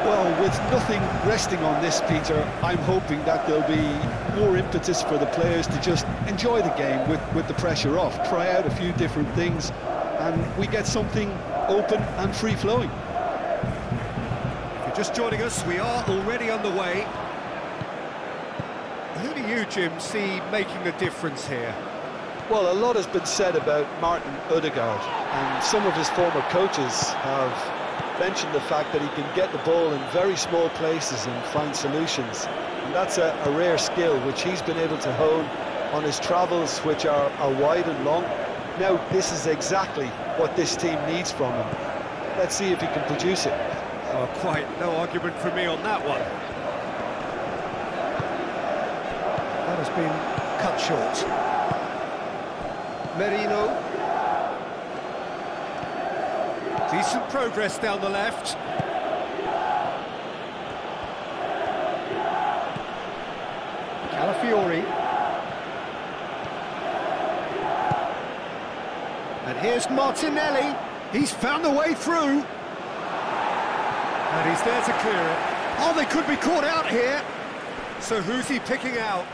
Well, with nothing resting on this, Peter, I'm hoping that there'll be more impetus for the players to just enjoy the game with the pressure off, try out a few different things, and we get something open and free-flowing. If you're just joining us, we are already underway. Who do you, Jim, see making the difference here? Well, a lot has been said about Martin Ødegaard, and some of his former coaches have mentioned the fact that he can get the ball in very small places and find solutions. And that's a rare skill which he's been able to hone on his travels, which are wide and long. Now, this is exactly what this team needs from him. Let's see if he can produce it. Oh, quite no argument from me on that one. That has been cut short. Merino. Decent progress down the left. Calafiori. And here's Martinelli. He's found a way through. And he's there to clear it. Oh, they could be caught out here. So who's he picking out?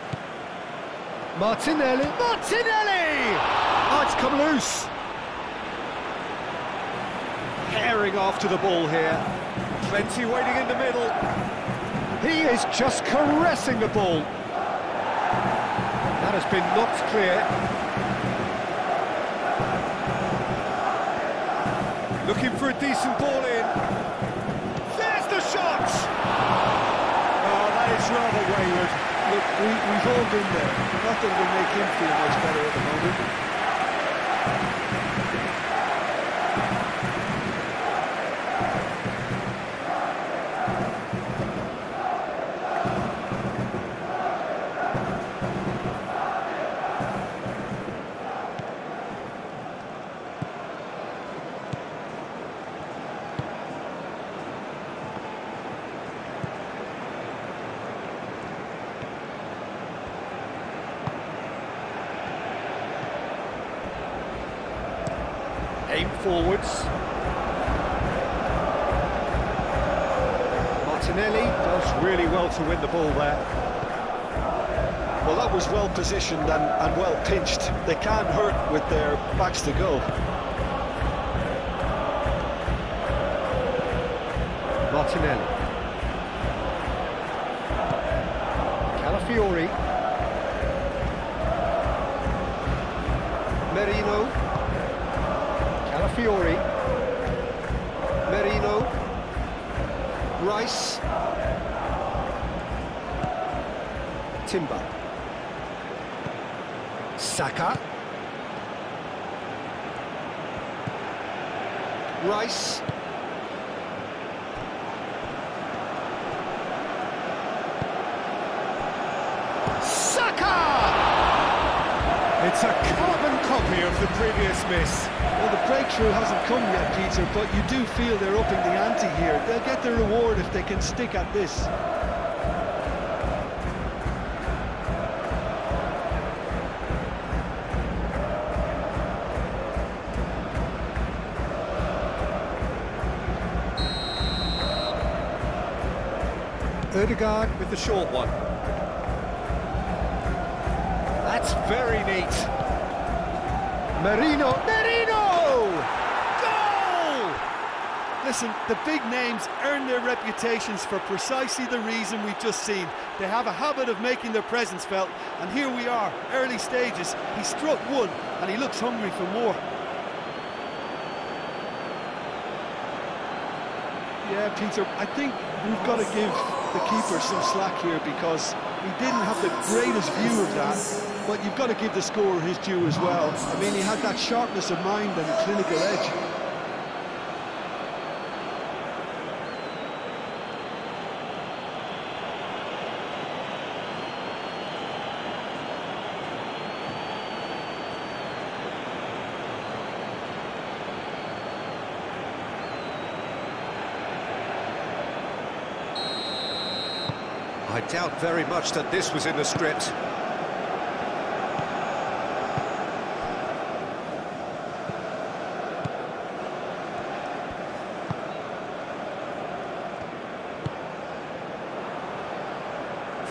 Martinelli. Martinelli! Oh, it's come loose. Herring after the ball here. Plenty waiting in the middle. He is just caressing the ball. That has been knocked clear. Looking for a decent ball in. There's the shot! Oh, that is rather wayward. Look, we've all been there. Not that it'll make him feel much better at the moment. Aim forwards. Martinelli does really well to win the ball there. Well, that was well positioned and well pinched. They can't hurt with their backs to goal. Martinelli. Calafiori. Merino. Calafiori. Merino. Rice. Timber. Saka. Rice. Saka! It's a carbon copy of the previous miss. Well, the breakthrough hasn't come yet, Peter, but you do feel they're upping the ante here. They'll get their reward if they can stick at this. Ødegaard with the short one. That's very neat. Merino. Merino! Goal! Listen, the big names earn their reputations for precisely the reason we've just seen. They have a habit of making their presence felt, and here we are, early stages. He struck one, and he looks hungry for more. Yeah, Peter, I think we've got to give the keeper some slack here because he didn't have the greatest view of that, but you've got to give the scorer his due as well. I mean, he had that sharpness of mind and a clinical edge. I doubt very much that this was in the script.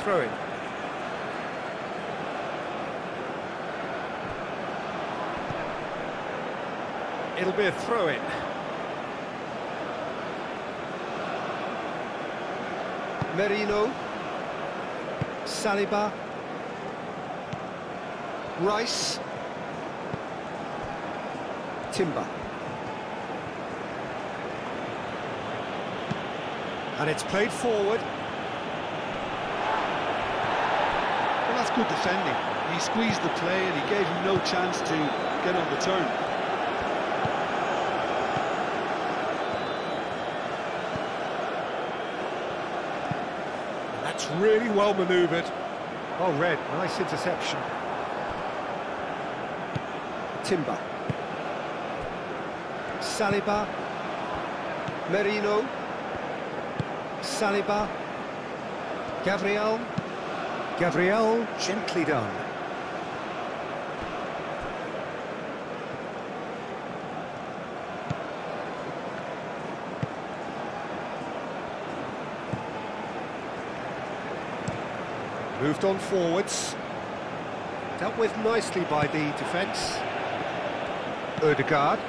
throw-in. It'll be a throw-in. Merino. Saliba. Rice. Timber. And it's played forward. Well, that's good defending. He squeezed the play and he gave him no chance to get on the turn. That's really well manoeuvred. Oh, Red, nice interception. Timber. Saliba. Merino. Saliba. Gabriel. Gabriel, gently done. Moved on forwards. Dealt with nicely by the defence. Ødegaard.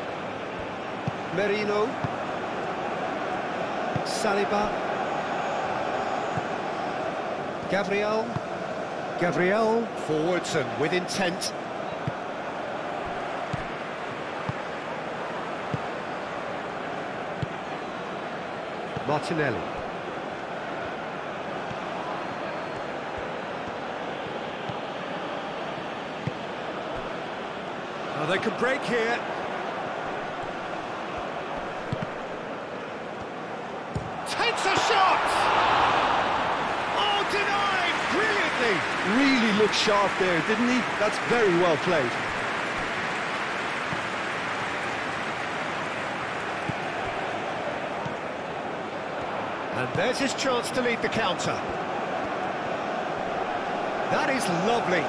Merino. Saliba. Gabriel. Gabriel, forwards and with intent. Martinelli. Oh, they could break here. Takes a shot! Oh, denied! Brilliantly! Really looked sharp there, didn't he? That's very well played. And there's his chance to lead the counter. That is lovely.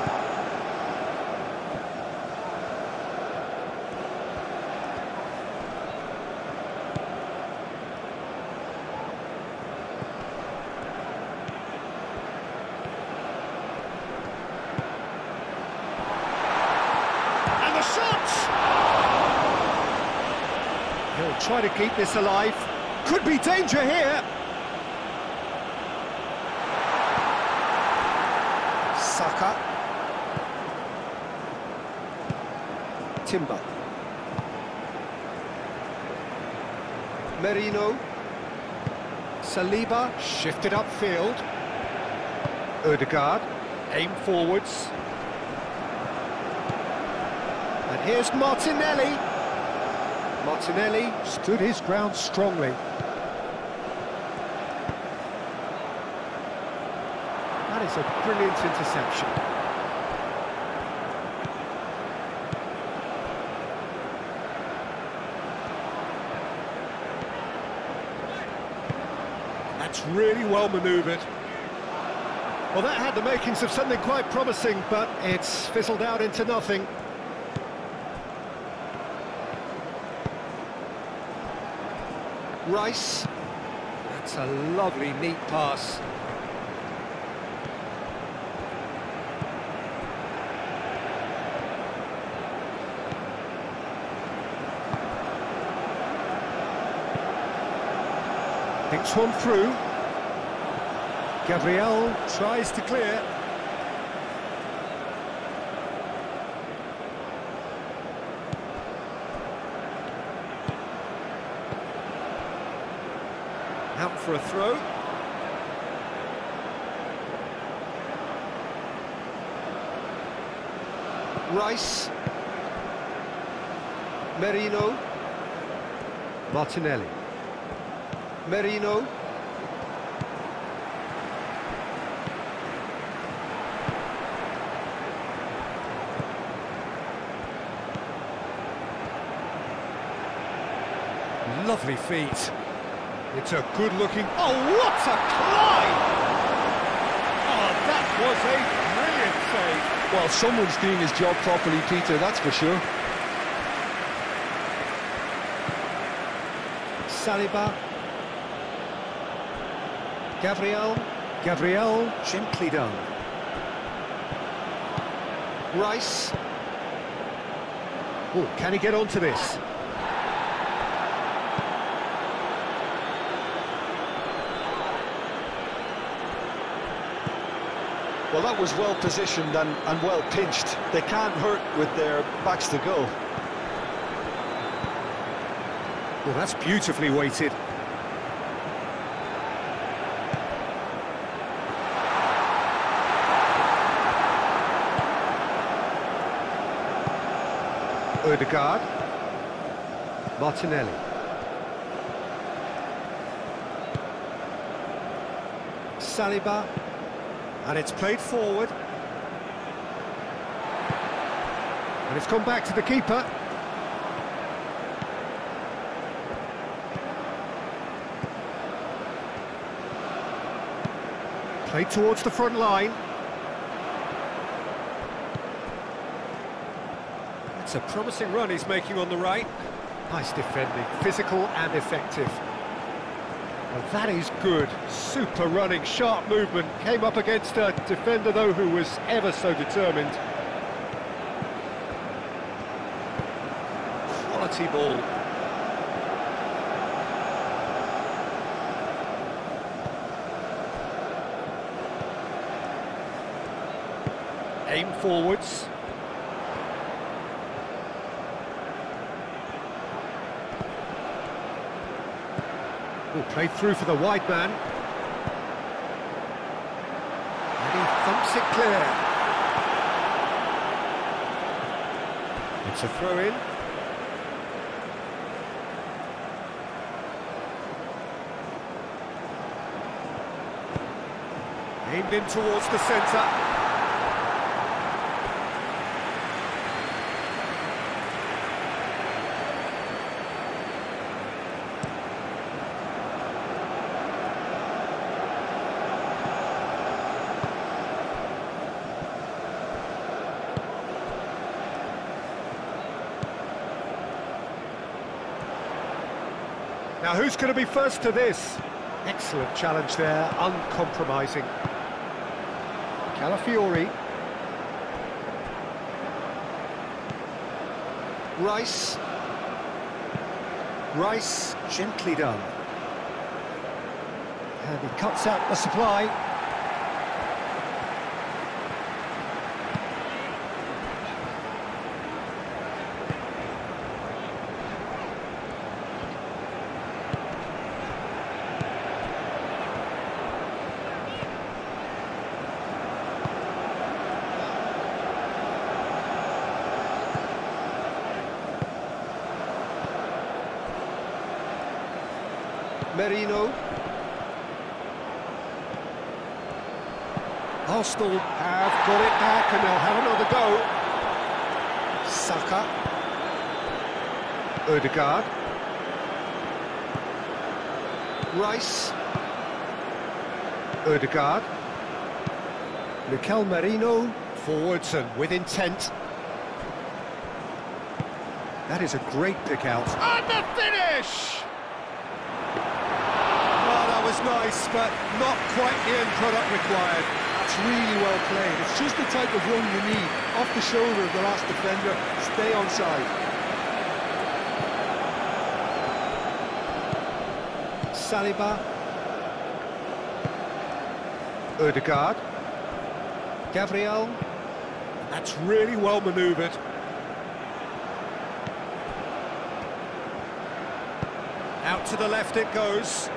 He'll try to keep this alive. Could be danger here. Saka. Timber. Merino. Saliba shifted upfield. Ødegaard. Aim forwards. And here's Martinelli. Martinelli stood his ground strongly. That is a brilliant interception. That's really well manoeuvred. Well, that had the makings of something quite promising, but it's fizzled out into nothing. Rice. That's a lovely, neat pass. Thinks one through. Gabriel tries to clear. Out for a throw. Rice. Merino. Martinelli. Merino. Lovely feet. It's a good-looking... Oh, what a climb! Oh, that was a brilliant save. Well, someone's doing his job properly, Peter, that's for sure. Saliba. Gabriel. Gabriel, gently done. Rice. Oh, can he get onto this? Well, that was well positioned and well pinched. They can't hurt with their backs to goal. Well, that's beautifully weighted. Odegaard. Martinelli. Saliba. And it's played forward. And it's gone back to the keeper. Played towards the front line. It's a promising run he's making on the right. Nice defending, physical and effective. Well, that is good. Super running, sharp movement. Came up against a defender, though, who was ever so determined. Quality ball. Aim forwards. Oh, played through for the wide man. And he thumps it clear. It's a throw-in. Aimed in towards the centre. Now, who's going to be first to this? Excellent challenge there, uncompromising. Calafiori. Rice. Rice, gently done. And he cuts out the supply. Merino. Arsenal have got it back and they'll have another go. Saka. Odegaard. Rice. Odegaard. Mikel Merino. Forwards and with intent. That is a great pick out. And the finish! Was nice, but not quite the end product required. That's really well played. It's just the type of run you need. Off the shoulder of the last defender, stay onside. Saliba. Odegaard. Gabriel. That's really well manoeuvred. Out to the left it goes.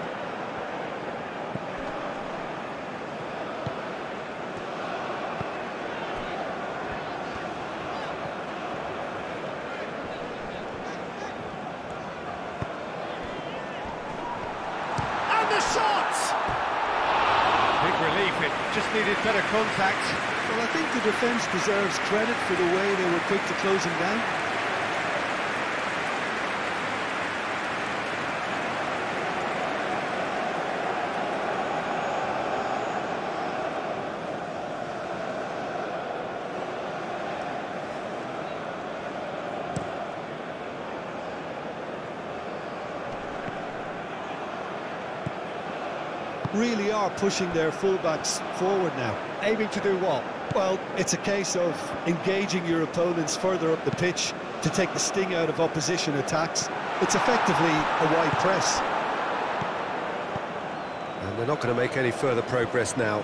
Just needed better contact. Well, I think the defence deserves credit for the way they were quick to close him down. really are pushing their fullbacks forward now. Aiming to do what? Well, it's a case of engaging your opponents further up the pitch to take the sting out of opposition attacks. It's effectively a wide press. And they're not going to make any further progress now.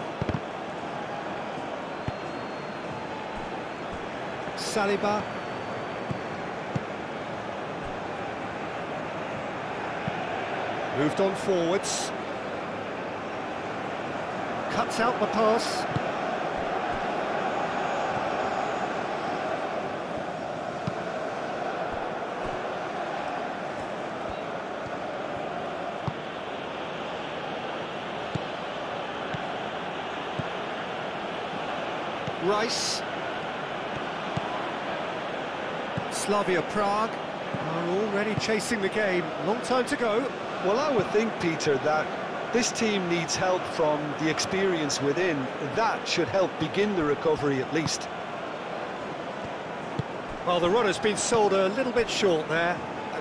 Saliba. Moved on forwards. Cuts out the pass. Rice. Slavia Prague are already chasing the game. Long time to go. Well, I would think, Peter, that this team needs help from the experience within. That should help begin the recovery at least. Well, the run has been sold a little bit short there.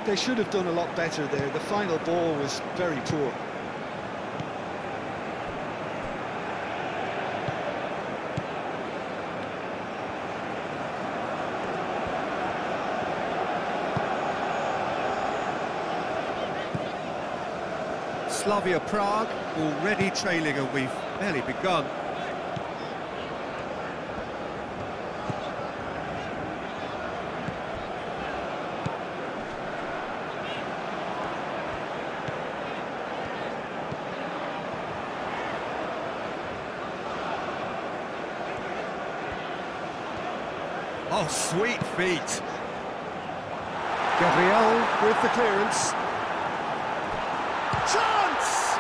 They should have done a lot better there. The final ball was very poor. Slavia Prague already trailing, and we've barely begun. Oh, sweet feet. Gabriel with the clearance. Chance!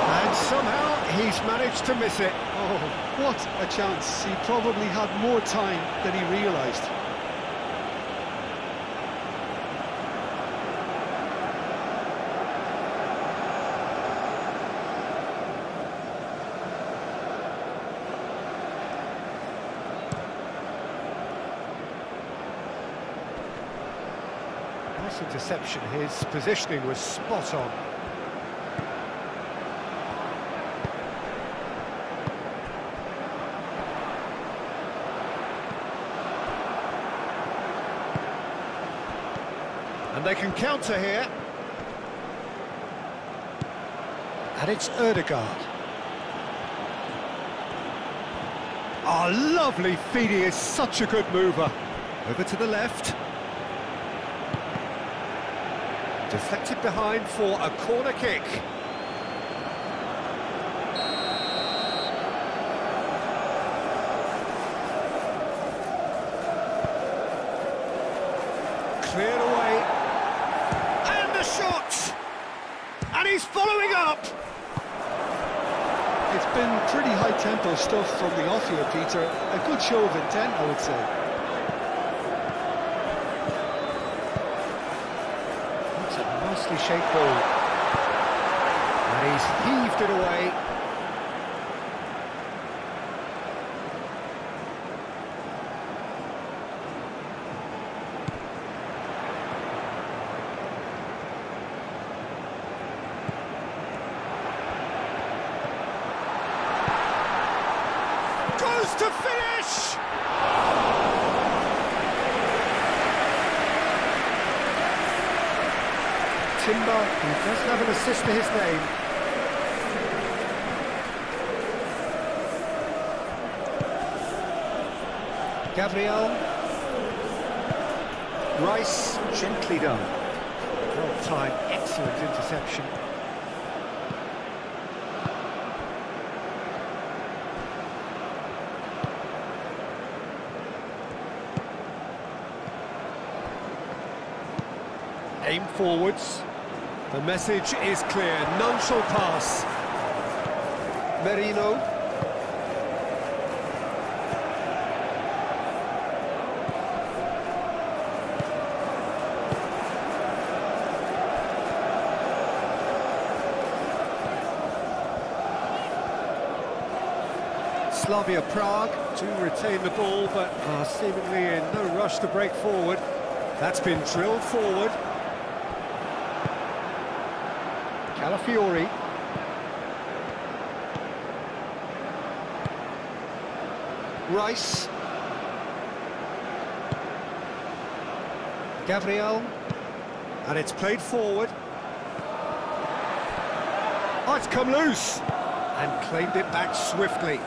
And somehow he's managed to miss it. Oh, what a chance. He probably had more time than he realised. Nice interception. His positioning was spot on. And they can counter here. And it's Ødegaard. Oh, lovely feed. He is such a good mover. Over to the left. Deflected behind for a corner kick. Cleared away. And the shot! And he's following up! It's been pretty high-tempo stuff from the off here, Peter. A good show of intent, I would say. That's a nicely shaped ball. And he's heaved it away. Goes to finish! Timber, he does have an assist to his name. Gabriel. Rice, gently done. Well timed, excellent interception. Aim forwards. The message is clear. None shall pass. Merino. Slavia Prague to retain the ball, but are seemingly in no rush to break forward. That's been drilled forward. Calafiori. Rice. Gabriel. And it's played forward. Oh, it's come loose. And claimed it back swiftly.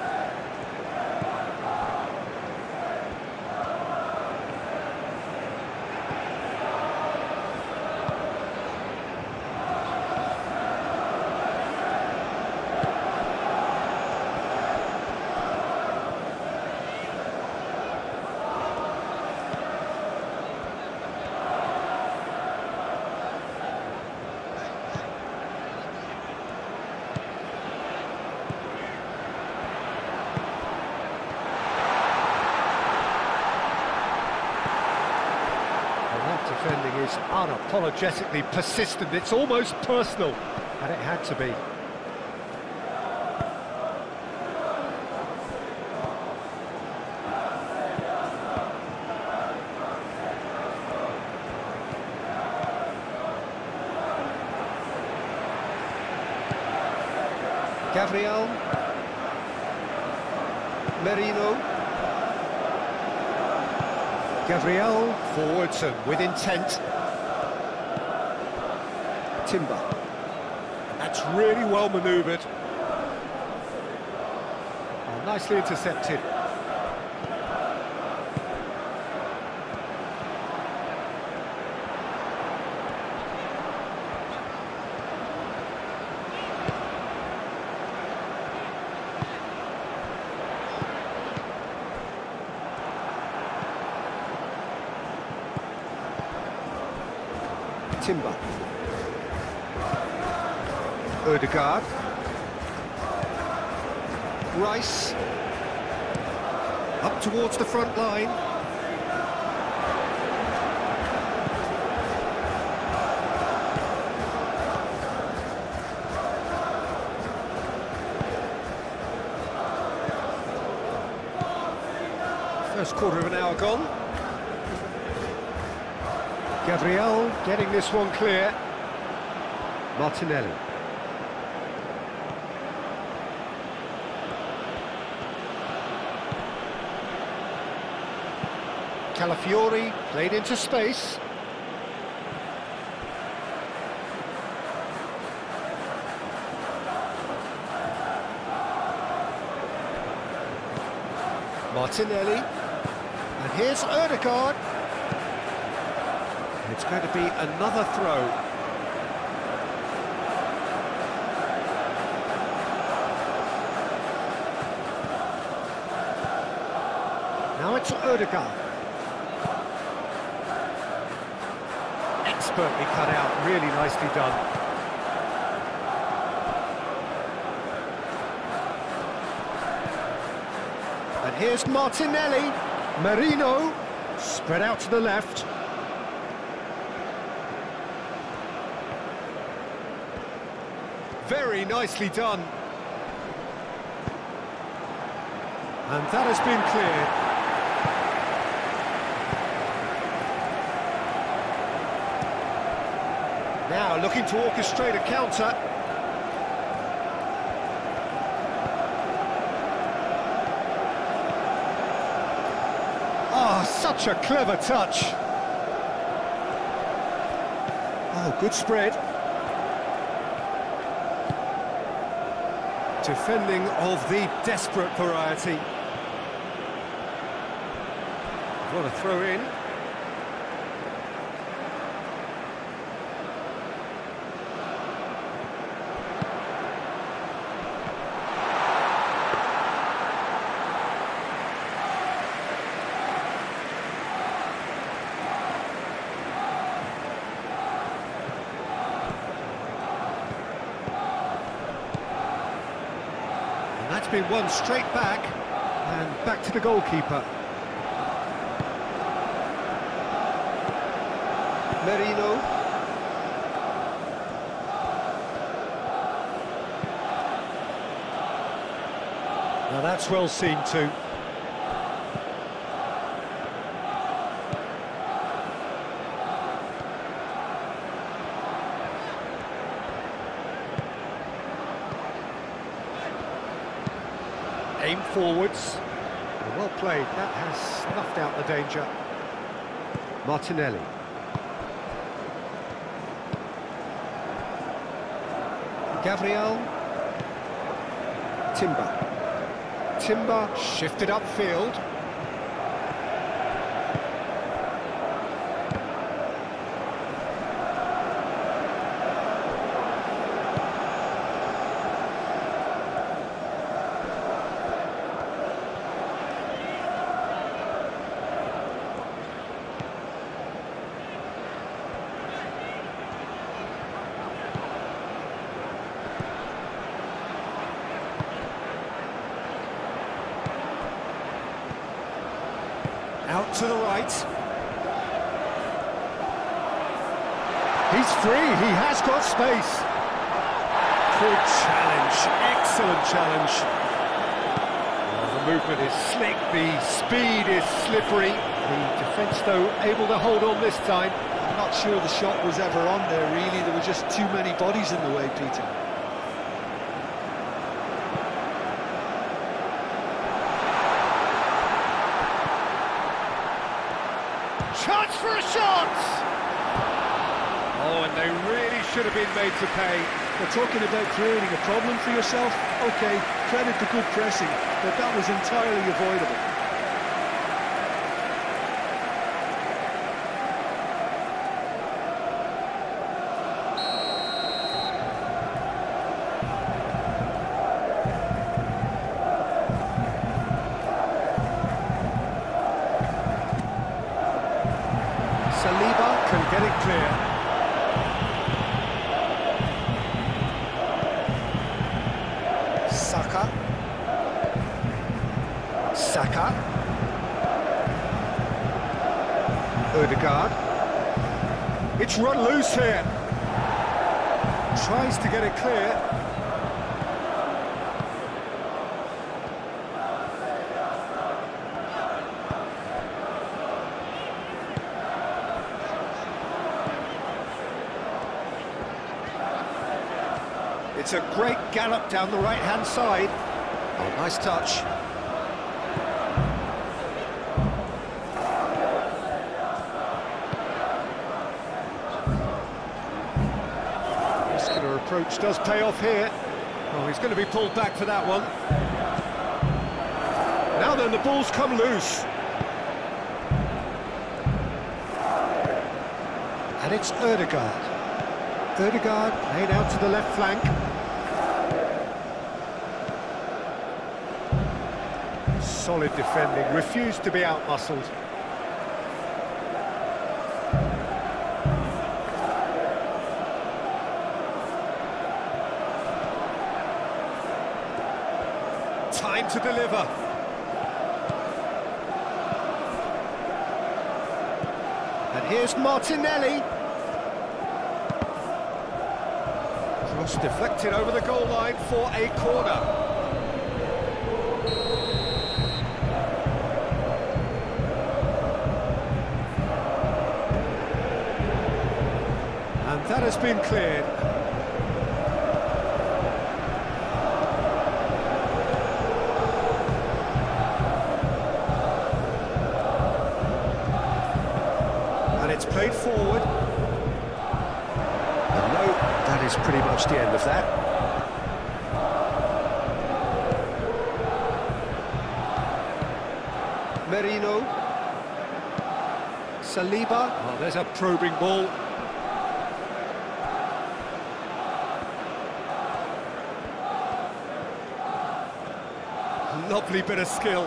Defending is unapologetically persistent, it's almost personal, and it had to be. Gabriel. Merino. Gabriel, forwards and with intent. Timber. That's really well manoeuvred. Oh, nicely intercepted. Timber. Ødegaard. Rice. Up towards the front line. First quarter of an hour gone. Gabriel getting this one clear. Martinelli. Calafiori played into space. Martinelli. And here's Ødegaard. It's going to be another throw. Now it's Ødegaard. Expertly cut out, really nicely done. And here's Martinelli. Merino, spread out to the left. Very nicely done. And that has been cleared. Now looking to orchestrate a counter. Oh, such a clever touch. Oh, good spread. Defending of the desperate variety. What a throw in. That's been won straight back, and back to the goalkeeper. Merino. Now that's well seen too. Aim forwards, Well played, that has snuffed out the danger. Martinelli. Gabriel. Timber shifted upfield. Out to the right. He's free, he has got space. Good challenge, excellent challenge. Well, the movement is slick, the speed is slippery. The defence, though, able to hold on this time. I'm not sure the shot was ever on there, really. There were just too many bodies in the way, Peter. Chance for a shot! Oh, and they really should have been made to pay. We're talking about creating a problem for yourself. OK, credit to good pressing, but that was entirely avoidable. Saliba can get it clear. Saka. Ødegaard. It's run loose here. Tries to get it clear. It's a great gallop down the right-hand side. Oh, nice touch. Muscular approach does pay off here. Oh, he's going to be pulled back for that one. Now then, the ball's come loose. And it's Ødegaard. Ødegaard laid out to the left flank. Solid defending, refused to be out-muscled. Time to deliver. And here's Martinelli. Cross deflected over the goal line for a corner. And that has been cleared. And it's played forward. And no, that is pretty much the end of that. Merino. Saliba. Oh, there's a probing ball. Lovely bit of skill.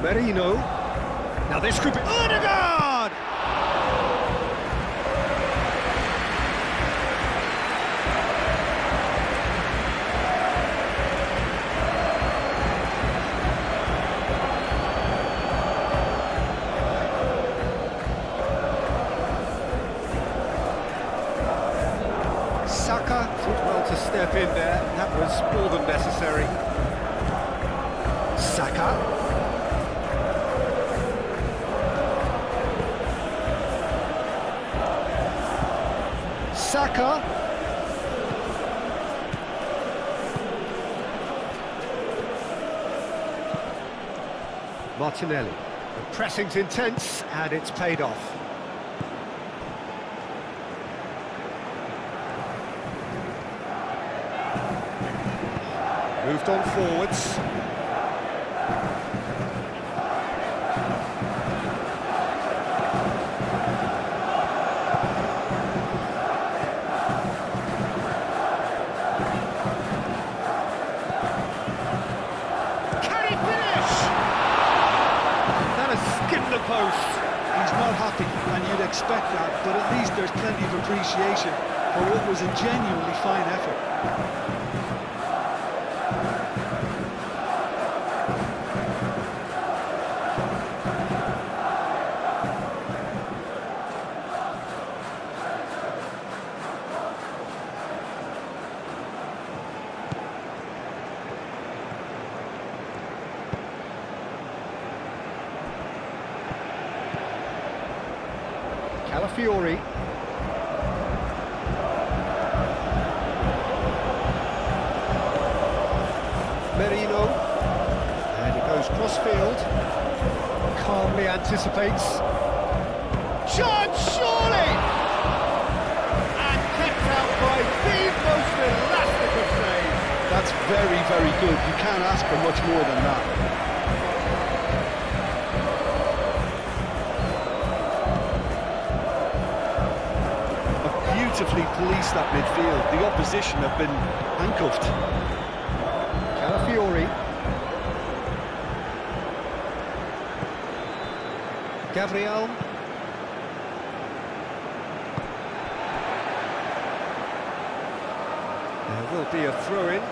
Merino. Now this could be... Ødegaard! Saka did well to step in there. That was more than necessary. Saka. Saka. Martinelli. The pressing's intense, and it's paid off. Moved on forwards. Can he finish? That has skimmed the post. He's not happy, and you'd expect that, but at least there's plenty of appreciation for what was a genuinely fine effort. Calafiori. Merino. And it goes cross-field. Calmly anticipates. Chance, surely! And kept out by the most elastic of saves. That's very, very good. You can't ask for much more than that. Beautifully policed that midfield. The opposition have been handcuffed. Calafiori. Gabriel. There will be a throw-in.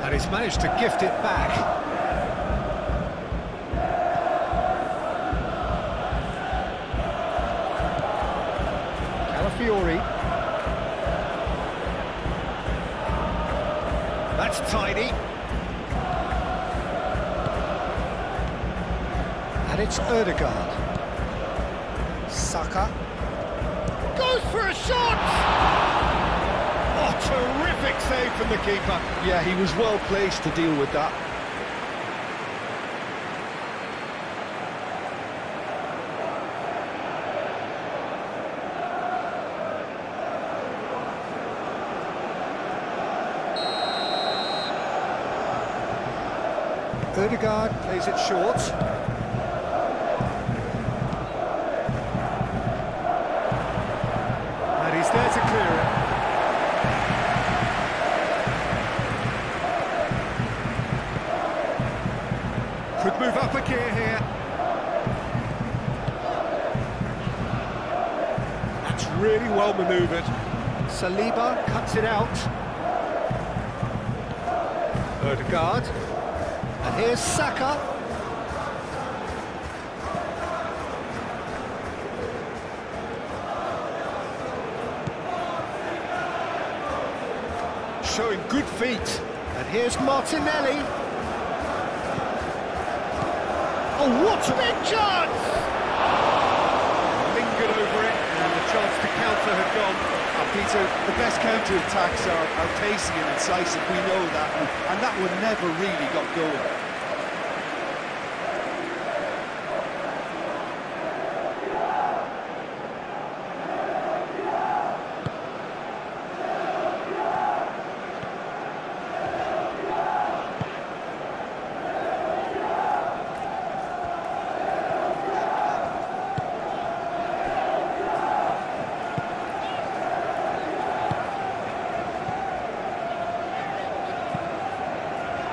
And he's managed to gift it back. Calafiori. That's tidy. And it's Ødegaard. Saka. Goes for a shot! Oh, terrific save from the keeper. Yeah, he was well placed to deal with that. Ødegaard plays it short. And he's there to clear it. Could move up a gear here. That's really well manoeuvred. Saliba cuts it out. Ødegaard. And here's Saka. Showing good feet. And here's Martinelli. Oh, what a big chance! Lingered over it, and the chance to counter had gone. Peter, the best counter-attacks are pacey and incisive, we know that, and that one never really got going.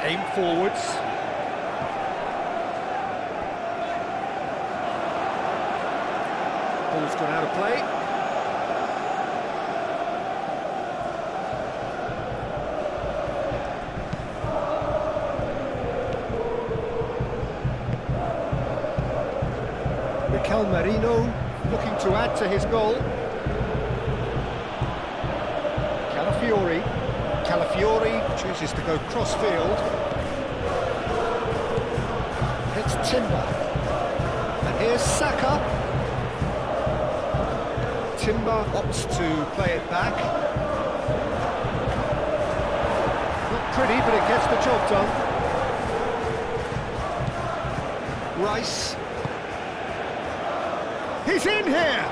Aim forwards. Ball's gone out of play. Mikel Merino looking to add to his goal. Calafiori. Calafiori chooses to go cross-field. It's Timber. And here's Saka. Timber opts to play it back. Not pretty, but it gets the job done. Rice. He's in here!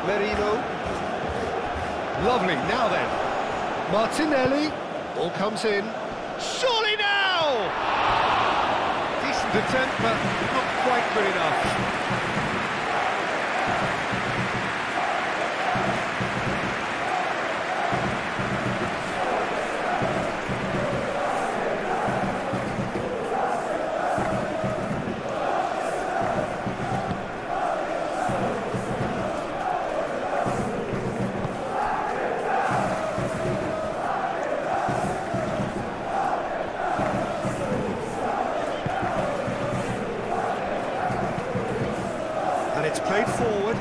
Merino. Lovely, now then. Martinelli. Ball comes in. Surely now! Decent attempt, but not quite good enough. It's played forward.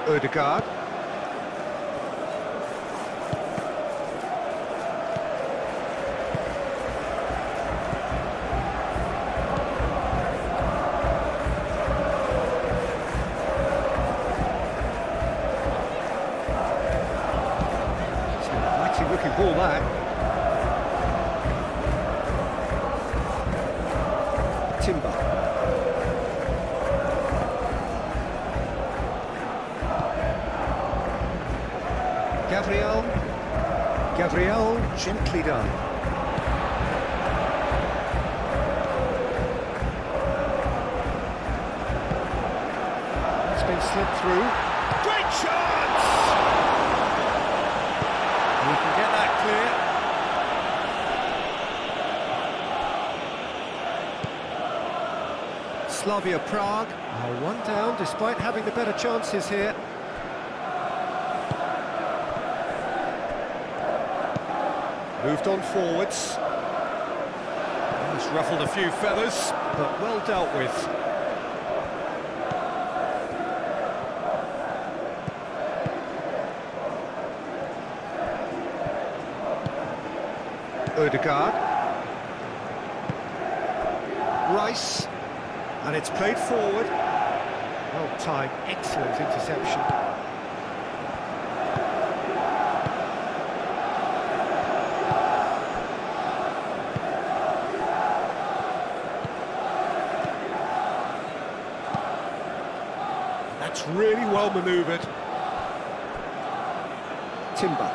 Ødegaard. Looking ball that. Timber. Gabriel, gently done. It's been slipped through. Great chance! We can get that clear. Slavia Praha are one down despite having the better chances here. Moved on forwards. It's ruffled a few feathers, but well dealt with. Ødegaard. Rice. And it's played forward. Well timed, excellent interception. That's really well manoeuvred. Timber.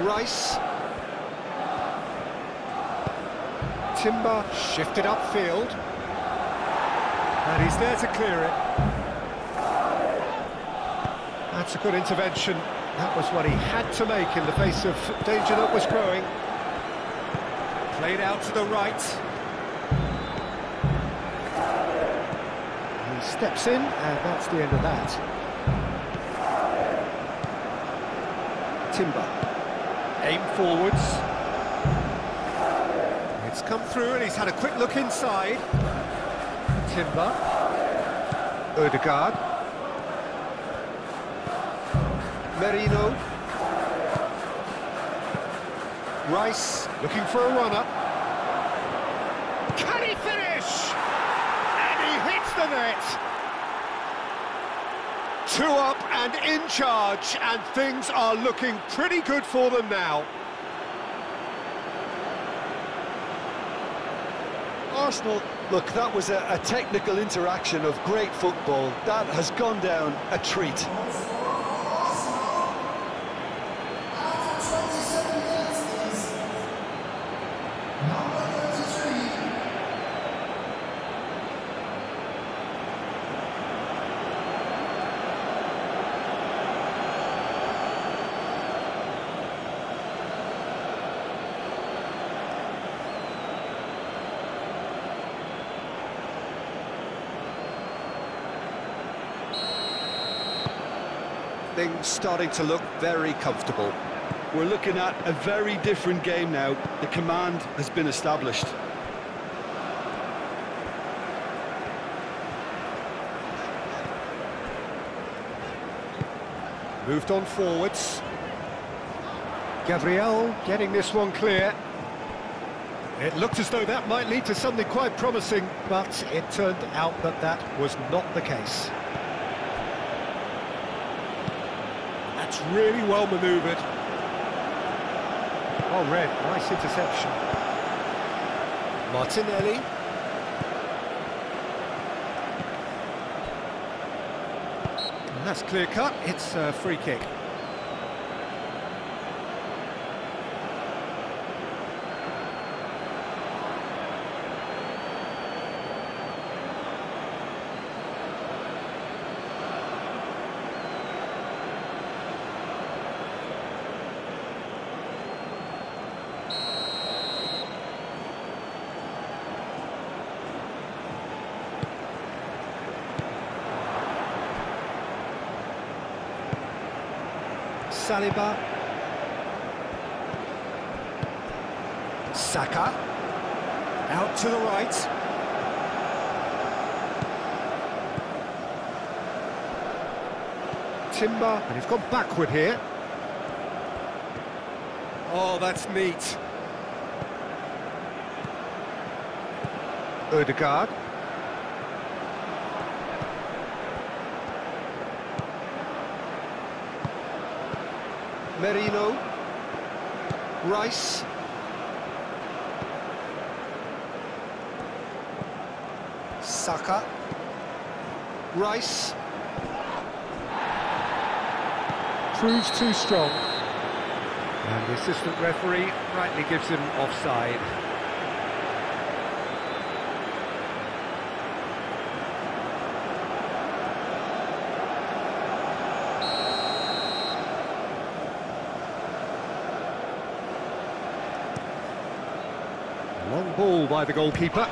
Rice. Timber shifted upfield. And he's there to clear it. That's a good intervention. That was what he had to make in the face of danger that was growing. Played out to the right. He steps in, and that's the end of that. Timber. Aim forwards. It's come through and he's had a quick look inside. Timber. Ødegaard. Merino. Rice looking for a runner. Can he finish? And he hits the net. 2 up and in charge, and things are looking pretty good for them now. Arsenal, look, that was a technical interaction of great football. That has gone down a treat. Things starting to look very comfortable. We're looking at a very different game now. The command has been established. Moved on forwards. Gabriel getting this one clear. It looked as though that might lead to something quite promising, but it turned out that that was not the case. That's really well manoeuvred. Oh, Red, nice interception. Martinelli. And that's clear cut, it's a free kick. Saliba. Saka. Out to the right. Timber, and he's gone backward here. Oh, that's neat. Ødegaard. Merino, Rice, Saka, Rice, proves too strong, and the assistant referee rightly gives him offside. Long ball by the goalkeeper.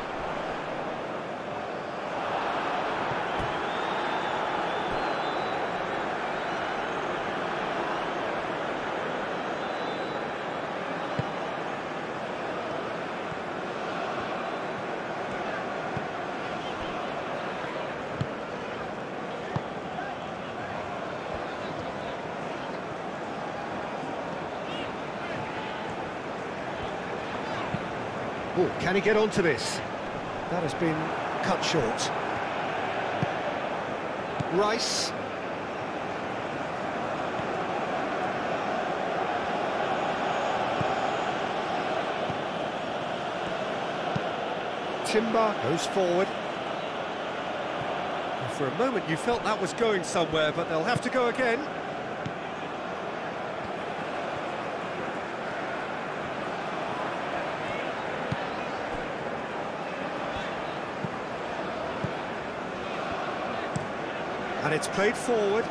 Oh, can he get onto this? That has been cut short. Rice. Timber goes forward. And for a moment you felt that was going somewhere, but they'll have to go again. And it's played forward.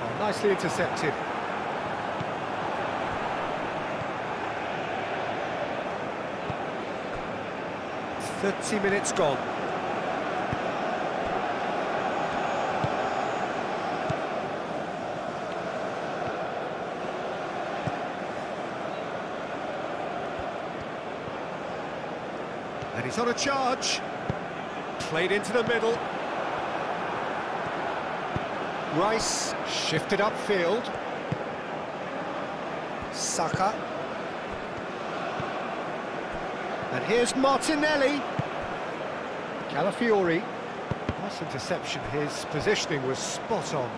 Oh, nicely intercepted. "30 minutes gone. And he's on a charge. Played into the middle. Rice shifted upfield. Saka. And here's Martinelli. Calafiori. Nice interception. His positioning was spot on.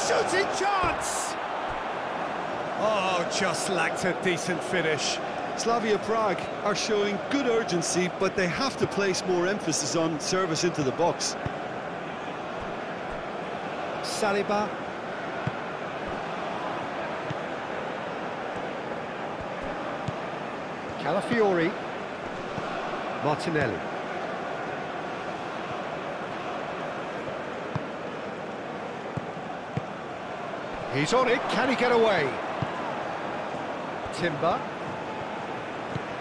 Shooting chance! Oh, just lacked a decent finish. Slavia Prague are showing good urgency, but they have to place more emphasis on service into the box. Saliba. Calafiori. Martinelli. He's on it, can he get away? Timber.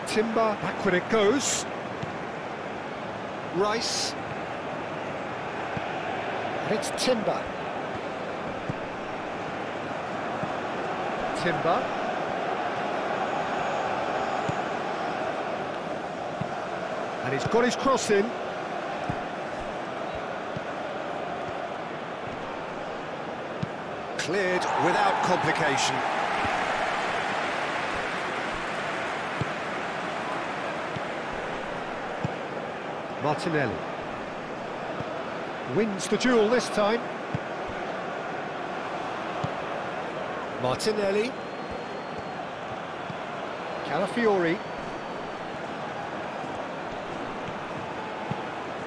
Timber, backward it goes. Rice. And it's Timber. Timber. And he's got his cross in. Cleared without complication. Martinelli wins the duel this time. Martinelli. Calafiori.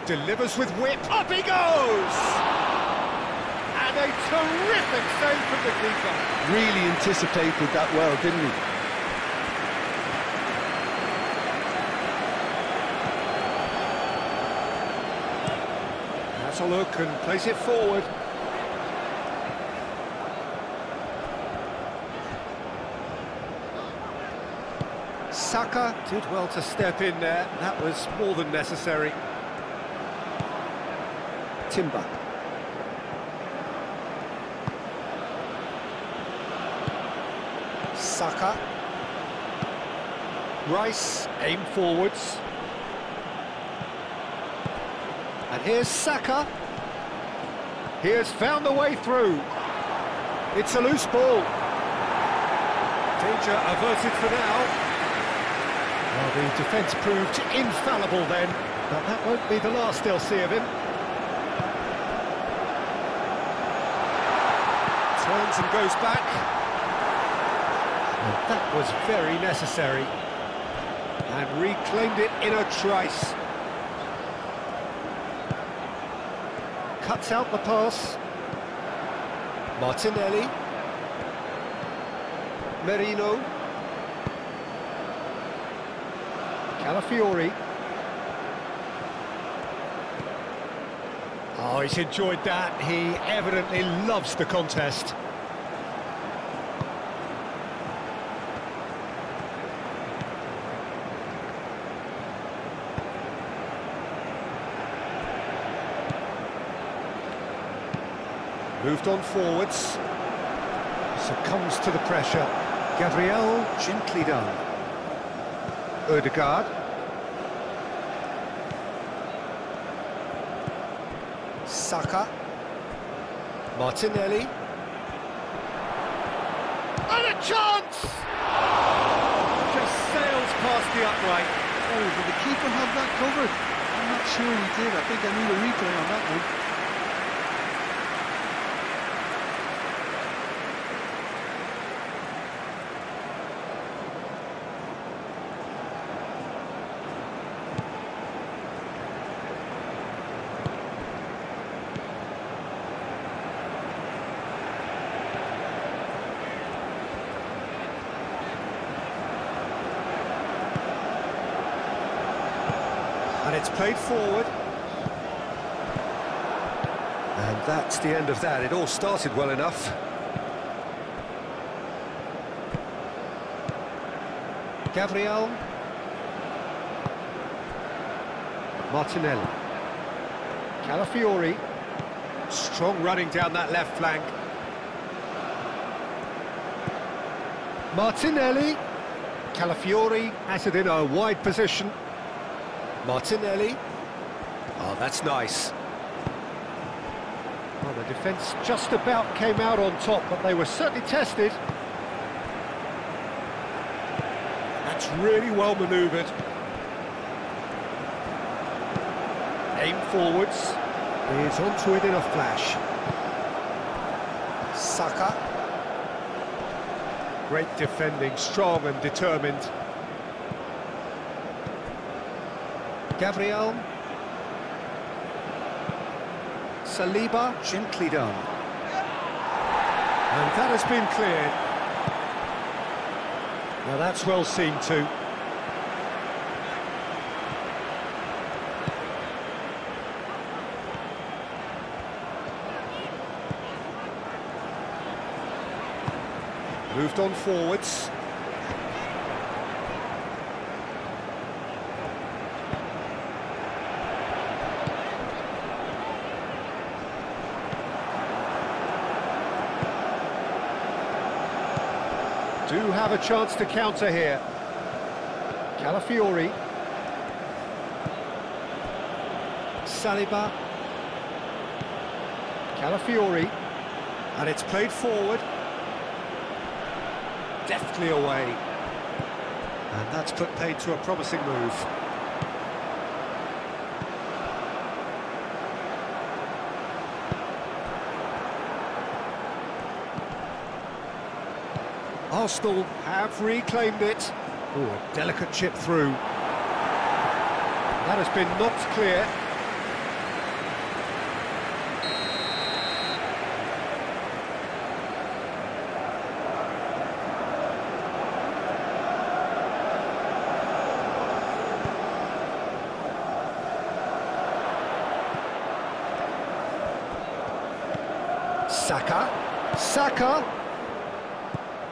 Delivers with whip. Up he goes! And a terrific save from the keeper. Really anticipated that well, didn't he? Has a look and plays it forward. Saka did well to step in there. That was more than necessary. Timber. Saka. Rice, aim forwards. And here's Saka. He has found the way through. It's a loose ball. Danger averted for now. Well, the defence proved infallible then, but that won't be the last they'll see of him. Turns and goes back. And that was very necessary. And reclaimed it in a trice. Cuts out the pass. Martinelli. Merino. Calafiori. Oh, he's enjoyed that. He evidently loves the contest. Moved on forwards. Succumbs to the pressure. Gabriel, gently done. Ødegaard. Saka. Martinelli. And a chance! Just sails past the upright. Oh, did the keeper have that covered? I'm not sure he did. I think I need a replay on that one. And it's played forward. And that's the end of that. It all started well enough. Gabriel. Martinelli. Calafiori. Strong running down that left flank. Martinelli. Calafiori has it in a wide position. Martinelli. Oh, that's nice. Well, the defence just about came out on top, but they were certainly tested. That's really well manoeuvred. Aim forwards. He's onto it in a flash. Saka. Great defending, strong and determined. Gabriel. Saliba, gently done. And that has been cleared. Now that's well seen too. Moved on forwards. do have a chance to counter here. Calafiori. Saliba. Calafiori. And it's played forward. Deftly away. And that's put paid to a promising move. Arsenal have reclaimed it. Oh, a delicate chip through. That has been knocked clear. Saka.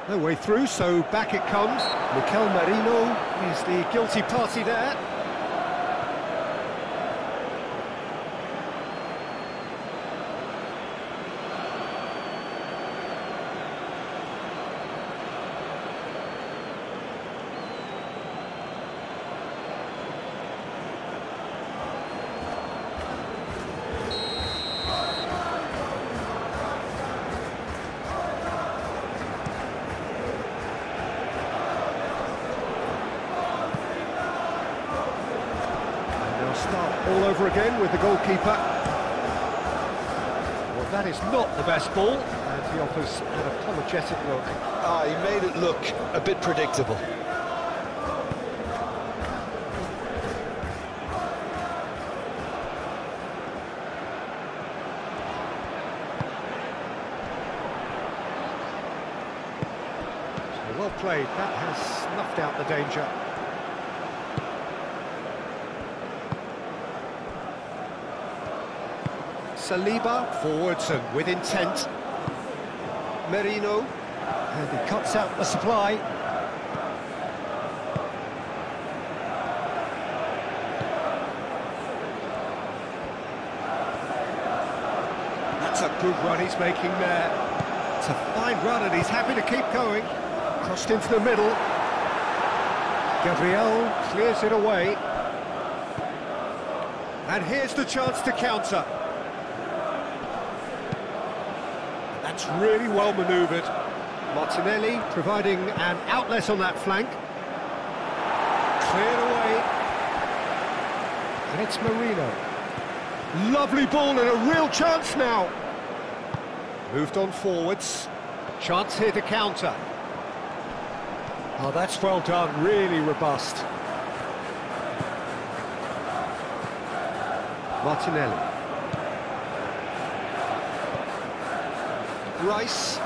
No way through, so back it comes. Mikel Merino is the guilty party there. Start all over again with the goalkeeper. Well, that is not the best ball, and he offers an apologetic look. He made it look a bit predictable. So well played, that has snuffed out the danger. Saliba, forwards and with intent. Merino, and he cuts out the supply. That's a good run he's making there. It's a fine run and he's happy to keep going. Crossed into the middle. Gabriel clears it away. And here's the chance to counter. That's really well manoeuvred. Martinelli providing an outlet on that flank. Cleared away. And it's Merino. Lovely ball and a real chance now. Moved on forwards. Chance here to counter. Oh, that's well done, really robust. Martinelli. Rice.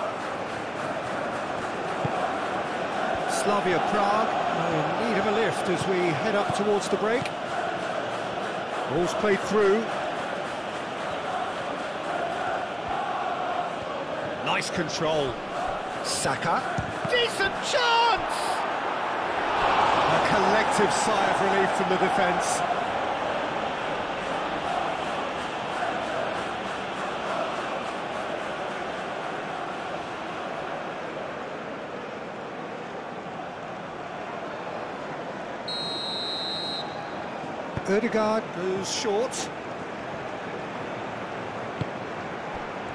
Slavia Praha in need of a lift as we head up towards the break. Ball's played through. Nice control. Saka. Decent chance! A collective sigh of relief from the defence. Ødegaard goes short.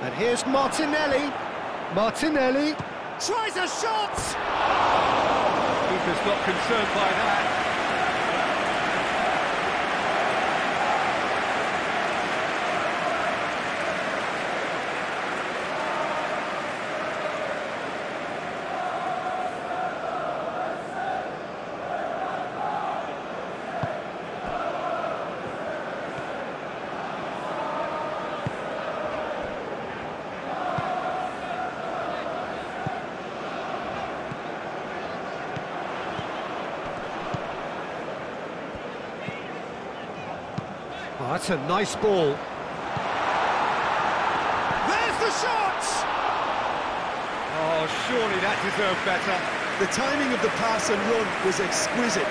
And here's Martinelli. Martinelli tries a shot! Keeper's not concerned by that. Oh, that's a nice ball. There's the shot! Oh, surely that deserved better. The timing of the pass and run was exquisite.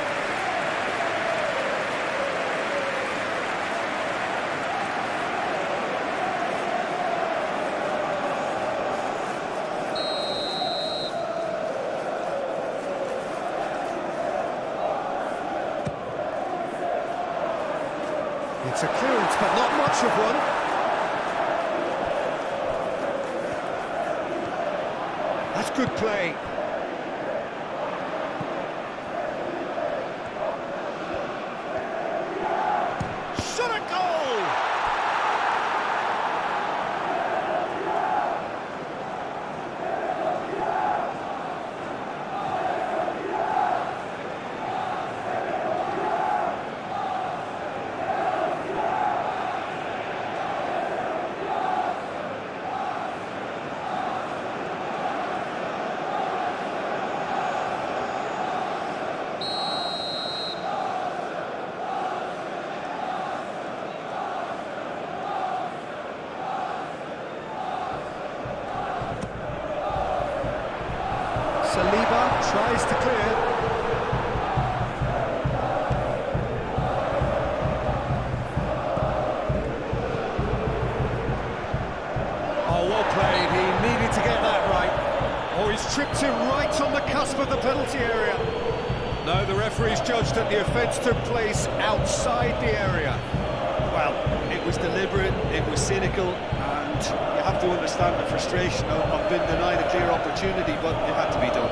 It's a clearance, but not much of one. That's good play. Shot a goal! Slavia tries to clear. Oh, well played. He needed to get that right. Oh, he's tripped him right on the cusp of the penalty area. No, the referee's judged that the offence took place outside the area. Well, it was deliberate, it was cynical, and you have to understand the frustration of being denied a clear opportunity, but it had to be done.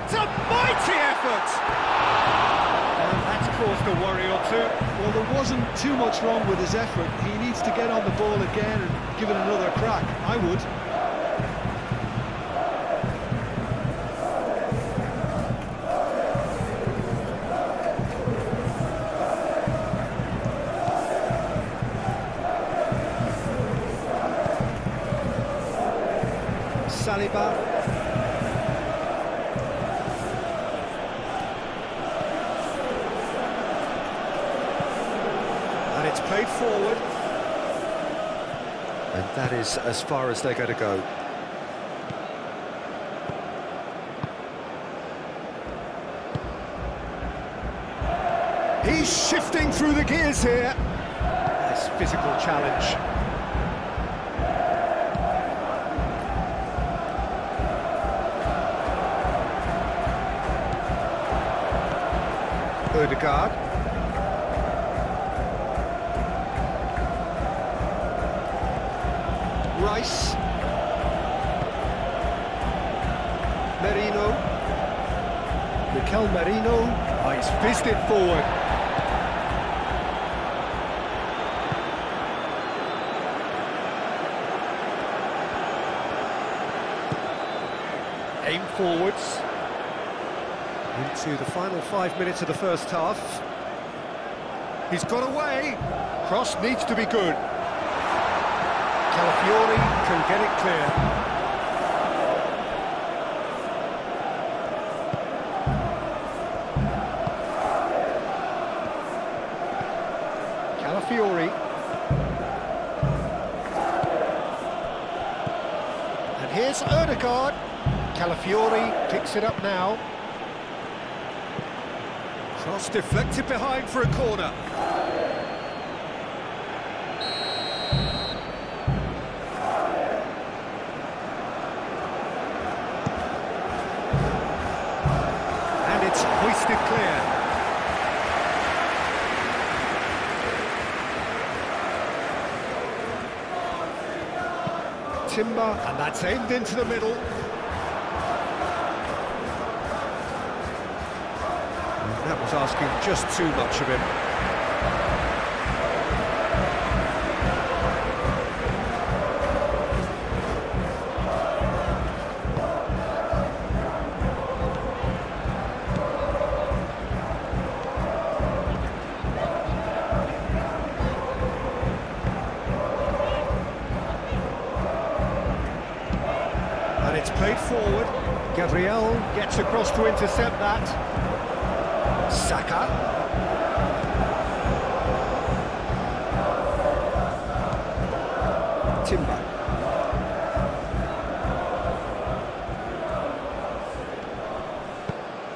It's a mighty effort! And that's caused a worry or two. Well, there wasn't too much wrong with his effort. He needs to get on the ball again and give it another crack. I would. Saliba. And it's played forward. And that is as far as they're going to go. He's shifting through the gears here. Nice physical challenge. Odegaard. Rice. Merino. Mikel Merino. Oh, he's fizzed it forward. Aim forwards. Into the final 5 minutes of the first half. He's got away. Cross needs to be good. Calafiori can get it clear. Calafiori. And here's Odegaard. Calafiori picks it up now. Cross deflected behind for a corner. And it's hoisted clear. Timber, and that's aimed into the middle. That was asking just too much of him. And it's played forward. Gabriel gets across to intercept that. Saka. Timber.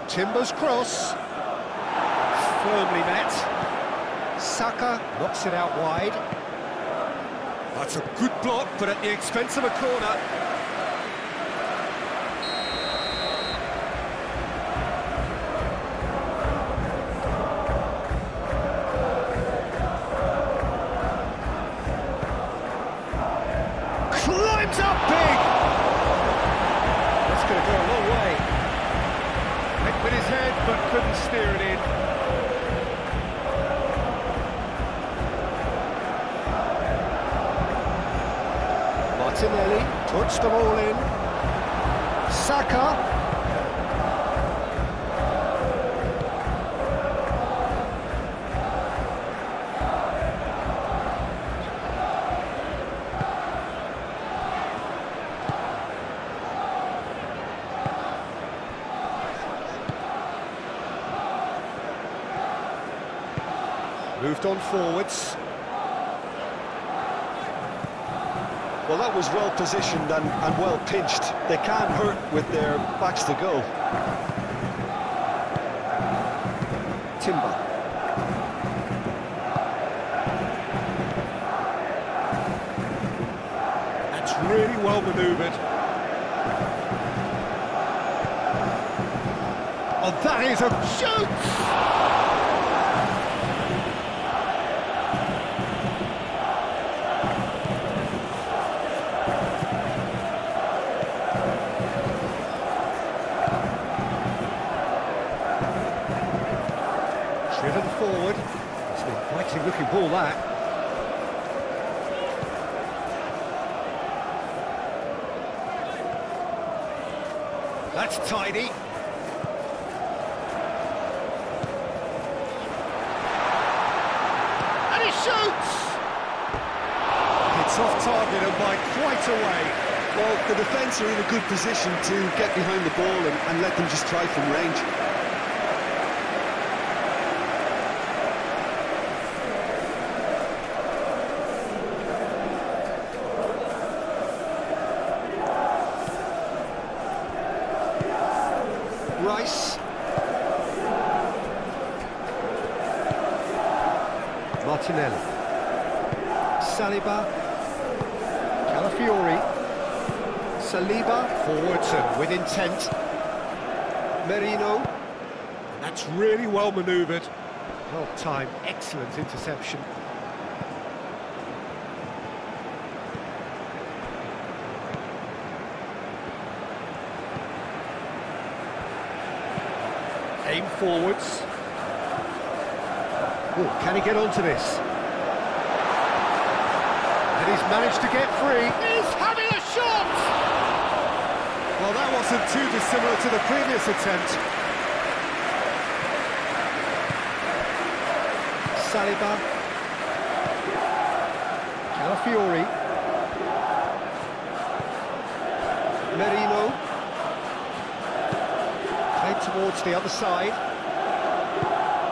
Timber's cross. firmly met. Saka knocks it out wide. That's a good block, but at the expense of a corner. Climbs up big! That's going to go a long way. Hit with his head, but couldn't steer it in. Martinelli puts them all in. Saka. Moved on forwards. Well, that was well positioned and well pinched. They can't hurt with their backs to goal. Timber. That's really well manoeuvred. Oh, that is a shoot! Driven forward. It's an inviting looking ball, that. That's tidy. And he shoots! It's off target and by quite a way. Well, the defence are in a good position to get behind the ball and let them just try from range. Rice. Martinelli. Saliba. Calafiori. Saliba forwards and with intent. Merino. That's really well manoeuvred. Well timed, excellent interception. Aim forwards. Oh, can he get onto this? And he's managed to get free. He's having a shot! Well, that wasn't too dissimilar to the previous attempt. Saliba. Calafiori. Merino. Towards the other side,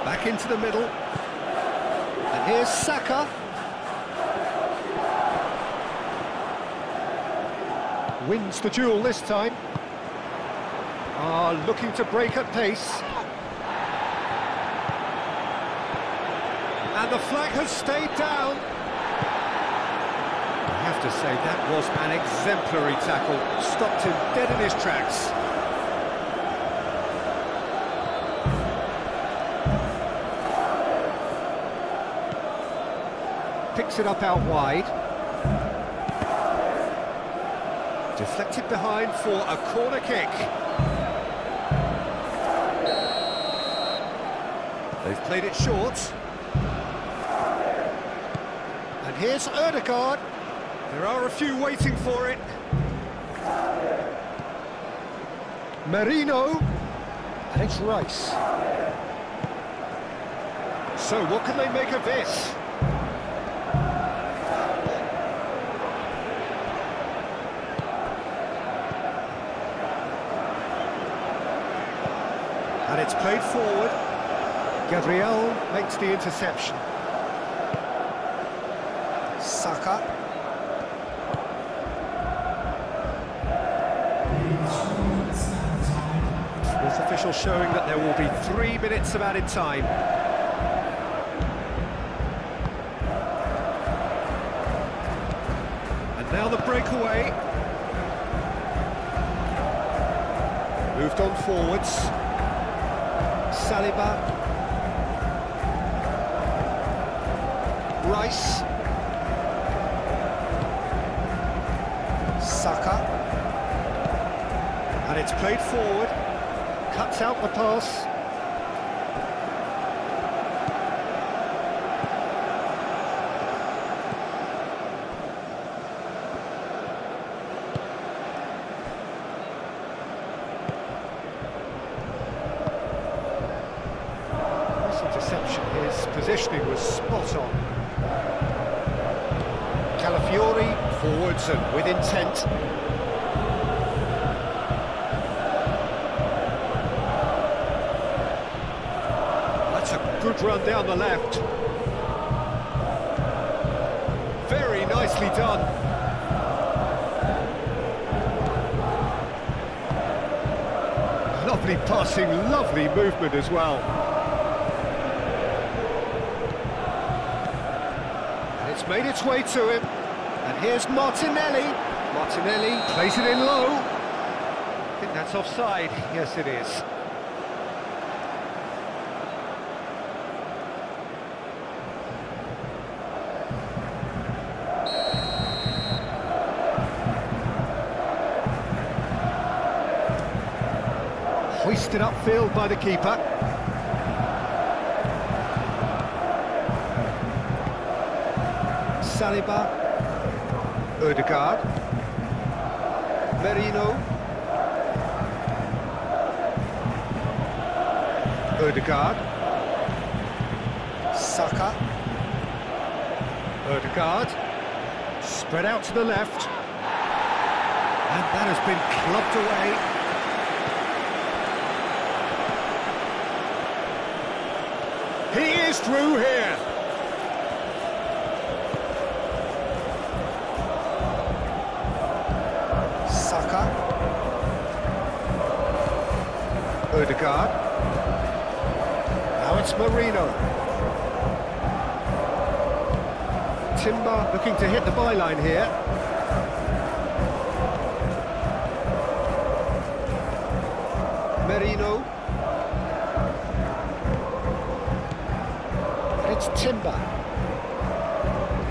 back into the middle, and here's Saka. Wins the duel this time. Looking to break at pace. And the flag has stayed down. I have to say, that was an exemplary tackle. Stopped him dead in his tracks. Picks it up out wide. Deflected behind for a corner kick. They've played it short. And here's Ødegaard. There are a few waiting for it. Merino. And it's Rice. So what can they make of this? And it's played forward. Gabriel makes the interception. Saka. Fourth official showing that there will be 3 minutes of added time. Now the breakaway. Moved on forwards. Saliba. Rice. Saka. And it's played forward. Cuts out the pass. Interception, his positioning was spot on. Calafiori, forwards and with intent. That's a good run down the left. Very nicely done. Lovely passing, lovely movement as well. It's made its way to him, and here's Martinelli. Martinelli plays it in low. I think that's offside. Yes, it is. Hoisted upfield by the keeper. Saliba, Ødegaard, Merino, Ødegaard, Saka, Ødegaard, spread out to the left, and that has been clubbed away. He is through here. Saka, Ødegaard, now it's Marino. Timber looking to hit the byline here. Merino. It's Timber.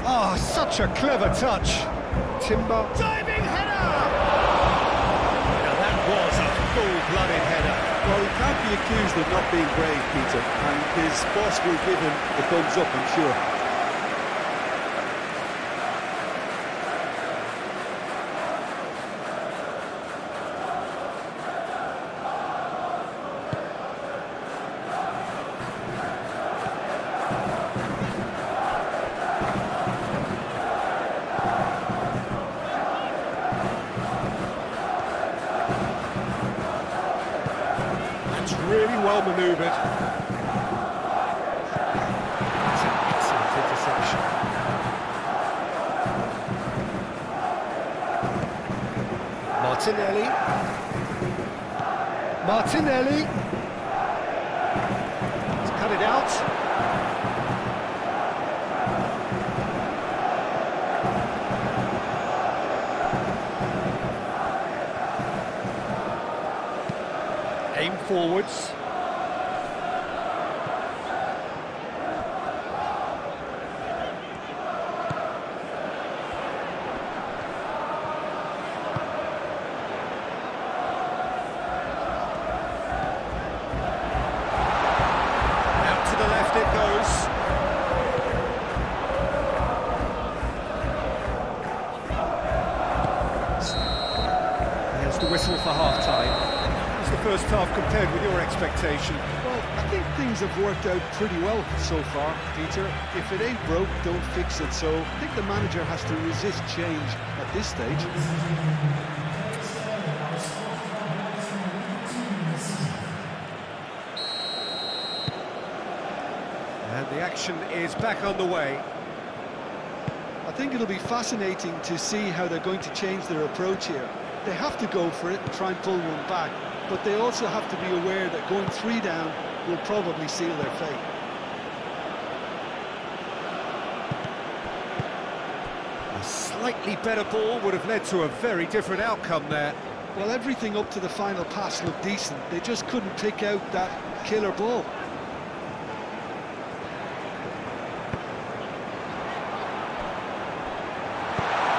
Oh, such a clever touch. Timber. Diving header! Now that was a full-blooded header. Well, he can't be accused of not being brave, Peter, and his boss will give him the thumbs up, I'm sure. Really well manoeuvred. It's an excellent interception. Martinelli. Martinelli. He's cut it out. Aim forwards. Out to the left it goes. There's the whistle for half-time. The first half compared with your expectation? Well, I think things have worked out pretty well so far, Peter. If it ain't broke, don't fix it. So I think the manager has to resist change at this stage. And the action is back on the way. I think it'll be fascinating to see how they're going to change their approach here. They have to go for it and try and pull one back, but they also have to be aware that going 3 down will probably seal their fate. A slightly better ball would have led to a very different outcome there. Well, everything up to the final pass looked decent. They just couldn't pick out that killer ball.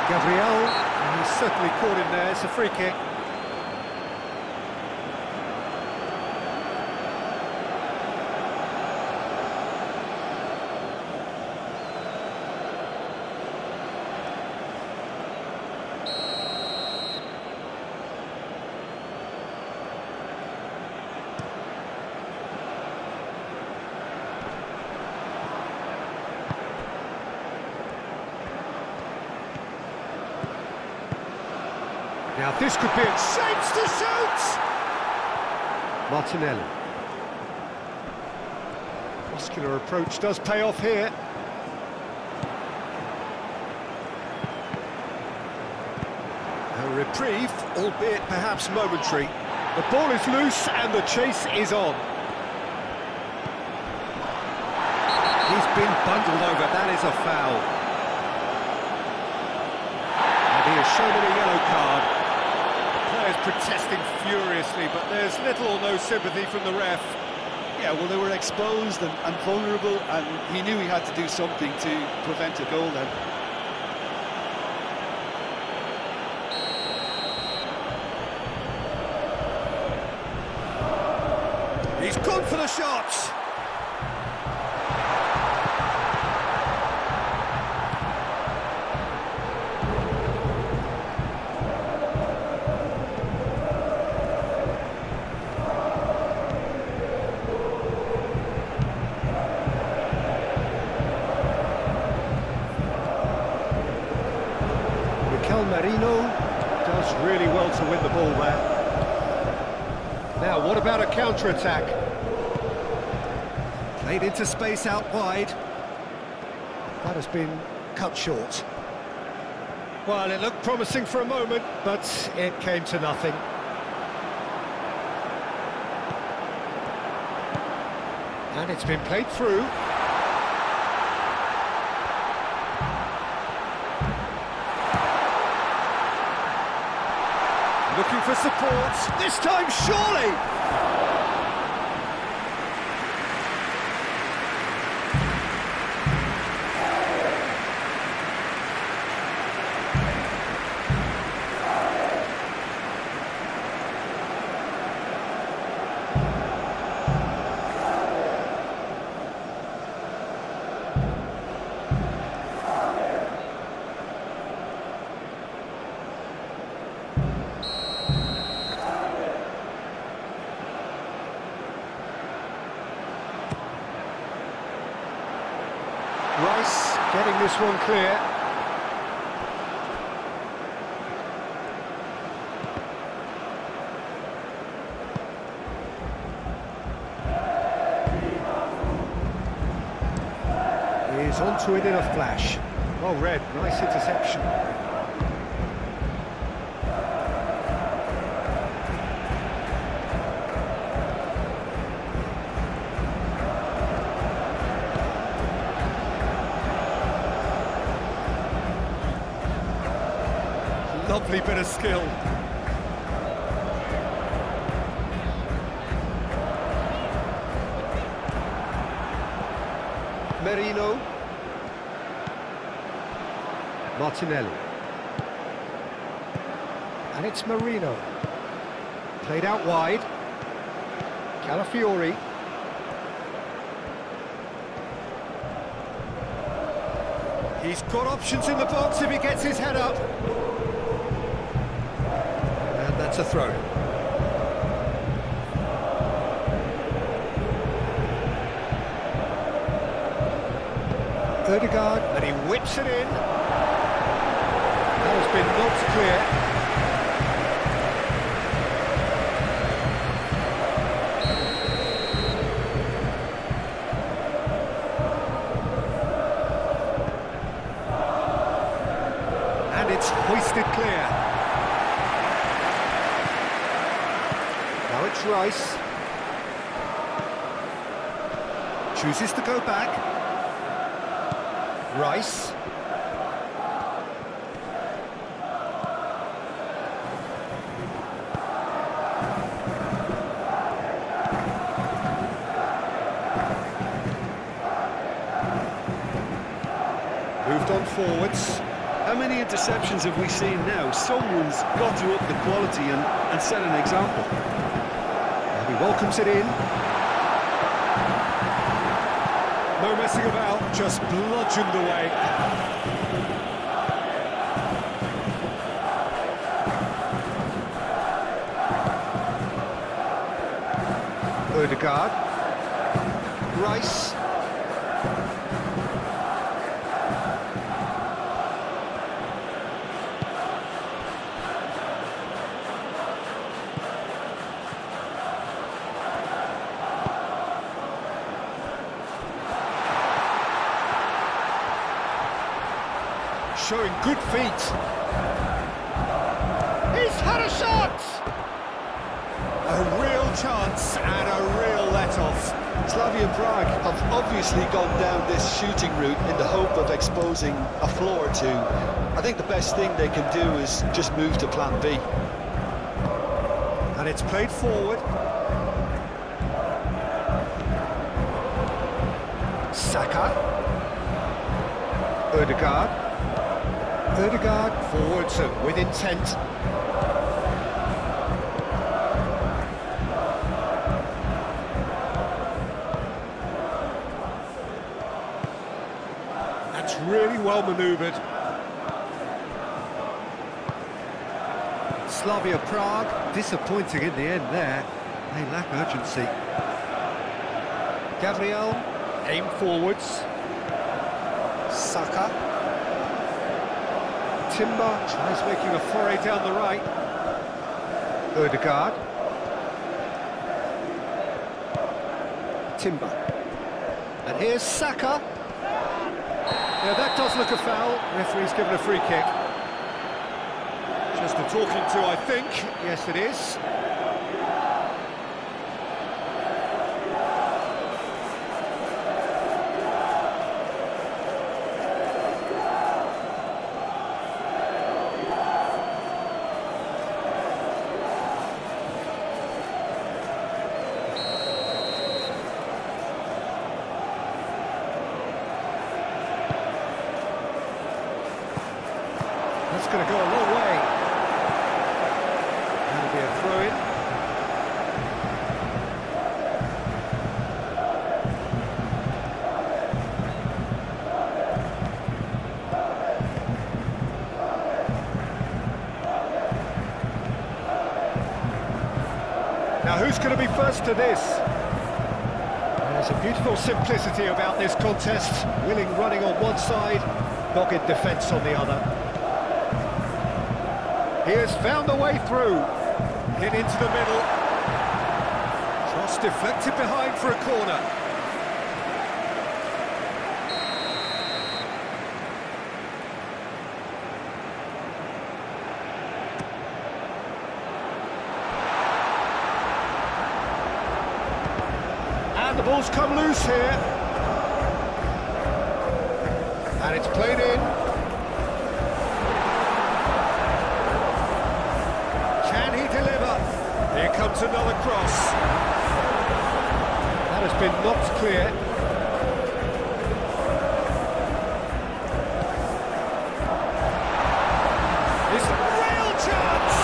Gabriel, and he's certainly caught him there. It's a free kick. Now this could be it. Shapes to shoot! Martinelli. Muscular approach does pay off here. A reprieve, albeit perhaps momentary. The ball is loose and the chase is on. He's been bundled over, that is a foul. And he has shown him a yellow card. Players protesting furiously, but there's little or no sympathy from the ref. Yeah, well, they were exposed and vulnerable, and he knew he had to do something to prevent a goal then. He's gone for the shots. Marino does really well to win the ball there. Now, what about a counter-attack? Played into space out wide. That has been cut short. Well, it looked promising for a moment, but it came to nothing. And it's been played through. Looking for support, this time surely! Rice getting this one clear. He's onto it in a flash. Well read, nice interception. Lovely bit of skill. Marino. Martinelli. And it's Marino. Played out wide. Calafiori. He's got options in the box if he gets his head up. That's a throw. Ødegaard, and he whips it in. That has been knocked clear. And it's hoisted clear. Now it's Rice. Chooses to go back. Rice. Moved on forwards. How many interceptions have we seen now? Someone's got to up the quality and set an example. He welcomes it in. No messing about, just bludgeoned away. Odegaard. Rice. Showing good feet. He's had a shot! A real chance and a real let-off. Slavia Prague have obviously gone down this shooting route in the hope of exposing a flaw or two. I think the best thing they can do is just move to plan B. And it's played forward. Saka. Odegaard. Odegaard forwards with intent. That's really well manoeuvred. Slavia Prague, disappointing in the end there. They lack urgency. Gabriel, aim forwards. Saka. Timber tries making a foray down the right. Odegaard. Timber. And here's Saka. Yeah, that does look a foul. Referee's given a free kick. Just a talking to, I think. Yes, it is. That's going to go a long way. That'll be a throw-in. Now who's going to be first to this? There's a beautiful simplicity about this contest. Willing running on one side, dogged defence on the other. He has found a way through. Hit into the middle. Cross deflected behind for a corner. And the ball's come loose here. And it's played in. Here comes another cross. That has been knocked clear. It's a real chance!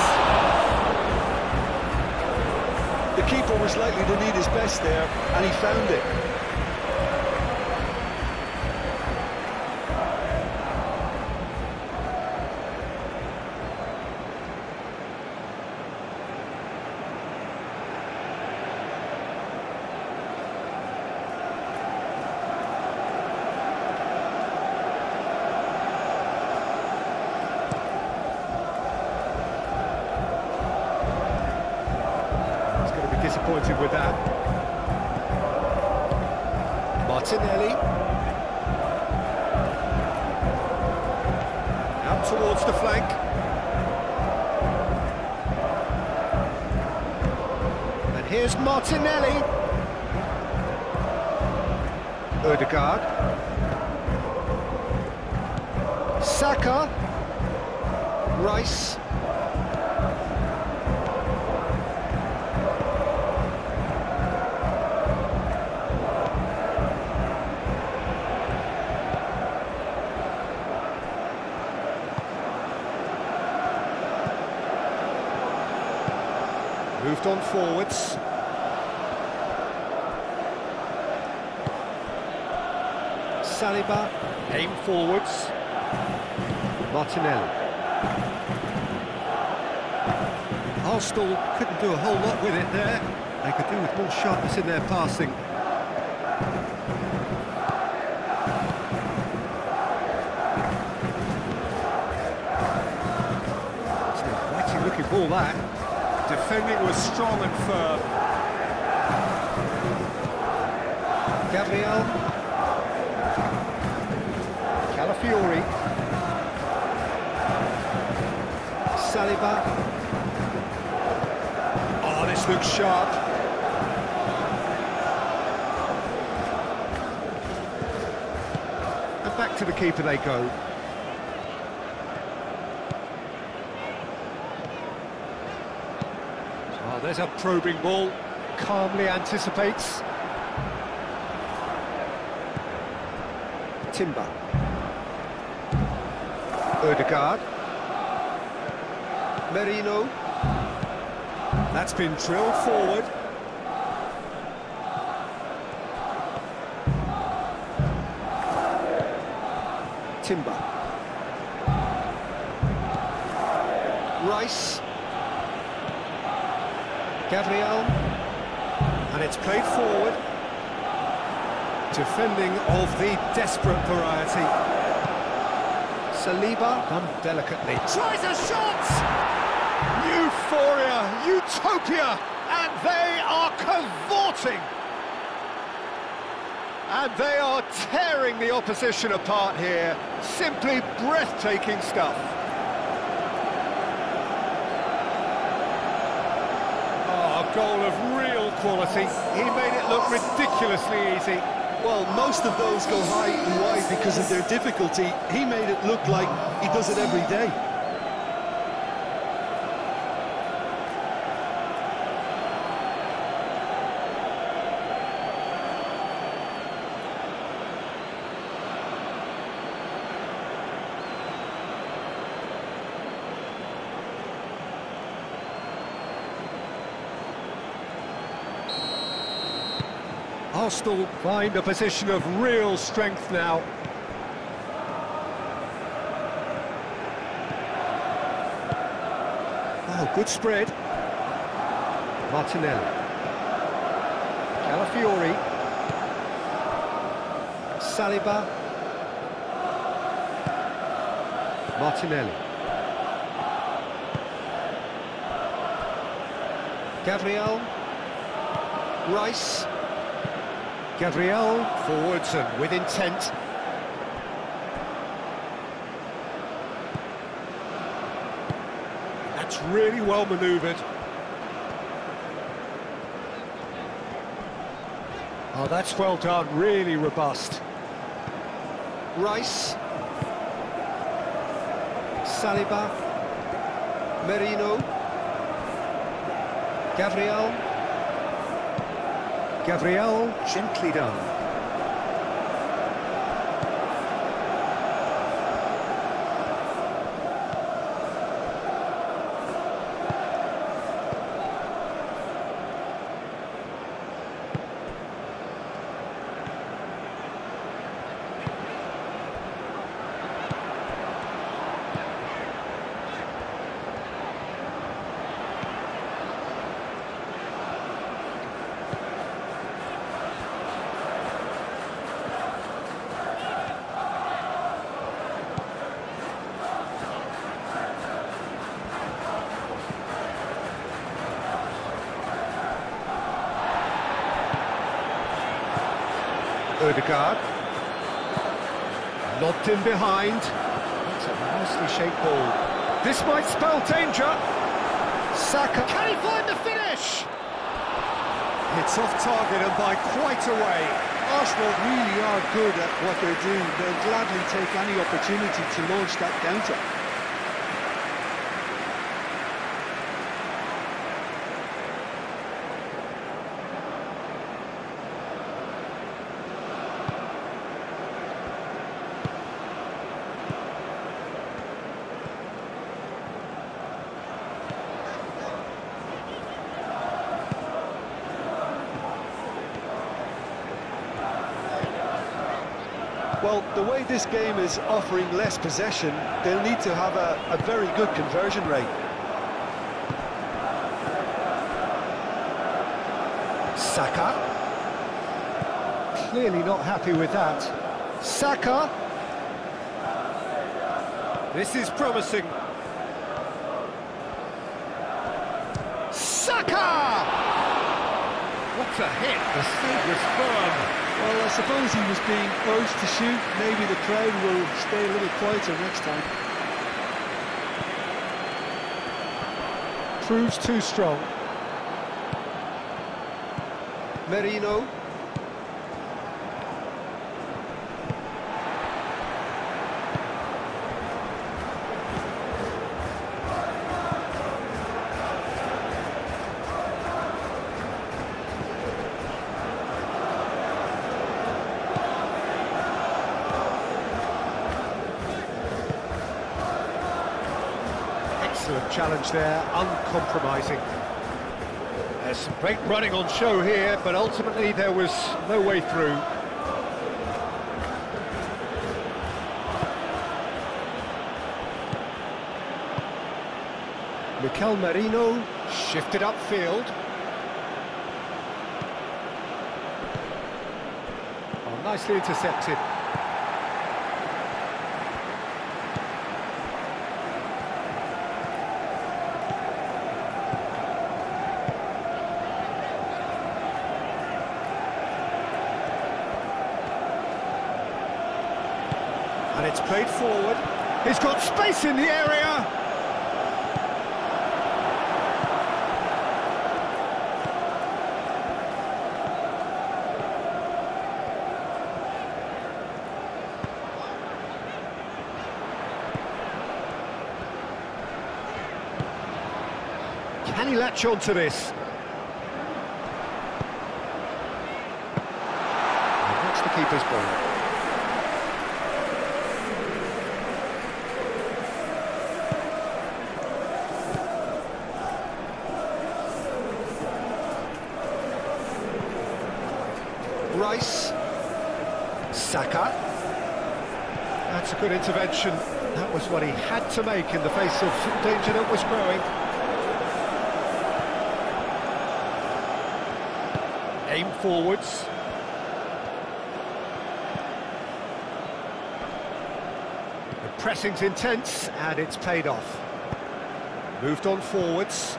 The keeper was likely to need his best there, and he found it. Disappointed with that. Martinelli. Out towards the flank. And here's Martinelli. Odegaard. Saka. Rice. Moved on forwards. Saliba, aim forwards. Martinelli. Arsenal couldn't do a whole lot with it there. They could do with more sharpness in their passing. It's an inviting looking ball, that. Defending was strong and firm. Gabriel. Calafiori. Saliba. Oh, this looks sharp. And back to the keeper they go. Oh, there's a probing ball. Calmly anticipates. Timber. Ødegaard. Merino. That's been drilled forward. Timber. Rice. Gabriel. And it's played forward. Defending of the desperate variety. Saliba, done delicately. Tries a shot! Euphoria, utopia, and they are cavorting. And they are tearing the opposition apart here. Simply breathtaking stuff. Oh, a goal of real quality. He made it look ridiculously easy. Well, most of those go high and wide because of their difficulty. He made it look like he does it every day. Arsenal find a position of real strength now. Oh, good spread. Martinelli. Calafiori. Saliba. Martinelli. Gabriel. Rice. Gabriel, forwards and with intent. That's really well manoeuvred. Oh, that's well done, really robust. Rice. Saliba. Merino. Gabriel. Gabriel, gently done. Ødegaard. Lobbed in behind. That's a nicely shaped ball. This might spell danger. Saka. Can he find the finish? It's off target and by quite a way. Arsenal really are good at what they're doing. They'll gladly take any opportunity to launch that counter. Well, the way this game is offering less possession, they'll need to have a very good conversion rate. Saka. Clearly not happy with that. Saka. This is promising. Saka! What a hit, the save was firm. Well, I suppose he was being urged to shoot. Maybe the crowd will stay a little quieter next time. Proves too strong. Merino. Excellent challenge there, uncompromising. There's some great running on show here, but ultimately there was no way through. Mikel Merino shifted upfield. Oh, nicely intercepted. And it's played forward. He's got space in the area. Can he latch on to this? And that's the keeper's ball. Rice, Saka. That's a good intervention. That was what he had to make in the face of danger that was growing. Aim forwards. The pressing's intense and it's paid off. Moved on forwards.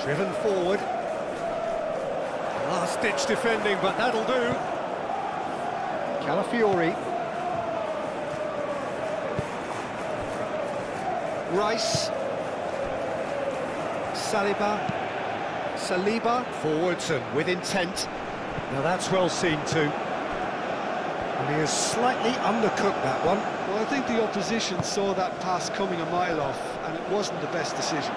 Driven forward. Last-ditch defending, but that'll do. Calafiori. Rice. Saliba. Forwards and with intent. Now that's well seen too. And he has slightly undercooked that one. Well, I think the opposition saw that pass coming a mile off, and it wasn't the best decision.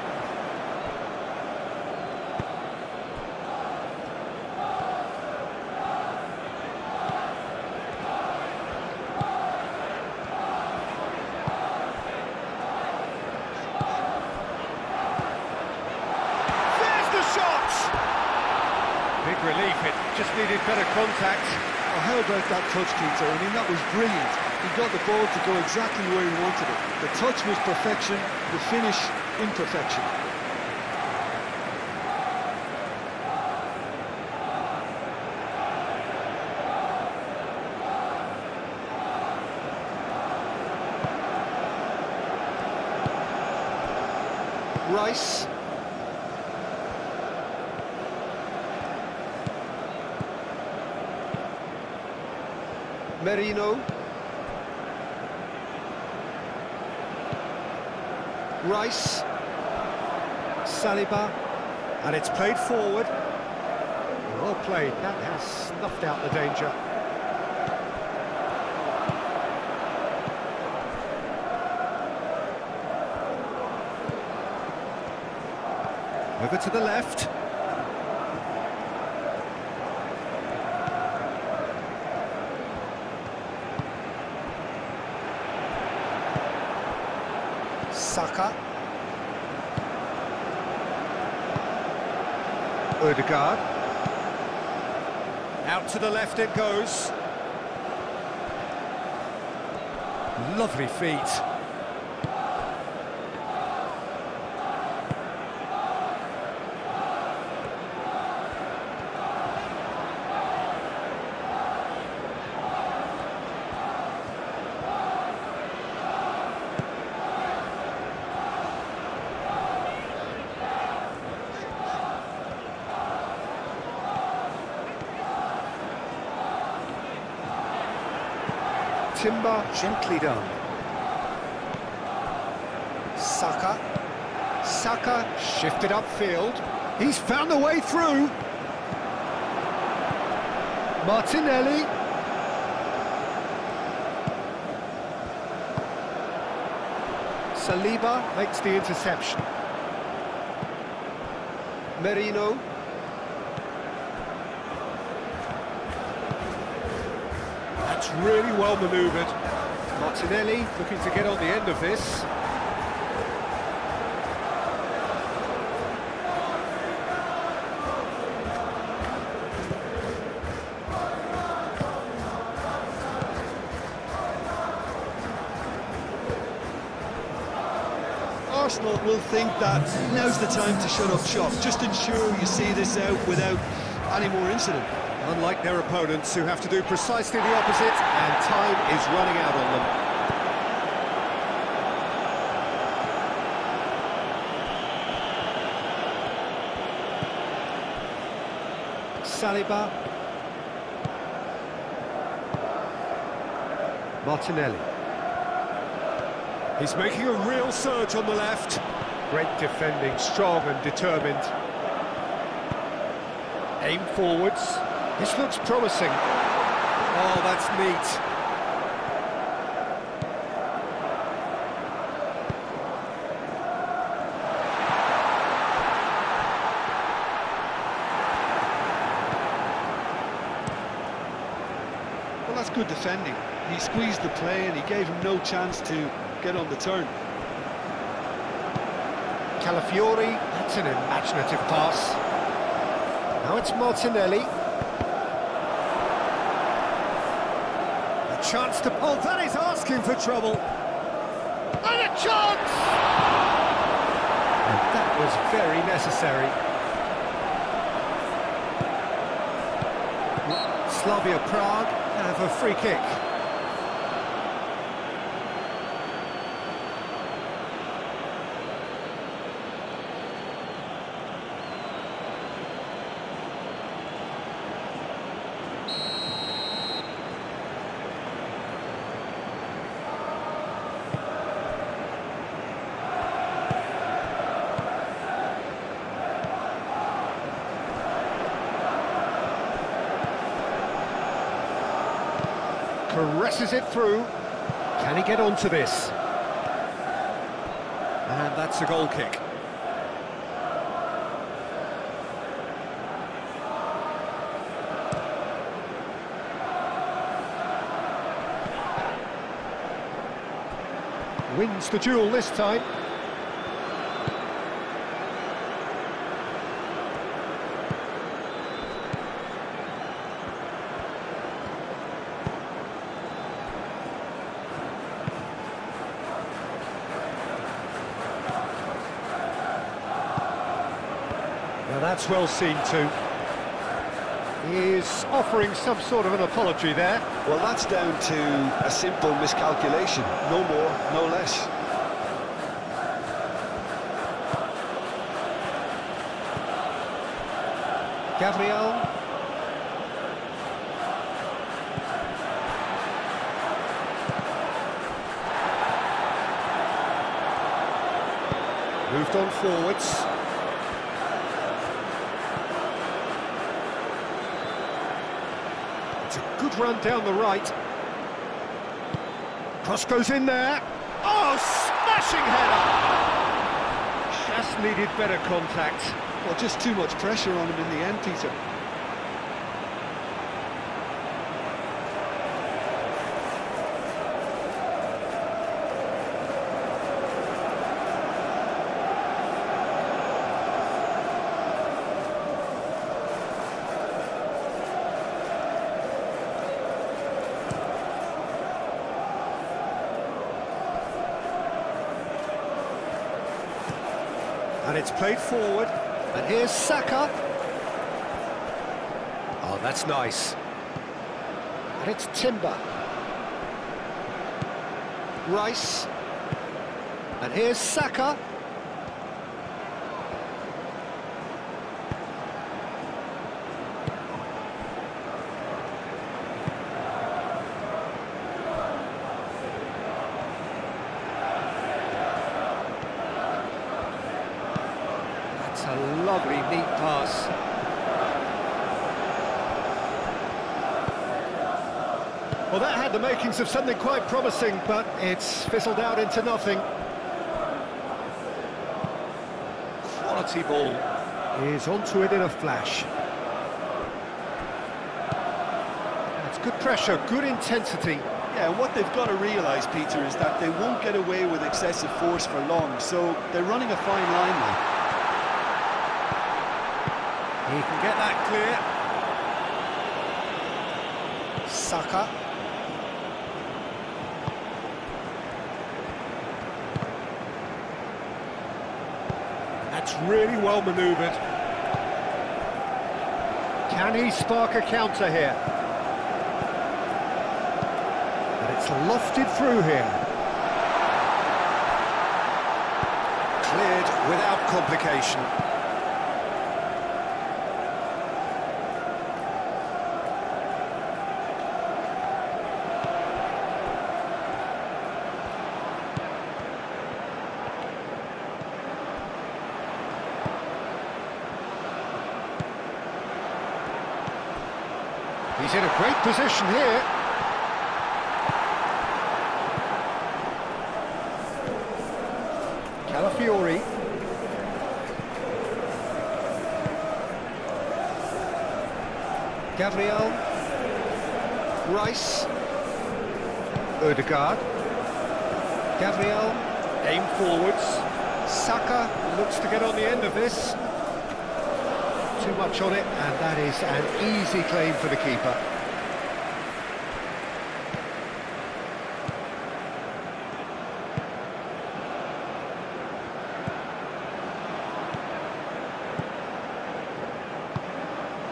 Big relief, it just needed better contact. Well, how about that touch, Keita? I mean, that was brilliant. He got the ball to go exactly where he wanted it. The touch was perfection, the finish, imperfection. Rice. Merino. Rice. Saliba. And it's played forward. Well played, that has snuffed out the danger. Over to the left. Saka. Ødegaard. Out to the left it goes. Lovely feet. Timber gently done. Saka. Saka shifted upfield. He's found a way through. Martinelli. Saliba makes the interception. Merino. That's really well manoeuvred. Martinelli looking to get on the end of this. Arsenal will think that now's the time to shut up shop. Just ensure you see this out without any more incident. Unlike their opponents, who have to do precisely the opposite, and time is running out on them. Saliba. Martinelli. He's making a real surge on the left. Great defending, strong and determined. Aim forwards. This looks promising. Oh, that's neat. Well, that's good defending. He squeezed the play and he gave him no chance to get on the turn. Calafiori, that's an imaginative pass. Now it's Martinelli. A chance to pull, that is asking for trouble. And a chance! And that was very necessary. Slavia Praha have a free kick. Caresses it through. Can he get onto this? And that's a goal kick. Wins the duel this time. Now that's well seen too. He is offering some sort of an apology there. Well, that's down to a simple miscalculation. No more, no less. Gabriel. Moved on forwards. It's a good run down the right. Cross goes in there. Oh, smashing header! Just needed better contact. Well, just too much pressure on him in the end, Peter. And it's played forward. And here's Saka. Oh, that's nice. And it's Timber. Rice. And here's Saka. That's a lovely, neat pass. Well, that had the makings of something quite promising, but it's fizzled out into nothing. Quality ball. He's onto it in a flash. That's good pressure, good intensity. Yeah, and what they've got to realise, Peter, is that they won't get away with excessive force for long, so they're running a fine line now. He can get that clear. Saka. That's really well manoeuvred. Can he spark a counter here? And it's lofted through here. Cleared without complication. He's in a great position here. Calafiori. Gabriel. Rice. Ødegaard. Gabriel. Aim forwards. Saka looks to get on the end of this. Too much on it, and that is an easy claim for the keeper.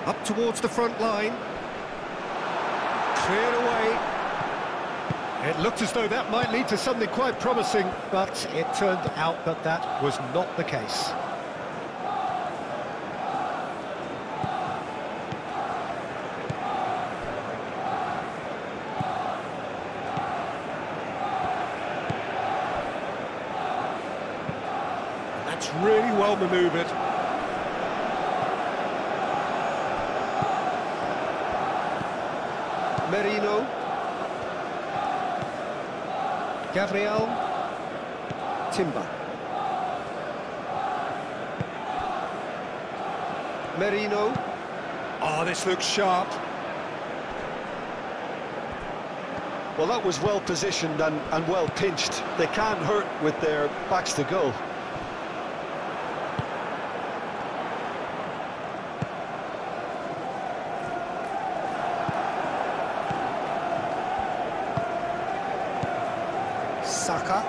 Up towards the front line. Cleared away. It looked as though that might lead to something quite promising, but it turned out that that was not the case. That's really well manoeuvred. Merino. Gabriel. Timber. Merino. Oh, this looks sharp. Well, that was well positioned and well pinched. They can't hurt with their backs to goal. Saka.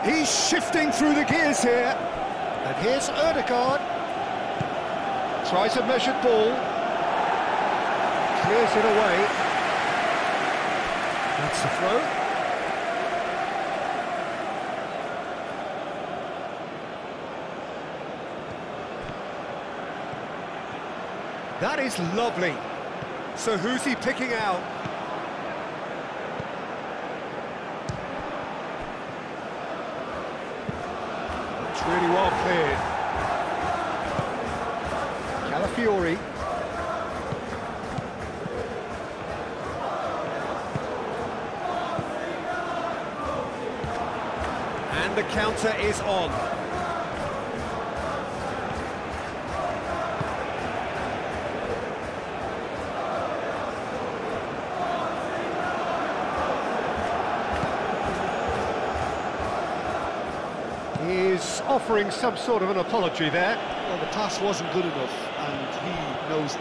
He's shifting through the gears here. And here's Ødegaard. Tries a measured ball. Clears it away. That's the throw. That is lovely. So who's he picking out? It's really well cleared. Calafiori. And the counter is on. He's offering some sort of an apology there. Well, the pass wasn't good enough, and he knows it.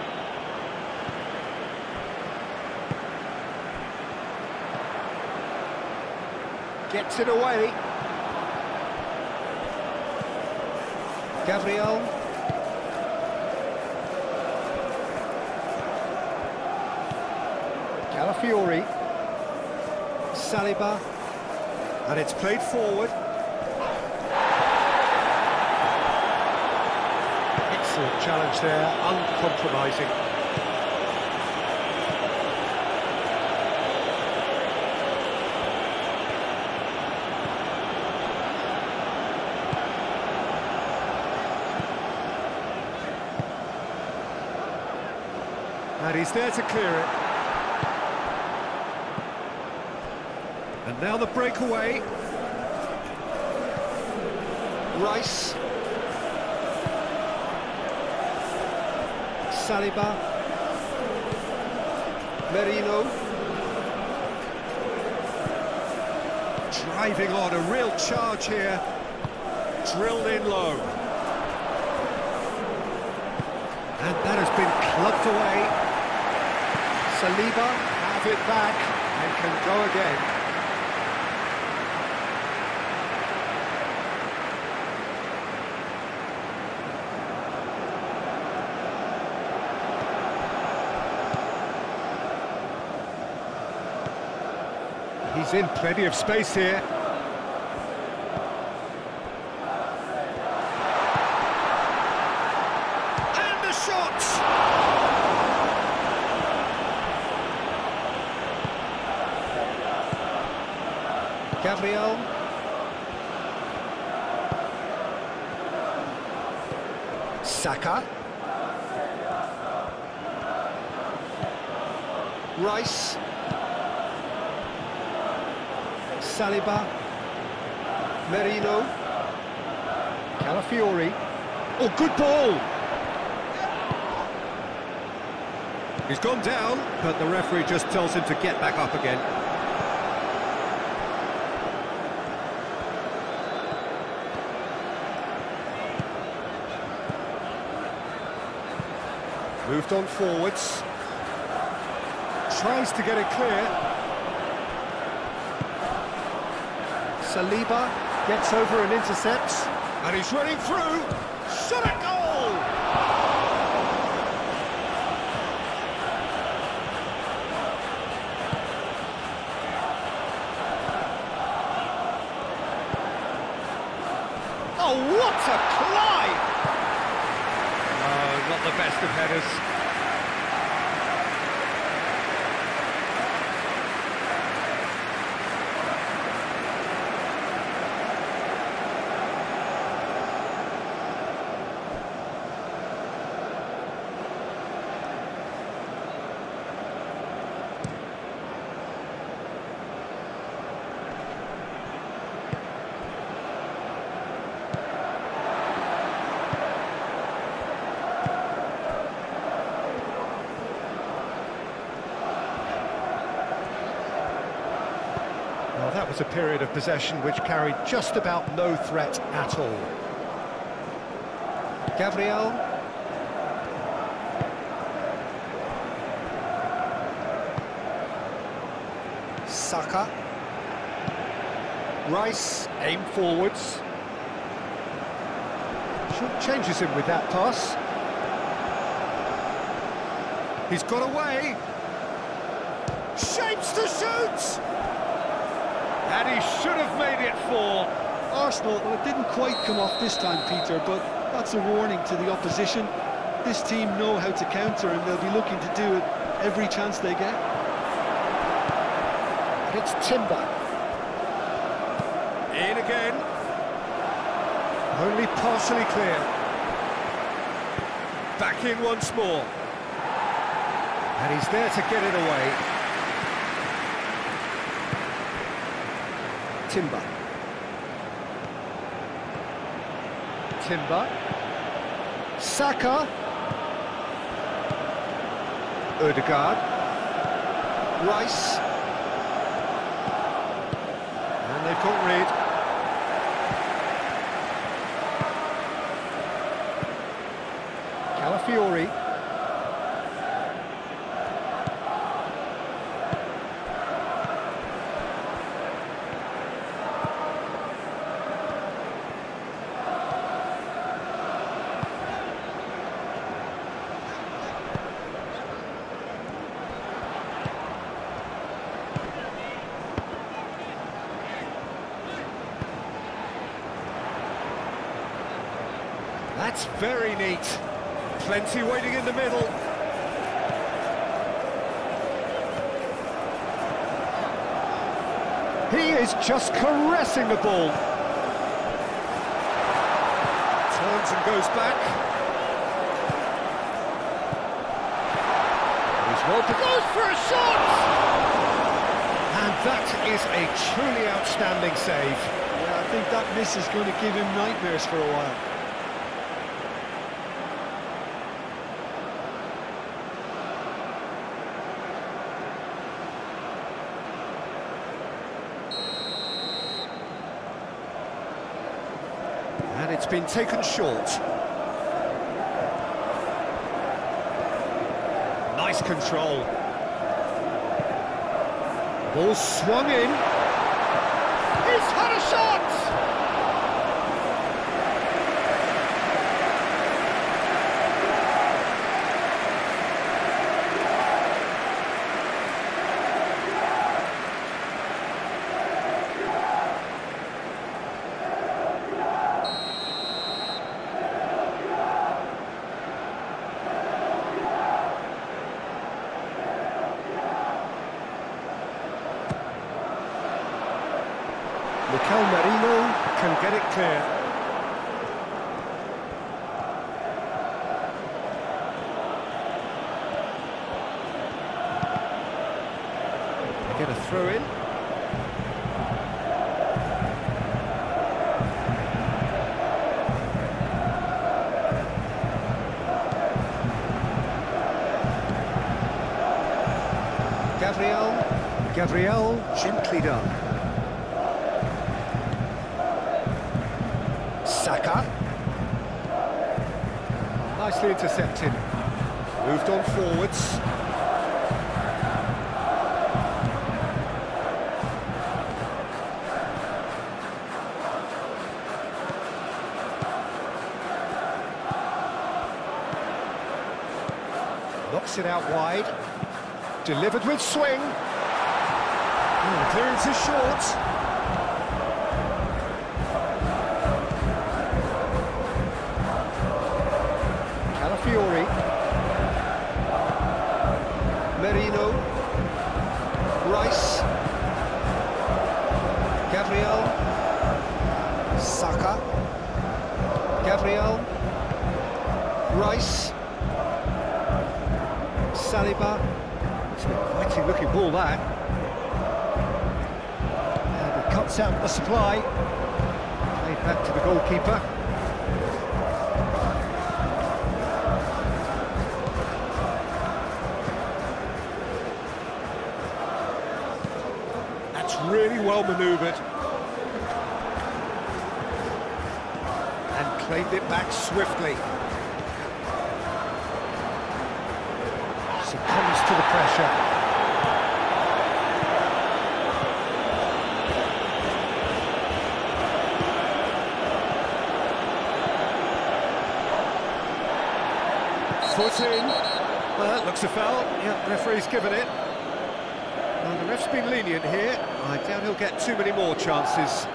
Gets it away. Gabriel. Calafiori. Saliba. And it's played forward. Excellent challenge there, uncompromising. And he's there to clear it. And now the breakaway. Rice. Saliba. Merino. Driving on, a real charge here. Drilled in low. And that has been clubbed away. Saliba have it back and can go again. He's in plenty of space here. And the shot! Gabriel. Saka. Rice. Saliba. Merino. Calafiori. Oh, good ball! He's gone down, but the referee just tells him to get back up again. Moved on forwards. Tries to get it clear. Saliba gets over and intercepts. And he's running through. Shot at goal! Oh, what a climb! Oh, not the best of headers. Well, that was a period of possession which carried just about no threat at all. Gabriel. Saka. Rice, aim forwards. Changes him with that pass. He's got away. Shapes to shoot! And he should have made it 4. Arsenal, well, it didn't quite come off this time, Peter, but that's a warning to the opposition. This team know how to counter, and they'll be looking to do it every chance they get. And it's Timber. In again. Only partially clear. Back in once more. And he's there to get it away. Timber. Timber. Saka. Ødegaard. Rice. And they've got Reed. Calafiori. That's very neat. Plenty waiting in the middle. He is just caressing the ball. Turns and goes back. He's well, goes for a shot! And that is a truly outstanding save. Yeah, I think that miss is going to give him nightmares for a while. And it's been taken short. Nice control. Ball swung in. He's had a shot! Marino can get it clear. They get a throw in. Gabriel, gently done. Saka. Nicely intercepted. Moved on forwards. Knocks it out wide. Delivered with swing. Clearance is short. Fiori, Merino, Rice, Gabriel, Saka, Gabriel, Rice, Saliba. It's an exciting looking ball that. And he cuts out the supply. Played back to the goalkeeper. Really well manoeuvred and claimed it back swiftly. Succumbs to the pressure. Foot in. Well, that looks a foul. Yeah, referee's given it. Well, the ref's been lenient here. I doubt he'll get too many more chances.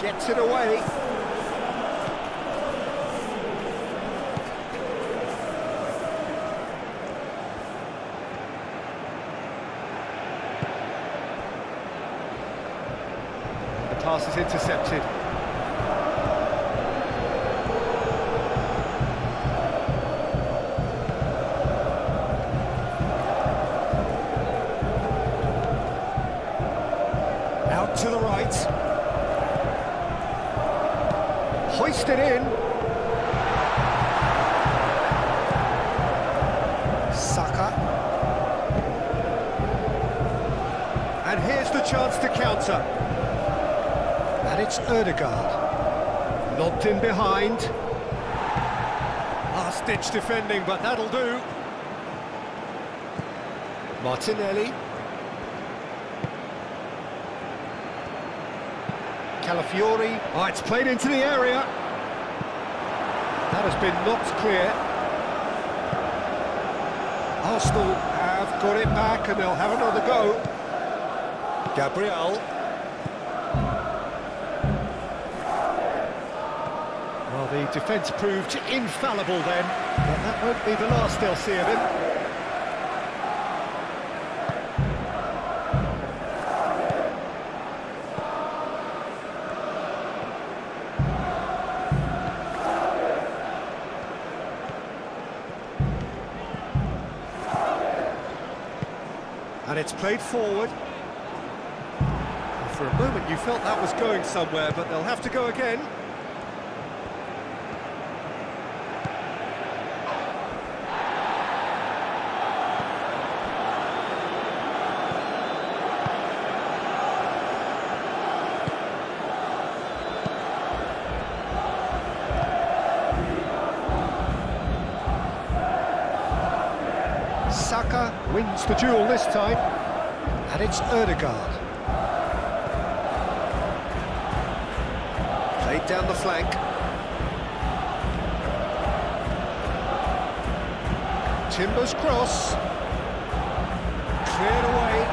Gets it away. Pass is intercepted. Out to the right. Hoisted in. Saka. And here's the chance to counter. And it's Ødegaard. Lobbed in behind. Last-ditch defending, but that'll do. Martinelli. Calafiori. Oh, it's played into the area. That has been knocked clear. Arsenal have got it back and they'll have another go. Gabriel. Well, the defence proved infallible then, but that won't be the last they'll see of him. And it's played forward. For a moment you felt that was going somewhere, but they'll have to go again. Saka wins the duel this time, and it's Ødegaard. Played down the flank. Timber's cross. Cleared away.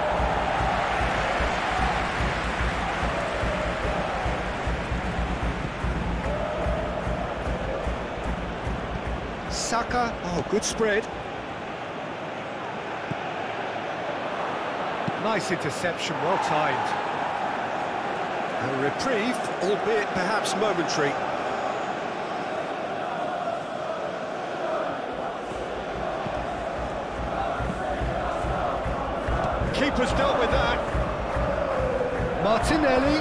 Saka, oh, good spread. Nice interception, well timed. A reprieve, albeit perhaps momentary. Keeper's dealt with that. Martinelli.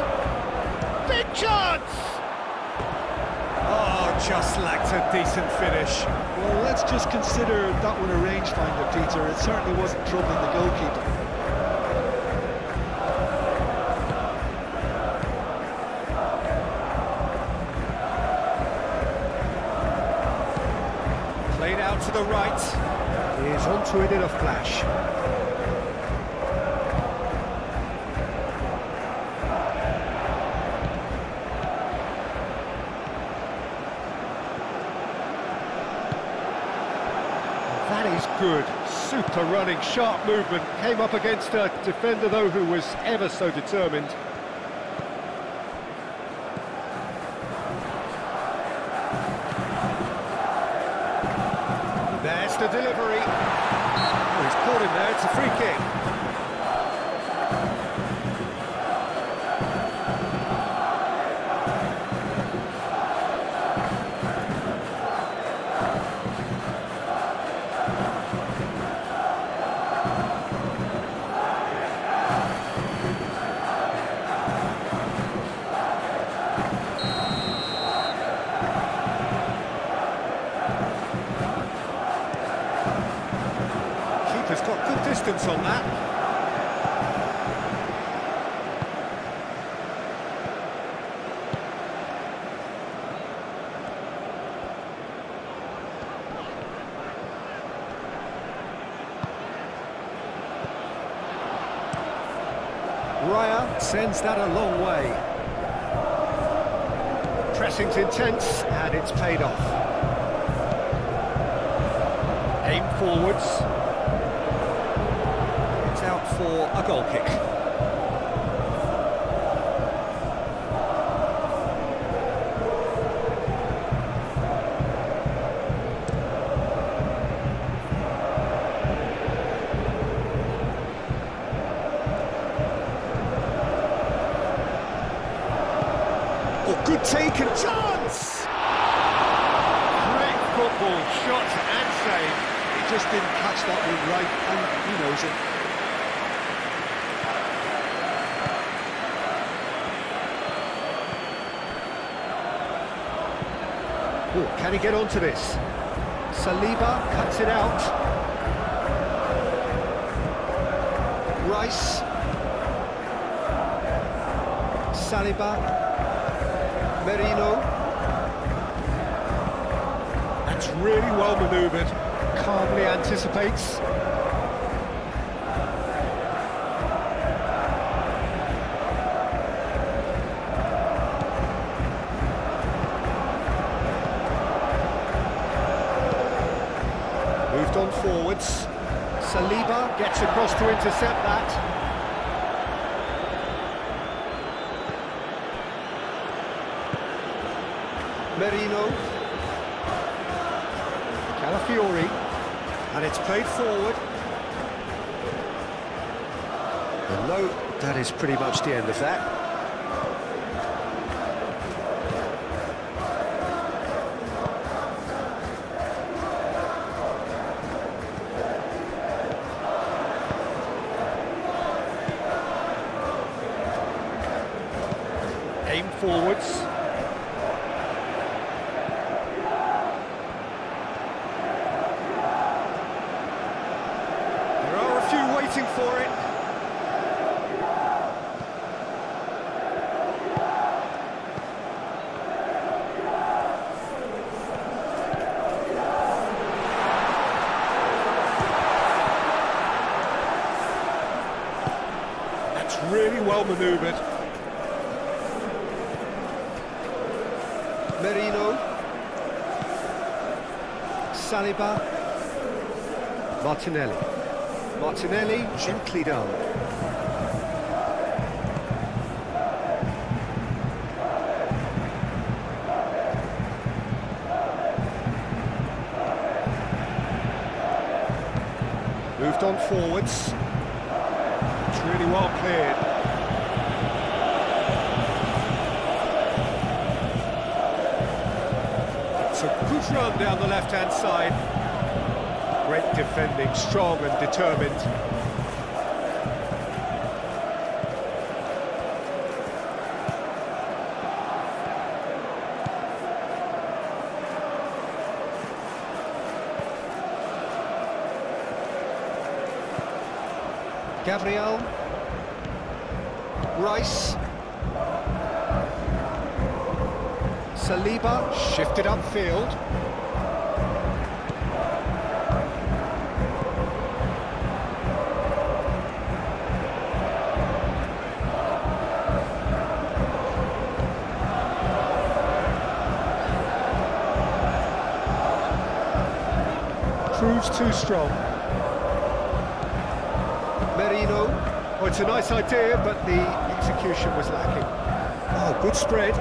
Big chance! Oh, just lacked a decent finish. Well, let's just consider that one a rangefinder, Peter. It certainly wasn't troubling the goalkeeper. Played out to the right. He's onto it in a flash. That is good. Super running, sharp movement. Came up against a defender, though, who was ever so determined. There's the delivery. Oh, he's caught him there, it's a free kick. Keeper's got good distance on that. Raya sends that a long way. Pressing's intense and it's paid off. Aim forwards. It's out for a goal kick. Oh, good take and chance! Great football, shot and save. He just didn't catch that one right, and he knows it. Oh, can he get onto this? Saliba cuts it out. Rice. Saliba. Merino. That's really well manoeuvred. Calmly anticipates. Saliba gets across to intercept that. Merino. Calafiori. And it's played forward. And no, that is pretty much the end of that. Aim forwards. There are a few waiting for it. That's really well manoeuvred. Merino, Saliba, Martinelli, gently done. Moved on forwards. It's really well cleared. A good run down the left-hand side. Great defending, strong and determined. Gabriel. Rice. Saliba shifted upfield. Proves too strong. Merino. Oh, it's a nice idea, but the execution was lacking. Oh, good spread.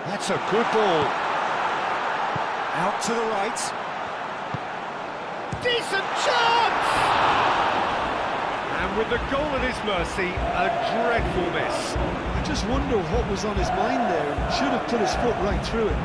That's a good ball. Out to the right. Decent chance! And with the goal at his mercy, a dreadful miss. I just wonder what was on his mind there. He should have put his foot right through it.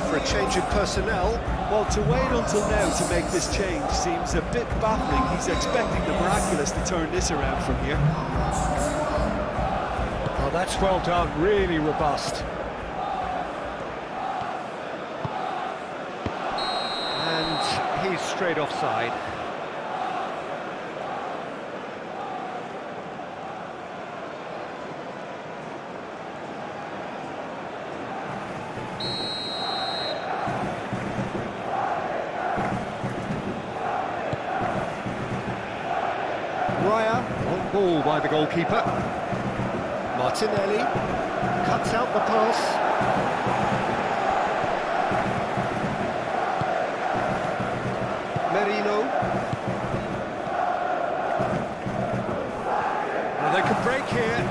For a change in personnel. Well, to wait until now to make this change seems a bit baffling. He's expecting the miraculous to turn this around from here. Oh, that's well done, really robust. And he's straight offside. On ball by the goalkeeper. Martinelli cuts out the pass. Merino. Now they can break here.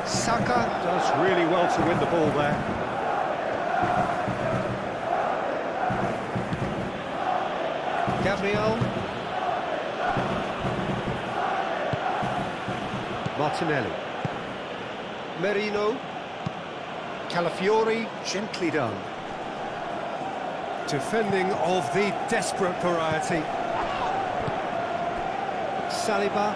Saka does really well to win the ball there. Gabriel. Martinelli. Merino. Calafiori, gently done. Defending of the desperate variety. Saliba.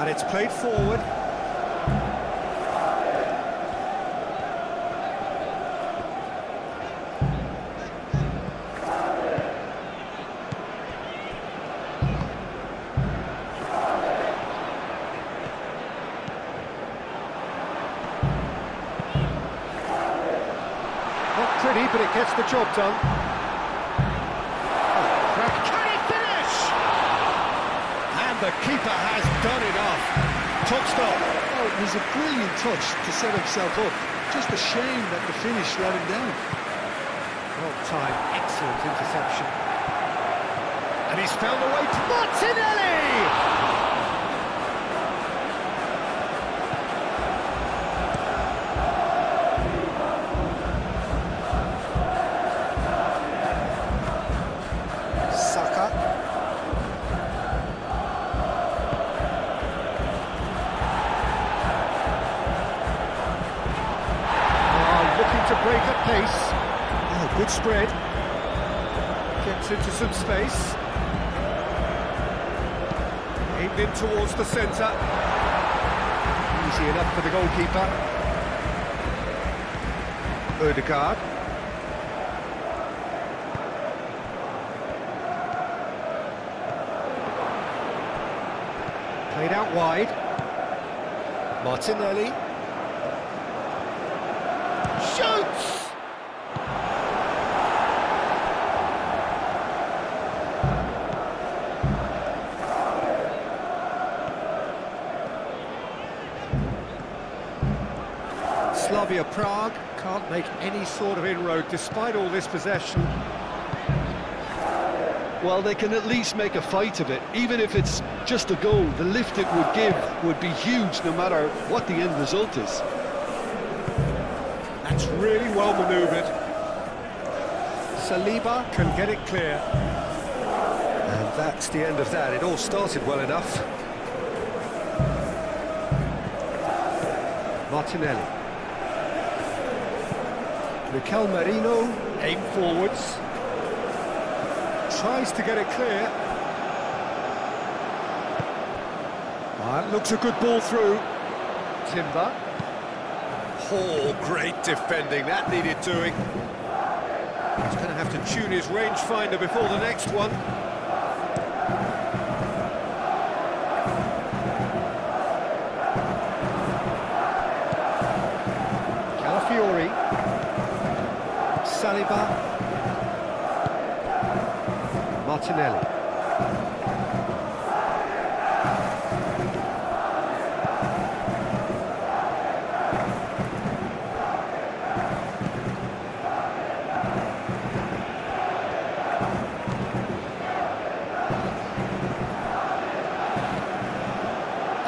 And it's played forward. gets the job done. Can he finish? And the keeper has done enough. Top stop. Oh, it was a brilliant touch to set himself up. Just a shame that the finish let him down. Well timed, excellent interception. And he's found a way to Martinelli! To break at pace. Oh, good spread. Gets into some space. Aimed in towards the centre. Easy enough for the goalkeeper. Ødegaard. Played out wide. Martinelli. Shoots! Slavia Praha can't make any sort of inroad despite all this possession. Well, they can at least make a fight of it. Even if it's just a goal, the lift it would give would be huge no matter what the end result is. That's really well manoeuvred. Saliba can get it clear. And that's the end of that. It all started well enough. Martinelli. Mikel Merino, aim forwards. Tries to get it clear. That looks a good ball through. Timber. Oh, great defending, that needed doing. He's going to have to tune his rangefinder before the next one. Calafiori. Saliba. Martinelli.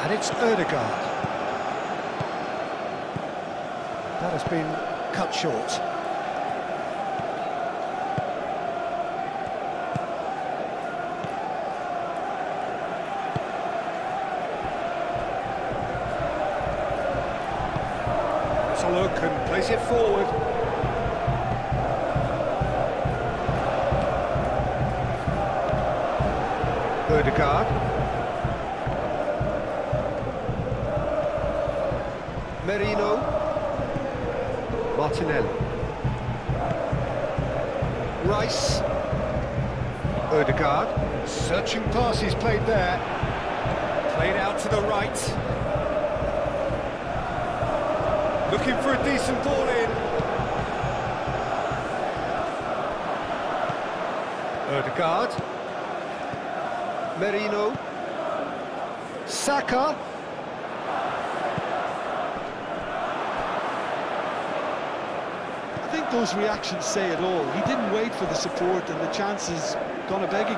And it's Ødegaard. That has been cut short. Let's a look and place it forward. Ødegaard. Merino. Martinelli. Rice. Ødegaard. Searching pass he's played there. Played out to the right. Looking for a decent ball in. Ødegaard. Merino. Saka. I think those reactions say it all. He didn't wait for the support and the chances gone a-begging.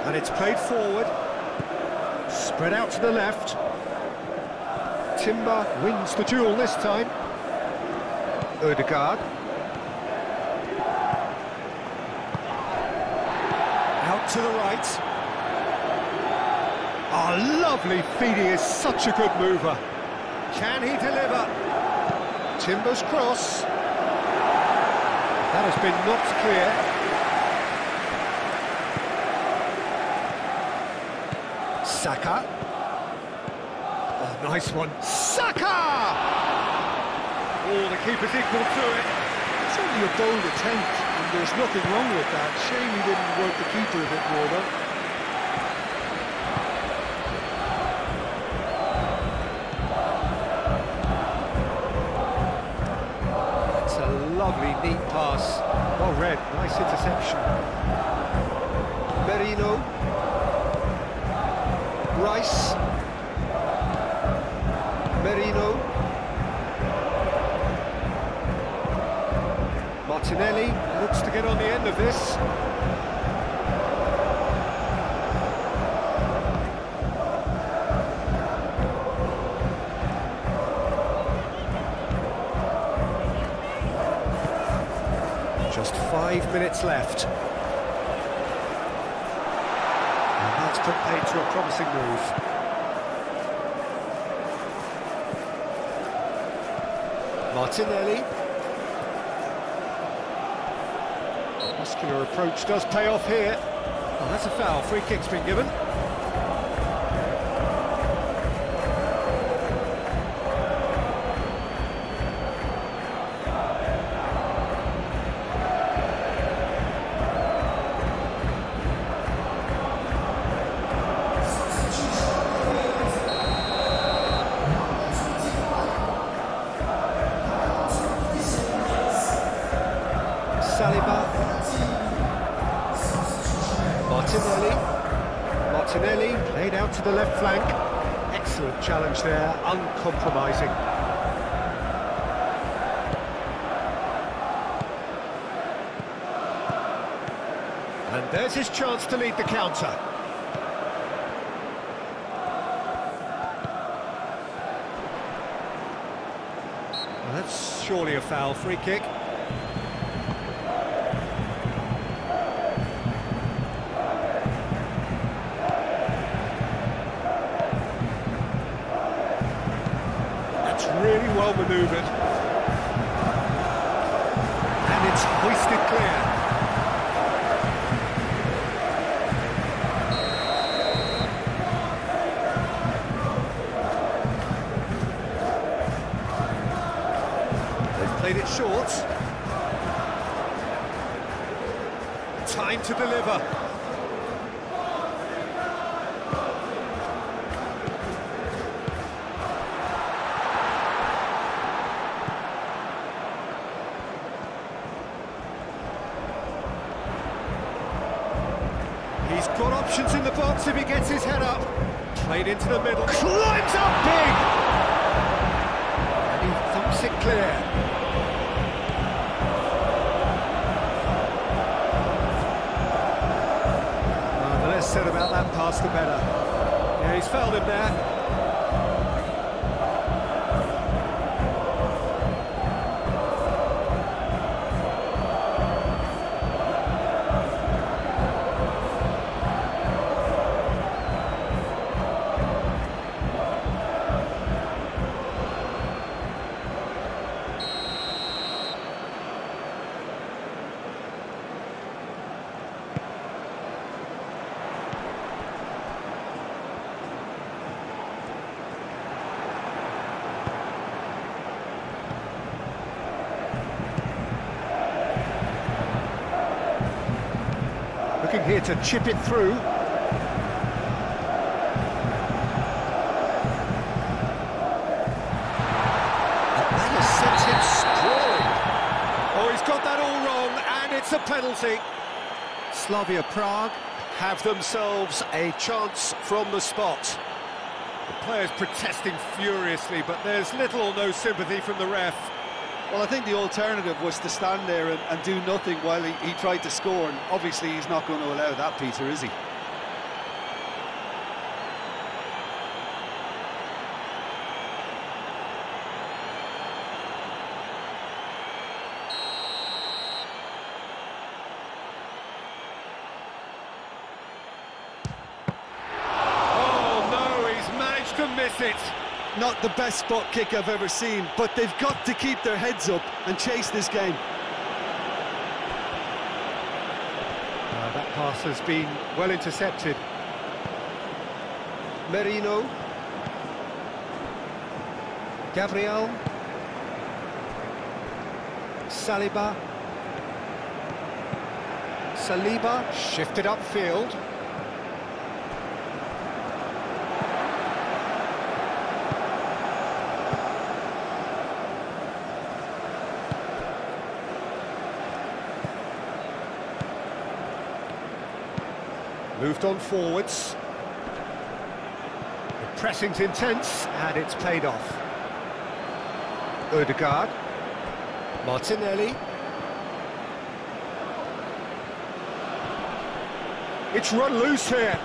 And it's played forward. Spread out to the left. Timber wins the duel this time. Ødegaard. Out to the right. Oh, lovely feed, he is such a good mover. Can he deliver? Timber's cross. That has been knocked clear. Saka. Oh, nice one. Saka! Oh, the keeper's equal to it. Certainly a bold attempt, and there's nothing wrong with that. Shame he didn't work the keeper a bit more, though. Lovely, neat pass. Well read, nice interception. Merino. Rice. Merino. Martinelli looks to get on the end of this. Just 5 minutes left. And that's put paid to a promising move. Martinelli. Muscular approach does pay off here. Oh, that's a foul. Free kick's been given. Martinelli played out to the left flank. Excellent challenge there, uncompromising. And there's his chance to lead the counter. Well, that's surely a foul. Free kick. Really well manoeuvred. And it's hoisted clear. They've played it short. Time to deliver. He's got options in the box if he gets his head up. Played into the middle, climbs up big! And he thumps it clear. The less said about that pass, the better. Yeah, he's fouled him there. Looking here to chip it through. That has sent him sprawling. Oh, he's got that all wrong, and it's a penalty. Slavia Prague have themselves a chance from the spot. The players protesting furiously, but there's little or no sympathy from the ref. Well, I think the alternative was to stand there and do nothing while he tried to score, and obviously he's not going to allow that, Peter, is he? Oh no, he's managed to miss it. Not the best spot kick I've ever seen, but they've got to keep their heads up and chase this game. That pass has been well intercepted. Merino. Gabriel. Saliba. Shifted upfield. Moved on forwards. The pressing's intense, and it's paid off. Ødegaard. Martinelli. It's run loose here.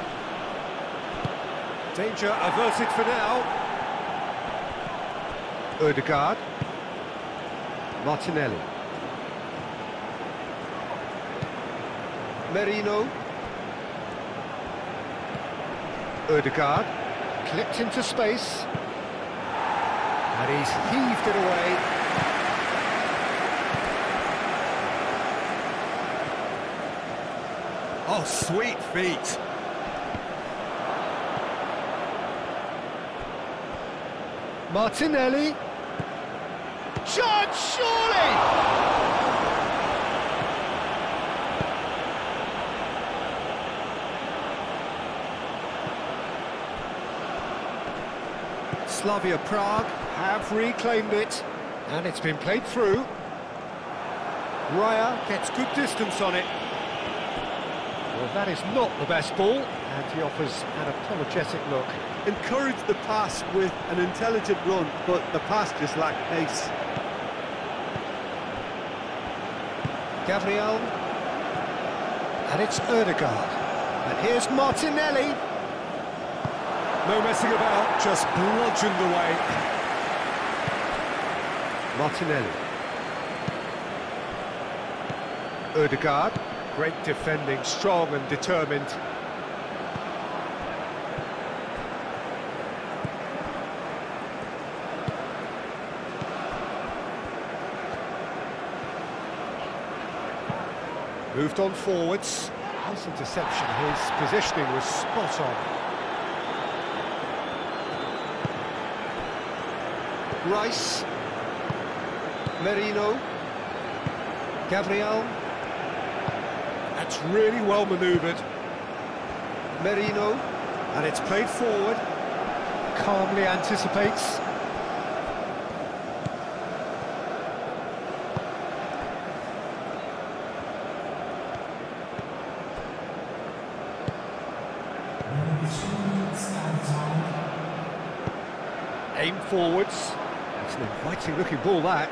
Danger averted for now. Ødegaard. Martinelli. Merino. Ødegaard. Clipped into space. And he's heaved it away. Oh, sweet feet. Martinelli. Shot, surely! Slavia Praha have reclaimed it, and it's been played through. Raya gets good distance on it. Well, that is not the best ball, and he offers an apologetic look. Encouraged the pass with an intelligent run, but the pass just lacked pace. Gabriel. And it's Ødegaard. And here's Martinelli. No messing about, just bludgeoned away. Martinelli. Ødegaard. Great defending, strong and determined. Moved on forwards. Nice interception, his positioning was spot on. Rice. Merino. Gabriel. That's really well manoeuvred. Merino. And it's played forward. Calmly anticipates. Aim forwards. It's an inviting looking ball, that.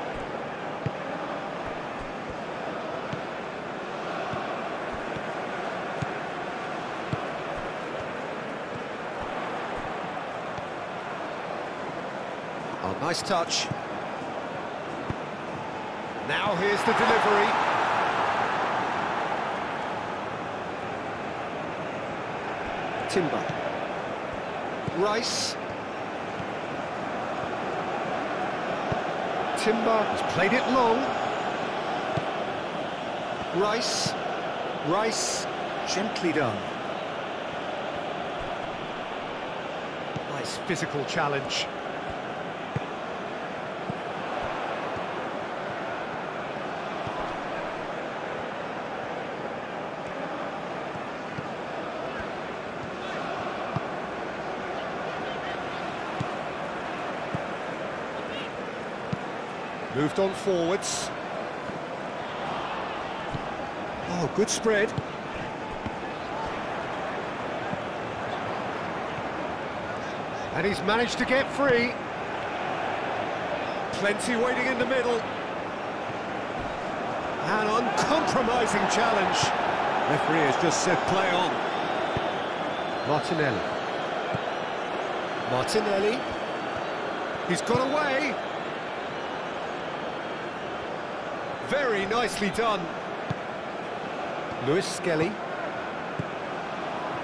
Oh, nice touch. Now here's the delivery. Timber. Rice. Timber has played it long. Rice. Rice, gently done. Nice physical challenge. Moved on forwards. Oh, good spread. And he's managed to get free. Plenty waiting in the middle. An uncompromising challenge. Referee has just said play on. Martinelli. Martinelli. He's got away. Very nicely done. Luis Skelly.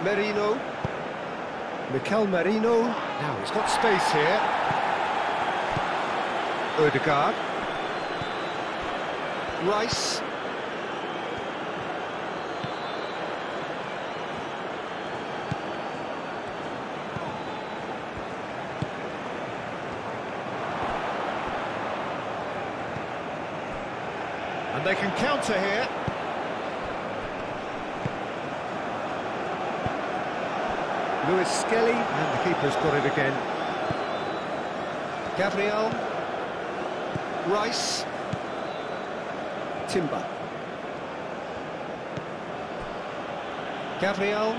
Merino. Mikel Merino. Now he's got space here. Ødegaard. Rice. And they can counter here. Luis Skelly, and the keeper's got it again. Gabriel. Rice. Timber. Gabriel.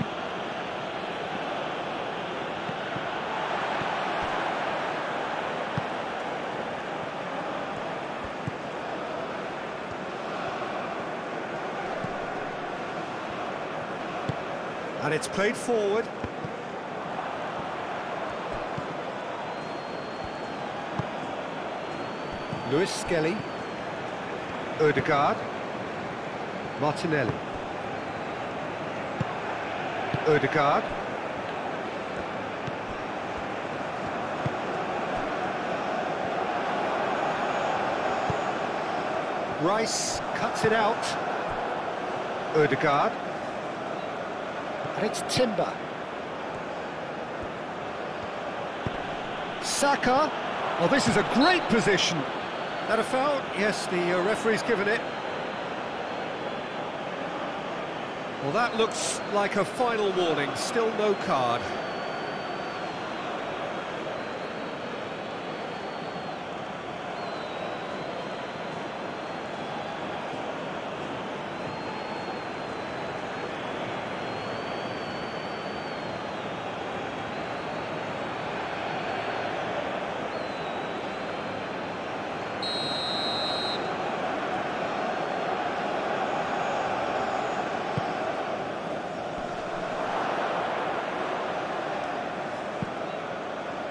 And it's played forward. Lewis Skelly. Odegaard. Martinelli. Odegaard. Rice cuts it out. Odegaard. And it's Timber. Saka. Oh, this is a great position. That a foul? Yes, the referee's given it. Well, that looks like a final warning. Still no card.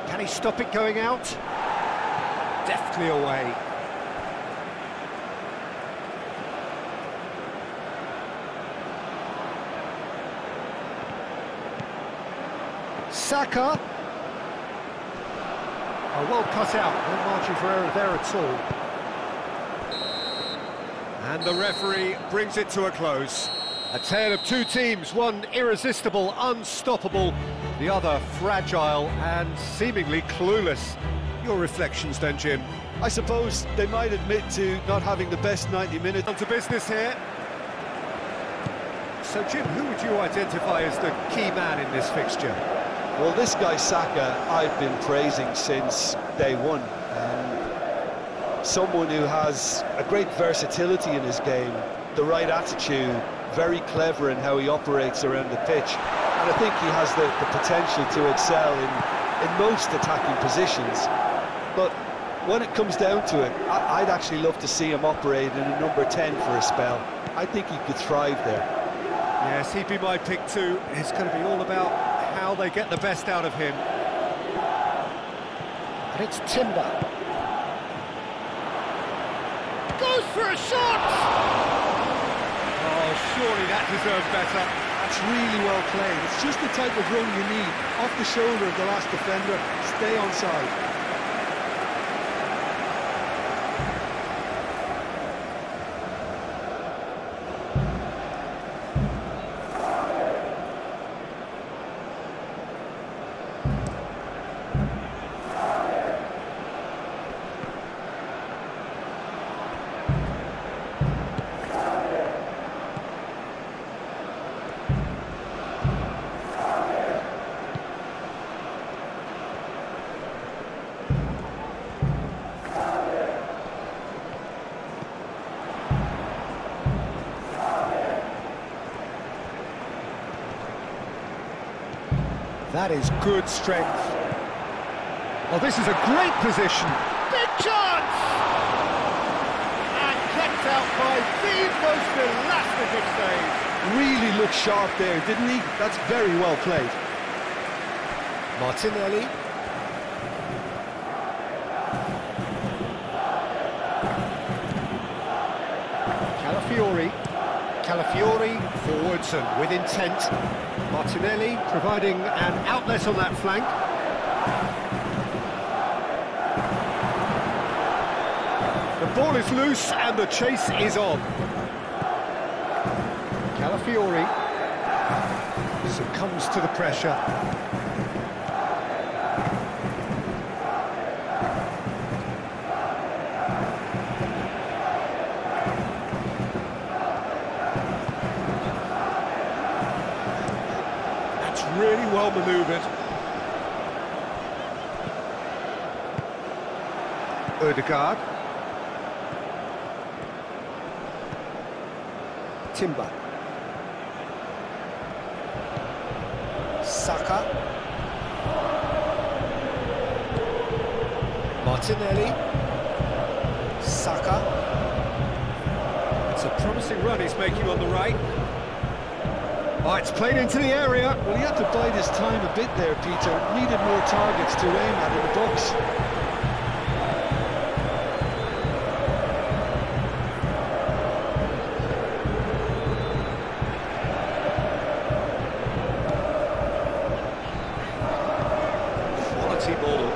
Can he stop it going out? Deftly away. Saka. Oh, well cut out. No margin for error there at all. And the referee brings it to a close. A tale of two teams, one irresistible, unstoppable, the other fragile and seemingly clueless. Your reflections then, Jim? I suppose they might admit to not having the best 90 minutes. On to business here. So, Jim, who would you identify as the key man in this fixture? Well, this guy Saka, I've been praising since day one. Someone who has a great versatility in his game, the right attitude, very clever in how he operates around the pitch. And I think he has the potential to excel in most attacking positions. But when it comes down to it, I'd actually love to see him operate in a number 10 for a spell. I think he could thrive there. Yes, he'd be my pick too. It's going to be all about how they get the best out of him. And it's Timber. Goes for a shot! Oh, surely that deserves better. That's really well played. It's just the type of run you need. Off the shoulder of the last defender, stay onside. That is good strength. Oh, this is a great position. Big chance! And kept out by the most elastic of saves. Really looked sharp there, didn't he? That's very well played. Martinelli. Calafiori forwards and with intent. Martinelli providing an outlet on that flank. The ball is loose and the chase is on. Calafiori succumbs to the pressure. Really well manoeuvred. Odegaard. Timber. Saka. Martinelli. Saka. It's a promising run he's making on the right. Oh, it's played into the area. Well, he had to bide his time a bit there, Peter. Needed more targets to aim at in the box. Quality ball.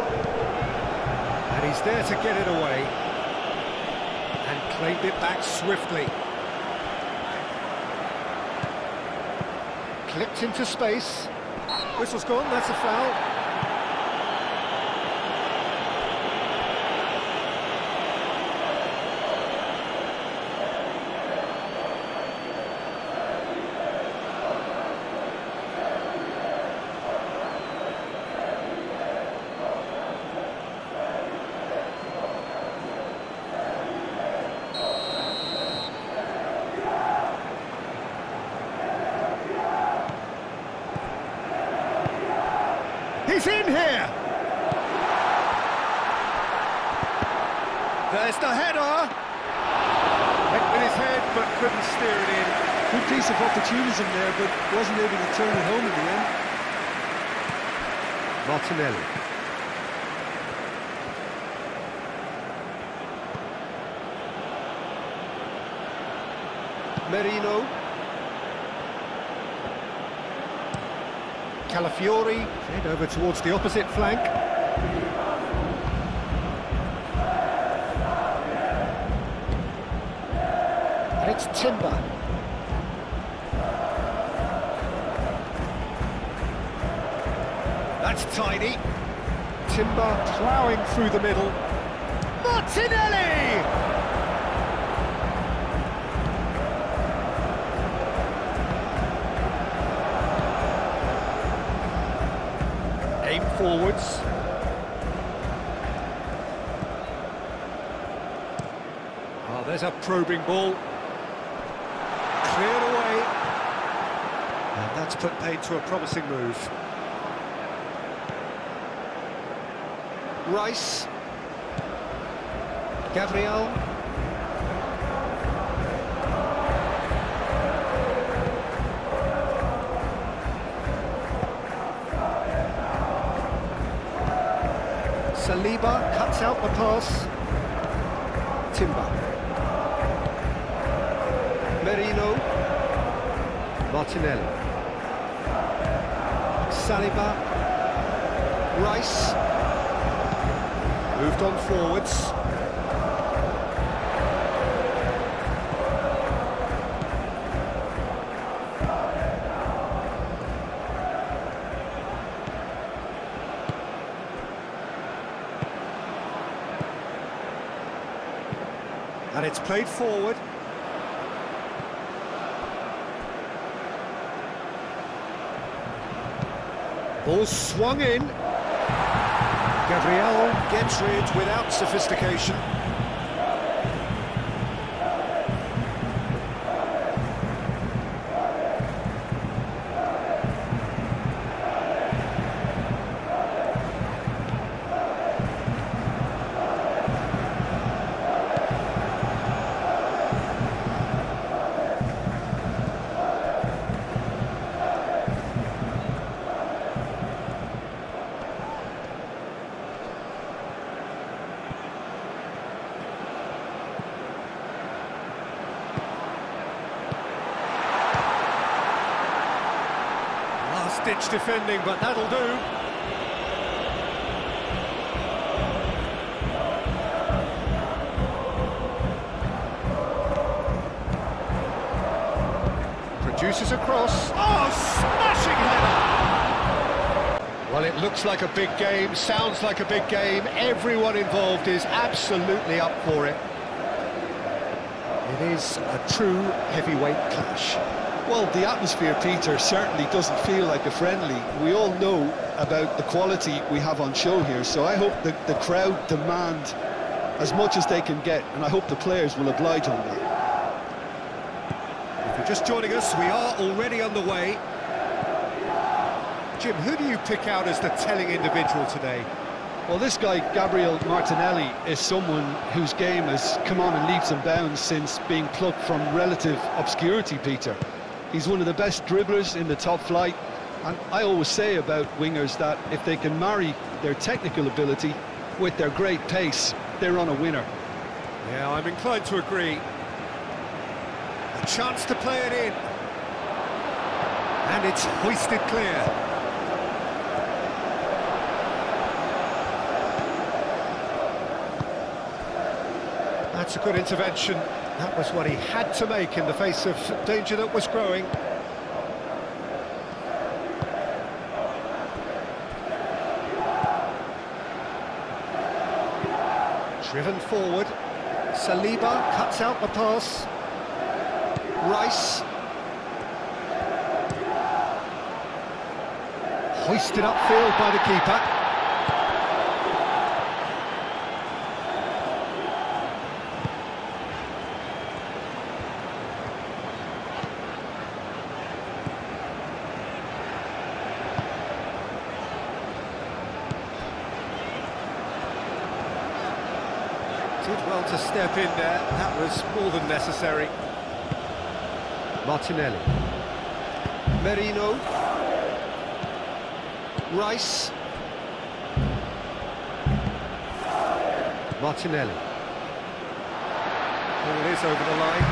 And he's there to get it away. And claimed it back swiftly. Clipped into space. Whistle's gone, that's a foul. He's in here! There's the header! Went with his head, but couldn't steer it in. Good piece of opportunism there, but wasn't able to turn it home in the end. Martinelli. Merino. Calafiori, head over towards the opposite flank. And it's Timber. That's tidy. Timber ploughing through the middle. Martinelli! Aim forwards. Oh, there's a probing ball. Cleared away. And that's put paid to a promising move. Rice. Gabriel. Saliba cuts out the pass. Timber. Merino. Martinelli. Saliba. Rice. Moved on forwards. And it's played forward. Ball swung in. Gabriel gets rid without sophistication. Last-ditch defending, but that'll do. Produces a cross. Oh, smashing header! Well, it looks like a big game, sounds like a big game. Everyone involved is absolutely up for it. It is a true heavyweight clash. Well, the atmosphere, Peter, certainly doesn't feel like a friendly. We all know about the quality we have on show here, so I hope the crowd demand as much as they can get, and I hope the players will oblige on that. If you're just joining us, we are already underway. Jim, who do you pick out as the telling individual today? Well, this guy, Gabriel Martinelli, is someone whose game has come on in leaps and bounds since being plucked from relative obscurity, Peter. He's one of the best dribblers in the top flight, and I always say about wingers that if they can marry their technical ability with their great pace, they're on a winner. Yeah, I'm inclined to agree. A chance to play it in. And it's hoisted clear. That's a good intervention. That was what he had to make in the face of danger that was growing. Driven forward. Saliba cuts out the pass. Rice. Hoisted upfield by the keeper. Did well to step in there, that was more than necessary. Martinelli. Merino. Rice. Martinelli. Ball is over the line.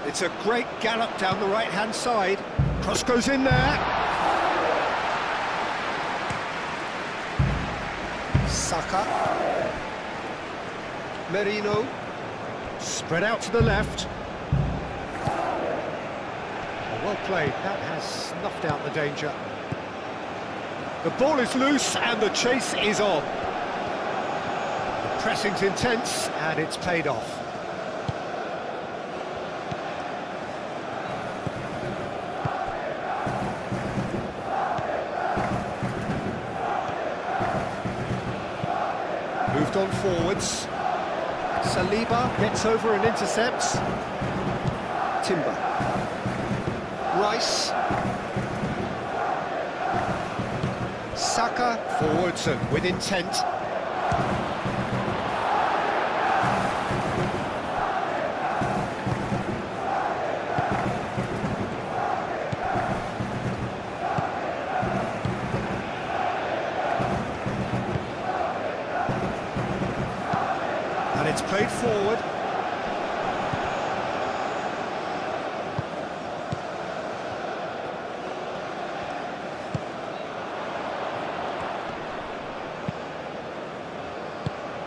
It's a great gallop down the right-hand side. Cross goes in there. Saka. Merino. Spread out to the left. Well played. That has snuffed out the danger. The ball is loose and the chase is on. The pressing's intense and it's paid off. Moved on forwards. Saliba gets over and intercepts. Timber. Rice. Saka forwards and with intent. And it's played forward.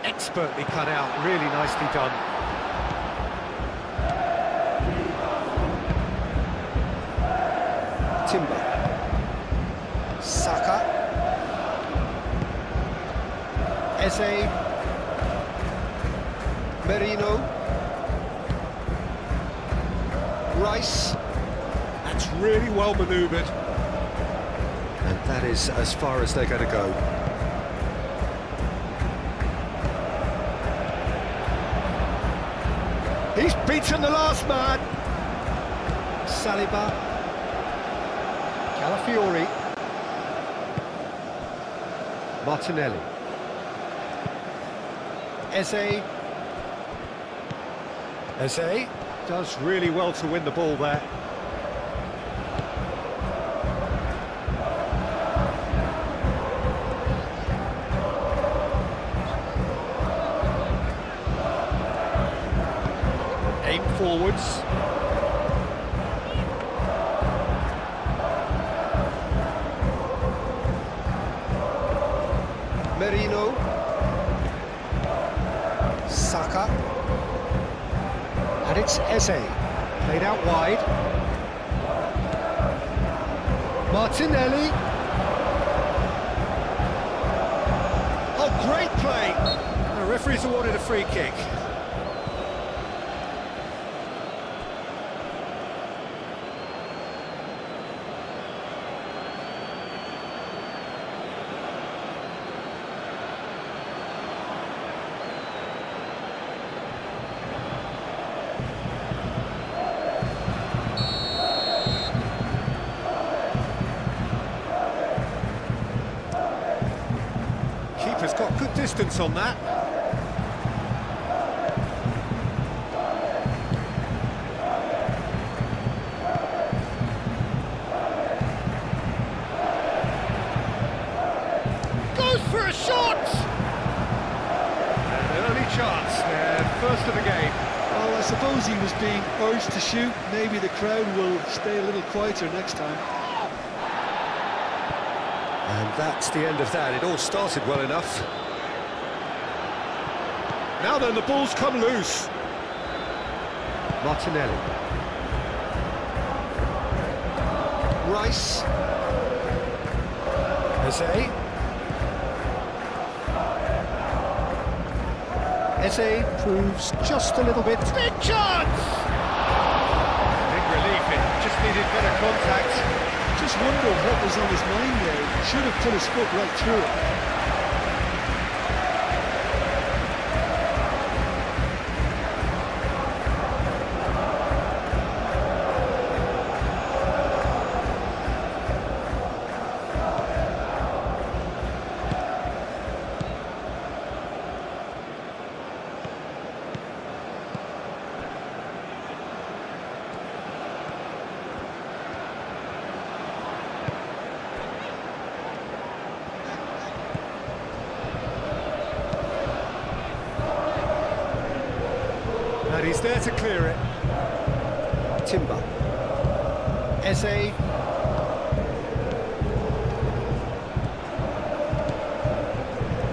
Expertly cut out, really nicely done. Timber. Saka. Eze. Merino. Rice. That's really well manoeuvred. And that is as far as they're going to go. He's beaten the last man. Saliba. Calafiori. Martinelli. Eze. Eze does really well to win the ball there. Aim forwards. Merino. Saka. And it's Eze. Played out wide. Martinelli. Oh, great play! The referee's awarded a free kick. Keeper's got good distance on that. Goes for a shot! An early chance there, first of the game. Well, I suppose he was being urged to shoot. Maybe the crowd will stay a little quieter next time. And that's the end of that. It all started well enough. Now then, the ball's come loose. Martinelli. Rice. Eze. Eze proves just a little bit. Big chance! Big relief, it just needed better contact. Just wonder what was on his mind there. He should have put his foot right through it. And he's there to clear it. Timber. Eze.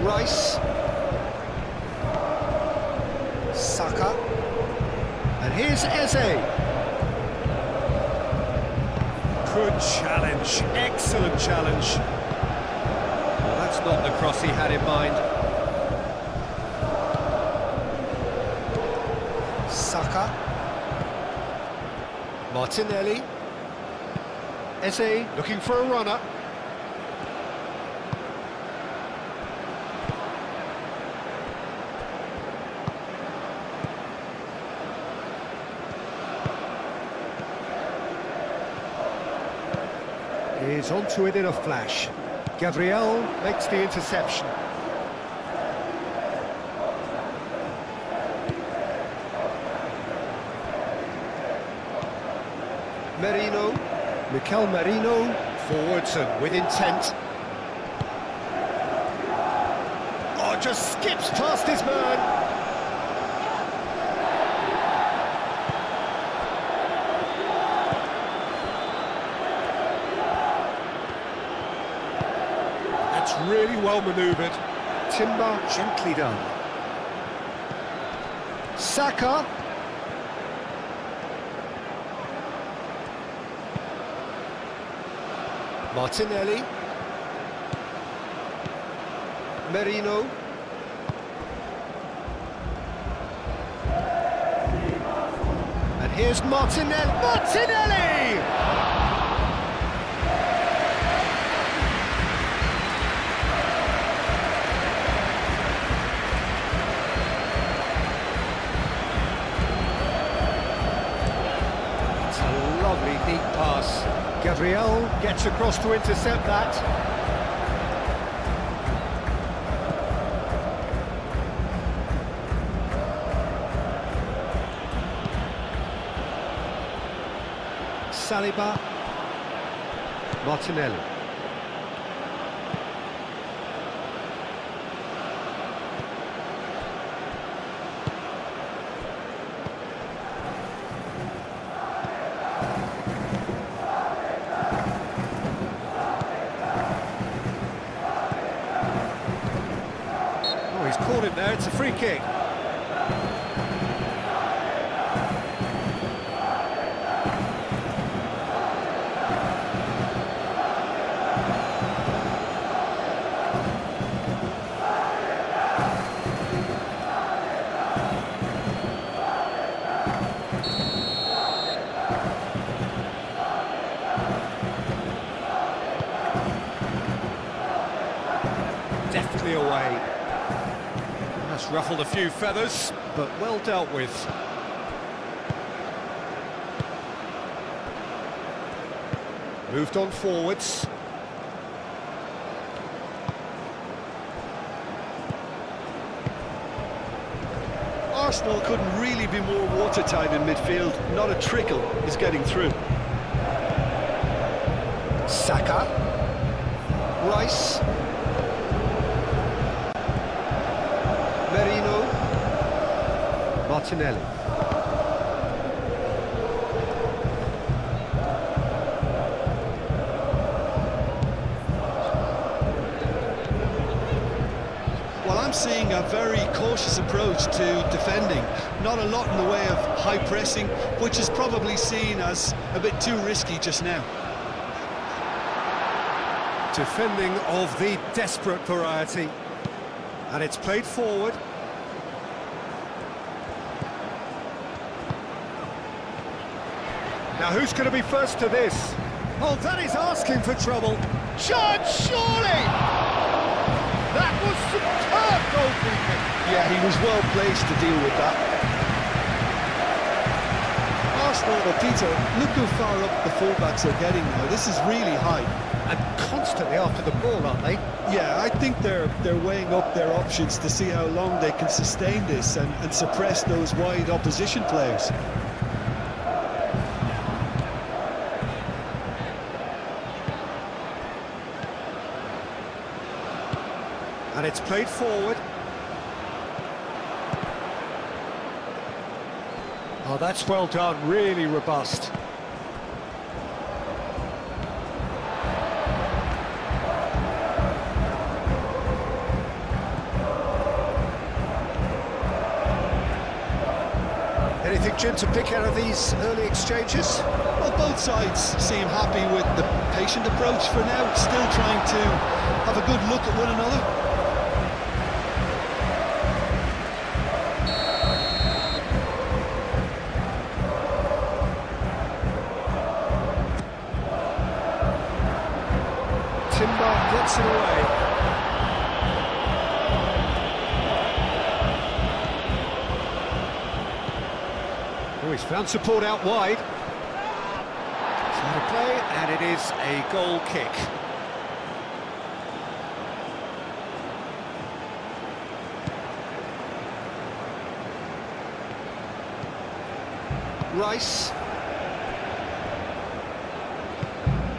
Rice. Saka. And here's Eze. Good challenge, excellent challenge. Well, that's not the cross he had in mind. Saka. Martinelli. Eze looking for a runner. He's onto it in a flash. Gabriel makes the interception. Merino, Mikel Merino, forwards and with intent. Oh, just skips past his man. That's really well manoeuvred. Timber gently done. Saka. Martinelli. Merino. And here's Martinelli. Martinelli! It's a lovely neat pass. Gabriel gets across to intercept that. Saliba. Martinelli. Oh, he's caught him there, it's a free kick. Deftly away. That's ruffled a few feathers, but well dealt with. Moved on forwards. Arsenal couldn't really be more watertight in midfield. Not a trickle is getting through. Saka. Rice. Merino. Martinelli. Well, I'm seeing a very cautious approach to defending. Not a lot in the way of high pressing, which is probably seen as a bit too risky just now. Defending of the desperate variety. And it's played forward. Now who's going to be first to this? Oh, that is asking for trouble. Shot, surely! That was superb goalkeeping. Yeah, he was well placed to deal with that. Arsenal, but Peter, look how far up the fullbacks are getting now. This is really high. And constantly after the ball, aren't they? Yeah, I think they're weighing up their options to see how long they can sustain this and suppress those wide opposition players. And it's played forward. Oh, that's well done, really robust. Anything, Jim, to pick out of these early exchanges? Well, both sides seem happy with the patient approach for now, still trying to have a good look at one another. Gets it away. Oh, he's found support out wide. Fair play, and it is a goal kick. Rice.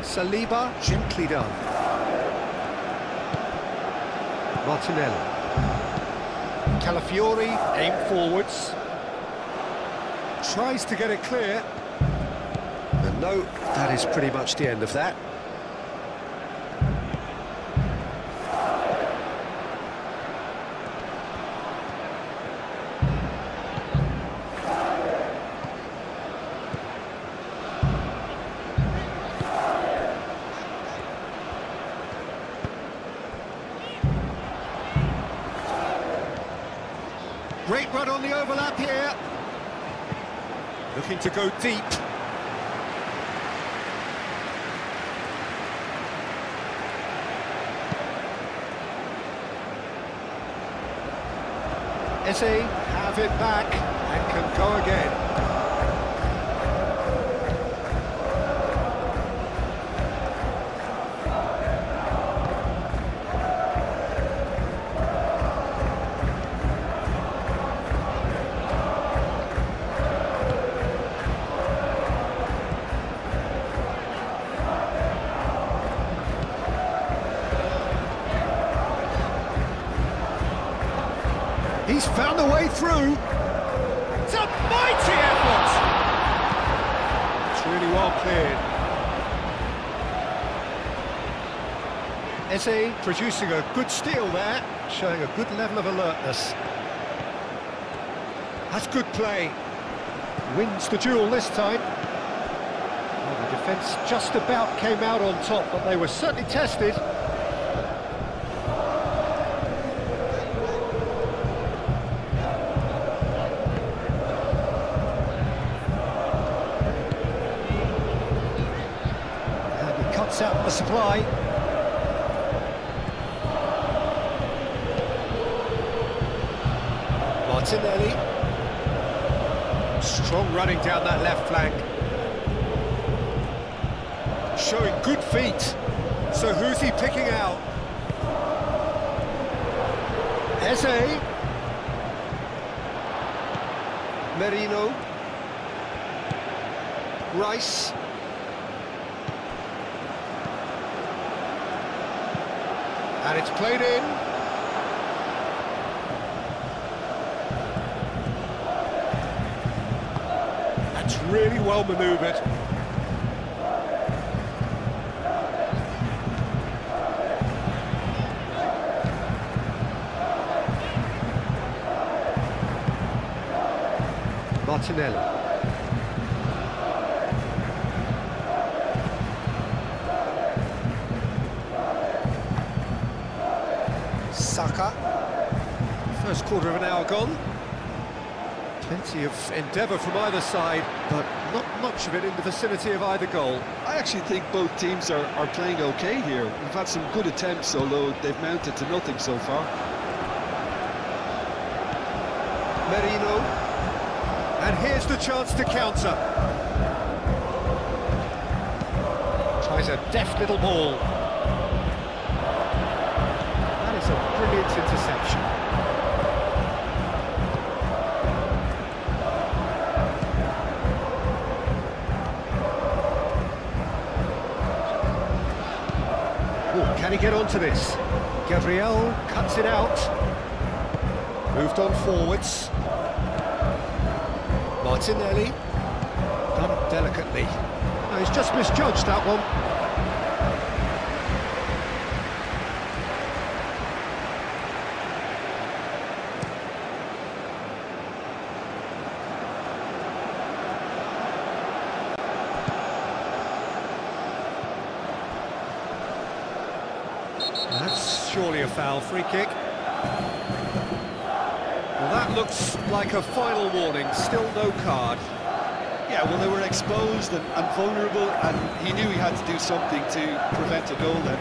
Saliba, gently done. Martinelli. Calafiori, aim forwards. Tries to get it clear. And no, that is pretty much the end of that. Great run on the overlap here. Looking to go deep. Eze have it back and can go again. He's found a way through. It's a mighty effort. It's really well cleared. Eze producing a good steal there, showing a good level of alertness. That's good play. Wins the duel this time. Well, the defence just about came out on top, but they were certainly tested. Out the supply. Martinelli. Strong running down that left flank. Showing good feet. So who's he picking out? Eze. Merino. Rice. And it's played in. That's really well manoeuvred. Martinelli. Saka. First quarter of an hour gone. Plenty of endeavour from either side, but not much of it in the vicinity of either goal. I actually think both teams are playing okay here. We've had some good attempts, although they've mounted to nothing so far. Merino. And here's the chance to counter. Tries a deft little ball. That is a brilliant interception. Oh, can he get onto this? Gabriel cuts it out. Moved on forwards. Martinelli, done delicately. No, he's just misjudged that one. That's surely a foul. Free kick. Well, that looks like a final warning, still no card. Yeah, well, they were exposed and vulnerable, and he knew he had to do something to prevent a goal then.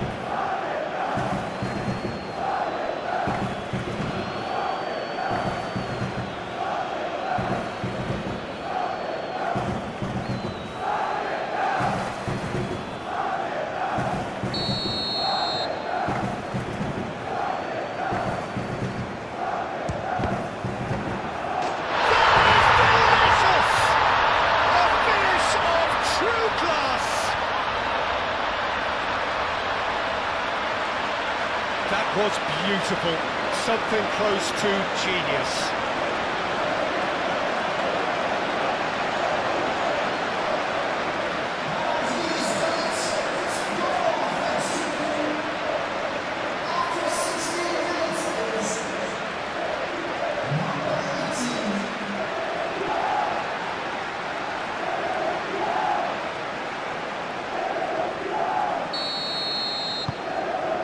That was beautiful, something close to genius.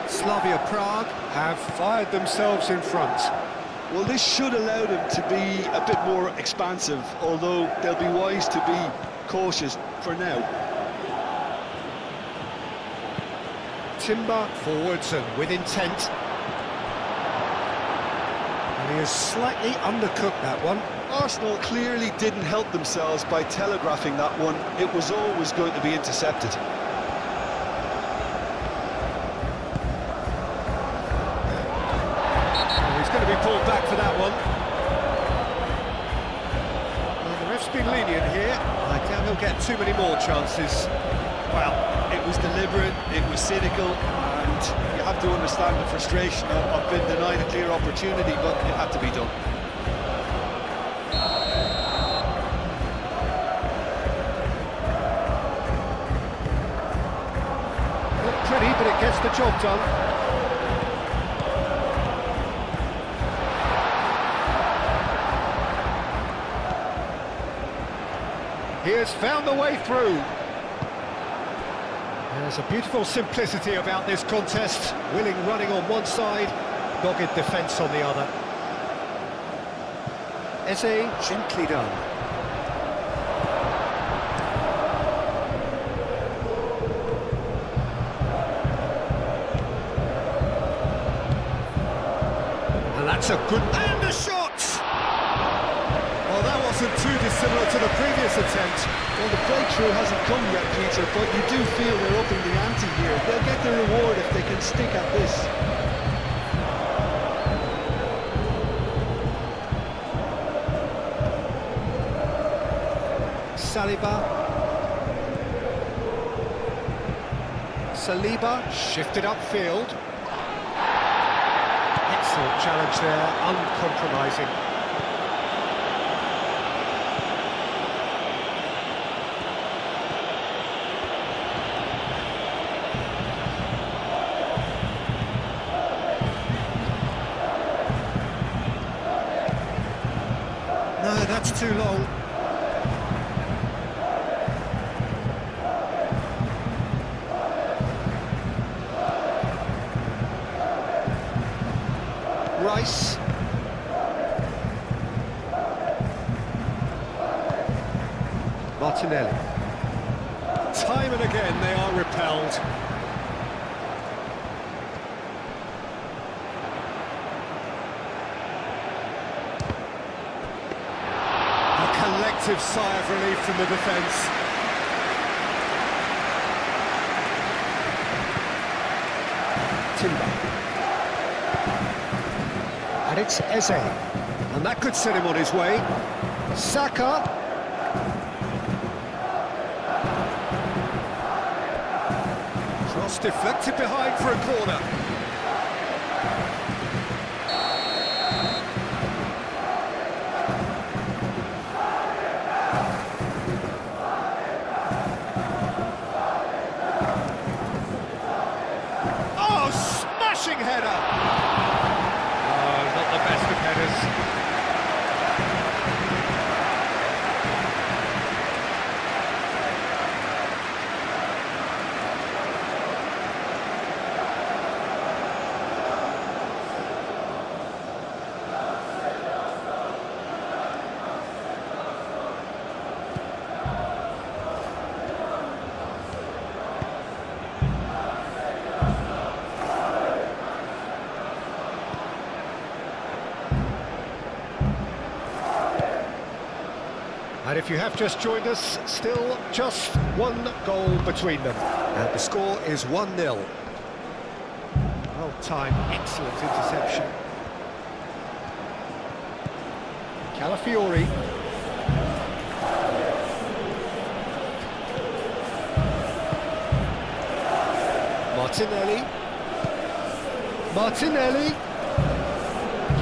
Slavia Prague have fired themselves in front. Well, this should allow them to be a bit more expansive, although they'll be wise to be cautious for now. Timber forwards and with intent. And he has slightly undercooked that one. Arsenal clearly didn't help themselves by telegraphing that one. It was always going to be intercepted. Going to be pulled back for that one. Well, the ref's been lenient here. I doubt he'll get too many more chances. Well, it was deliberate, it was cynical, and you have to understand the frustration of being denied a clear opportunity, but it had to be done. Not pretty, but it gets the job done. He has found the way through. There's a beautiful simplicity about this contest. Willing running on one side, dogged defence on the other. Eze, gently done. And that's a good... And a shot! Well, that wasn't too dissimilar to the previous attempt. Well, the breakthrough hasn't come yet, Peter, but you do feel they're upping the ante here. They'll get their reward if they can stick at this. Saliba shifted upfield. Excellent challenge there, uncompromising. No, that's too long. Rice. Martinelli. Time and again they are repelled. A collective sigh of relief from the defence. Timber. And it's Eze. And that could set him on his way. Saka. Cross deflected behind for a corner. Oh, smashing header! Not the best of headers. And if you have just joined us, still just one goal between them. And the score is 1-0. Well timed, excellent interception. Calafiori. Martinelli.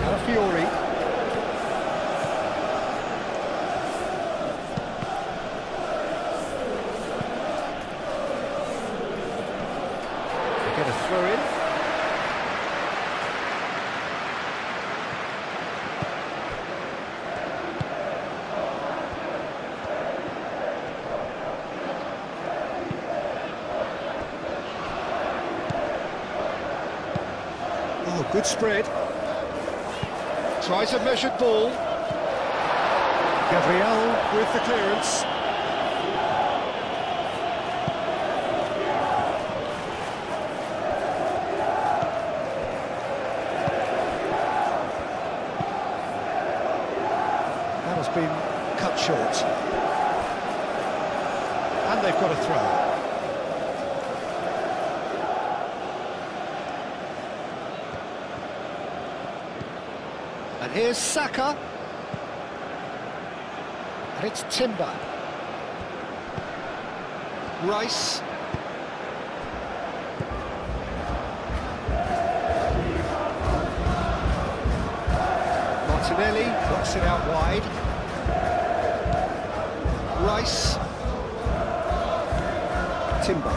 Calafiori. Get a throw in. Oh, good spread. Tries a measured ball. Gabriel with the clearance. Has been cut short, and they've got a throw. And here's Saka, and it's Timber. Rice. Martinelli knocks it out wide. Rice. Timber.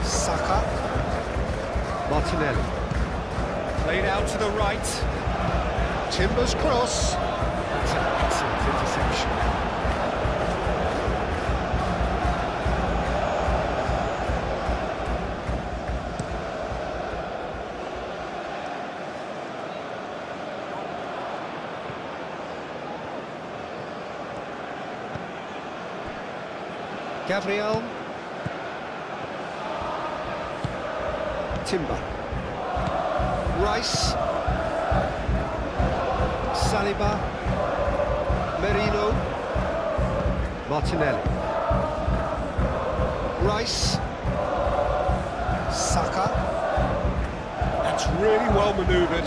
Saka. Martinelli. Played out to the right. Timber's cross. That's an excellent interception. Gabriel. Timber. Rice. Saliba. Merino. Martinelli. Rice. Saka. That's really well manoeuvred.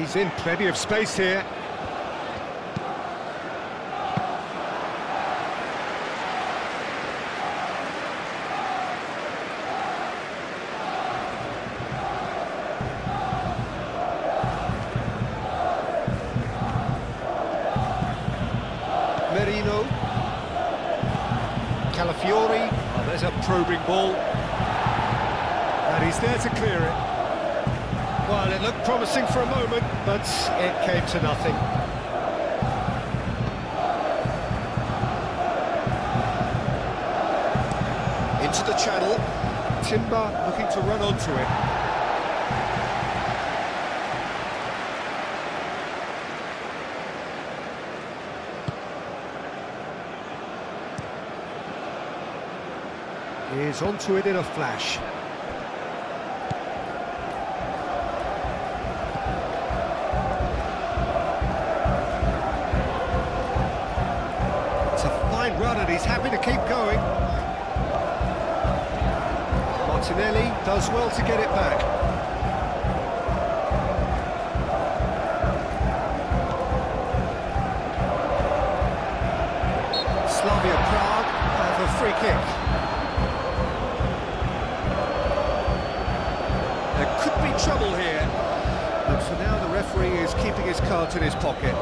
He's in plenty of space here. Merino. Calafiori. Oh, there's a probing ball. And he's there to clear it. Well, it looked promising for a moment, but it came to nothing. Into the channel. Timber looking to run onto it. He's onto it in a flash. It's a fine run and he's happy to keep going. Martinelli does well to get it back. Slavia Praha have a free kick. There could be trouble here, but for now the referee is keeping his cards in his pocket.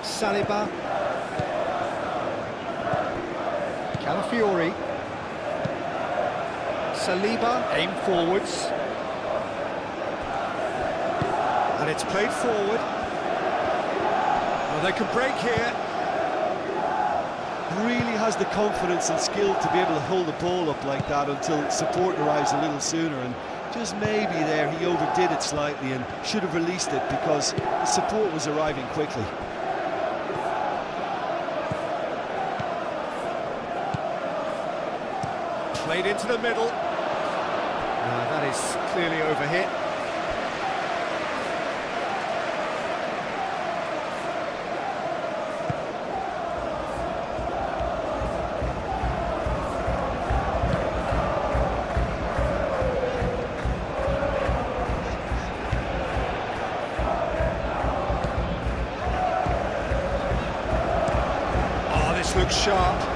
Saliba. Calafiori. Saliba, aim forwards. And it's played forward. Well, they can break here. Really has the confidence and skill to be able to hold the ball up like that until support arrives a little sooner, and just maybe there he overdid it slightly and should have released it because the support was arriving quickly. Played into the middle. That is clearly overhit. Oh, this looks sharp.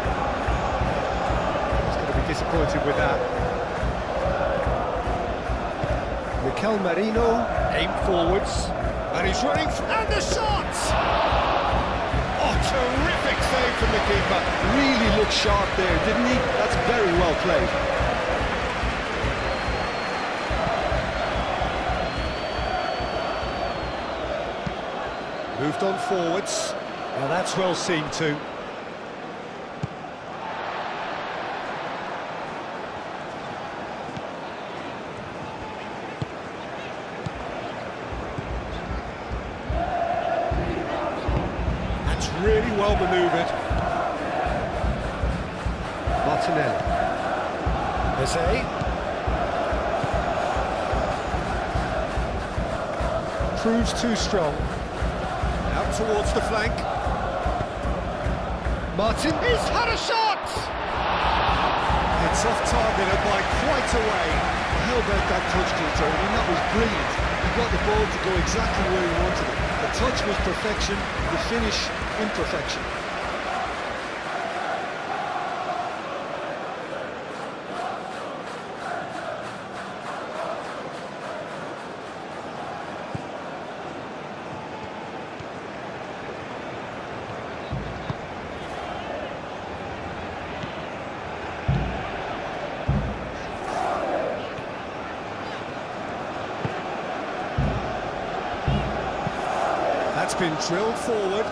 Disappointed with that. Mikel Merino, aim forwards, and he's running, and the shot! Oh, terrific save from the keeper. Really looked sharp there, didn't he? That's very well played. Moved on forwards. Now that's well seen too. Really well manoeuvred. Martinelli. Jose. Proves too strong. Out towards the flank. Martin. He's had a shot! It's off target and by quite a way. How about that touch control? I mean, that was brilliant. He got the ball to go exactly where he wanted it. The touch was perfection, the finish imperfection. That's been drilled forward.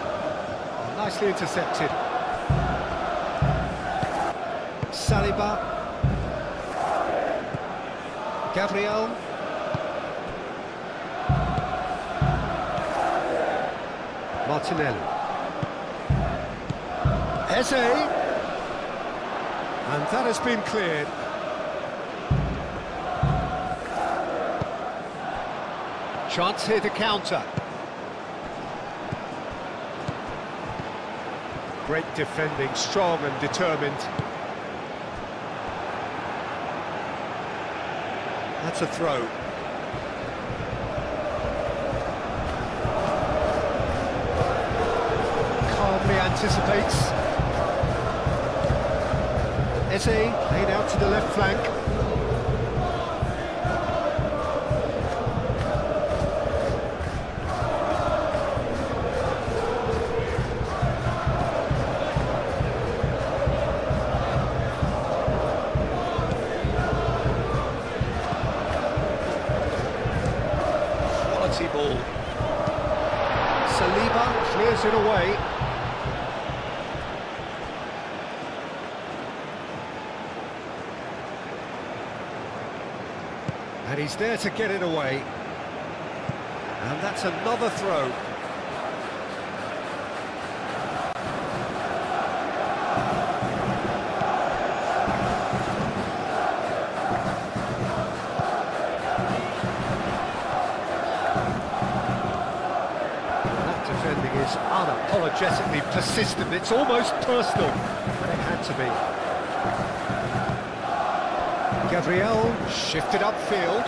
Nicely intercepted. Saliba. Gabriel. Martinelli. Eze. And that has been cleared. Chance here to counter. Great defending, strong and determined. That's a throw. Calmly anticipates. Eze laid out to the left flank. Ball. Saliba clears it away. And he's there to get it away. And that's another throw. Is unapologetically persistent. It's almost personal, but it had to be. Gabriel shifted upfield.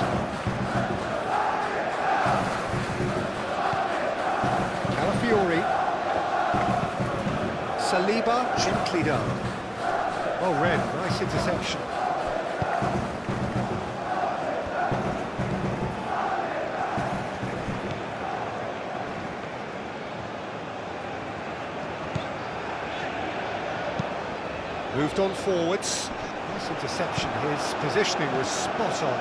Calafiori. Saliba gently done. Well read, nice interception. Moved on forwards. Nice interception. His positioning was spot on.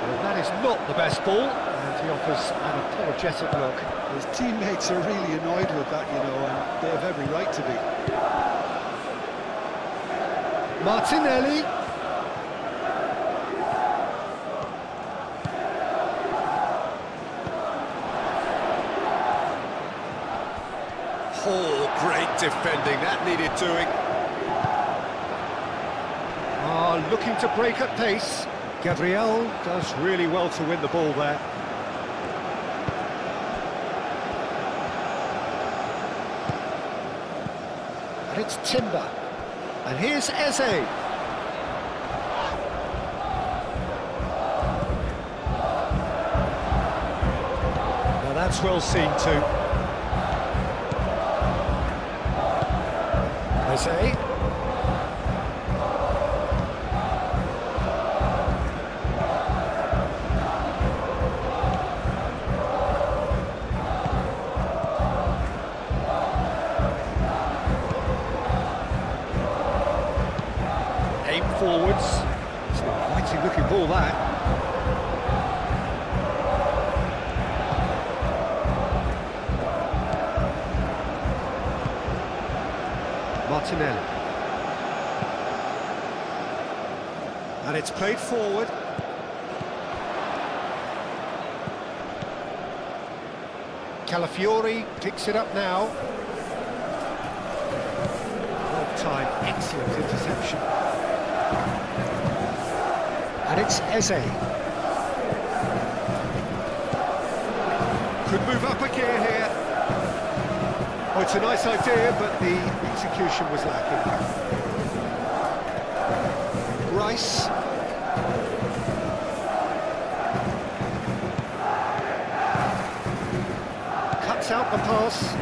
Well, that is not the best ball, and he offers an apologetic look. His teammates are really annoyed with that, you know, and they have every right to be. Martinelli. Oh, great defending, that needed doing. Looking to break at pace. Gabriel does really well to win the ball there. And it's Timber. And here's Eze. Now that's well seen too. Eze. Forwards. It's an inviting looking ball, that. Martinelli. And it's played forward. Calafiori picks it up now. Well timed, excellent interception. And it's Eze. Could move up a gear here. Oh, it's a nice idea, but the execution was lacking. Rice. Cuts out the pass.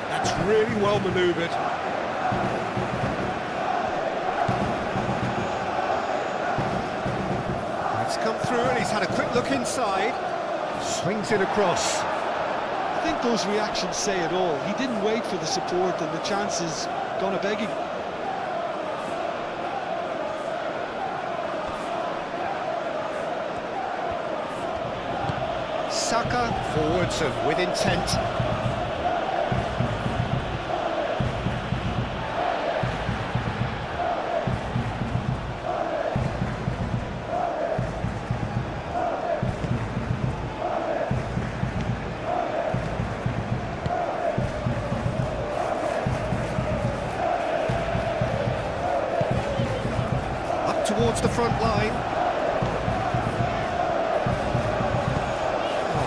That's really well manoeuvred. Come through and he's had a quick look inside. Swings it across. I think those reactions say it all. He didn't wait for the support and the chances gone a-begging. Saka, forwards and with intent. Up towards the front line.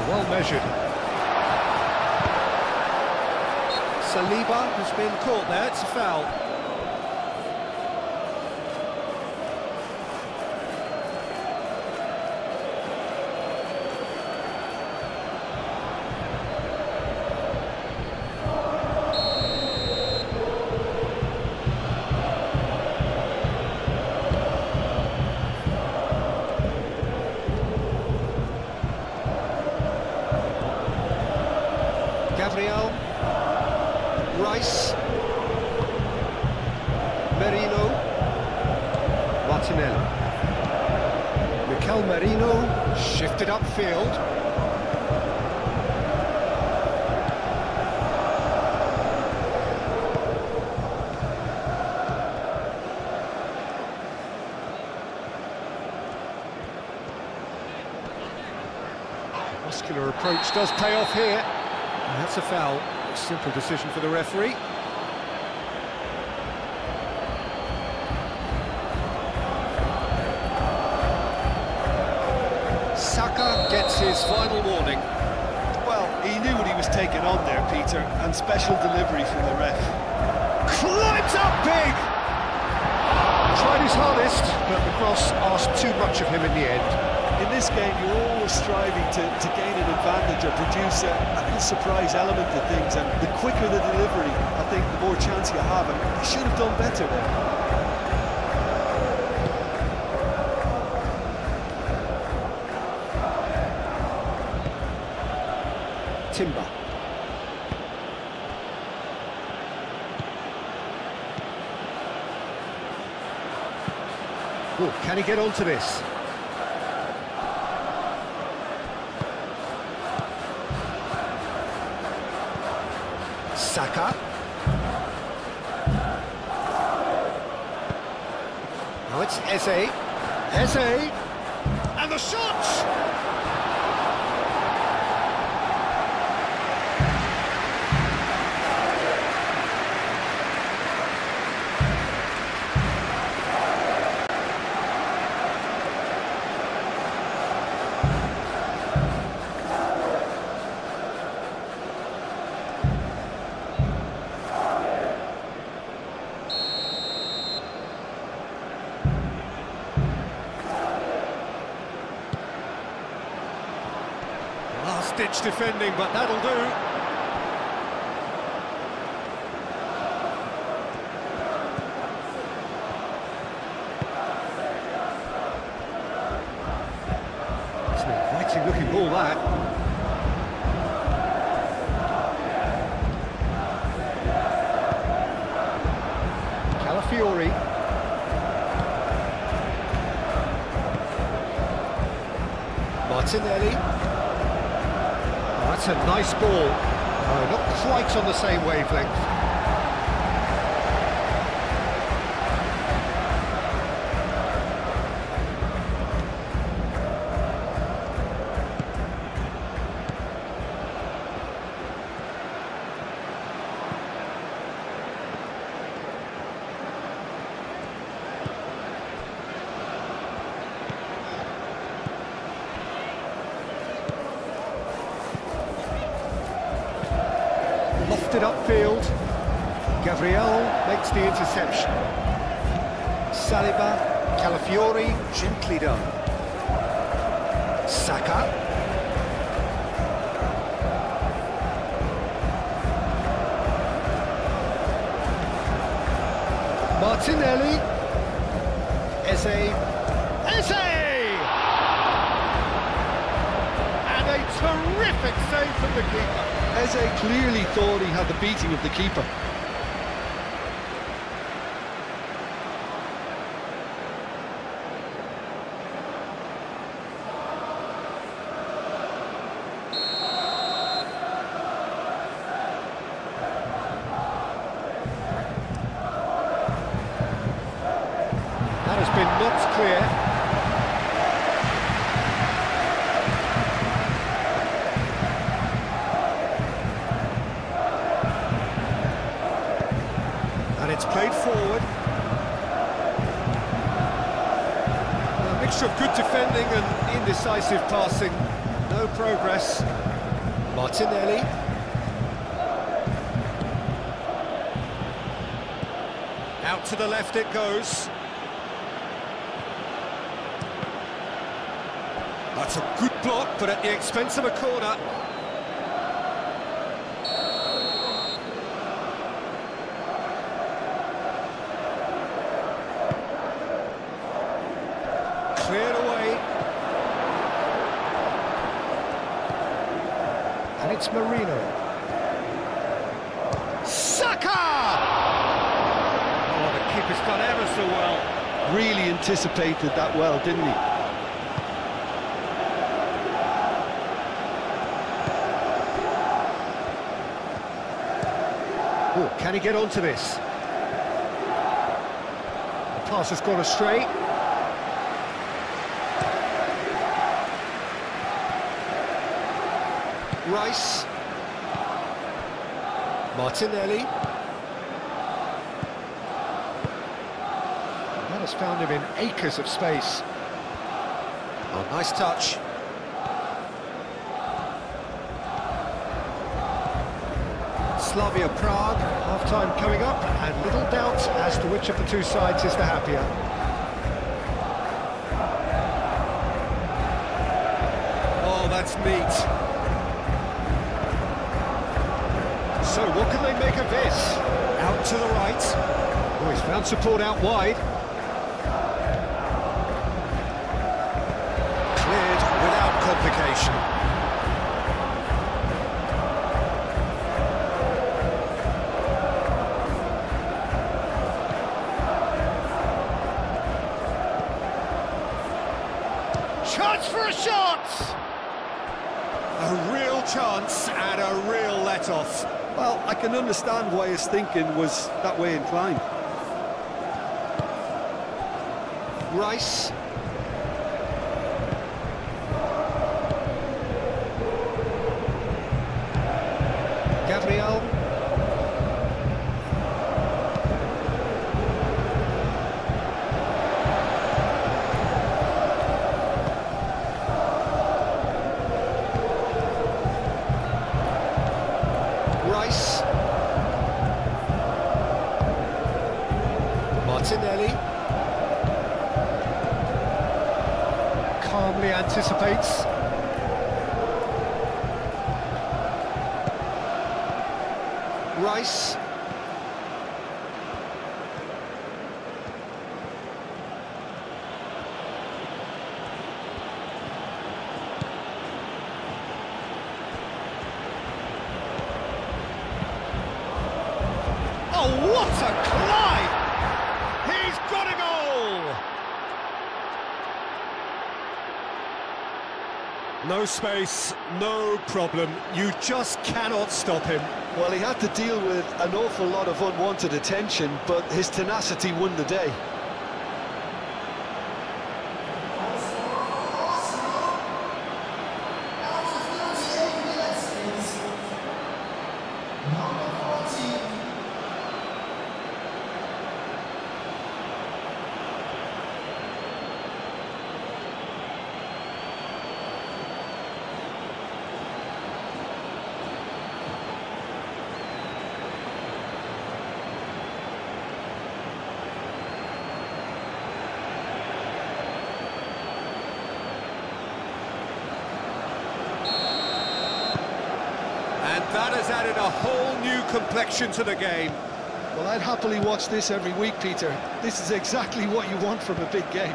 Well measured. Saliba has been caught there, it's a foul. Gabriel, Rice, Merino, Martinelli. Mikel Merino shifted upfield. Muscular approach does pay off here. That's a foul. A simple decision for the referee. Saka gets his final warning. Well, he knew what he was taking on there, Peter, and special delivery from the ref. Climbs up big! Tried his hardest, but the cross asked too much of him in the end. In this game, you're always striving to gain an advantage or produce a little surprise element to things, and the quicker the delivery, I think the more chance you have, and they should have done better there. Timber. Oh, can he get onto this? Saka. Now it's Eze. Eze. And the shot! Last-ditch defending, but that'll do. It's an inviting-looking ball, that. Calafiori. Martinelli. That's a nice ball. Not quite on the same wavelength. Lofted upfield. Gabriel makes the interception. Saliba, Calafiori, gently done. Saka. Martinelli. Eze. And a terrific save from the keeper. Eze clearly thought he had the beating of the keeper. been knocked clear. And it's played forward. A mixture of good defending and indecisive passing. No progress. Martinelli. Out to the left it goes. That's a good block, but at the expense of a corner. Cleared away. And it's Marino. Saka! Oh, the keeper's done ever so well. Really anticipated that well, didn't he? Oh, can he get onto this? The pass has gone astray. Rice. Martinelli. That has found him in acres of space. Oh, nice touch. Slavia Praha, half-time coming up, and little doubt as to which of the two sides is the happier. Oh, that's neat. So, what can they make of this? Out to the right. Oh, he's found support out wide. Cleared without complication. Chance for a shot! A real chance and a real let-off. Well, I can understand why his thinking was that way inclined. Rice. Gabriel. Rice. Martinelli. Calmly anticipates. Rice. Oh, what a climb! He's got a goal! No space, no problem. You just cannot stop him. Well, he had to deal with an awful lot of unwanted attention, but his tenacity won the day. And that has added a whole new complexion to the game. Well, I'd happily watch this every week, Peter. This is exactly what you want from a big game.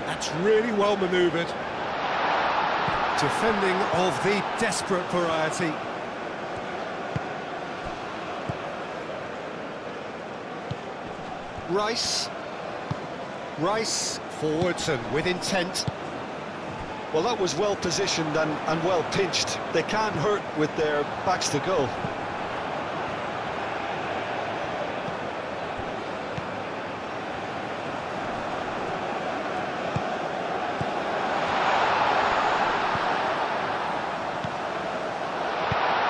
That's really well manoeuvred. Defending of the desperate variety. Rice. Rice forwards and with intent. Well, that was well positioned and well pinched. They can't hurt with their backs to goal.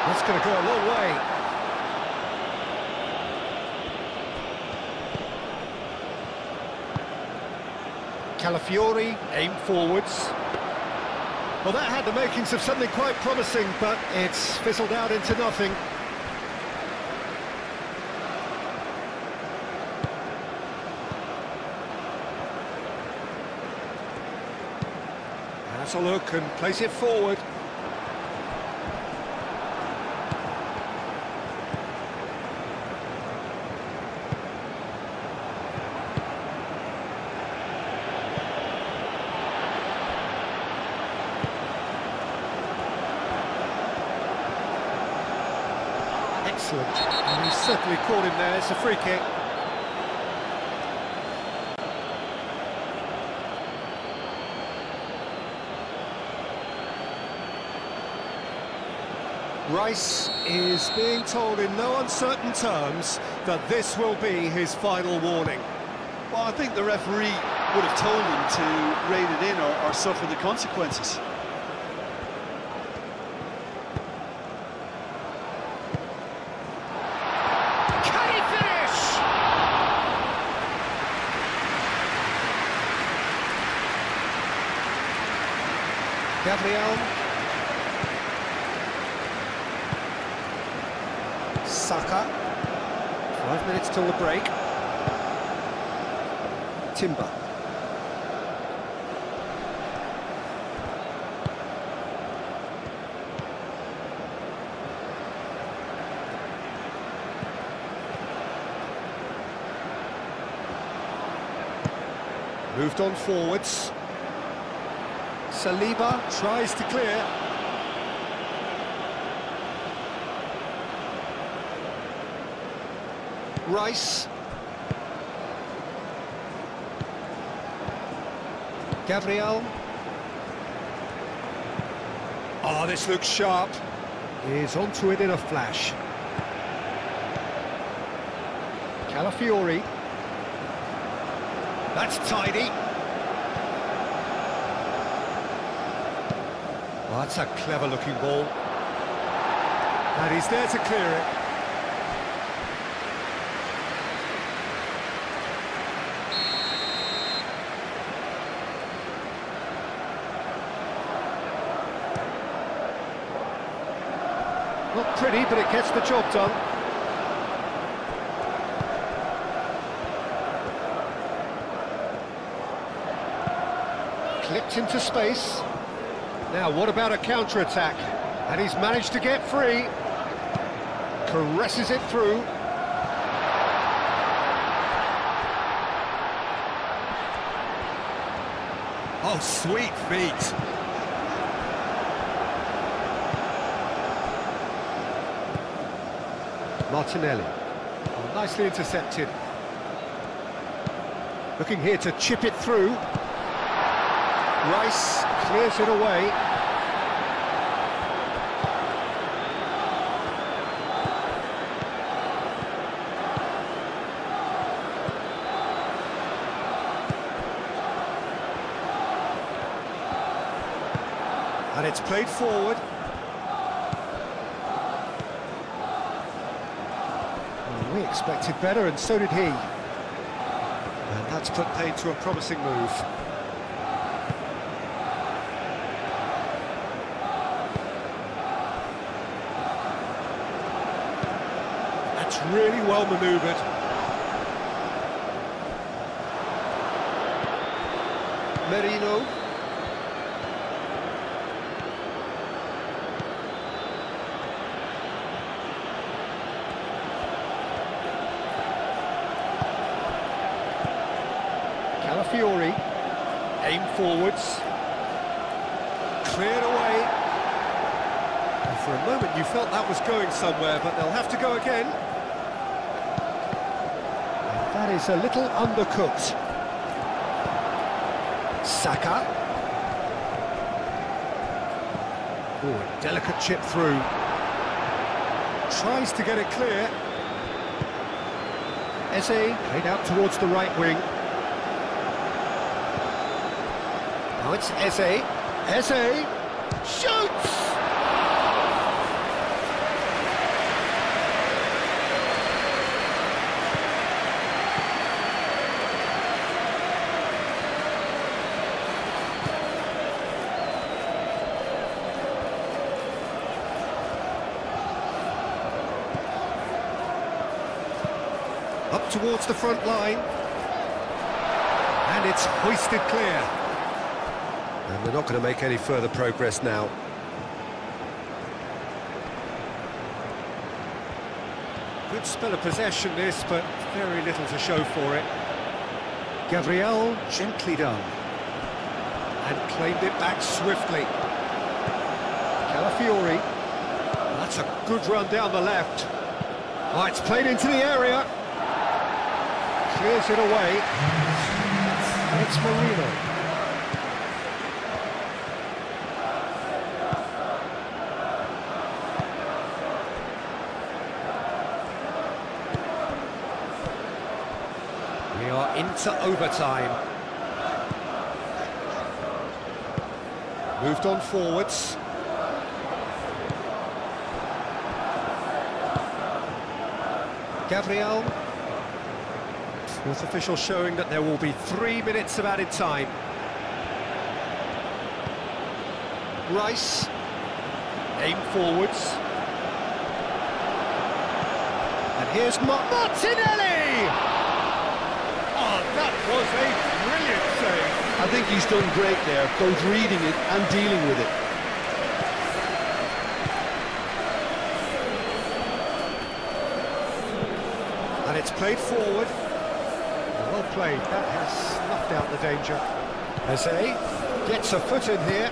That's going to go a long way. Calafiori, aim forwards. Well, that had the makings of something quite promising, but it's fizzled out into nothing. Has a look and place it forward. Excellent, and he's certainly caught him there. It's a free kick. Rice is being told in no uncertain terms that this will be his final warning. Well, I think the referee would have told him to rein it in or suffer the consequences. Gabriel. Saka. 5 minutes till the break. Timber. Moved on forwards. Saliba tries to clear. Rice. Gabriel. Oh, this looks sharp. He's onto it in a flash. Calafiori. That's tidy. Oh, that's a clever-looking ball. And he's there to clear it. Not pretty, but it gets the job done. Clipped into space. Now, what about a counter-attack? And he's managed to get free. Caresses it through. Oh, sweet feet. Martinelli. Oh, nicely intercepted. Looking here to chip it through. Rice clears it away. And it's played forward. Well, we expected better, and so did he. And that's put paid to a promising move. Really well manoeuvred. Merino. Calafiori. Aim forwards. Cleared away. And for a moment you felt that was going somewhere, but they'll have to go again. That is a little undercooked. Saka. Oh, delicate chip through. Tries to get it clear. Eze played out towards the right wing. Now it's Eze. Eze shoots! Up towards the front line. And it's hoisted clear. And they're not going to make any further progress now. Good spell of possession this, but very little to show for it. Gabriel, gently done. And claimed it back swiftly. Calafiori. That's a good run down the left. Oh, it's played into the area. Clears it away. And it's Marino. We are into overtime. Moved on forwards. Gabriel. Fourth official showing that there will be 3 minutes of added time. Rice. Aim forwards. And here's Martinelli! Oh, that was a brilliant save. I think he's done great there, both reading it and dealing with it. And it's played forward. Well played, that has snuffed out the danger. Eze gets a foot in here.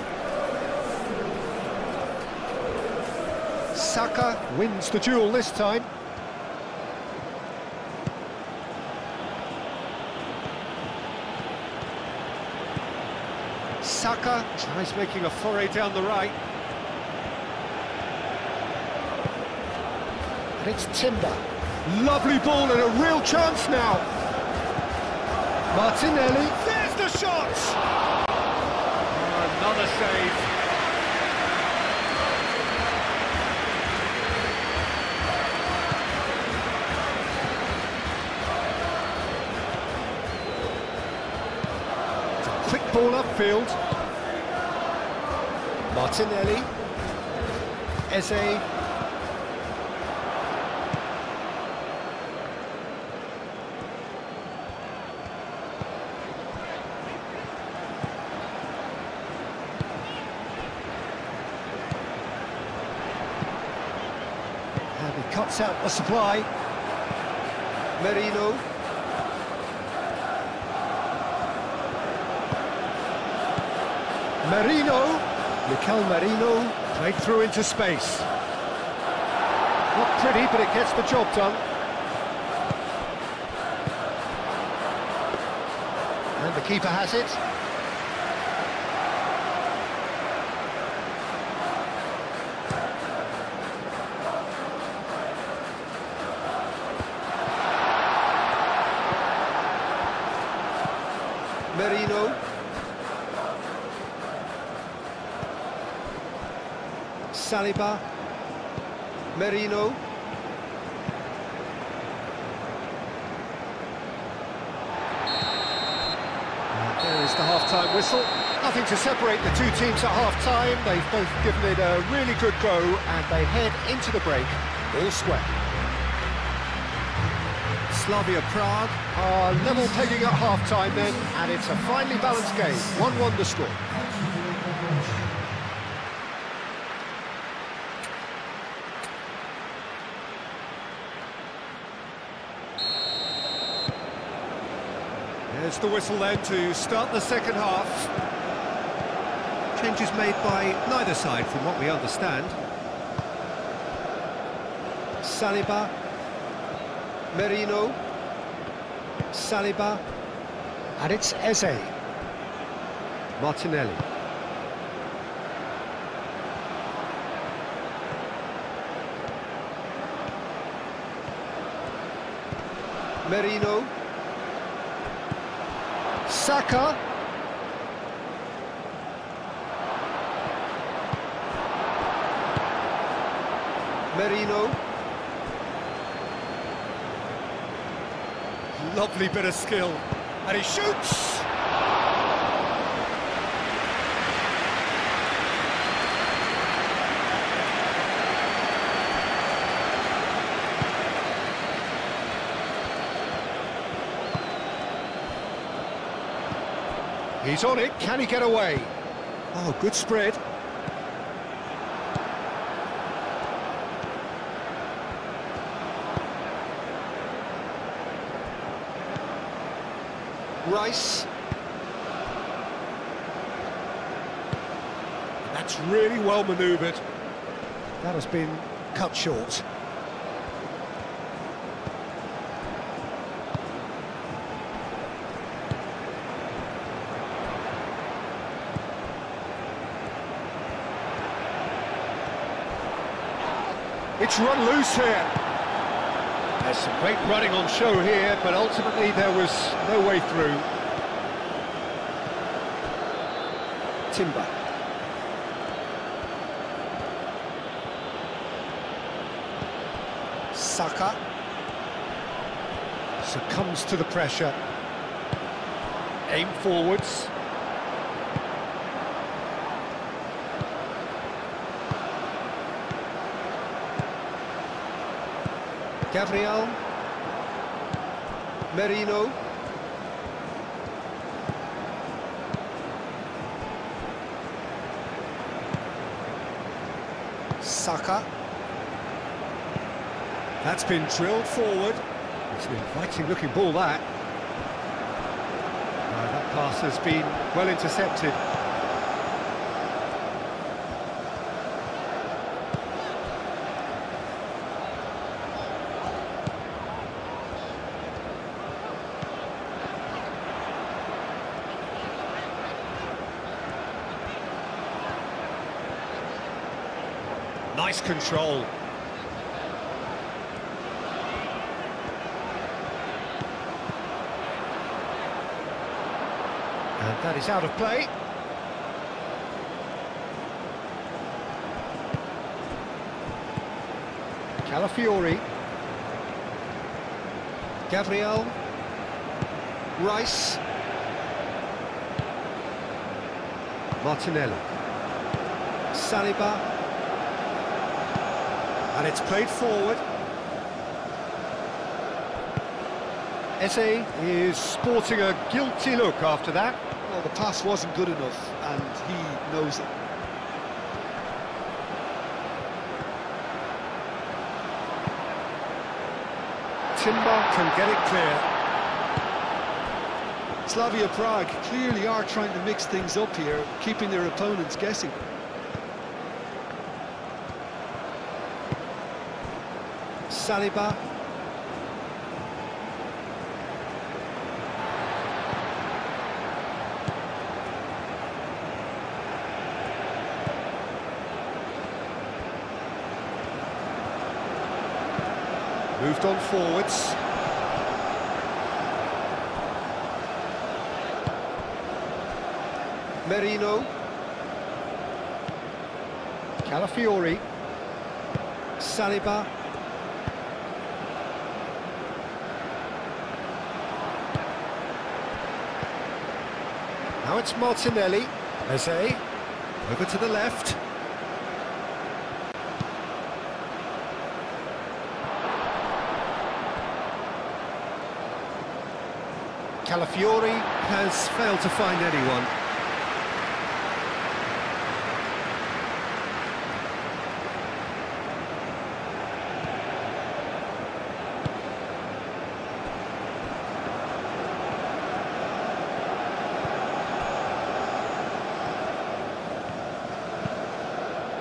Saka wins the duel this time. Saka tries making a foray down the right. And it's Timber. Lovely ball and a real chance now. Martinelli, there's the shot! Oh, another save. It's a quick ball upfield. Martinelli. Eze. Cuts out the supply. Merino. Mikel Merino played through into space. Not pretty, but it gets the job done. And the keeper has it. Merino. Saliba. Merino. There is the half-time whistle. Nothing to separate the two teams at half-time. They've both given it a really good go, and they head into the break all square. Slavia Praha are level pegging at half-time then, and it's a finely balanced game. 1-1 the score. There's the whistle then to start the second half. Changes made by neither side from what we understand. Saliba. Merino. Saliba. And it's Eze. Martinelli. Merino. Saka. Merino. Lovely bit of skill. And he shoots! He's on it, can he get away? Oh, good spread. Rice. That's really well manoeuvred. That has been cut short. It's run loose here. There's some great running on show here, but ultimately there was no way through. Timber. Saka. Succumbs to the pressure. Aim forwards. Gabriel. Merino. Saka. That's been drilled forward. It's an inviting looking ball, that. That pass has been well intercepted. Nice control. And that is out of play. Calafiori. Gabriel. Rice. Martinelli. Saliba. And it's played forward. Eze is sporting a guilty look after that. Well, the pass wasn't good enough, and he knows it. Timber can get it clear. Slavia Prague clearly are trying to mix things up here, keeping their opponents guessing. Saliba. Moved on forwards. Merino. Calafiori. Saliba. Now it's Martinelli. Eze. Over to the left. Calafiori has failed to find anyone.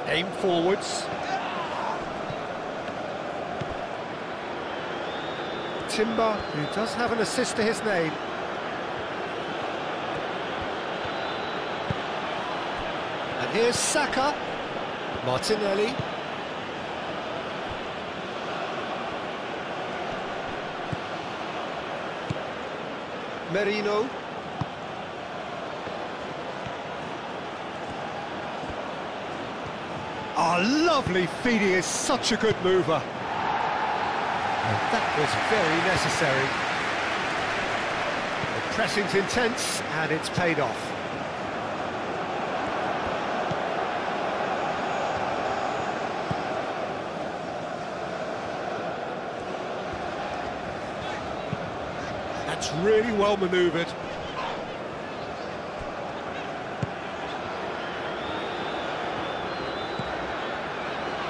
Aim forwards. Timber, who does have an assist to his name. And here's Saka. Martinelli. Merino. Oh, lovely feed, he is such a good mover. And that was very necessary. The pressing's intense, and it's paid off. That's really well manoeuvred.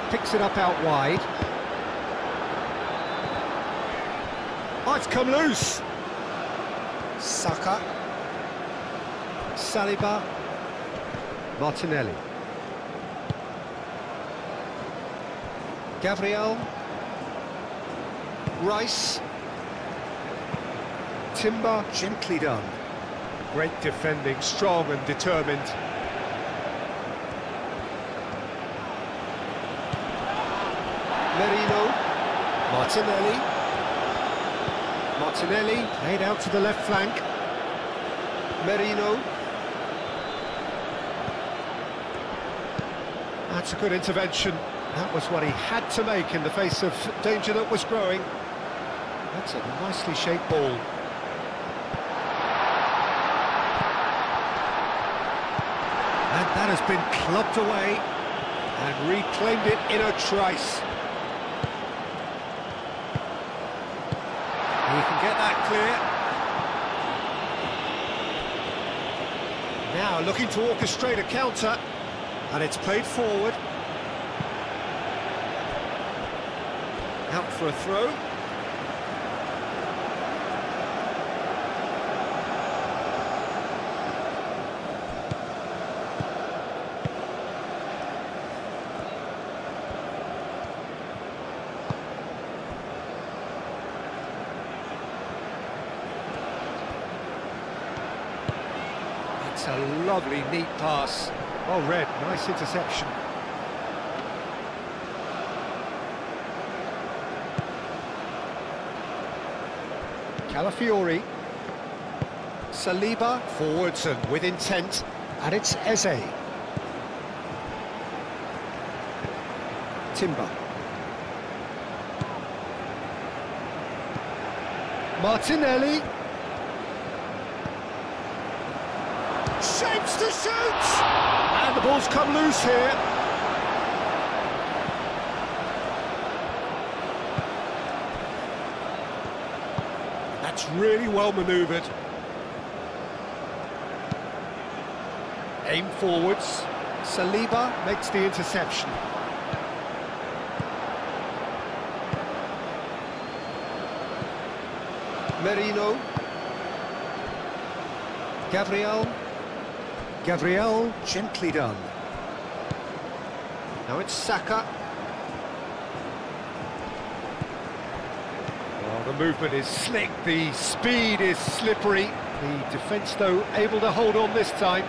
Picks it up out wide. Oh, it's come loose. Saka. Saliba. Martinelli. Gabriel. Rice. Timber, gently done. Great defending, strong and determined. Merino. Martinelli. Martinelli, played out to the left flank. Merino. That's a good intervention. That was what he had to make in the face of danger that was growing. That's a nicely shaped ball. And that has been clubbed away and reclaimed it in a trice. He can get that clear. Now looking to orchestrate a counter, and it's played forward. Out for a throw. It's a lovely, neat pass. Oh, Red, nice interception. Calafiori. Saliba, forwards and with intent, and it's Eze. Timber. Martinelli. Shapes to shoot! And the ball's come loose here. That's really well manoeuvred. Aim forwards. Saliba makes the interception. Merino. Gabriel. Gabriel, gently done. Now it's Saka. Oh, the movement is slick, the speed is slippery. The defence, though, able to hold on this time.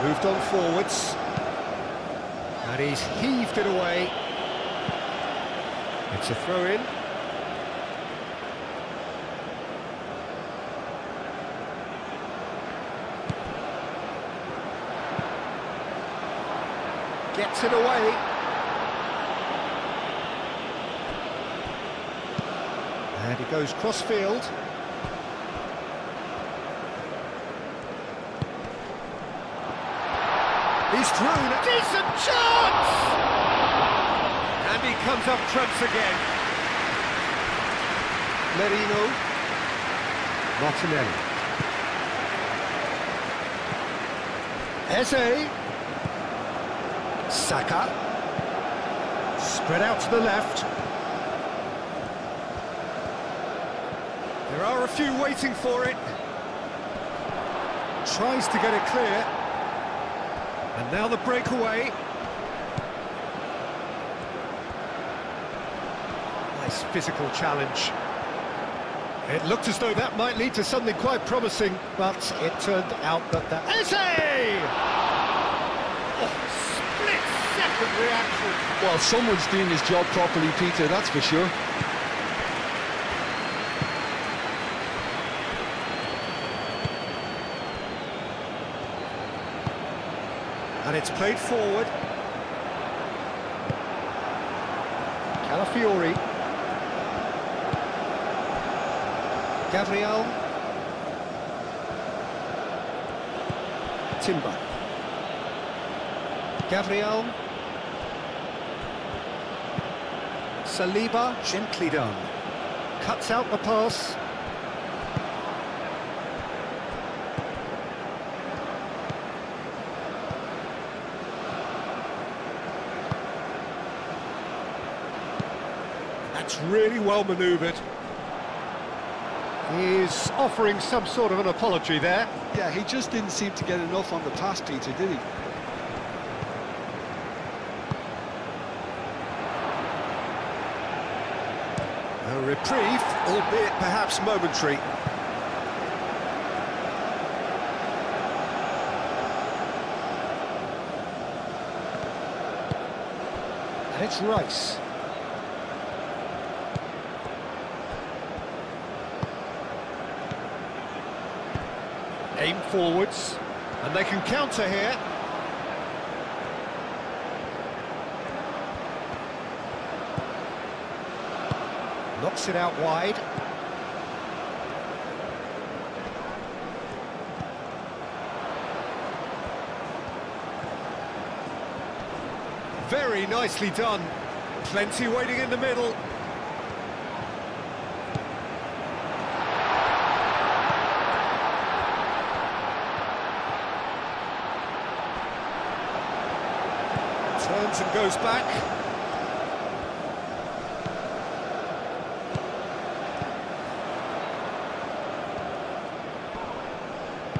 Moved on forwards. And he's heaved it away. It's a throw-in. Gets it away. And he goes cross-field. He's thrown a decent chance! And he comes up trumps again. Merino. Martinelli. Eze. Saka. Spread out to the left. There are a few waiting for it. Tries to get it clear. And now the breakaway. Nice physical challenge. It looked as though that might lead to something quite promising, but it turned out that Eze! Oh, split second Rapid reaction. Well, someone's doing his job properly, Peter, that's for sure. And it's played forward. Calafiori. Gabriel. Timber. Gabriel. Saliba, gently done. Cuts out the pass. That's really well manoeuvred. He's offering some sort of an apology there. Yeah, he just didn't seem to get enough on the pass, Peter, did he? A reprieve, albeit perhaps momentary. And it's Rice. Aim forwards, and they can counter here. Knocks it out wide. Very nicely done. Plenty waiting in the middle. Turns and goes back.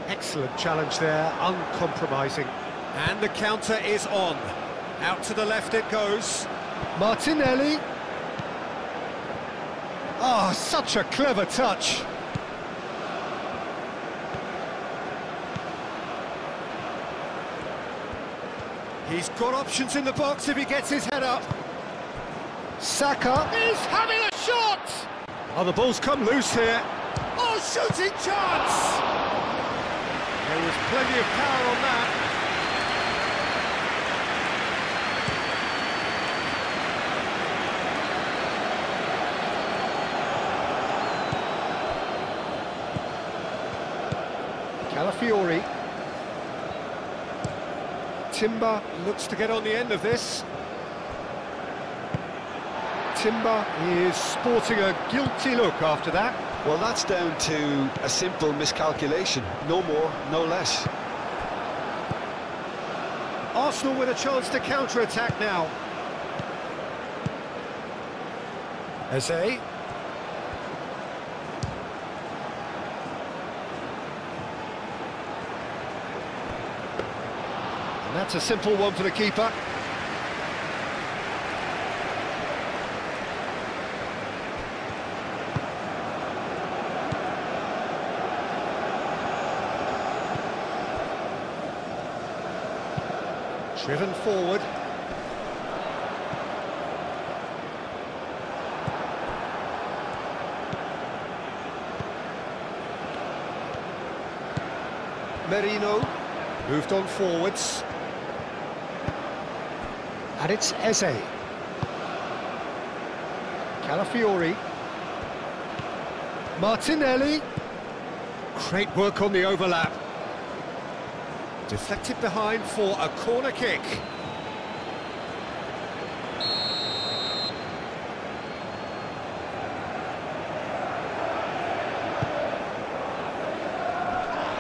Excellent challenge there, uncompromising. And the counter is on. Out to the left it goes. Martinelli. Ah, such a clever touch. He's got options in the box if he gets his head up. Saka is having a shot! Oh, the ball's come loose here. Oh, shooting chance! There was plenty of power on that. Calafiori. Timber looks to get on the end of this. Timber is sporting a guilty look after that. Well, that's down to a simple miscalculation. No more, no less. Arsenal with a chance to counter-attack now. Eze. And that's a simple one for the keeper. Driven forward. Merino moved on forwards. And it's Eze. Calafiori. Martinelli. Great work on the overlap. Deflected behind for a corner kick.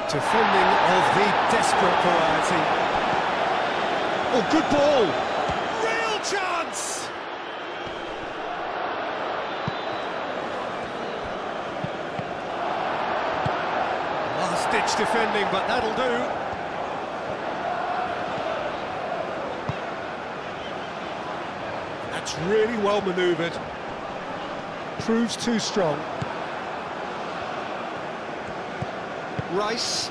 Defending of the desperate variety. Oh, good ball! Real chance! Last-ditch defending, but that'll do. That's really well manoeuvred. Proves too strong. Rice.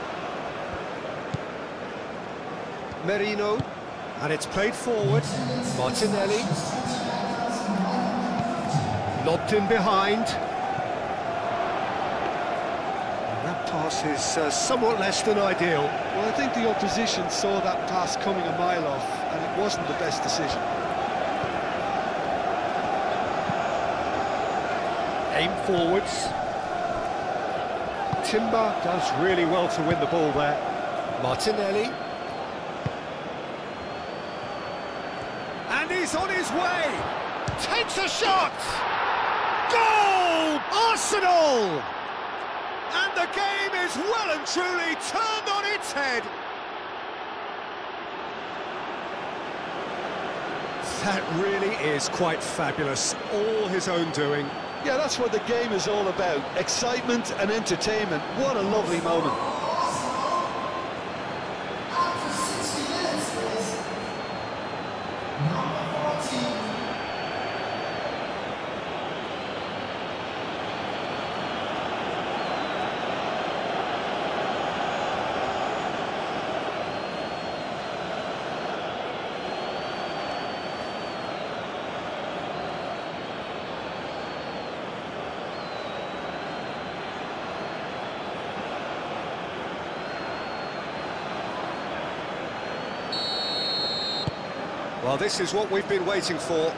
Merino. And it's played forward. Martinelli. Lobbed in behind. And that pass is somewhat less than ideal. Well, I think the opposition saw that pass coming a mile off, and it wasn't the best decision. Aim forwards. Timber does really well to win the ball there. Martinelli. And he's on his way! Takes a shot! Goal! Arsenal! And the game is well and truly turned on its head. That really is quite fabulous. All his own doing. Yeah, that's what the game is all about. Excitement and entertainment. What a lovely moment. Well, this is what we've been waiting for.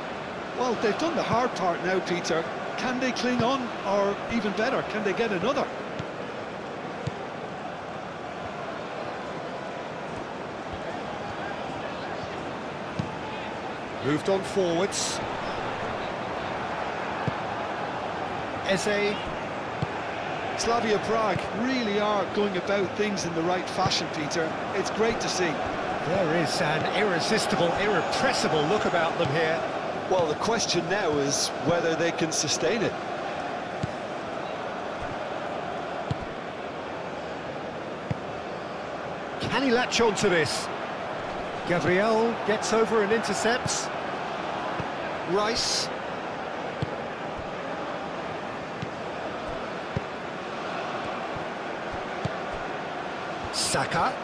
Well, they've done the hard part now, Peter. Can they cling on, or even better, can they get another? Moved on forwards. Eze. Slavia Prague really are going about things in the right fashion, Peter. It's great to see. There is an irresistible, irrepressible look about them here. Well, the question now is whether they can sustain it. Can he latch on to this? Gabriel gets over and intercepts. Rice. Saka.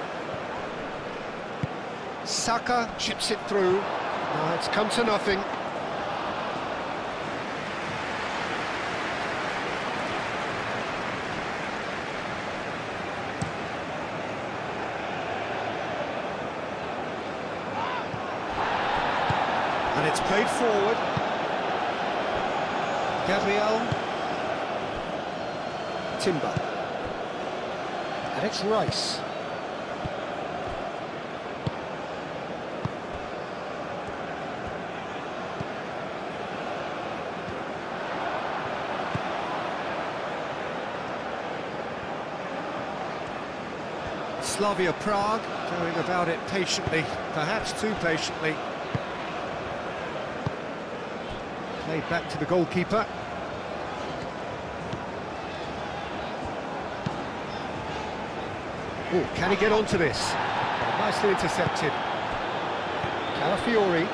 Saka chips it through. No, it's come to nothing. And it's played forward. Gabriel. Timber. And it's Rice. Slavia Prague going about it patiently, perhaps too patiently. Played back to the goalkeeper. Oh, can he get onto this? Nicely intercepted. Calafiori.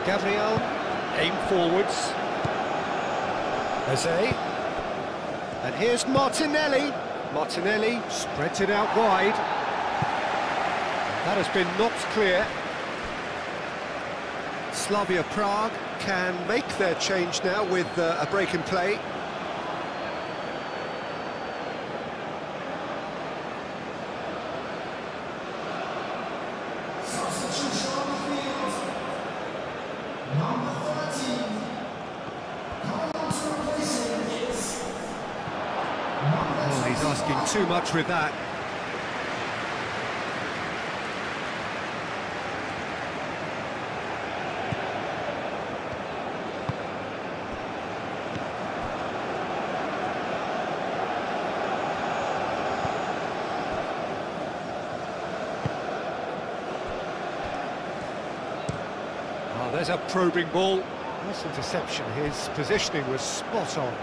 Gabriel, aim forwards. Eze. And here's Martinelli. Martinelli spreads it out wide. That has been knocked clear. Slavia Prague can make their change now with a break in play. Oh, he's asking too much with that. Oh, there's a probing ball. Nice interception. His positioning was spot on.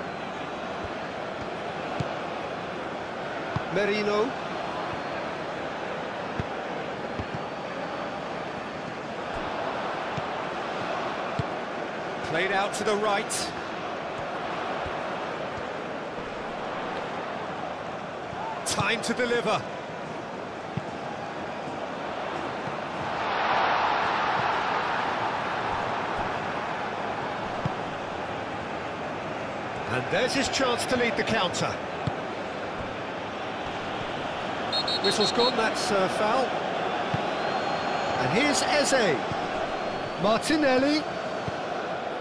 Merino. Played out to the right. Time to deliver. And there's his chance to lead the counter. Whistle's gone, that's foul. And here's Eze. Martinelli.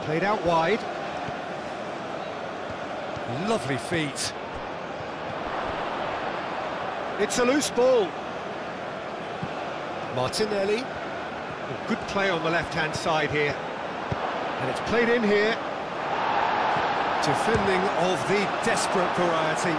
Played out wide. Lovely feet. It's a loose ball. Martinelli. Good play on the left-hand side here. And it's played in here. Defending of the desperate variety.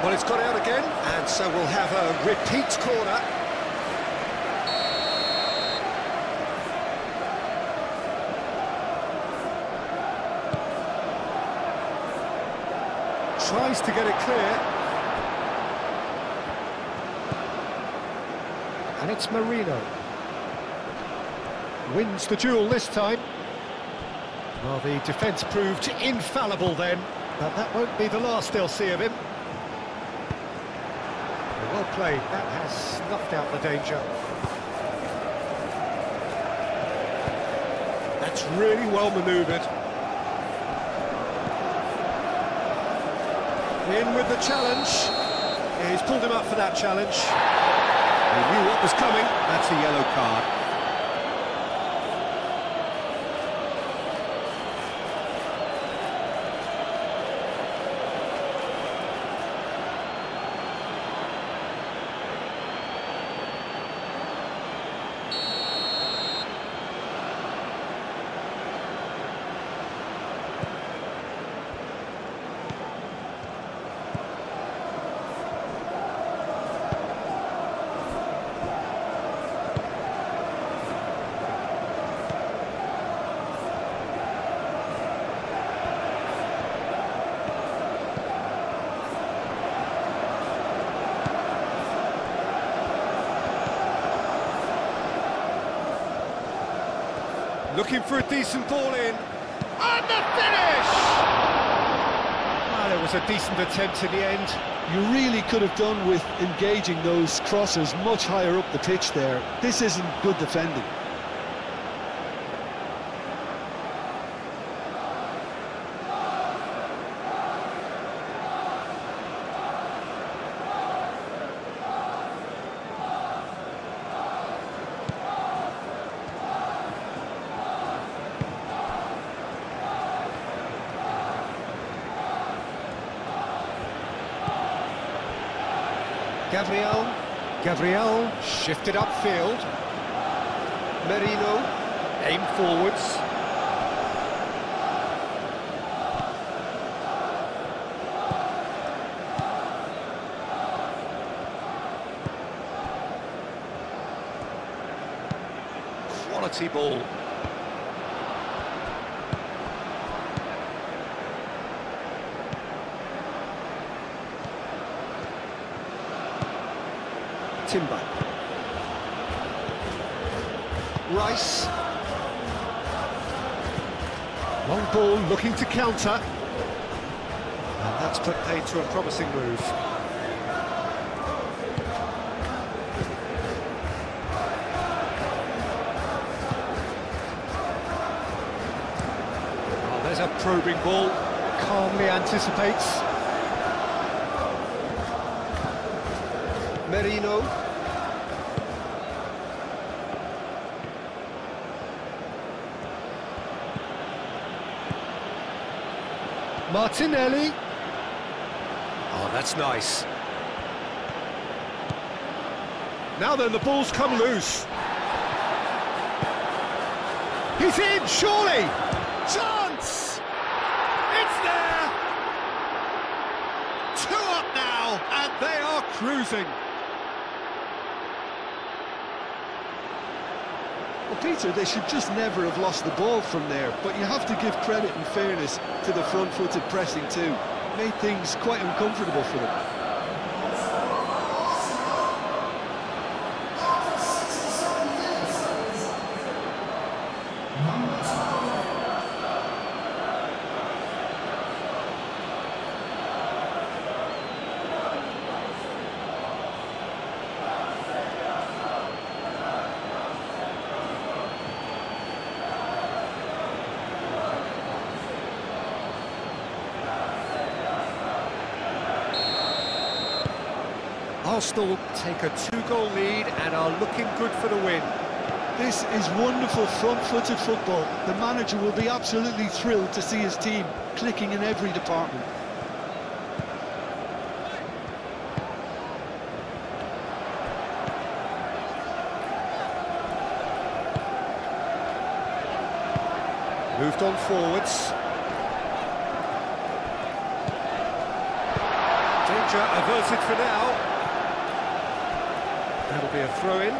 Well, it's got out again, and so we'll have a repeat corner. Tries to get it clear. And it's Marino. Wins the duel this time. Well, the defence proved infallible then, but that won't be the last they'll see of him. Well played, that has snuffed out the danger. That's really well manoeuvred. In with the challenge. Yeah, he's pulled him up for that challenge. He knew what was coming. That's a yellow card. Looking for a decent ball in. And the finish! Well, it was a decent attempt in the end. You really could have done with engaging those crossers much higher up the pitch there. This isn't good defending. Gabriel shifted upfield. Merino aimed forwards. Quality ball. Timber. Rice. Long ball looking to counter. And that's put paid to a promising move. Oh, there's a probing ball. Calmly anticipates. Merino. Martinelli. Oh, that's nice. Now then, the ball's come loose. He's in, surely! Chance! It's there! 2 up now, and they are cruising. Well, Peter, they should just never have lost the ball from there, but you have to give credit and fairness to the front-footed pressing too. Made things quite uncomfortable for them. Arsenal take a 2-goal lead and are looking good for the win. This is wonderful front-footed football. The manager will be absolutely thrilled to see his team clicking in every department. Moved on forwards. Danger averted for now. That'll be a throw-in.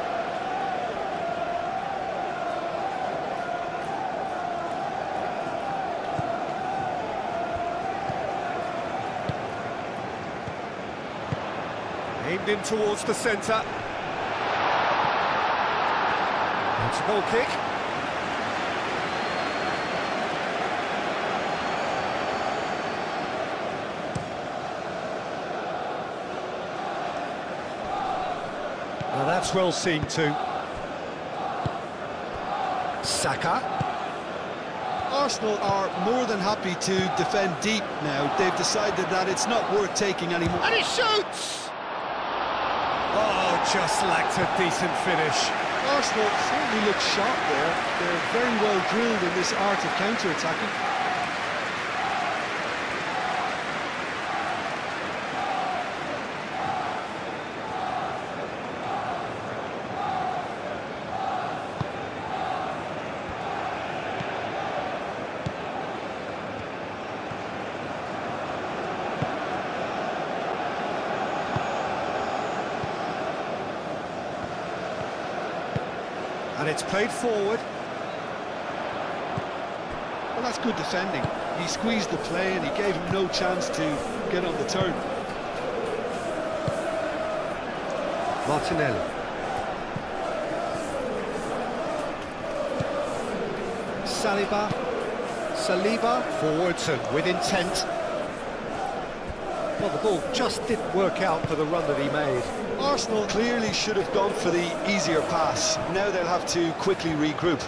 Aimed in towards the centre. It's a goal kick. Now that's well seen too. Saka. Arsenal are more than happy to defend deep now. They've decided that it's not worth taking anymore. And he shoots! Oh, just lacked a decent finish. Arsenal certainly look sharp there. They're very well drilled in this art of counter-attacking. And it's played forward. Well, that's good defending. He squeezed the play and he gave him no chance to get on the turn. Martinelli. Saliba forwards and with intent. Well, the ball just didn't work out for the run that he made. Arsenal clearly should have gone for the easier pass. Now they'll have to quickly regroup.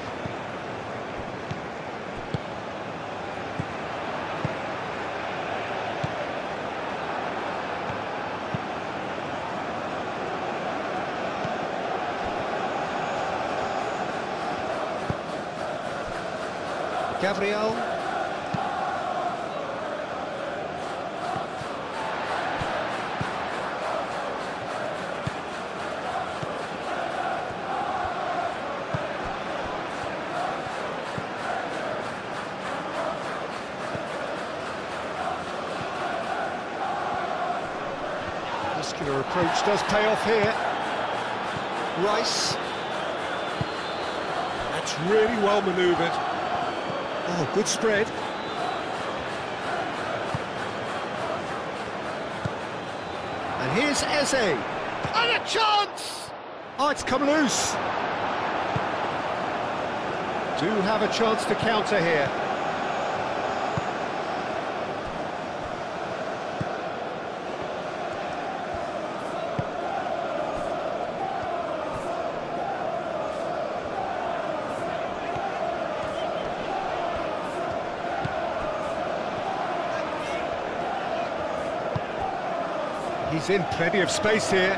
Gabriel. Muscular approach does pay off here. Rice. That's really well manoeuvred. Oh, good spread. And here's Eze. And a chance! Oh, it's come loose. Do have a chance to counter here. He's in plenty of space here.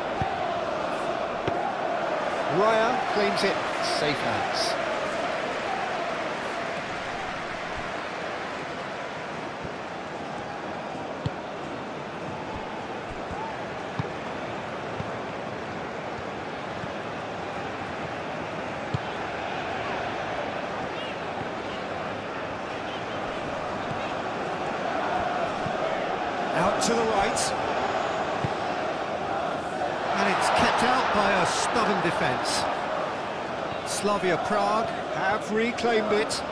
Raya claims it. Safe hands. Out to the right. stubborn defence. Slavia Prague have reclaimed it.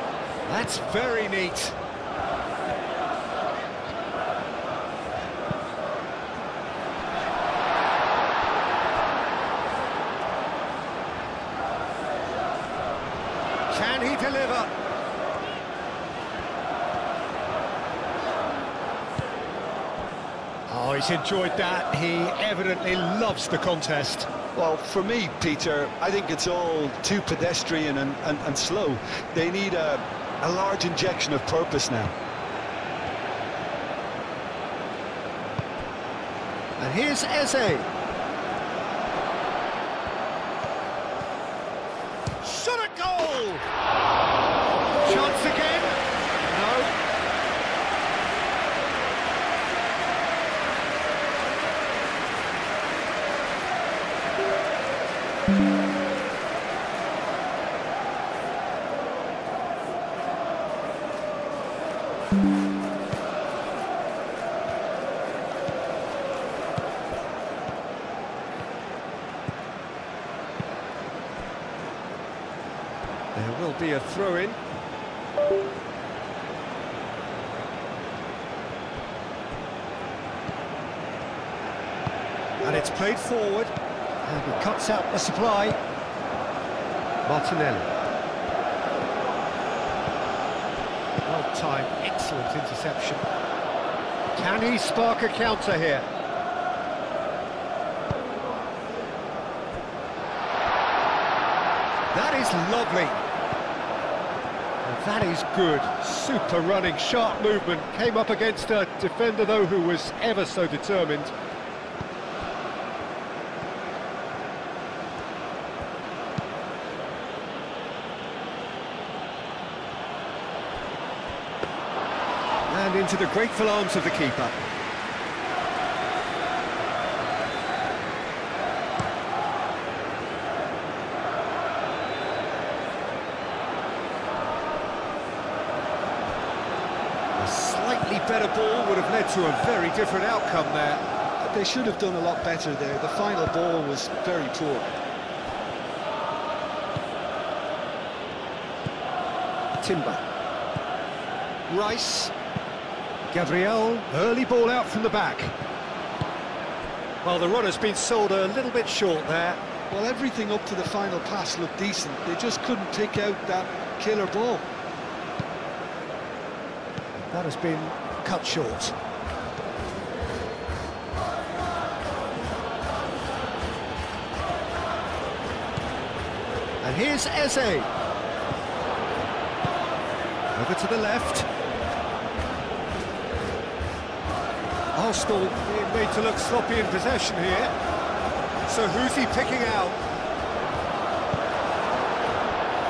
That's very neat. Can he deliver? Oh, he's enjoyed that. He evidently loves the contest. Well, for me, Peter, I think it's all too pedestrian and slow. They need a large injection of purpose now. And here's Eze. Shot a goal! Chance again? No. There will be a throw-in. And it's played forward. And he cuts out the supply. Martinelli. Well-timed, excellent interception. Can he spark a counter here? That is lovely. That is good. Super running, sharp movement. Came up against a defender, though, who was ever so determined. And into the grateful arms of the keeper. A slightly better ball would have led to a very different outcome there. They should have done a lot better there. The final ball was very poor. Timber. Rice. Gabriel, early ball out from the back. Well, the runner's been sold a little bit short there. Well, everything up to the final pass looked decent. They just couldn't pick out that killer ball. That has been cut short. And here's Eze. Over to the left. Arsenal being made to look sloppy in possession here. So who's he picking out?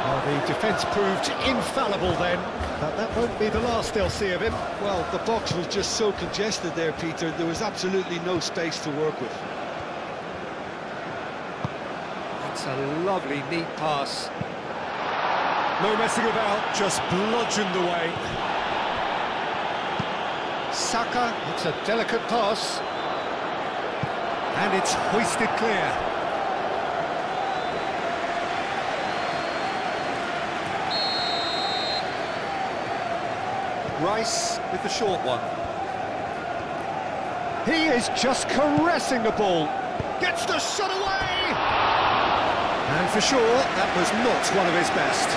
Oh, the defence proved infallible then, but that won't be the last they'll see of him. Well, the box was just so congested there, Peter. There was absolutely no space to work with. That's a lovely, neat pass. No messing about, just bludgeoned away. Saka, it's a delicate pass. And it's hoisted clear. Rice with the short one. He is just caressing the ball. Gets the shot away! And for sure, that was not one of his best.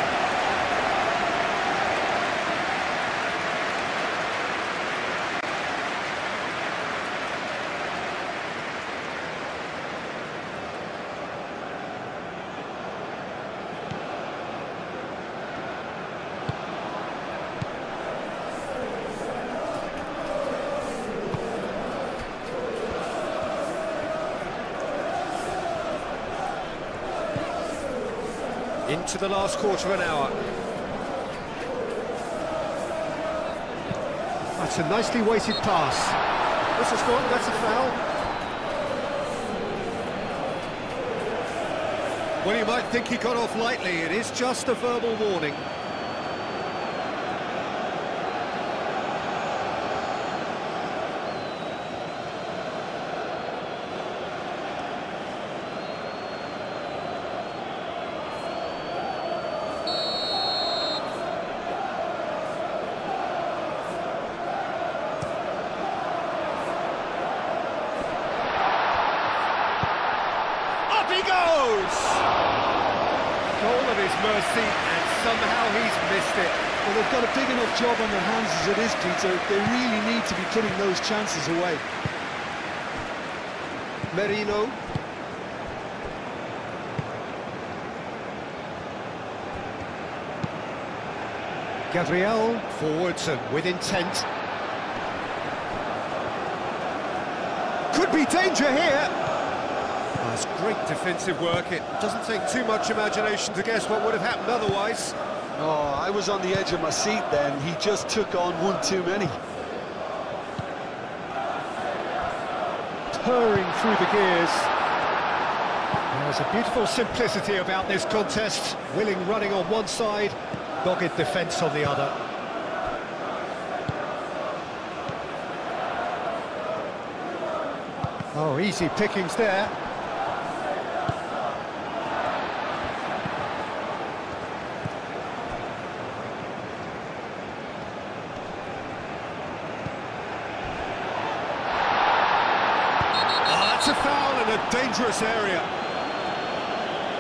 Into the last quarter of an hour. That's a nicely weighted pass. This is one, that's a foul. Well, you might think he got off lightly. It is just a verbal warning. all at his mercy, and somehow he's missed it. Well, they've got a big enough job on their hands as it is, Peter. They really need to be putting those chances away. Merino. Gabriel, forwards and with intent. Could be danger here. Oh, it's great defensive work. It doesn't take too much imagination to guess what would have happened otherwise. Oh, I was on the edge of my seat then. He just took on one too many. Purring through the gears. There's a beautiful simplicity about this contest. Willing running on one side, dogged defence on the other. Oh, easy pickings there. It's a foul in a dangerous area.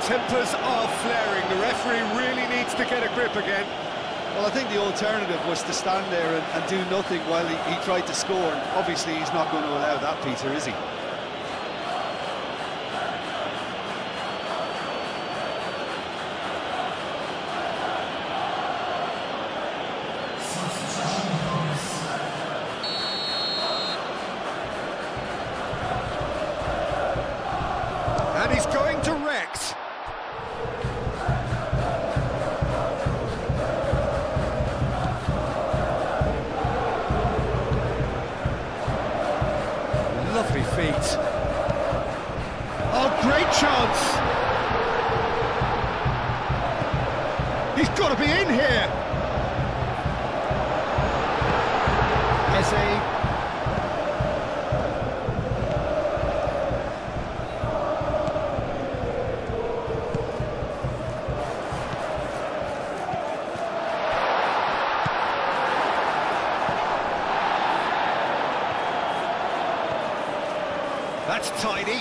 Tempers are flaring. The referee really needs to get a grip again. Well, I think the alternative was to stand there and do nothing while he tried to score. And obviously, he's not going to allow that, Peter, is he? And he's going direct. Lovely feet. Oh, great chance. He's got to be in here. Eze. That's tidy.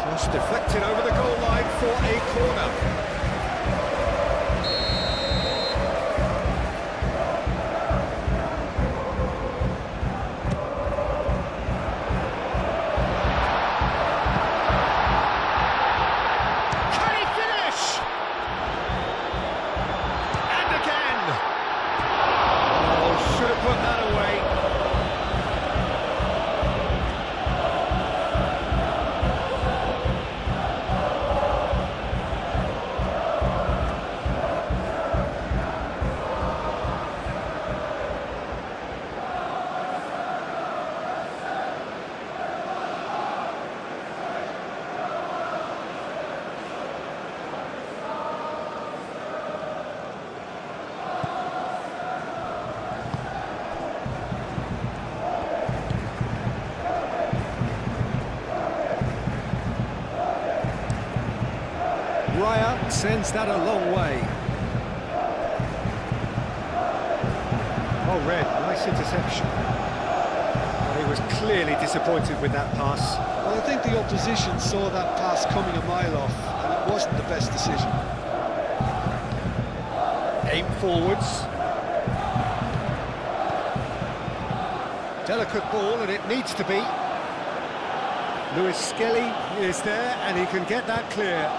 Just deflected over the goal line for a corner. Put that away. Raya sends that a long way. Oh, Red, nice interception. Well, he was clearly disappointed with that pass. Well, I think the opposition saw that pass coming a mile off, and it wasn't the best decision. Aim forwards. Delicate ball, and it needs to be. Lewis Skelly is there, and he can get that clear.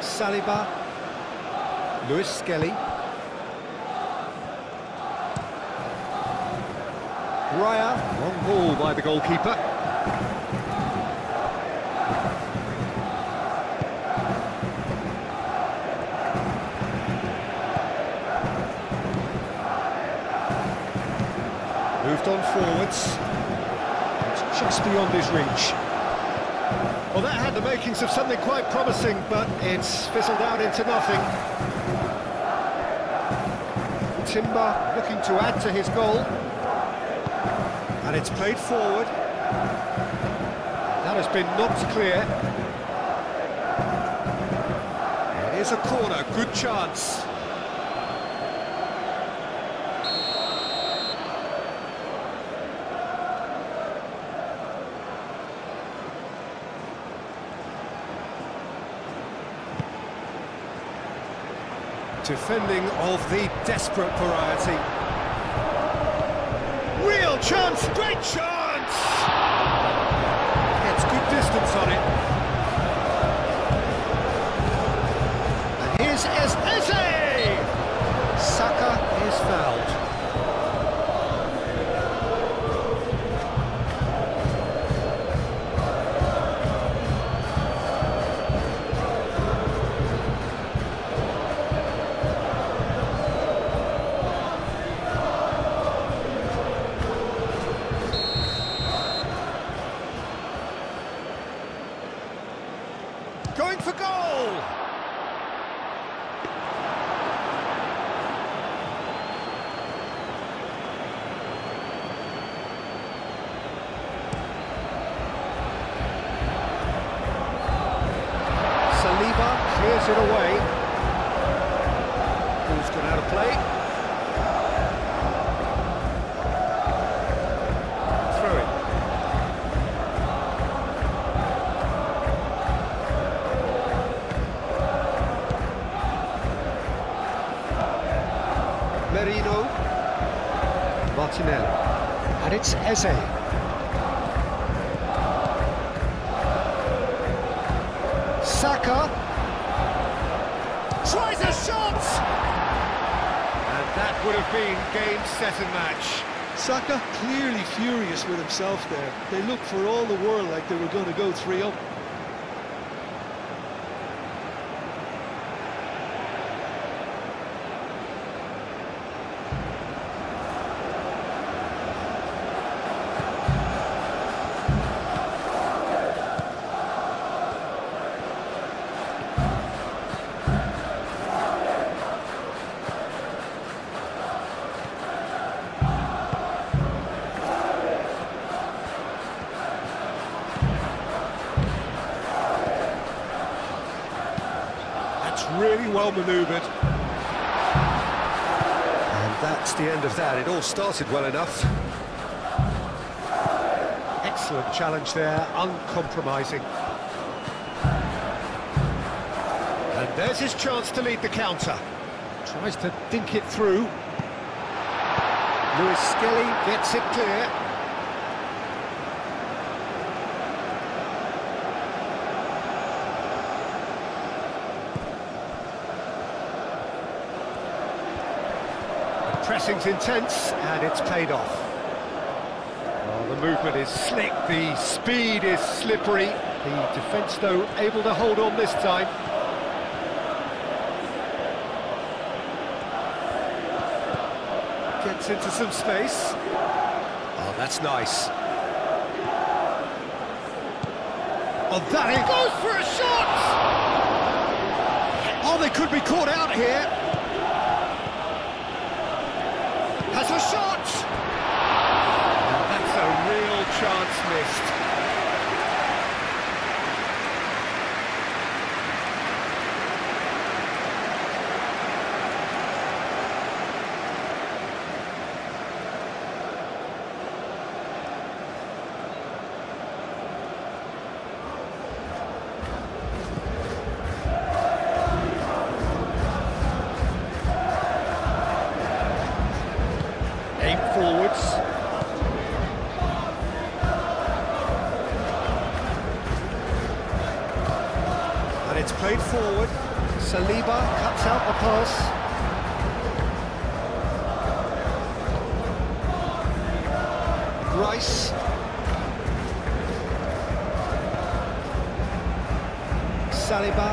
Saliba, Lewis Skelly. Raya, long ball by the goalkeeper. Moved on forwards. It's just beyond his reach. Well, that had the makings of something quite promising, but it's fizzled out into nothing. Timber looking to add to his goal. And it's played forward. That has been knocked clear. It is a corner, good chance. Defending of the desperate variety. Real chance, great chance! Gets good distance on it. And here's Eze! Saka is fouled. Going for goal! Saliba clears it away. Ball's gone out of play. Throw it. Merino, Martinelli, and it's Eze. Saka tries a shot, and that would have been game, set and match. Saka clearly furious with himself there. They looked for all the world like they were going to go 3-up. Really well manoeuvred. And that's the end of that. It all started well enough. Excellent challenge there, uncompromising. And there's his chance to lead the counter. Tries to dink it through. Lewis Skelly gets it clear. Pressing's intense, and it's paid off. Oh, the movement is slick, the speed is slippery. The defence, though, able to hold on this time. Gets into some space. Oh, that's nice. Oh, that he goes for a shot! Oh, they could be caught out here. Has a shot! And that's a real chance missed. Forwards. And it's played forward. Saliba cuts out the pass. Rice. Saliba.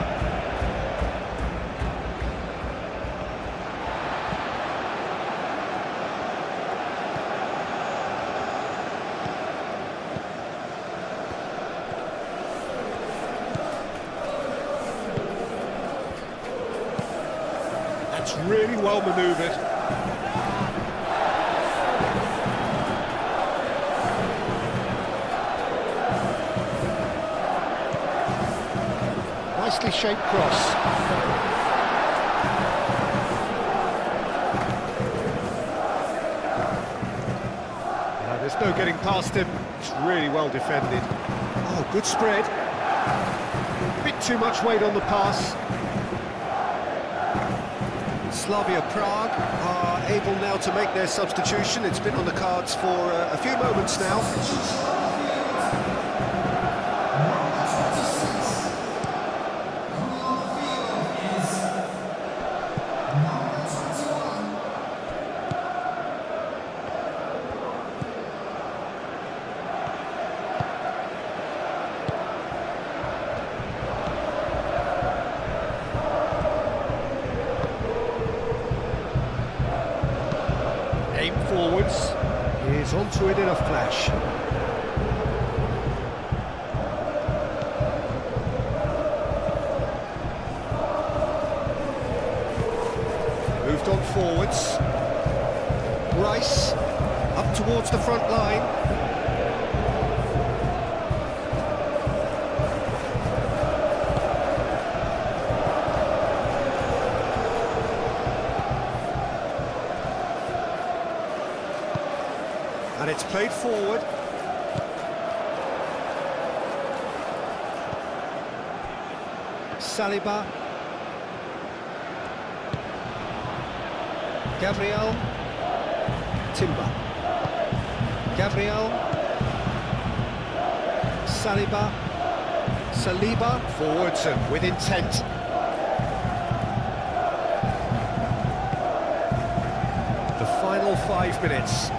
That's really well manoeuvred. Nicely shaped cross. There's no getting past him. It's really well defended. Oh, good spread. A bit too much weight on the pass. Slavia Prague are able now to make their substitution. It's been on the cards for a few moments now. Aim forwards, is onto it in a flash. Moved on forwards. Rice, up towards the front line. And it's played forward. Saliba. Gabriel. Timber. Gabriel. Saliba. Forwards and with intent. The final 5 minutes.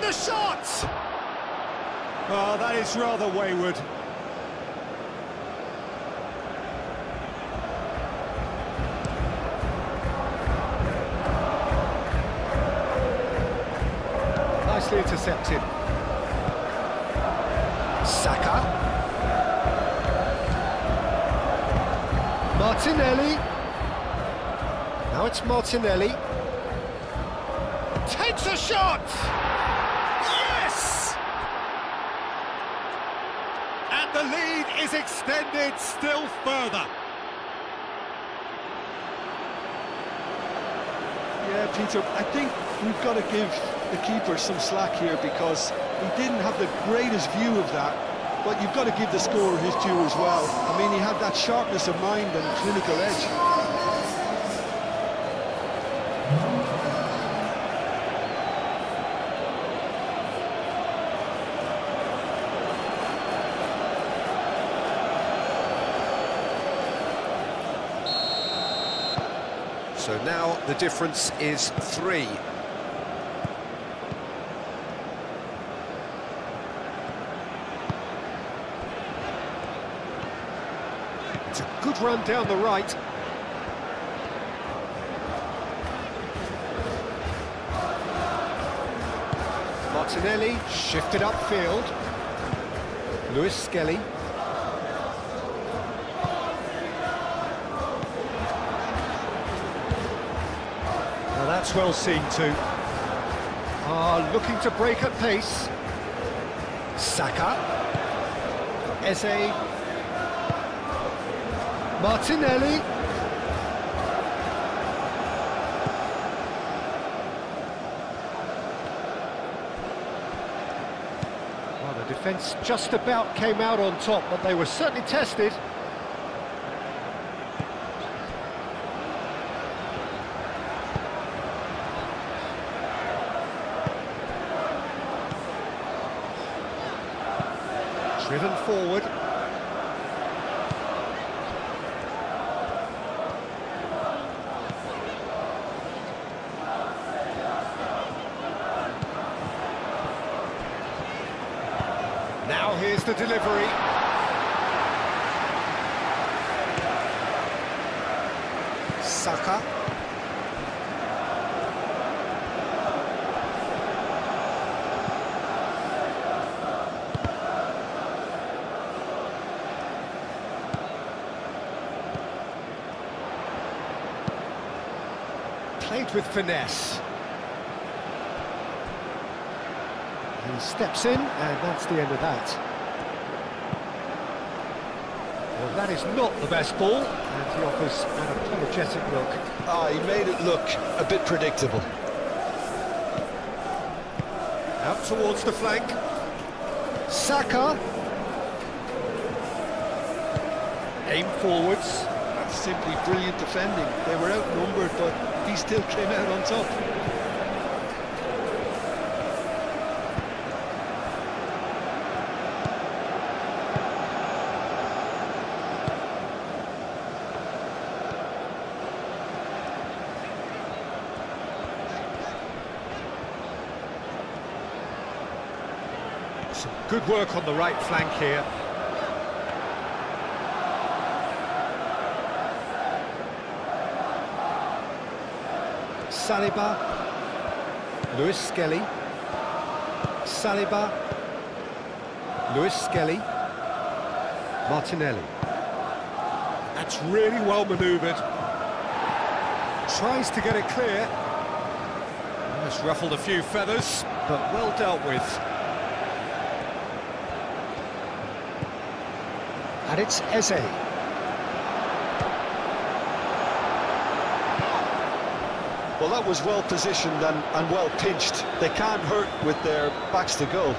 The shot! Oh, that is rather wayward. Nicely intercepted. Saka. Martinelli. Now it's Martinelli. Takes a shot! And the lead is extended still further. Yeah, Peter, I think we've got to give the keeper some slack here because he didn't have the greatest view of that, but you've got to give the scorer his due as well. I mean, he had that sharpness of mind and clinical edge. So now the difference is 3. It's a good run down the right. Martinelli shifted upfield. Lewis Skelly. That's well seen too. Looking to break at pace. Saka. Eze. Martinelli. Well, the defence just about came out on top, but they were certainly tested. Driven forward. Now here's the delivery. Saka. Played with finesse. He steps in, and that's the end of that. Well, That is not the best ball, and he offers an apologetic look. Ah, he made it look a bit predictable. Out towards the flank. Saka. Aim forwards. That's simply brilliant defending. They were outnumbered, but he still came out on top. Some good work on the right flank here. Saliba, Lewis Skelly, Saliba, Lewis Skelly, Martinelli. That's really well manoeuvred. Tries to get it clear. Just ruffled a few feathers, but well dealt with. And it's Eze. Well, that was well positioned and well pinched. They can't hurt with their backs to goal.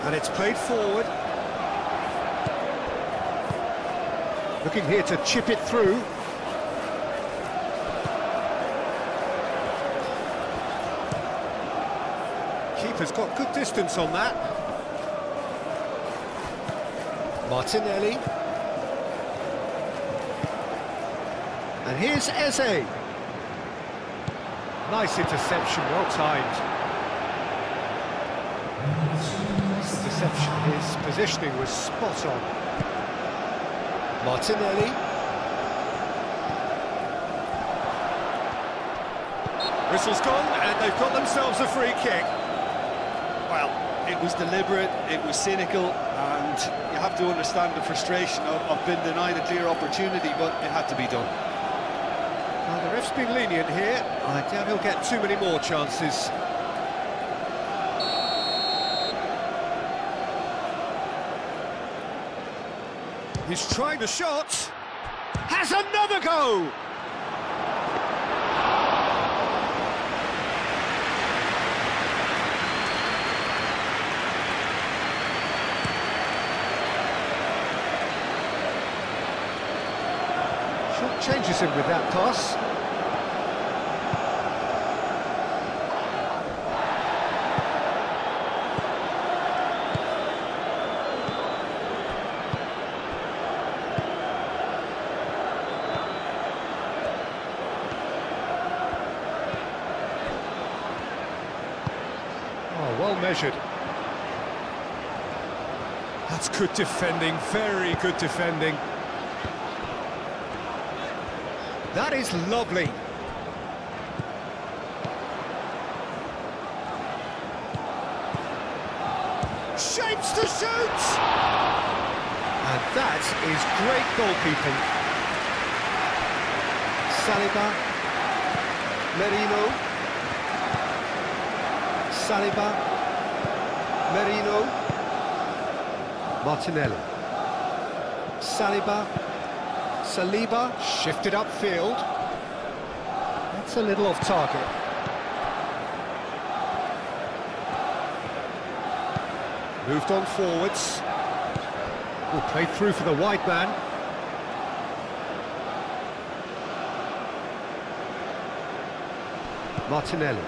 And it's played forward. Looking here to chip it through. Keeper's got good distance on that. Martinelli. And here's Eze. Nice interception, well timed. His interception, his positioning was spot on. Martinelli. Whistle's gone, and they've got themselves a free kick. Well, it was deliberate, it was cynical, and you have to understand the frustration of being denied a clear opportunity, but it had to be done. Well, the ref's been lenient here. I doubt he'll get too many more chances. He's trying the shot. Has another go! Changes him with that pass. Oh, well measured. That's good defending, very good defending. That is lovely. Shapes to shoot! And that is great goalkeeping. Saliba, Merino. Saliba, Merino. Martinelli. Saliba, shifted upfield. That's a little off target. Moved on forwards. Will play through for the wide man. Martinelli.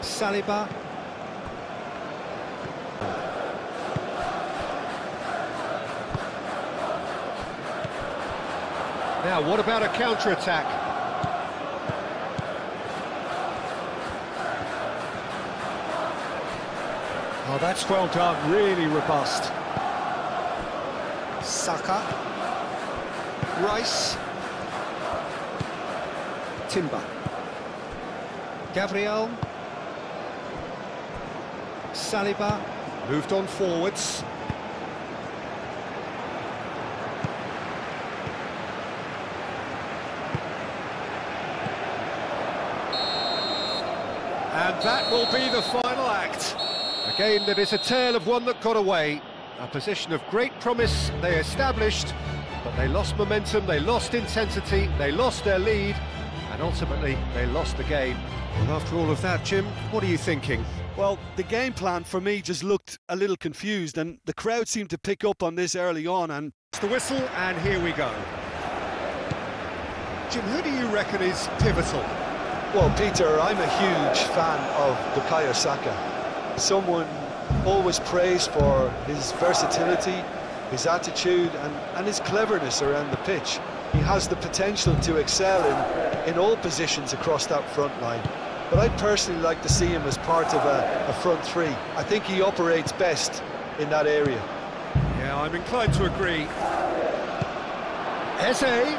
Saliba. Now, what about a counter-attack? Oh, that's well done, really robust. Saka. Rice. Timber. Gabriel. Saliba. Moved on forwards. And that will be the final act. A game that is a tale of one that got away. A position of great promise they established, but they lost momentum, they lost intensity, they lost their lead, and ultimately they lost the game. Well, after all of that, Jim, what are you thinking? Well, the game plan for me just looked a little confused, and the crowd seemed to pick up on this early on. And it's the whistle, and here we go. Jim, who do you reckon is pivotal? Well, Peter, I'm a huge fan of Bukayo Saka. Someone always praised for his versatility, his attitude and his cleverness around the pitch. He has the potential to excel in all positions across that front line. But I'd personally like to see him as part of a front three. I think he operates best in that area. Yeah, I'm inclined to agree. Eze.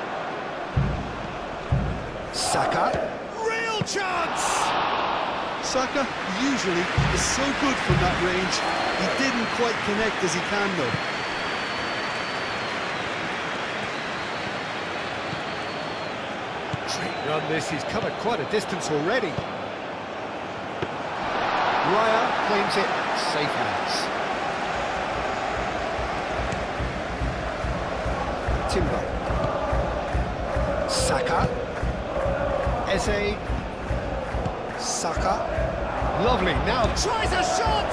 Saka. Real chance! Saka usually is so good from that range. He didn't quite connect as he can though. Great run this, he's covered quite a distance already. Raya claims it, safe hands. Timber. Saka. Eze. Saka. Lovely, now tries a shot!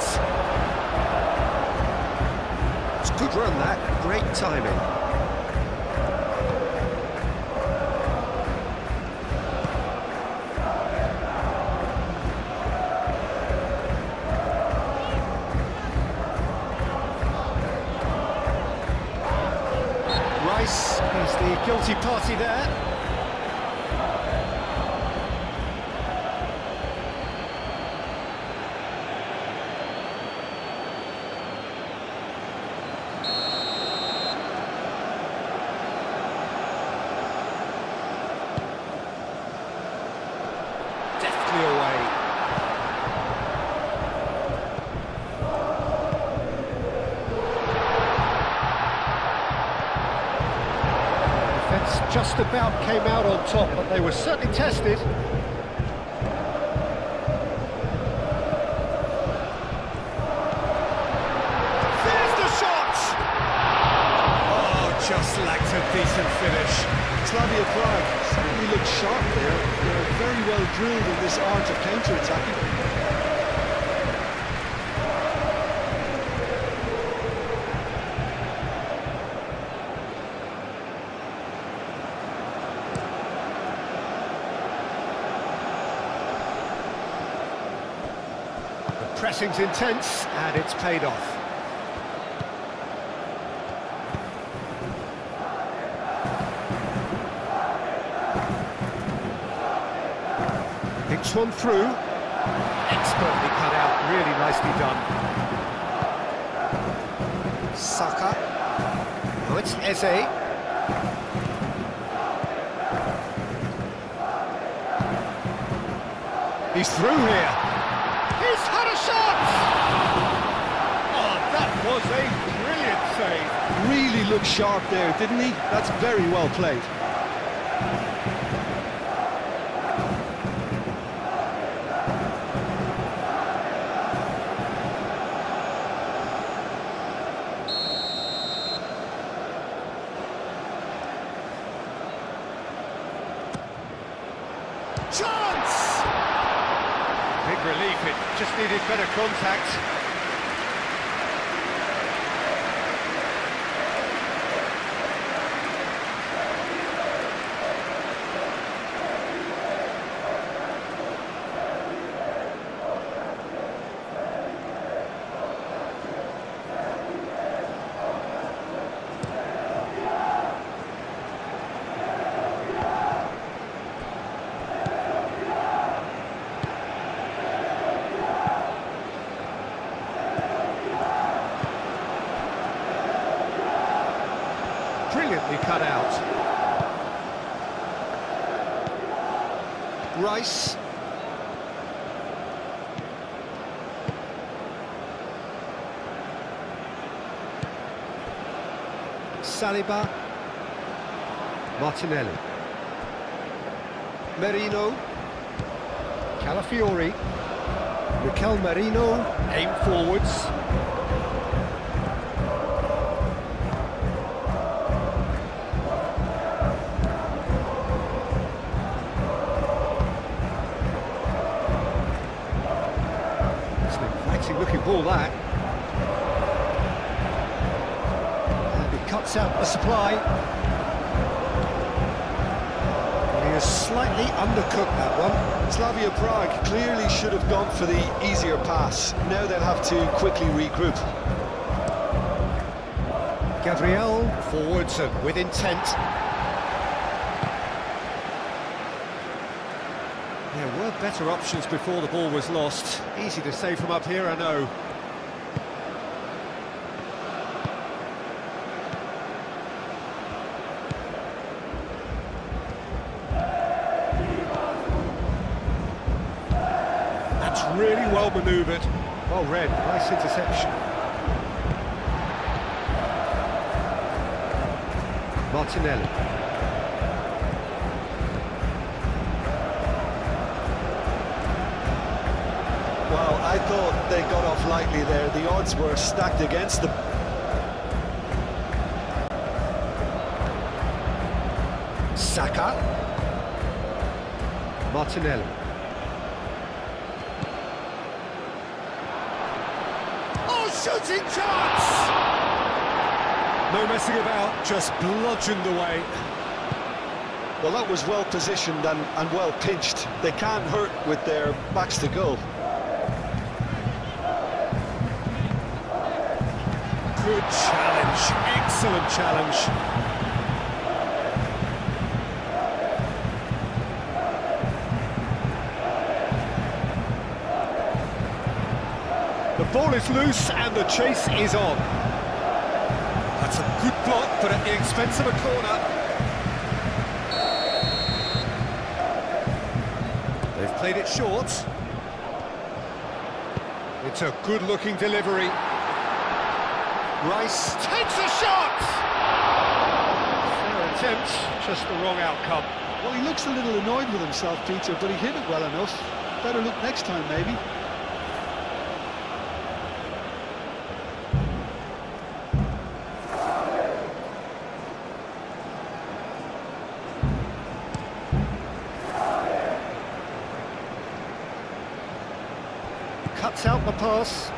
It's a good run that, great timing. Rice is the guilty party there. Away. Defence just about came out on top, but they were certainly tested. There's the shot! Oh, just lacked a decent finish. Slavia Praha certainly looked sharp there. They're very well drilled in this art of counter-attacking. The pressing's intense, and it's paid off. Picks one through. Expertly cut out, really nicely done. Saka. Oh, it's Eze. He's through here. He's had a shot! Oh, that was a brilliant save. Really looked sharp there, didn't he? That's very well played. Chance! Big relief, it just needed better contact. Brilliantly cut out. Rice. Saliba. Martinelli. Merino. Calafiori. Mikel Merino, aim forwards. It's an inviting looking ball, that. And he cuts out the supply. He has slightly undercooked that one. Slavia Prague clearly should have gone for the easier pass. Now they'll have to quickly regroup. Gabriel, forwards and with intent. There were better options before the ball was lost. Easy to say from up here, I know. That's really well manoeuvred. Well read, nice interception. Martinelli. Well, I thought they got off lightly there. The odds were stacked against them. Saka. Martinelli. Oh, shooting chance! No messing about, just bludgeoned away. Well, that was well positioned and well pinched. They can't hurt with their backs to goal. Good challenge, excellent challenge. The ball is loose and the chase is on. That's a good block, but at the expense of a corner. They've played it short. It's a good-looking delivery. Rice takes a shot! Fair attempt, just the wrong outcome. Well, he looks a little annoyed with himself, Peter, but he hit it well enough. Better look next time, maybe. Cuts out the pass.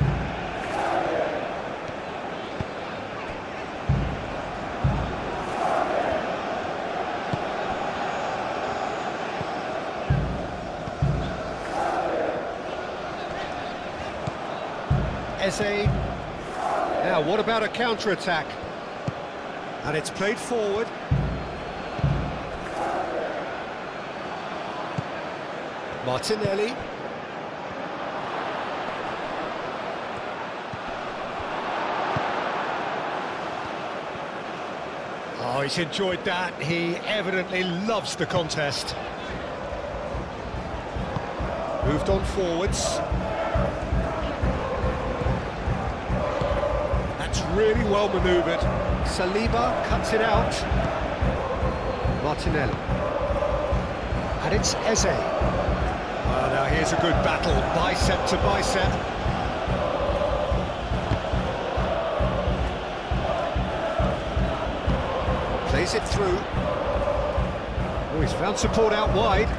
Eze. Now, what about a counter-attack? And it's played forward. Martinelli. Oh, he's enjoyed that. He evidently loves the contest. Moved on forwards. That's really well manoeuvred. Saliba cuts it out. Martinelli. And it's Eze. Oh, now here's a good battle, bicep to bicep. Plays it through. Oh, he's found support out wide.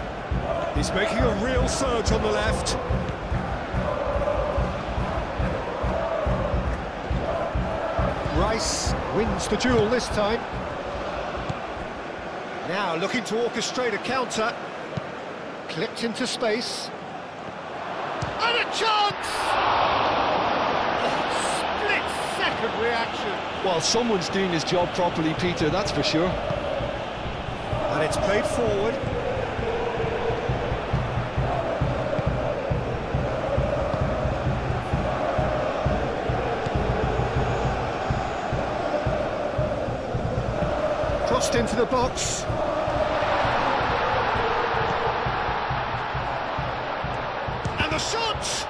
He's making a real surge on the left. Rice wins the duel this time. Now looking to orchestrate a counter. Clipped into space. And a chance! Split-second reaction. Well, someone's doing his job properly, Peter, that's for sure. And it's played forward. Crossed into the box. And the shot!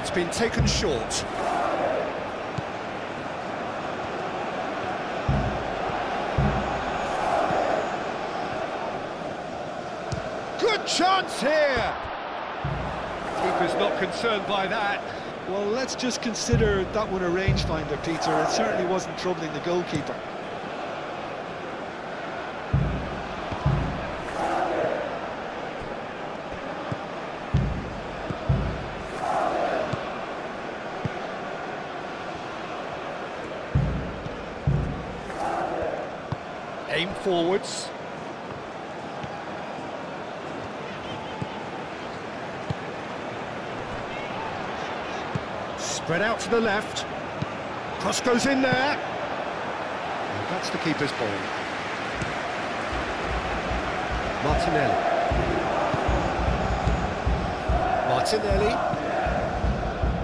It's been taken short. Good chance here! Keeper's not concerned by that. Well, let's just consider that one a rangefinder, Peter. It certainly wasn't troubling the goalkeeper. Aim forwards. Spread out to the left. Cross goes in there. And that's the keeper's ball. Martinelli. Martinelli.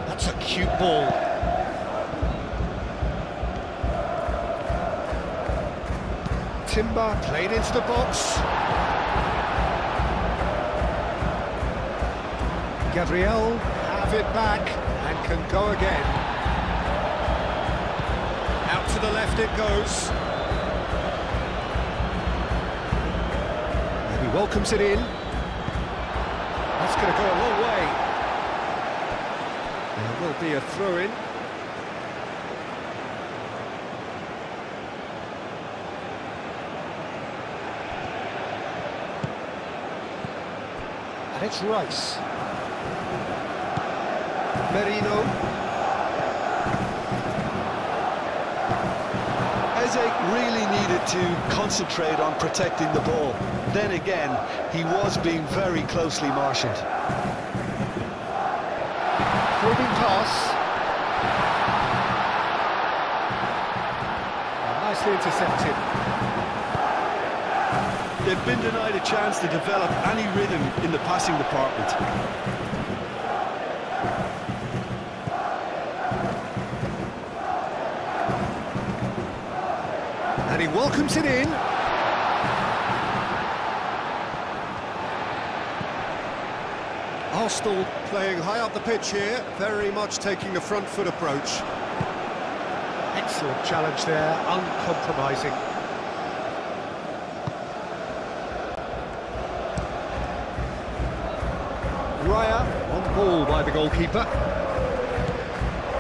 That's a cute ball. Timber played into the box. Gabriel have it back and can go again. Out to the left it goes. He welcomes it in. That's going to go a long way. There will be a throw-in. And it's Rice. Merino. Eze really needed to concentrate on protecting the ball. Then again, he was being very closely marshalled. Probing pass. Nicely intercepted. They've been denied a chance to develop any rhythm in the passing department. And he welcomes it in. Arsenal playing high up the pitch here, very much taking the front foot approach. Excellent challenge there, uncompromising. Raya on ball by the goalkeeper.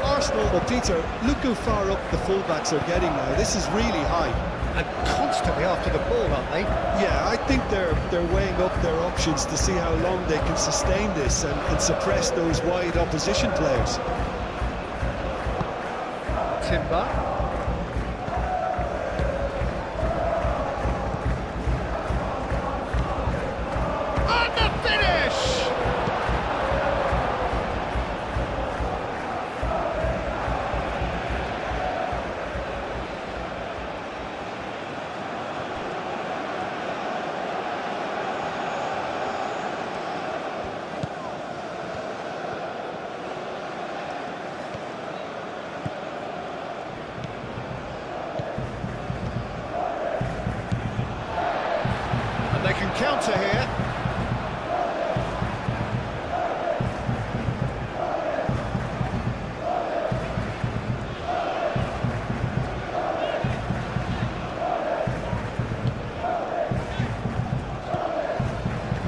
Arsenal, but Peter, look how far up the fullbacks are getting now. This is really high. And constantly after the ball, aren't they? Yeah, I think they're weighing up their options to see how long they can sustain this and suppress those wide opposition players. Timber. And the finish! They can counter here.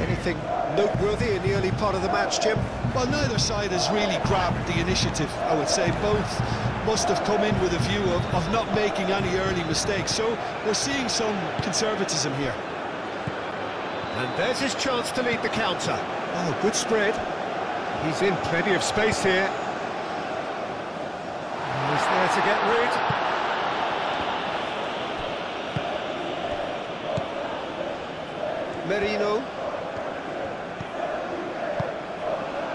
Anything noteworthy in the early part of the match, Jim? Well, neither side has really grabbed the initiative, I would say. Both must have come in with a view of not making any early mistakes. So we're seeing some conservatism here. And there's his chance to lead the counter. Oh, good spread. He's in plenty of space here. He's there to get rid. Merino.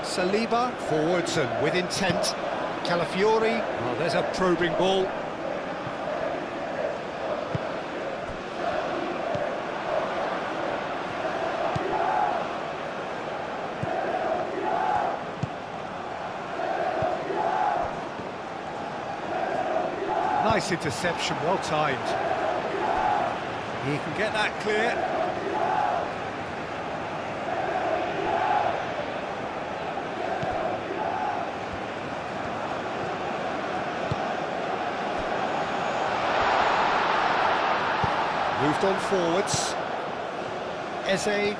Saliba, forwards and with intent. Calafiori, oh, there's a probing ball. Nice interception, well timed. He can get that clear. Moved on forwards. Eze.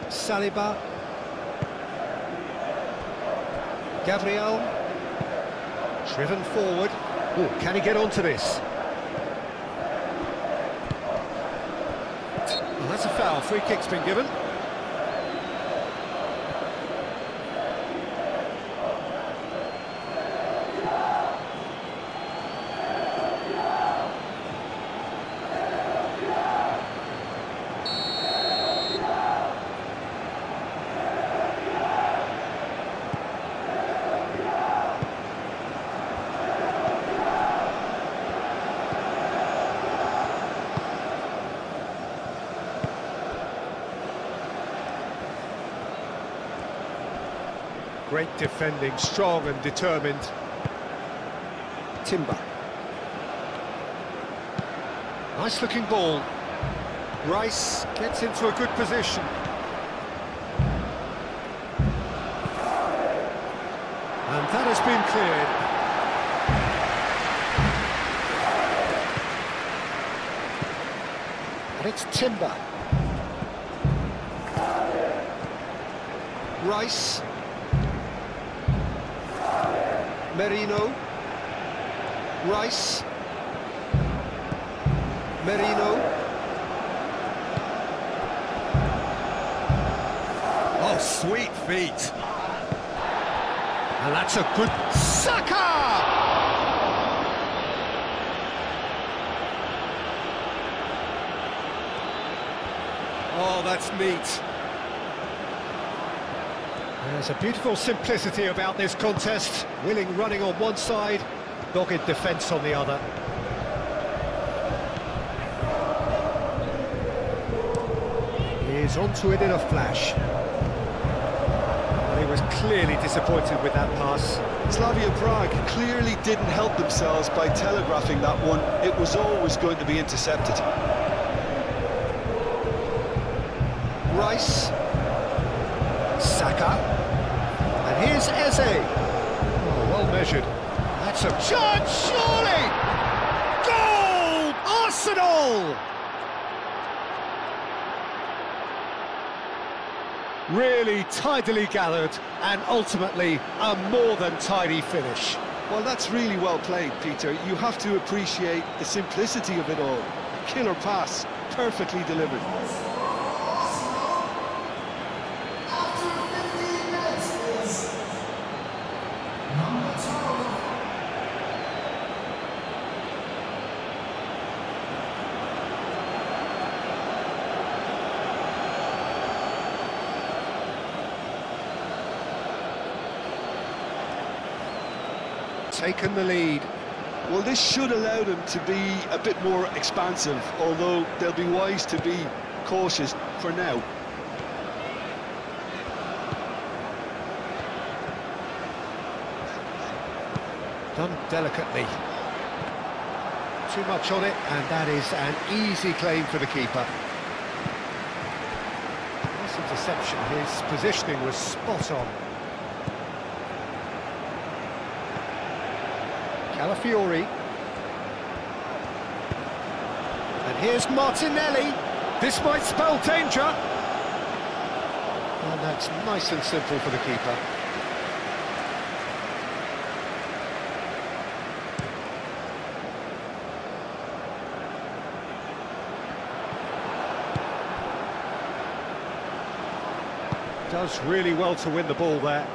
Saliba. Gabriel. Driven forward. Ooh, can he get onto this? Well, that's a foul. Free kick's been given. Great defending, strong and determined. Timber. Nice looking ball. Rice gets into a good position. And that has been cleared. And it's Timber. Rice. Merino. Rice. Merino. Oh, sweet feet. And that's a good... Saka! Oh, that's neat. There's a beautiful simplicity about this contest. Willing running on one side, dogged defence on the other. He's onto it in a flash. Well, he was clearly disappointed with that pass. Slavia Prague clearly didn't help themselves by telegraphing that one. It was always going to be intercepted. Rice. Saka. And here's Eze. Oh, well measured. That's a chance, surely! Goal! Arsenal! Really tidily gathered, and ultimately a more than tidy finish. Well, that's really well played, Peter. You have to appreciate the simplicity of it all. Killer pass, perfectly delivered. Taken the lead. Well, this should allow them to be a bit more expansive, although they'll be wise to be cautious for now. Done delicately. Too much on it, and that is an easy claim for the keeper. Nice interception. His positioning was spot on. Calafiori. And here's Martinelli. This might spell danger. And that's nice and simple for the keeper. Does really well to win the ball there.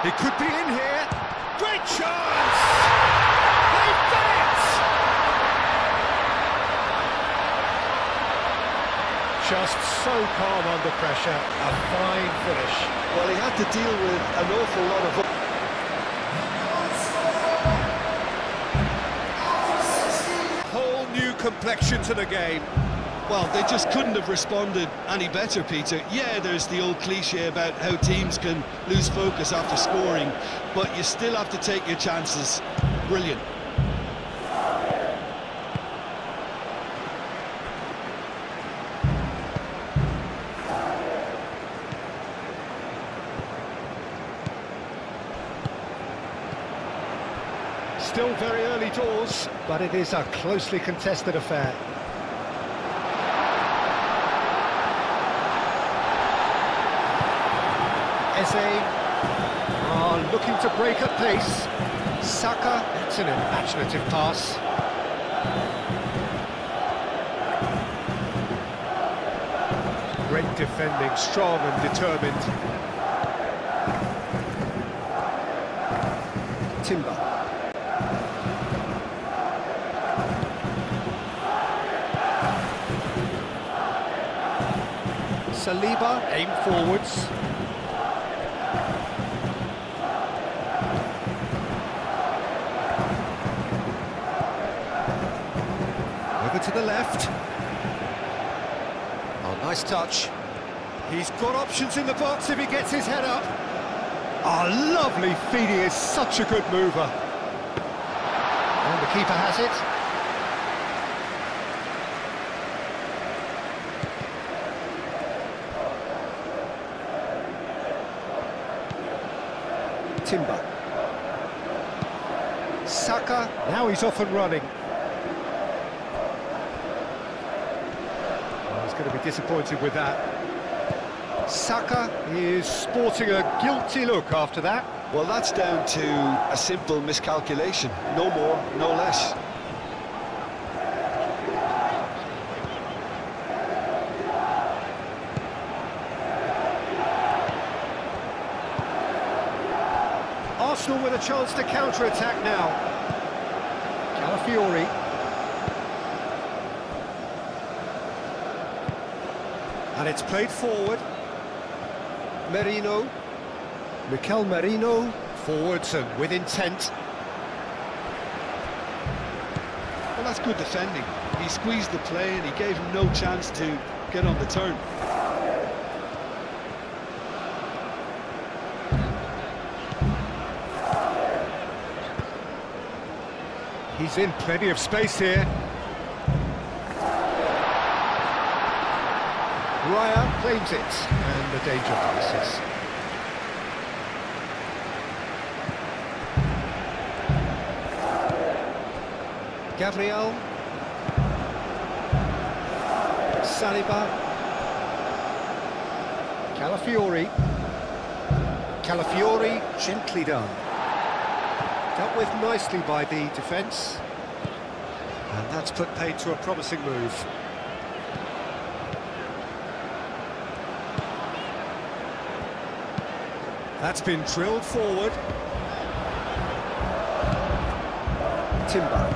He could be in here. Great chance! They've done it! Just so calm under pressure. A fine finish. Well, he had to deal with an awful lot of... Whole new complexion to the game. Well, they just couldn't have responded any better, Peter. Yeah, there's the old cliche about how teams can lose focus after scoring, but you still have to take your chances. Brilliant. still very early doors, but it is a closely contested affair. Eze, looking to break at pace. Saka, that's an imaginative pass. Great defending, strong and determined. Timber. Saliba, aim forwards. Over to the left. Oh, nice touch. He's got options in the box if he gets his head up. Oh, lovely feed, he is such a good mover. And the keeper has it. Timber. Saka, now he's off and running. Oh, he's going to be disappointed with that. Saka is sporting a guilty look after that. Well, that's down to a simple miscalculation. No more, no less. Arsenal with a chance to counter-attack now. Calafiori. And it's played forward. Merino. Mikel Merino. Forwards and with intent. Well, that's good defending. He squeezed the play and he gave him no chance to get on the turn. He's in plenty of space here. Raya claims it, and the danger passes. Gabriel. Saliba. Calafiori. Calafiori, gently done. Dealt with nicely by the defence. And that's put paid to a promising move. That's been drilled forward. Timber.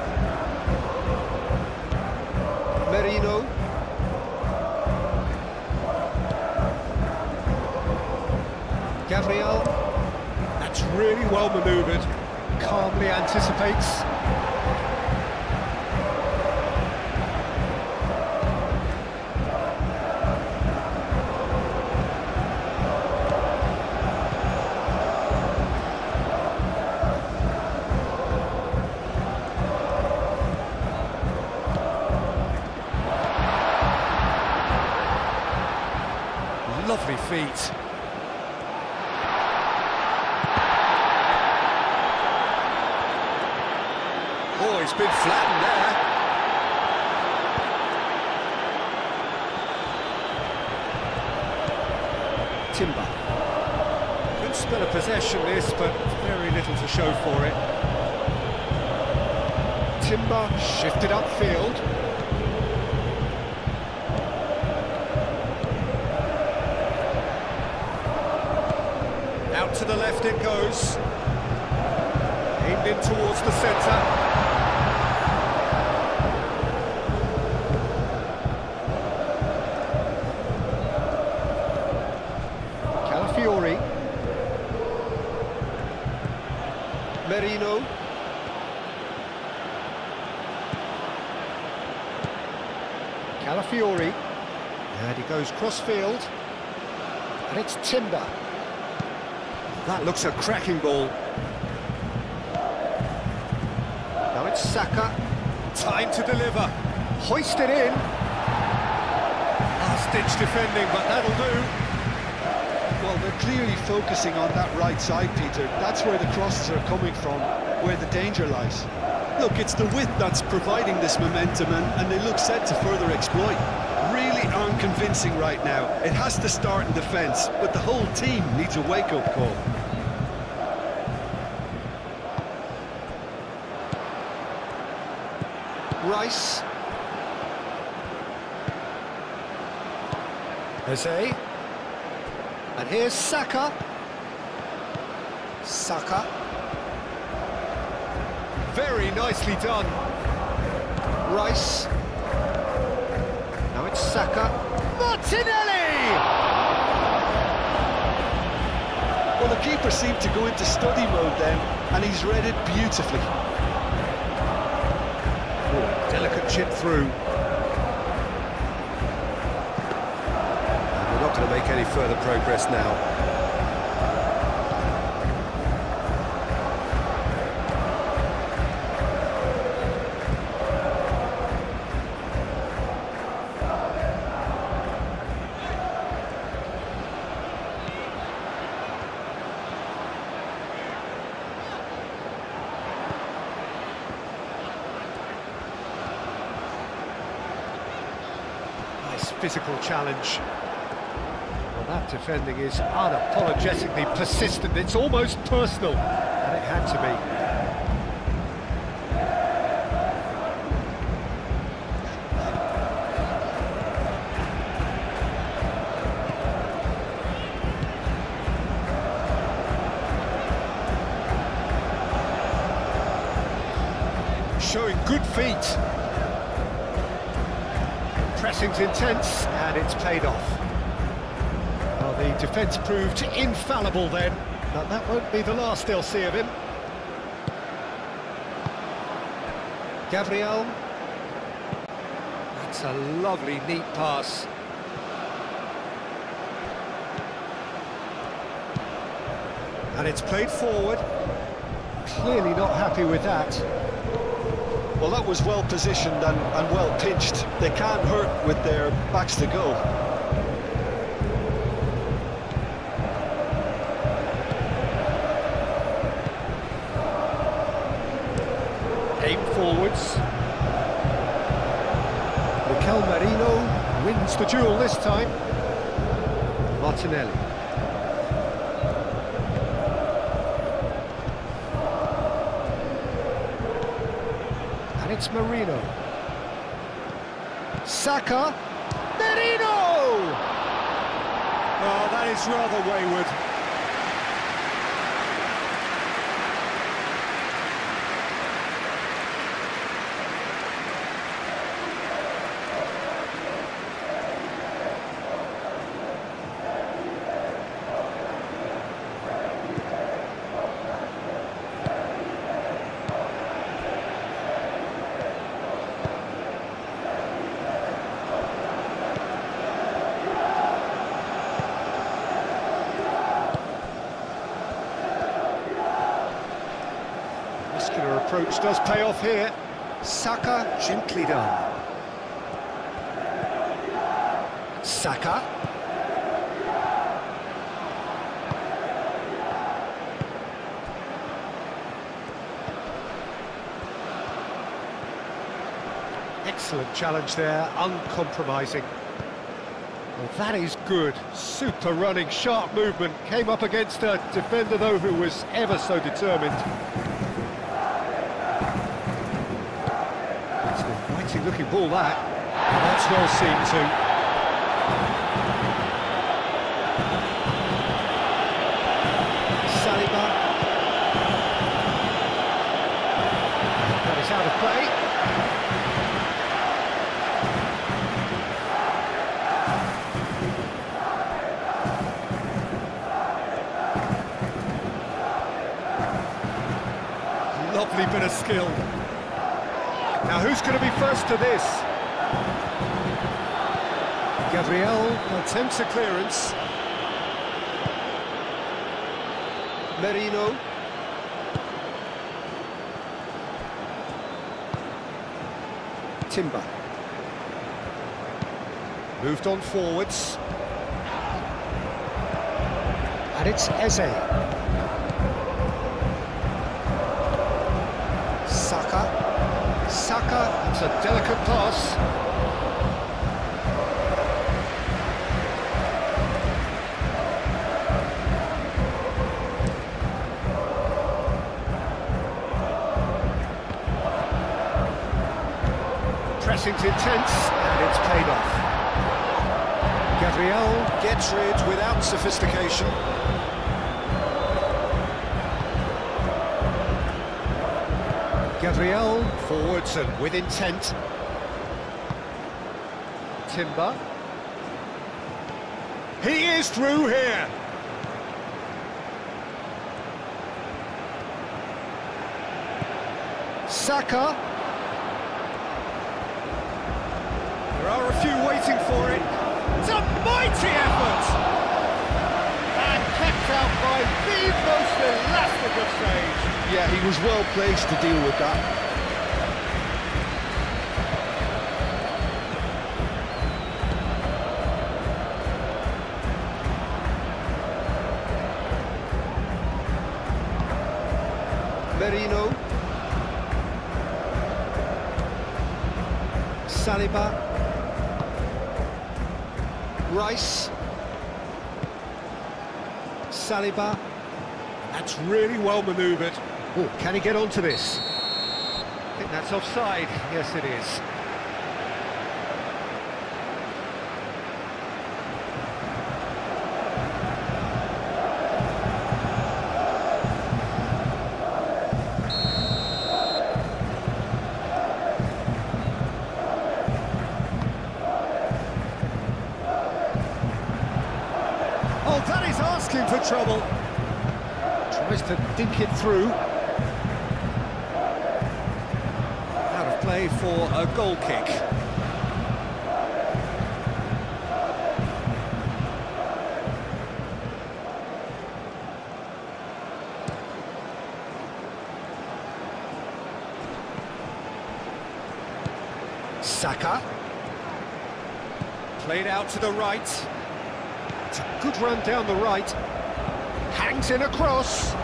Merino. Gabriel. That's really well manoeuvred. Calmly anticipates. Lovely feet. Oh, he's been flattened there. Timber. Good spell of possession this, but very little to show for it. Timber shifted upfield. Out to the left it goes. Aimed in towards the centre. Calafiori. Merino. Calafiori. And he goes cross-field. And it's Timber. That looks a cracking ball. Now it's Saka. Time to deliver. Hoisted in. Last-ditch defending, but that'll do. Well, they're clearly focusing on that right side, Peter. That's where the crosses are coming from, where the danger lies. Look, it's the width that's providing this momentum, and they look set to further exploit. Really unconvincing right now. It has to start in defence, but the whole team needs a wake-up call. Rice. Jose. And here's Saka. Saka. Very nicely done. Rice. Now it's Saka. Martinelli! Well, the keeper seemed to go into study mode then, and he's read it beautifully. Oh, delicate chip through. And we're not going to make any further progress now. Physical challenge. Well, that defending is unapologetically persistent. It's almost personal, and it had to be. Showing good feet. Pressing's intense, and it's paid off. Well, the defence proved infallible then, but that won't be the last they'll see of him. Gabriel. That's a lovely, neat pass. And it's played forward. Clearly not happy with that. Well, that was well positioned and well pitched. They can't hurt with their backs to go. Aim forwards. Mikel Merino wins the duel this time. Martinelli. And it's Merino. Saka. Merino! Oh, that is rather wayward. Muscular approach does pay off here. Saka, gently done. Saka. Excellent challenge there, uncompromising. Well, that is good. Super running, sharp movement. Came up against a defender, though, who was ever so determined. Looking ball that. That's well seen too. Saliba. That is out of play. Lovely bit of skill. Now, who's going to be first to this? Gabriel attempts a clearance. Merino. Timber. Moved on forwards. And it's Eze. Saka, it's a delicate pass. Pressing's intense, and it's paid off. Gabriel gets rid without sophistication. Gabriel forwards and with intent. Timber. He is through here. Saka. There are a few waiting for it. It's a mighty effort! And kept out by the most elastic of stage. Yeah, he was well placed to deal with that. Merino. Saliba. Rice. Saliba. That's really well manoeuvred. Oh, can he get onto this? I think that's offside. Yes, it is. Oh, that is asking for trouble. Tries to dink it through. Out of play for a goal kick. Saka. Played out to the right. It's a good run down the right. Hangs in a cross.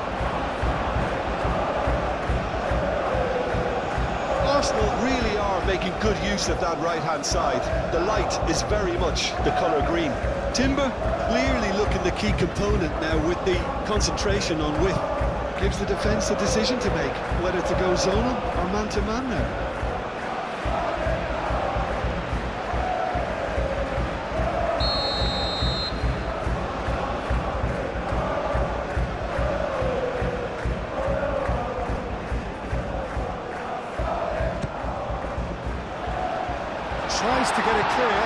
Arsenal really are making good use of that right-hand side. The light is very much the colour green. Timber clearly looking the key component now with the concentration on width. Gives the defence a decision to make, whether to go zonal or man-to-man now. Tries to get it clear.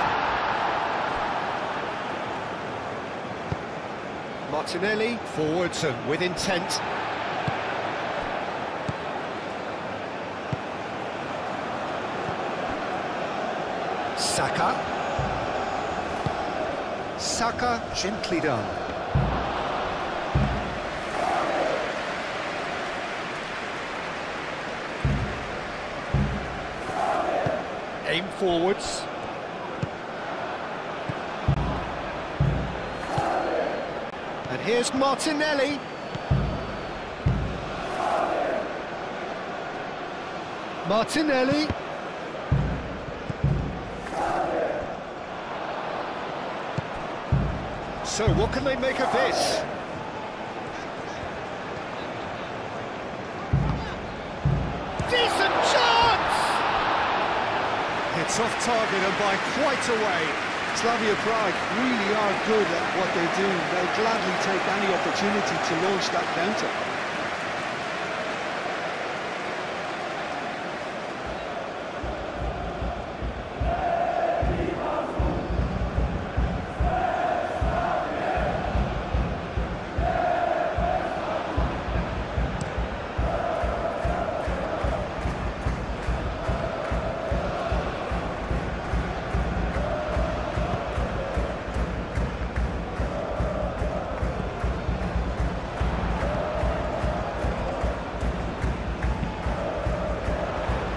Martinelli forwards and with intent. Saka. Saka gently done. Aim forwards. And here's Martinelli. Martinelli. So what can they make of this? Decent chance! It's off target and by quite a way. Slavia Prague really are good at what they do. They'll gladly take any opportunity to launch that counter.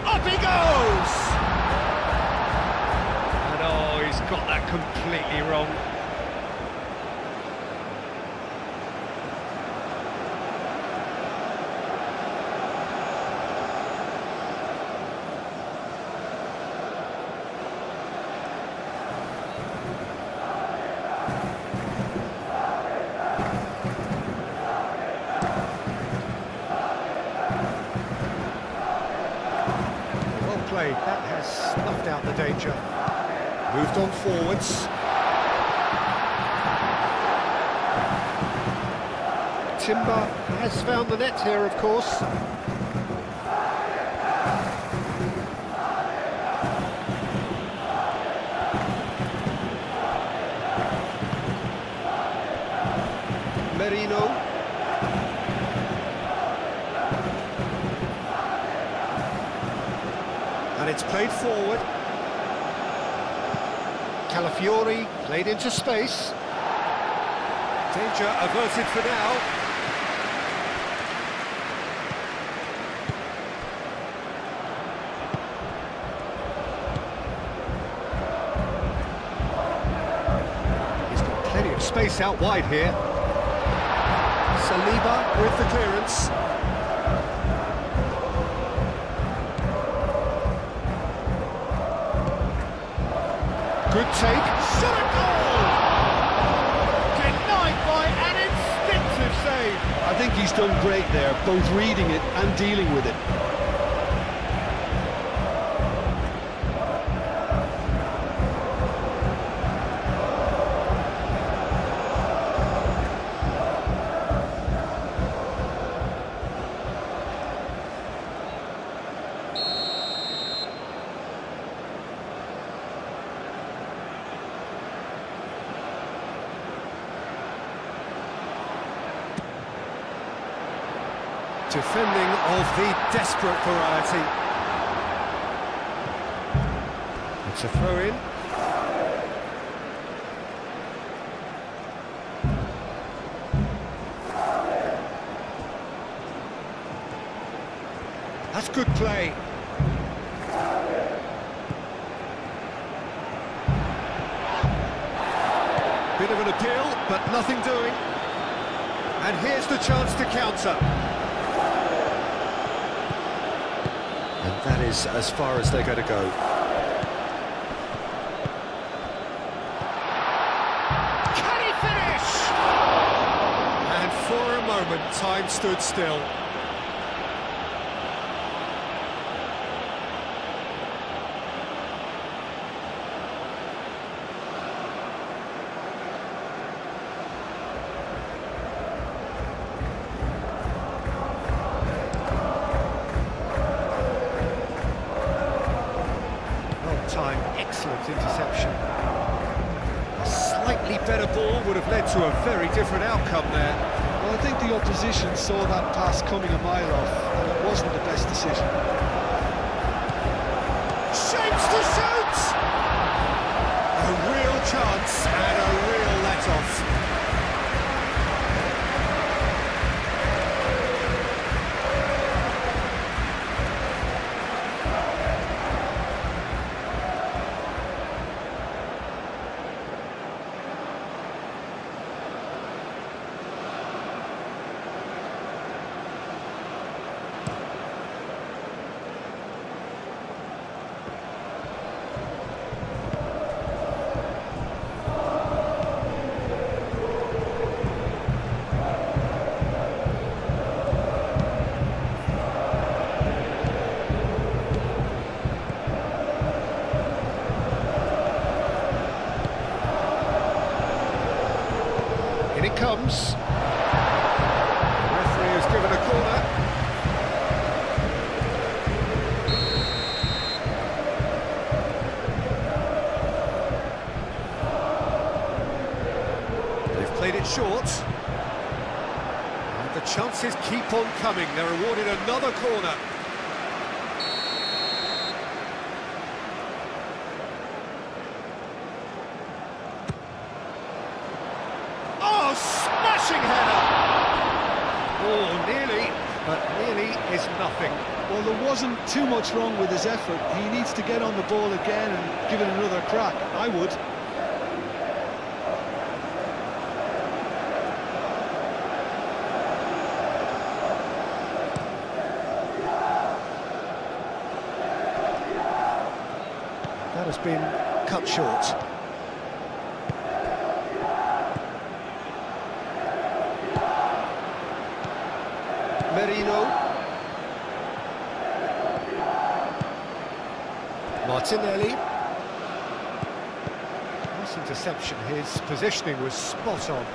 Up he goes! And oh, he's got that completely wrong. play. That has snuffed out the danger. Moved on forwards. Timber has found the net here, of course. Merino. And it's played forward. Calafiori played into space. Danger averted for now. He's got plenty of space out wide here. Saliba with the clearance. Good take. Shot a goal! Denied by an instinctive save. I think he's done great there, both reading it and dealing with it. Defending of the desperate variety. It's a throw-in. That's good play. Bit of an appeal, but nothing doing. And here's the chance to counter. And that is as far as they're going to go. Can he finish? And for a moment, time stood still. Excellent interception. A slightly better ball would have led to a very different outcome there. Well, I think the opposition saw that pass coming a mile off, and it wasn't the best decision. Shapes to shoot! A real chance and a real let-off. In it comes. The referee has given a corner. They've played it short. And the chances keep on coming. They're awarded another corner. Smashing header! Oh, nearly, but nearly is nothing. Well, there wasn't too much wrong with his effort. He needs to get on the ball again and give it another crack. I would. That has been cut short. Merino. Martinelli. Nice interception, his positioning was spot on.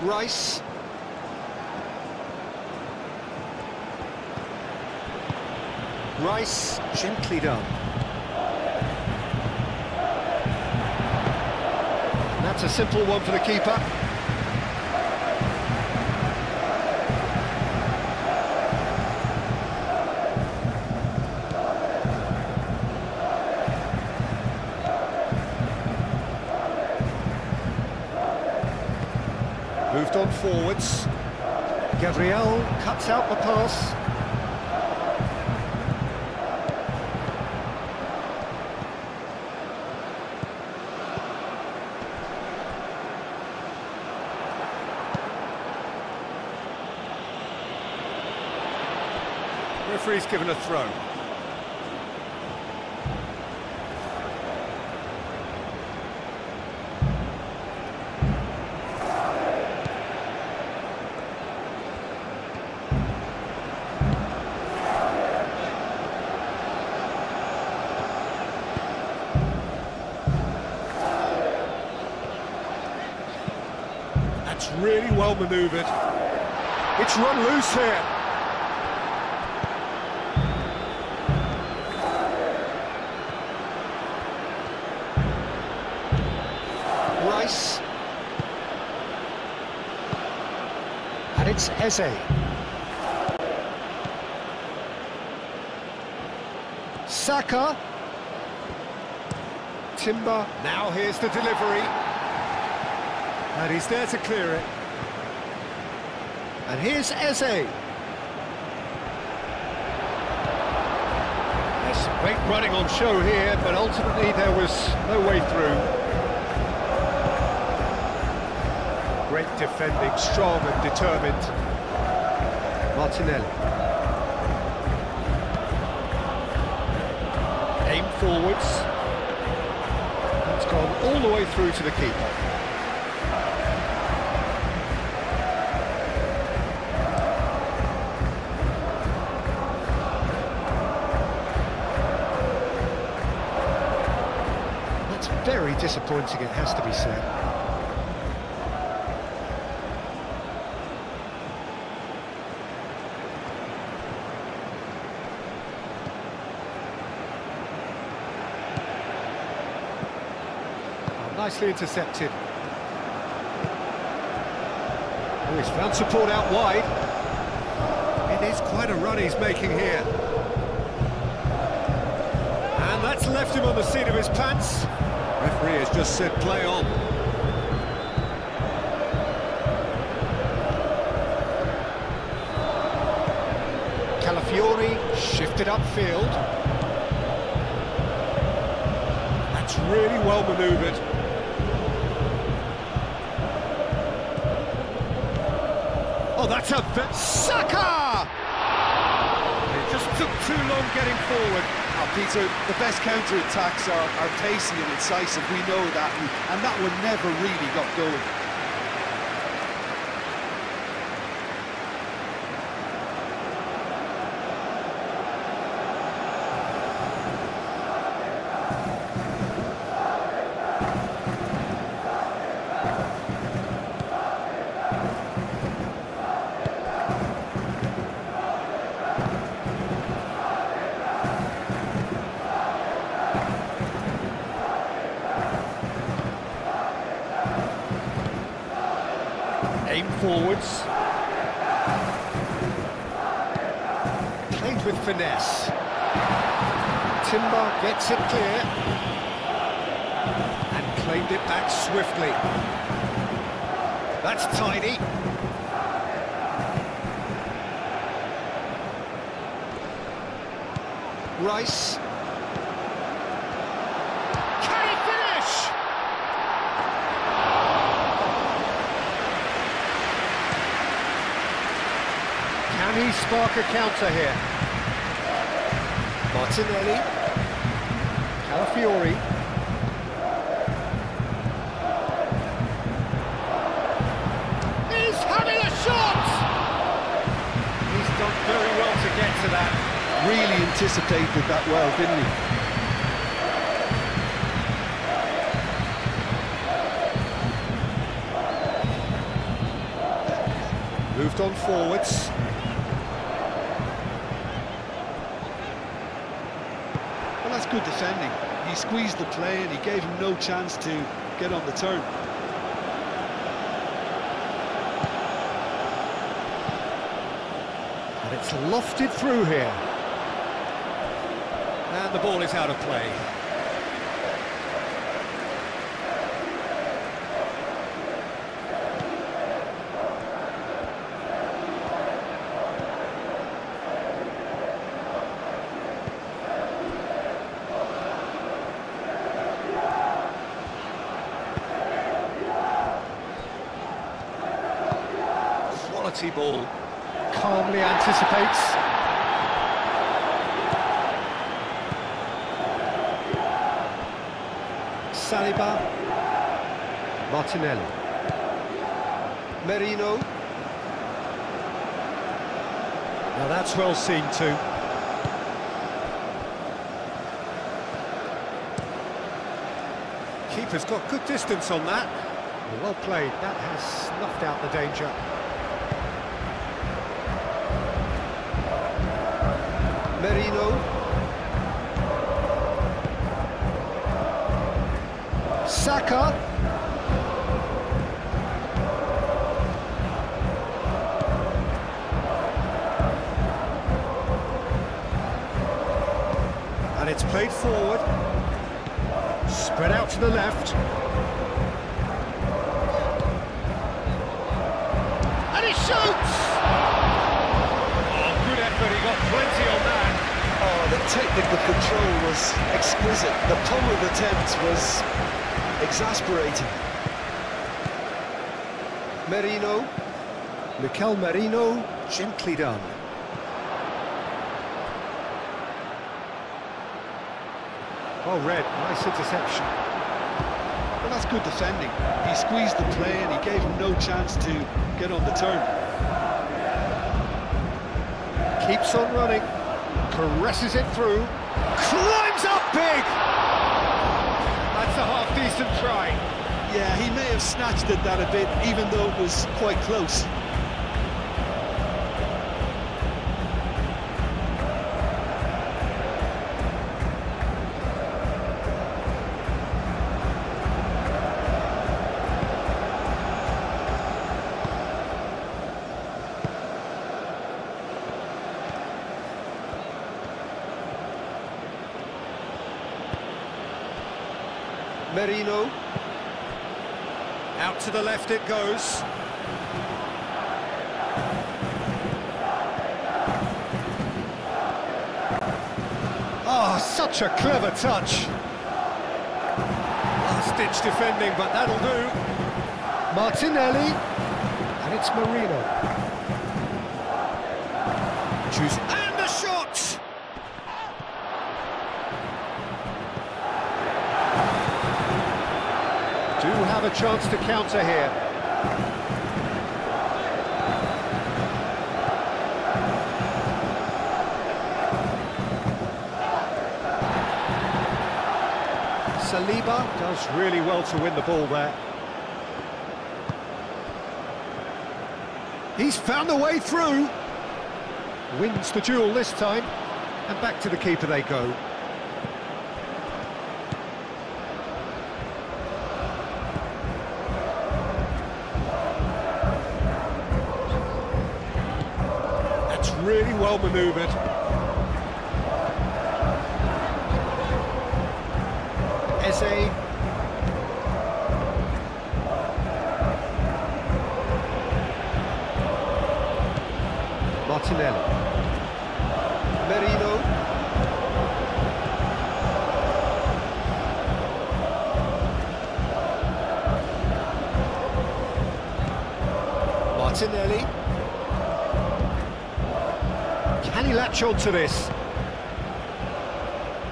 Rice. Rice, gently done. And that's a simple one for the keeper. Moved on forwards. Gabriel cuts out the pass. Referee's given a throw. That's really well manoeuvred. It's run loose here. Rice. And it's Eze. Saka. Timber. Now here's the delivery. And he's there to clear it. And here's Eze. There's some great running on show here, but ultimately there was no way through. Great defending, strong and determined. Martinelli. Aim forwards. It's gone all the way through to the keeper. That's very disappointing, it has to be said. Nicely intercepted. Oh, he's found support out wide. It is quite a run he's making here. And that's left him on the seat of his pants. Referee has just said play on. Calafiori shifted upfield. That's really well manoeuvred. Oh, that's a... Saka! It just took too long getting forward. Oh, Peter, the best counter-attacks are pacey and incisive, we know that, and that one never really got going. Aim forwards. Played with finesse. Timber gets it clear. And claimed it back swiftly. That's tidy. Rice. Can he finish? Can he spark a counter here? Martinelli. Calafiori. He's having a shot! He's done very well to get to that. Really anticipated that well, didn't he? Moved on forwards. Well, that's good defending. He squeezed the play and he gave him no chance to get on the turn. And it's lofted through here. And the ball is out of play. Quality ball. Calmly anticipates. Saliba. Martinelli. Merino. Now that's well seen too. Keeper's got good distance on that. Well played, that has snuffed out the danger. Merino. Saka. And it's played forward. Spread out to the left. And he shoots! Oh, good effort, he got plenty on that. Oh, the technical control was exquisite. The pummeled attempt was exasperating. Merino. Mikel Merino, gently done. Well read, nice interception. Well, that's good defending. He squeezed the play and he gave him no chance to get on the turn. Keeps on running, caresses it through, climbs up big! That's a half-decent try. Yeah, he may have snatched at that a bit, even though it was quite close. Merino. Out to the left it goes. Oh, such a clever touch. Last-ditch defending, but that'll do. Martinelli. And it's Merino. And the shot! Do have a chance to counter here. Saliba does really well to win the ball there. He's found a way through. Wins the duel this time. And back to the keeper they go. Really well manoeuvred. Eze. Martinelli. Merino. Martinelli. Can he latch on to this?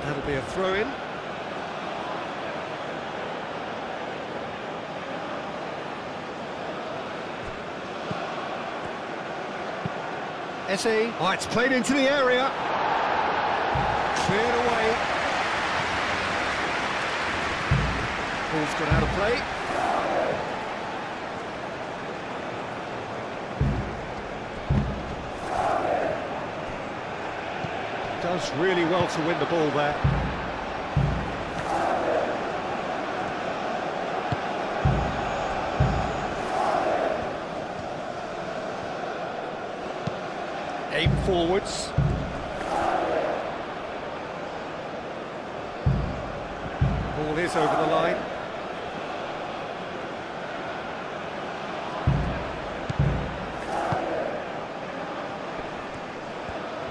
That'll be a throw-in. Eze. Oh, it's played into the area. Cleared away. Ball's gone out of play. Does really well to win the ball there. Aim forwards. Ball is over the line.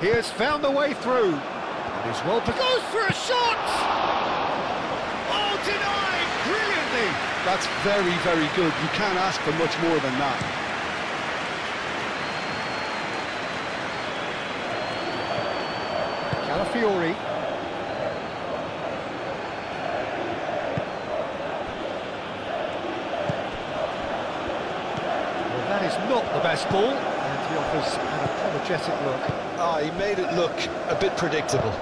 He has found the way through. And he's well... Goes for a shot! Oh, denied! Brilliantly! That's very, very good. You can't ask for much more than that. Calafiori. Well, that is not the best ball, and he offers an apologetic look. Ah, he made it look a bit predictable.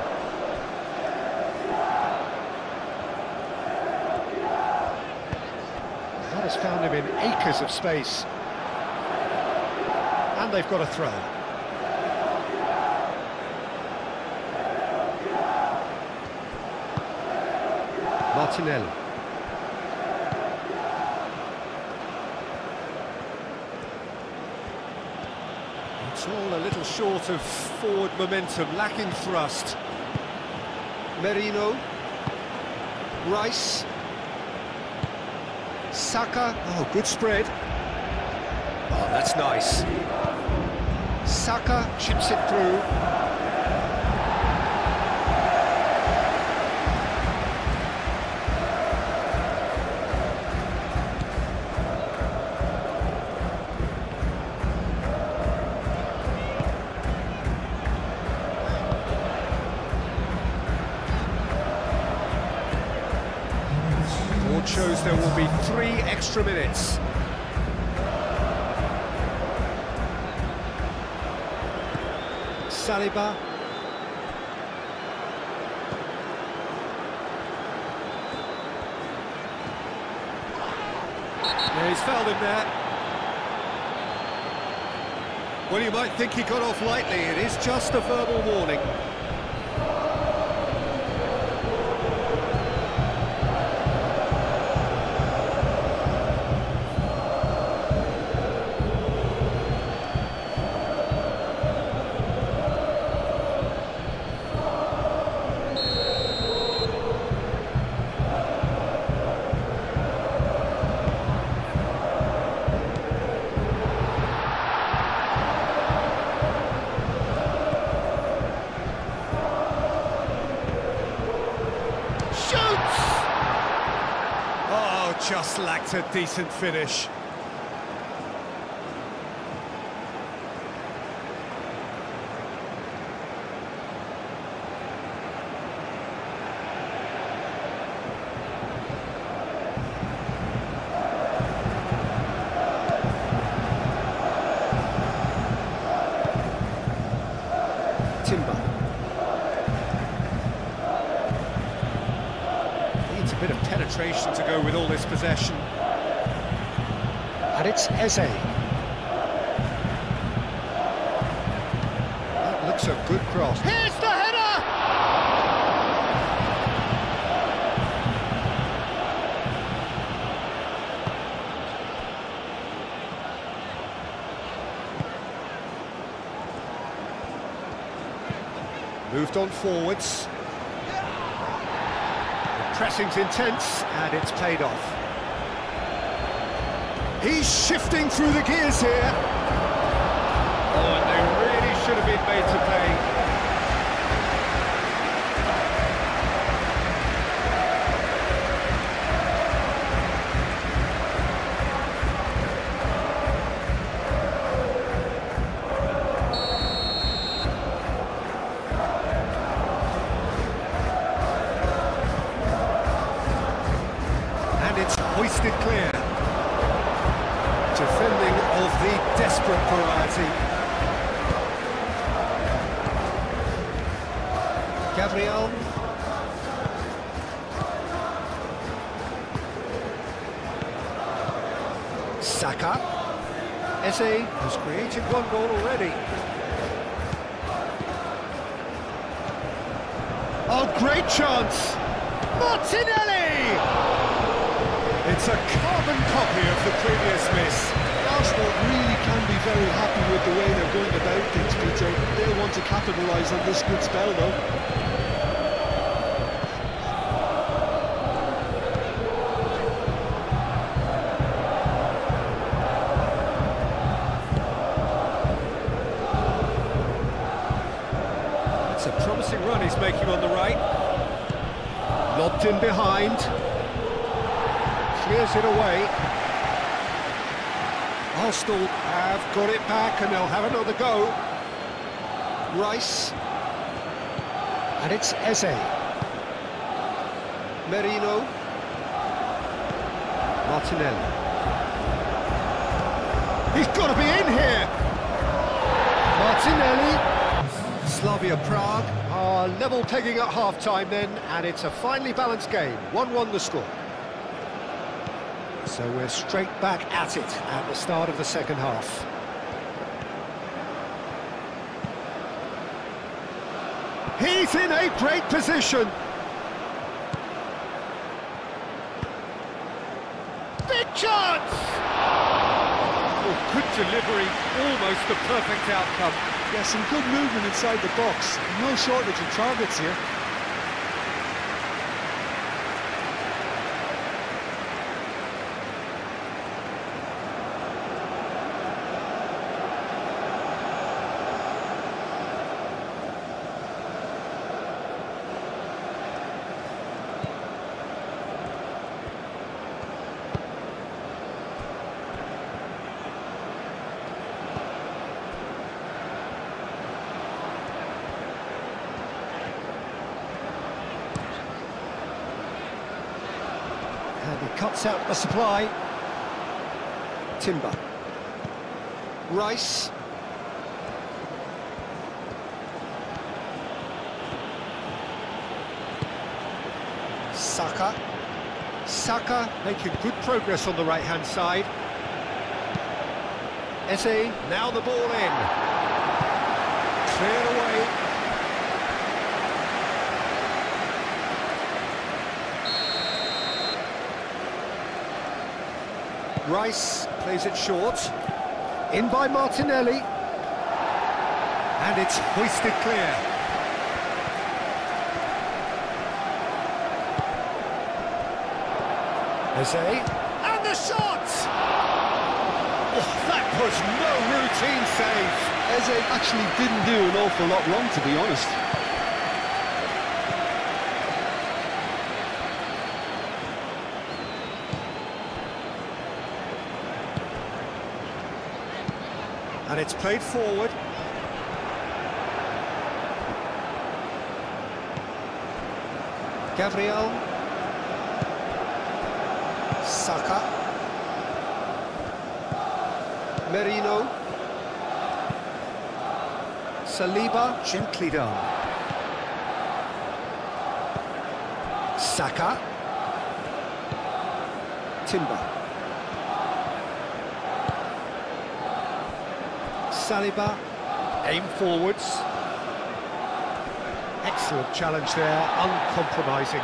That has found him in acres of space. And they've got a throw. Martinelli. It's all a little short of forward momentum, lacking thrust. Merino. Rice. Saka. Oh, good spread. Oh, that's nice. Saka chips it through. Shows there will be 3 extra minutes. Saliba. Yeah, he's fouled him there. Well, you might think he got off lightly. It is just a verbal warning. Just lacked a decent finish. Timber. Needs a bit of penetration to go with all this possession. And it's Eze. That looks a good cross. Here's the header! Moved on forwards. Pressing's intense, and it's paid off. He's shifting through the gears here. Oh, and they really should have been made to pay. And it's hoisted clear. Defending of the desperate variety. Gabriel. Saka. Eze has created one goal already. Oh, great chance! Martinelli! It's a carbon copy of the previous miss. Arsenal really can be very happy with the way they're going about things, Peter. They'll want to capitalise on this good spell, though. It's a promising run he's making on the right. Lobbed in behind. Clears it away. Arsenal have got it back and they'll have another go. Rice. And it's Eze. Merino. Martinelli. He's got to be in here! Martinelli. Slavia Prague are level pegging at half-time then, and it's a finely balanced game. 1-1 the score. So we're straight back at it at the start of the second half. He's in a great position. Big chance! Oh, good delivery, almost the perfect outcome. Yeah, some good movement inside the box. No shortage of targets here. And he cuts out the supply. Timber. Rice. Saka. Saka making good progress on the right-hand side. Eze, now the ball in. Cleared away. Rice plays it short. In by Martinelli. And it's hoisted clear. Eze. And the shot! Oh, that was no routine save. Eze actually didn't do an awful lot wrong, to be honest. And it's played forward. Gabriel. Saka. Merino. Saliba, gently done. Saka. Timber. Saliba, aim forwards. Excellent challenge there, uncompromising.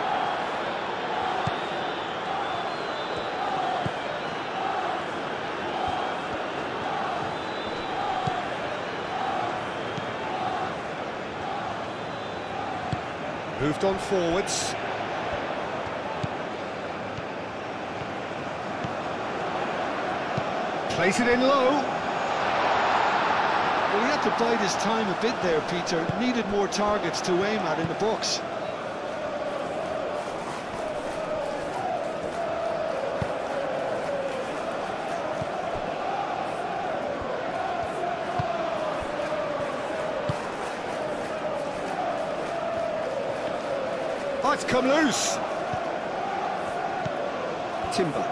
Moved on forwards. Plays it in low. Well, he had to bide his time a bit there, Peter. Needed more targets to aim at in the box. Oh, it's come loose. Timber.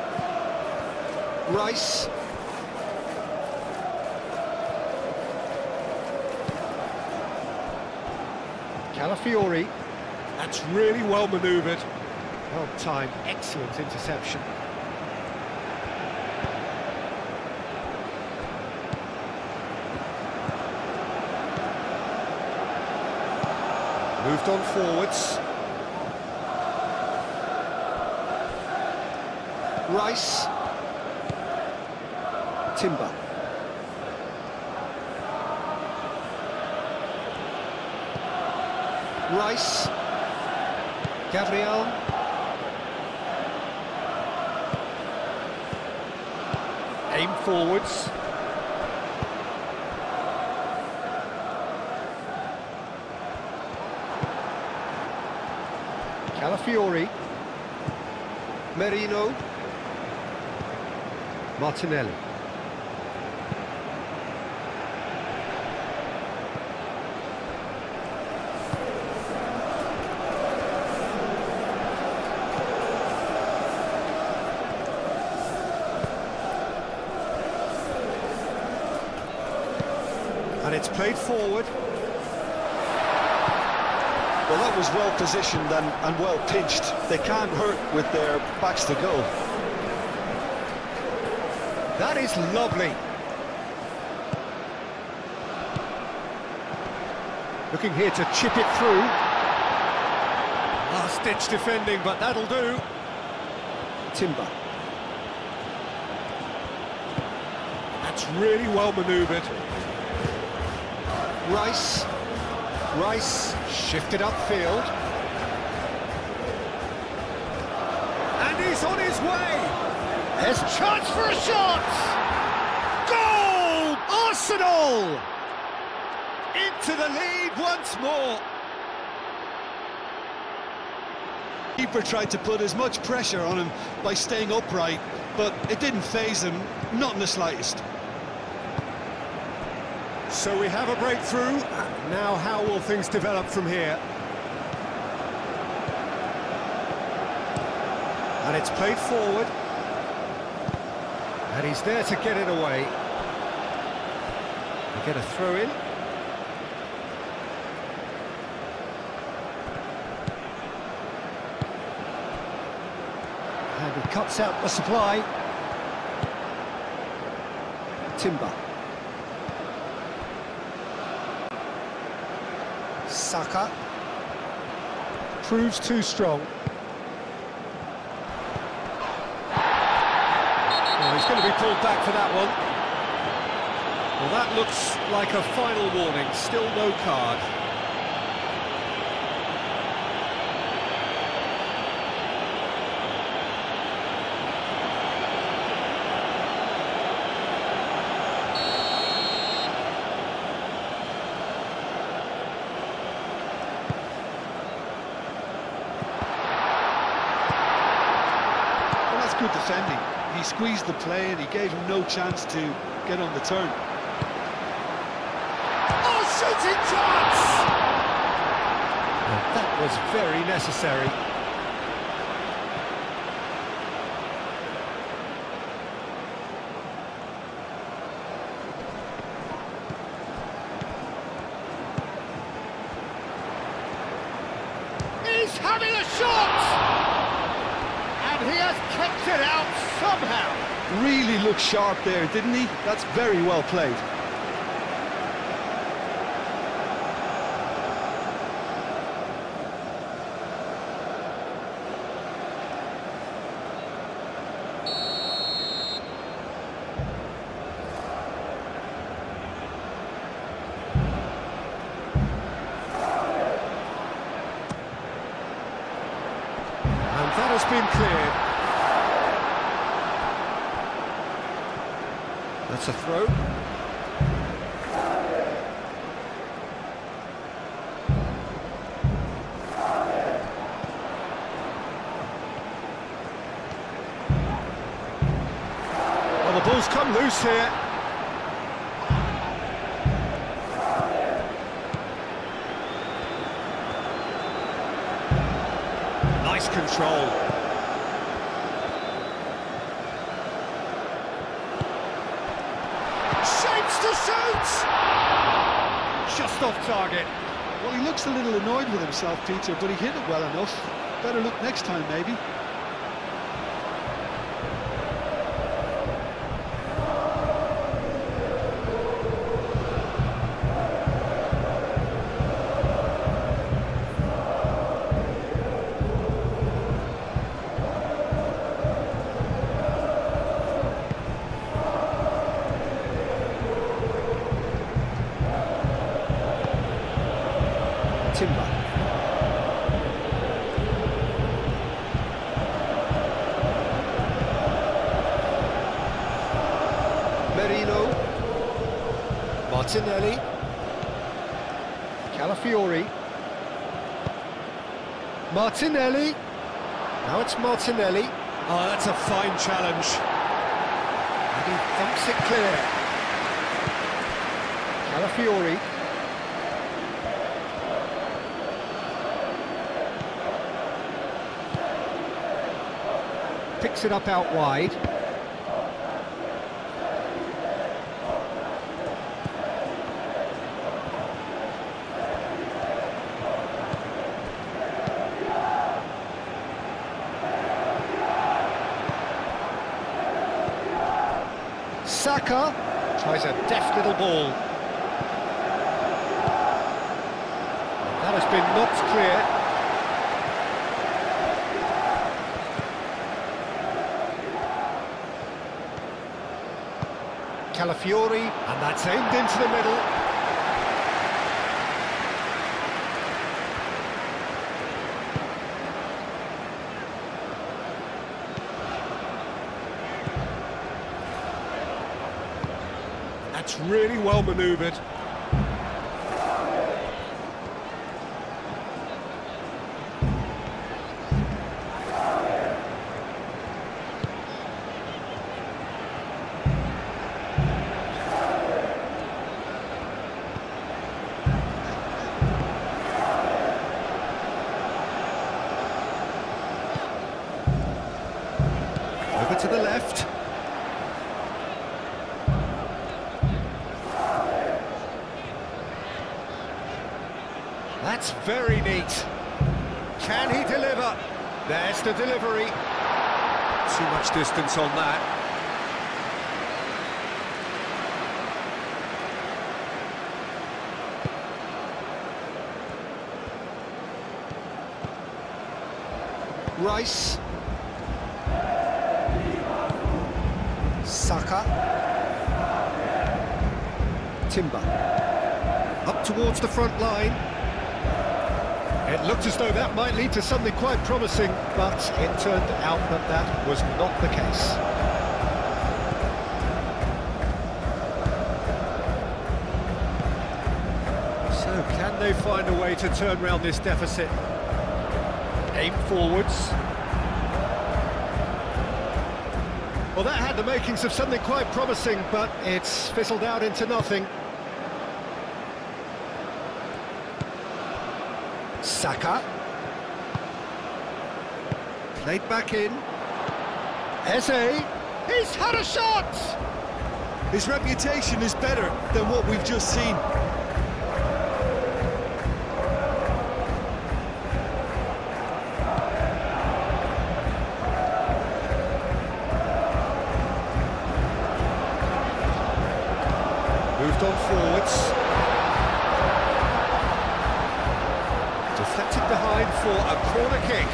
Rice. Calafiori. That's really well manoeuvred. Well timed, excellent interception. Moved on forwards. Rice. Timber. Rice. Gabriel. Aim forwards. Calafiori. Merino. Martinelli. And it's played forward. Well, that was well positioned and well pinched. They can't hurt with their backs to goal. That is lovely. Looking here to chip it through. Last-ditch defending, but that'll do. Timber. That's really well manoeuvred. Rice. Rice shifted upfield. And he's on his way. There's a chance for a shot! Goal! Arsenal! Into the lead once more. Keeper tried to put as much pressure on him by staying upright, but it didn't faze him, not in the slightest. So we have a breakthrough. Now how will things develop from here? And it's played forward. And he's there to get it away. We get a throw in. And he cuts out the supply. Timber. Saka. Proves too strong. He's going to be pulled back for that one. Well, that looks like a final warning. Still no card. Well, that's good defending. He squeezed the play and he gave him no chance to get on the turn. Oh, shooting chance! Well, that was very necessary. He's having a shot! And he has kept it out somehow. Really looked sharp there, didn't he? That's very well played. And that has been cleared. That's a throw. Well, the ball's come loose here. Nice control. Shapes to shoot! Just off target. Well, he looks a little annoyed with himself, Peter, but he hit it well enough. Better look next time, maybe. Martinelli, Calafiori, Martinelli, now it's Martinelli. Oh, that's a fine challenge. And he thumps it clear. Calafiori. Picks it up out wide. Saka tries a deft little ball. That has been knocked clear. Calafiori, and that's aimed into the middle. That's really well manoeuvred. Over to the left. That's very neat. Can he deliver? There's the delivery. Too much distance on that. Rice. Saka. Timber. Up towards the front line. It looked as though that might lead to something quite promising, but it turned out that that was not the case. So, can they find a way to turn around this deficit? Aim forwards. Well, that had the makings of something quite promising, but it's fizzled out into nothing. Saka. Played back in. Eze. He's had a shot! His reputation is better than what we've just seen. Moved on forwards. Deflected behind for a corner kick.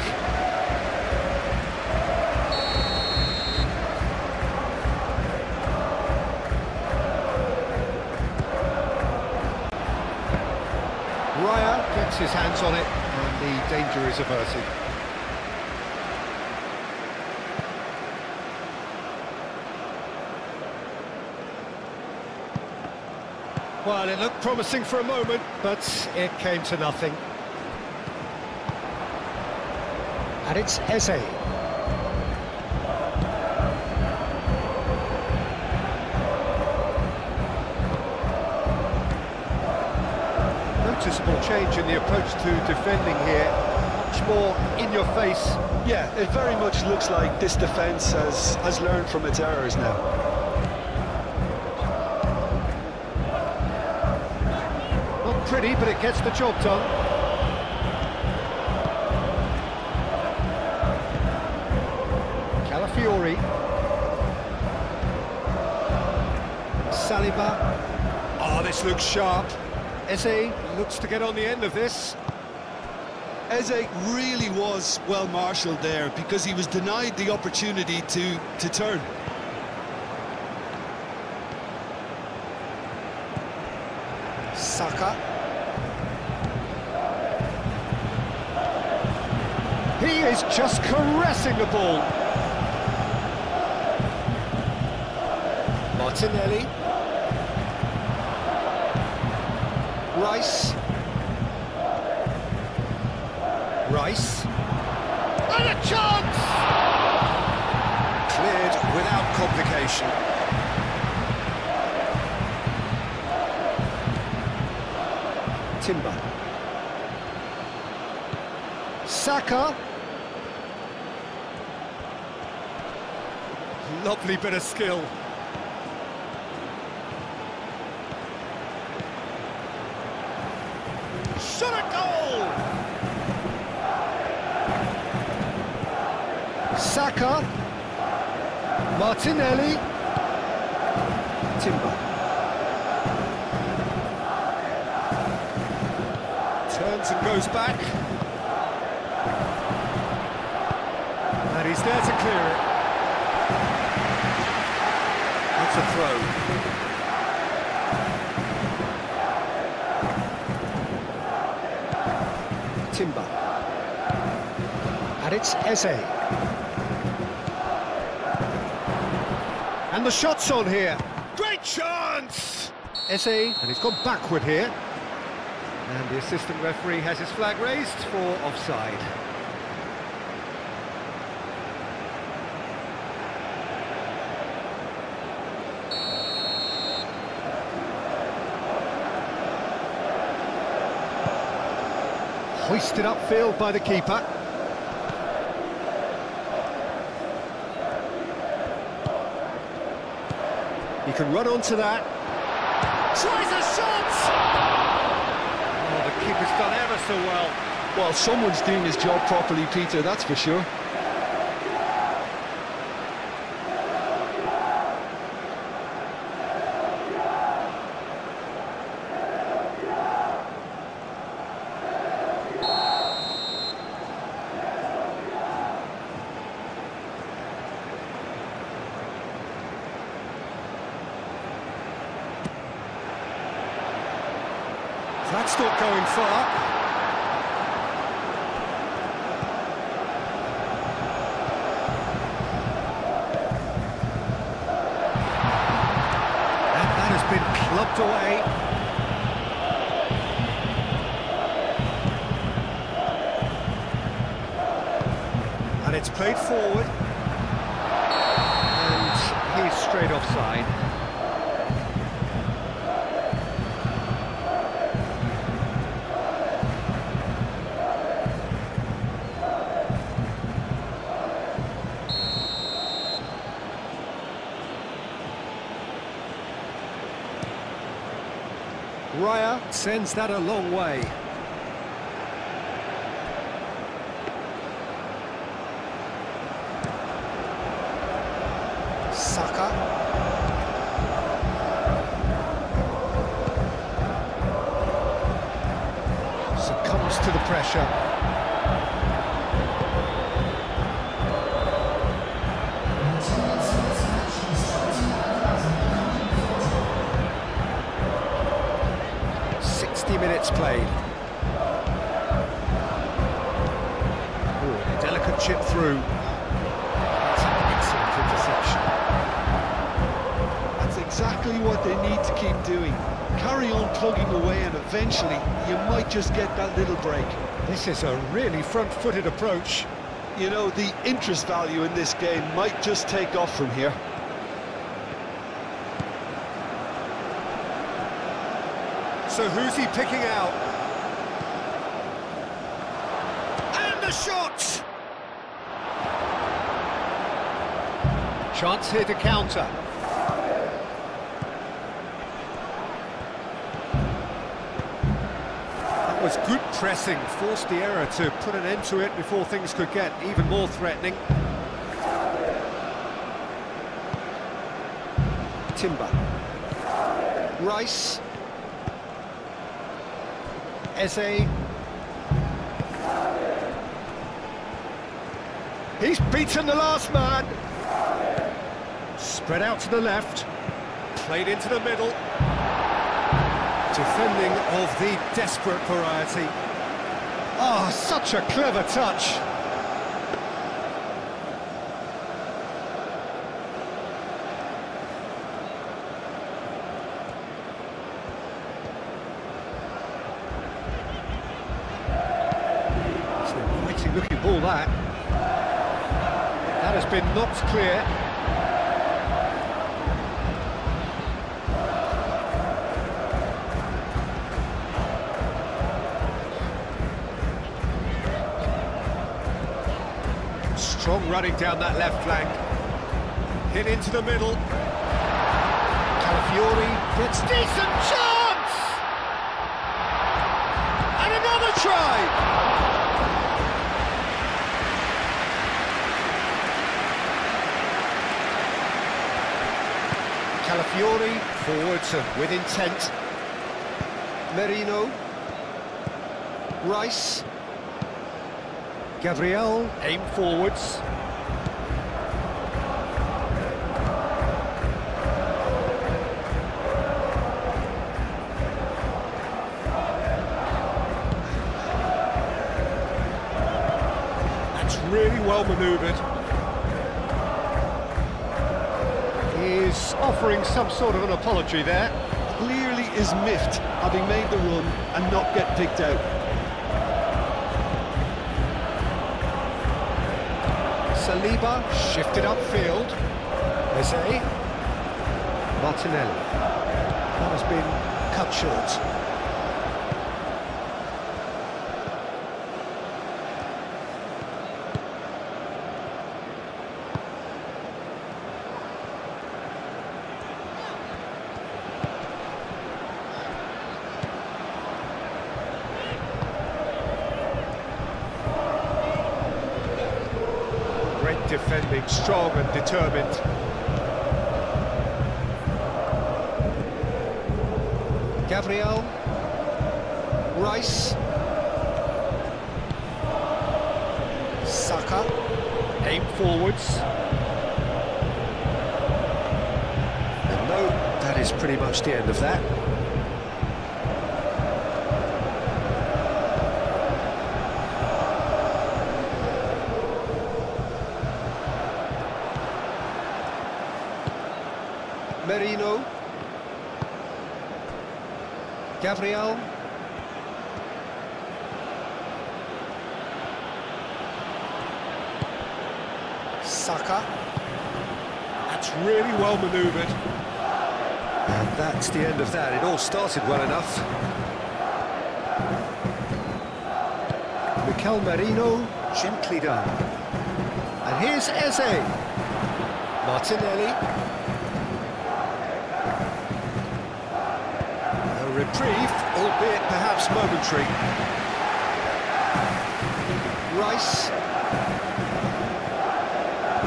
Raya gets his hands on it and the danger is averted. Well, it looked promising for a moment, but it came to nothing. And it's Eze. Noticeable change in the approach to defending here. Much more in your face. Yeah, it very much looks like this defence has learned from its errors now. pretty, but it gets the job done. Calafiori. Saliba. Oh, this looks sharp. Eze looks to get on the end of this. Eze really was well marshalled there because he was denied the opportunity to turn. Saka. He is just caressing the ball. Martinelli. Rice. And a chance! Cleared without complication. Timber. Saka. Lovely bit of skill. Shot a goal! Saka. Martinelli. Timber. Turns and goes back. And he's there to clear it. That's a throw. Timber. And it's Eze. And the shot's on here. Great chance! Eze, and he's gone backward here. And the assistant referee has his flag raised for offside. Hoisted upfield by the keeper. He can run onto that. Tries a shot! Oh, the keeper's done ever so well. Well, someone's doing his job properly, Peter, that's for sure. That's not going far. And that has been clubbed away. And it's played forward. And he's straight offside. Raya sends that a long way. Saka. Succumbs to the pressure. Minutes played. Ooh, a delicate chip through. That's an excellent interception. That's exactly what they need to keep doing. Carry on plugging away and eventually you might just get that little break. This is a really front-footed approach. You know, the interest value in this game might just take off from here. So who's he picking out? And the shot! Chance here to counter. Was good pressing, forced the error to put an end to it before things could get even more threatening. Timber. Rice. Eze. He's beaten the last man. Spread out to the left. Played into the middle. Defending of the desperate variety. Oh, such a clever touch. It's an inviting looking ball, that. That has been knocked clear. Strong running down that left flank. Hit into the middle. Calafiori gets decent chance! And another try! Calafiori forwards with intent. Merino. Rice. Gabriel, aim forwards. That's really well manoeuvred. He's offering some sort of an apology there. Clearly is miffed, having made the run and not get picked out. Saliba shifted upfield. Eze. Martinelli. That has been cut short. Defending, strong and determined. Gabriel. Rice. Saka. Aim forwards. And no, that is pretty much the end of that. Merino. Gabriel. Saka. That's really well manoeuvred. And that's the end of that. It all started well enough. Mikel Merino, gently done. And here's Eze. Martinelli. Reprieve, albeit perhaps momentary. Rice.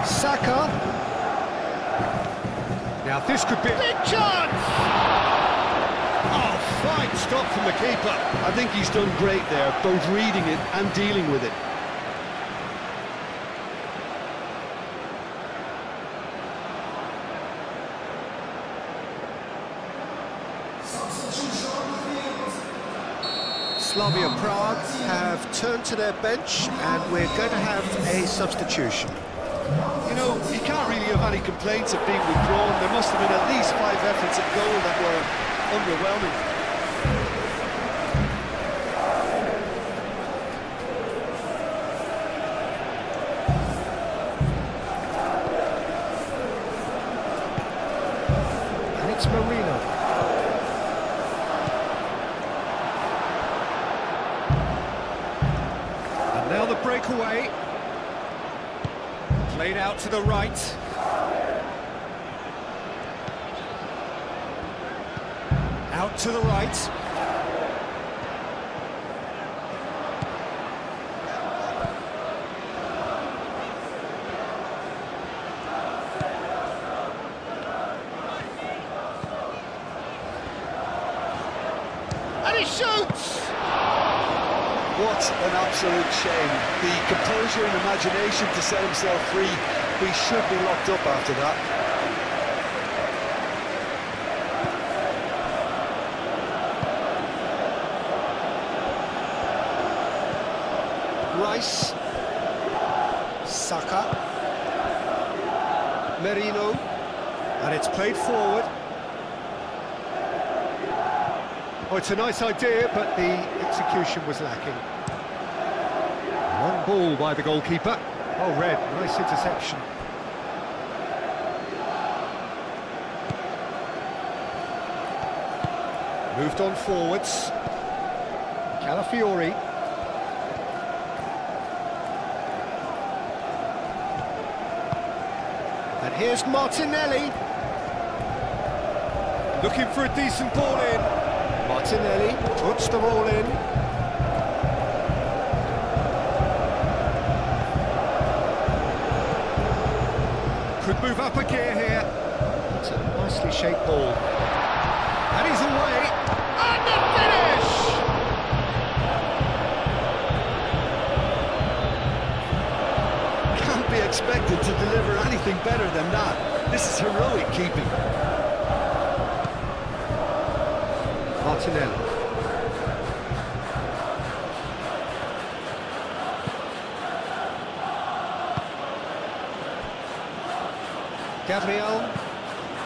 Saka. Now this could be a big chance! Oh, fine stop from the keeper. I think he's done great there, both reading it and dealing with it. Slavia Praha have turned to their bench and we're going to have a substitution. You know, you can't really have any complaints of being withdrawn. There must have been at least 5 efforts at goal that were underwhelming. And it's Marino. Now the breakaway, played out to the right. Out to the right. he shoots! What an absolute shame. The composure and imagination to set himself free. He should be locked up after that. Rice. Saka. Merino. And it's played forward. Oh, it's a nice idea, but the execution was lacking. Long ball by the goalkeeper. Oh, Red, nice interception. Moved on forwards. Calafiori. And here's Martinelli. Looking for a decent ball in. Martinelli puts the ball in. Could move up a gear here. It's a nicely shaped ball. And he's away. And the finish! Can't be expected to deliver anything better than that. This is heroic keeping. Martinelli.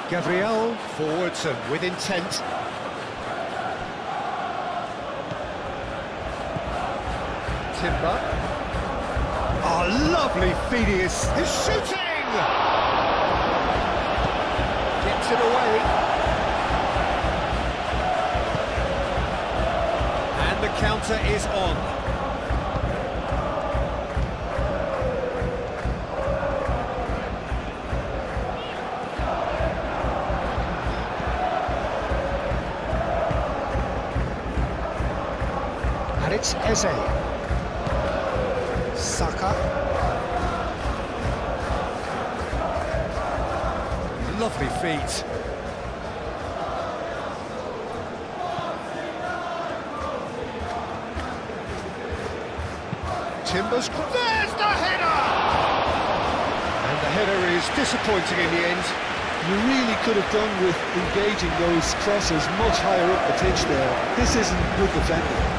Gabriel forwards and with intent. Timber. Oh, lovely Phidias. He's shooting! Gets it away. And the counter is on. And it's Eze. Saka. Lovely feet. Timbers, there's the header! And the header is disappointing in the end. You really could have done with engaging those crosses much higher up the pitch there. This isn't good defending.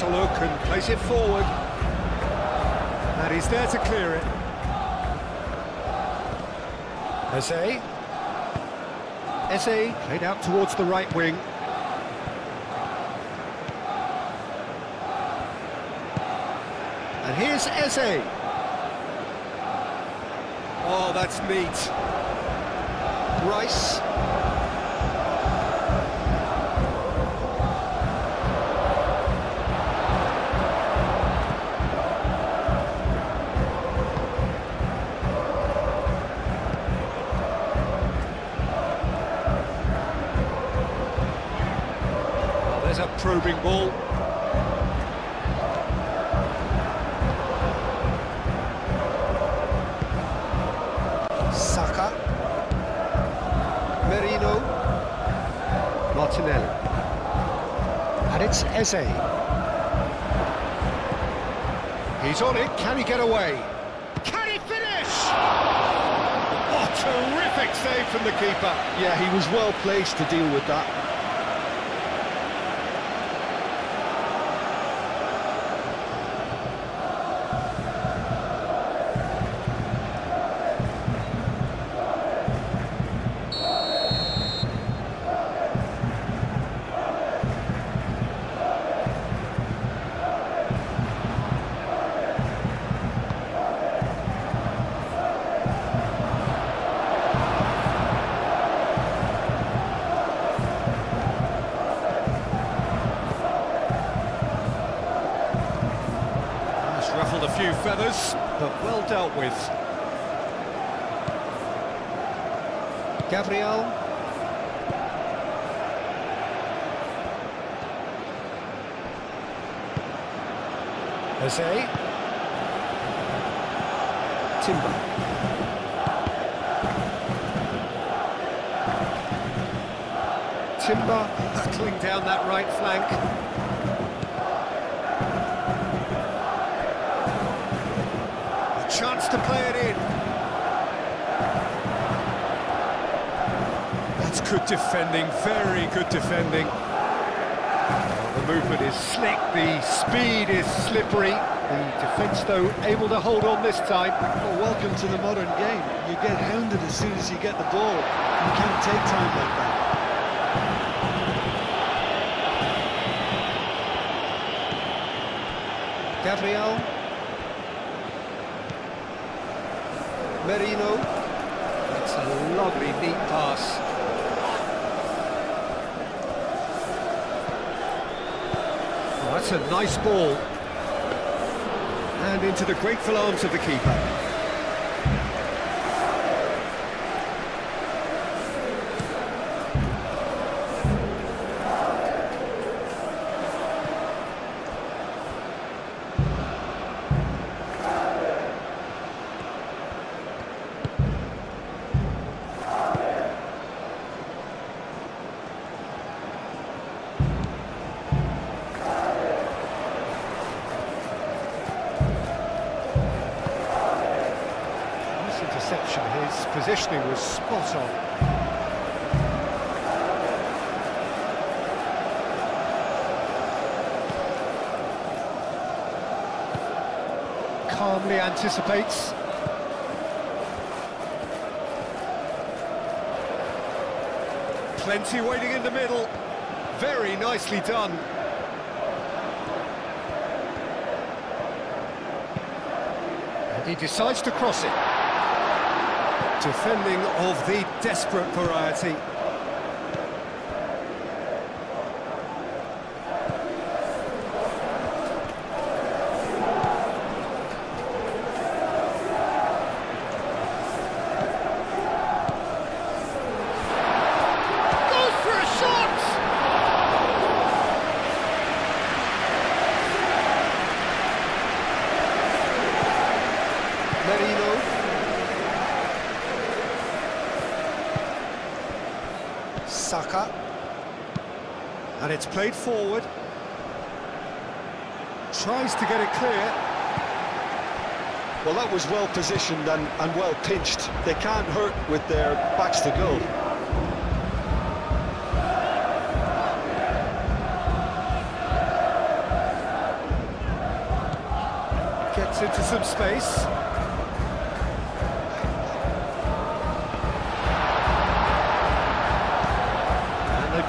A look and place it forward. And he's there to clear it. Eze played out towards the right wing. And here's Eze. Oh, that's neat. Rice. There's a probing ball. Saka. Merino. Martinelli. And it's Eze. He's on it. Can he get away? Can he finish? Oh, terrific save from the keeper. Yeah, he was well placed to deal with that. Ruffled a few feathers, but well dealt with. Gabriel. Jose. Timber. Timber battling down that right flank. A chance to play it in. That's good defending, very good defending. The movement is slick, the speed is slippery. The defence, though, able to hold on this time. Well, welcome to the modern game. You get hounded as soon as you get the ball. You can't take time like that. Gabriel. Merino. That's a lovely, neat pass. Oh, that's a nice ball. And into the grateful arms of the keeper. Interception, his positioning was spot on. Calmly anticipates. Plenty waiting in the middle. Very nicely done. And he decides to cross it. Defending of the desperate variety. Goes for a shot! Merino. Saka, and it's played forward, tries to get it clear. Well, that was well positioned and well pinched. They can't hurt with their backs to goal. Gets into some space.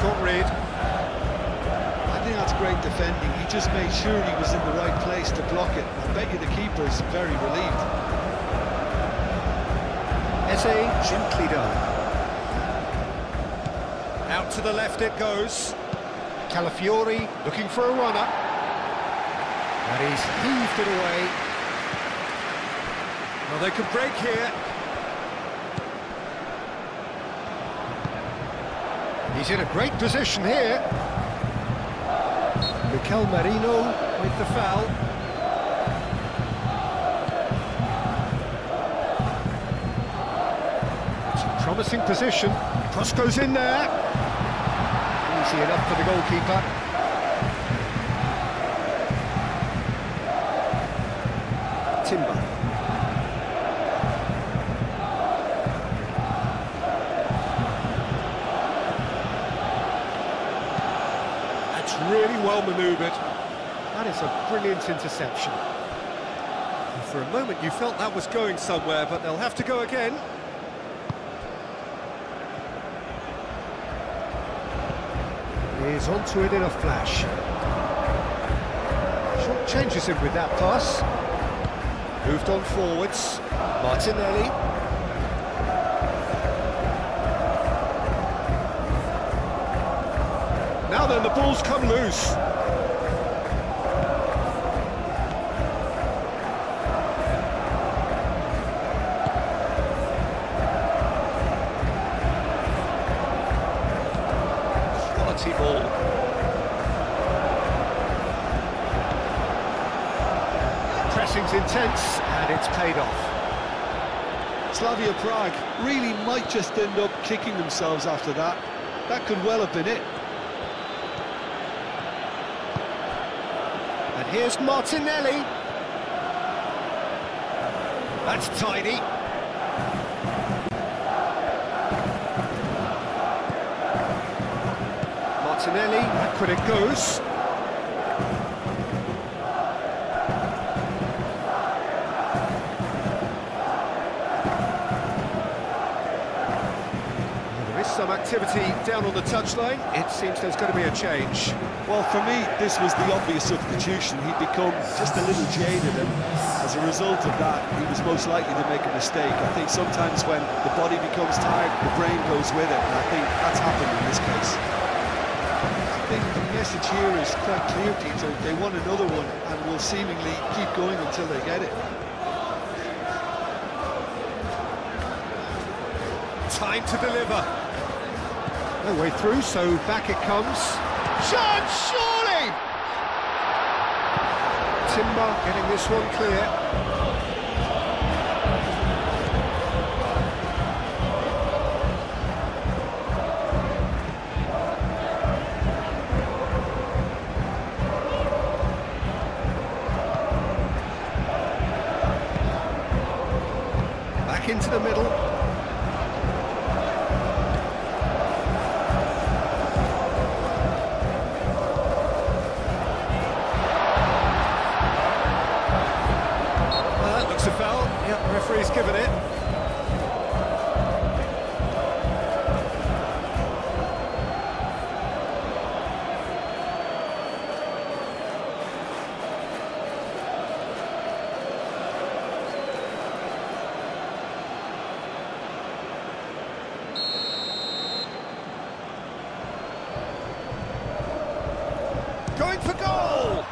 Got rid. I think that's great defending. He just made sure he was in the right place to block it. I bet you the keeper's very relieved. Eze, gently done. Out to the left it goes. Calafiori looking for a runner. And he's heaved it away. Well, they could break here. He's in a great position here. Mikel Merino with the foul. It's a promising position. Cross goes in there. Easy enough for the goalkeeper. Timber. Really well manoeuvred. That is a brilliant interception. And for a moment you felt that was going somewhere, but they'll have to go again. He's onto it in a flash. Short changes him with that pass. Moved on forwards. Martinelli. Now then, the ball's come loose. seems intense, and it's paid off. Slavia Prague really might just end up kicking themselves after that. That could well have been it. And here's Martinelli. That's tidy. Martinelli, back when it goes. Some activity down on the touchline. It seems there's going to be a change. Well, for me, this was the obvious substitution. He'd become just a little jaded, and as a result of that, he was most likely to make a mistake. I think sometimes when the body becomes tired, the brain goes with it, and I think that's happened in this case. I think the message here is quite clear, Peter. They want another one and will seemingly keep going until they get it. Time to deliver. No way through, so back it comes. Chance, surely! Timber getting this one clear. Back into the middle. Looks a foul. Yep, the referee's given it. Going for goal!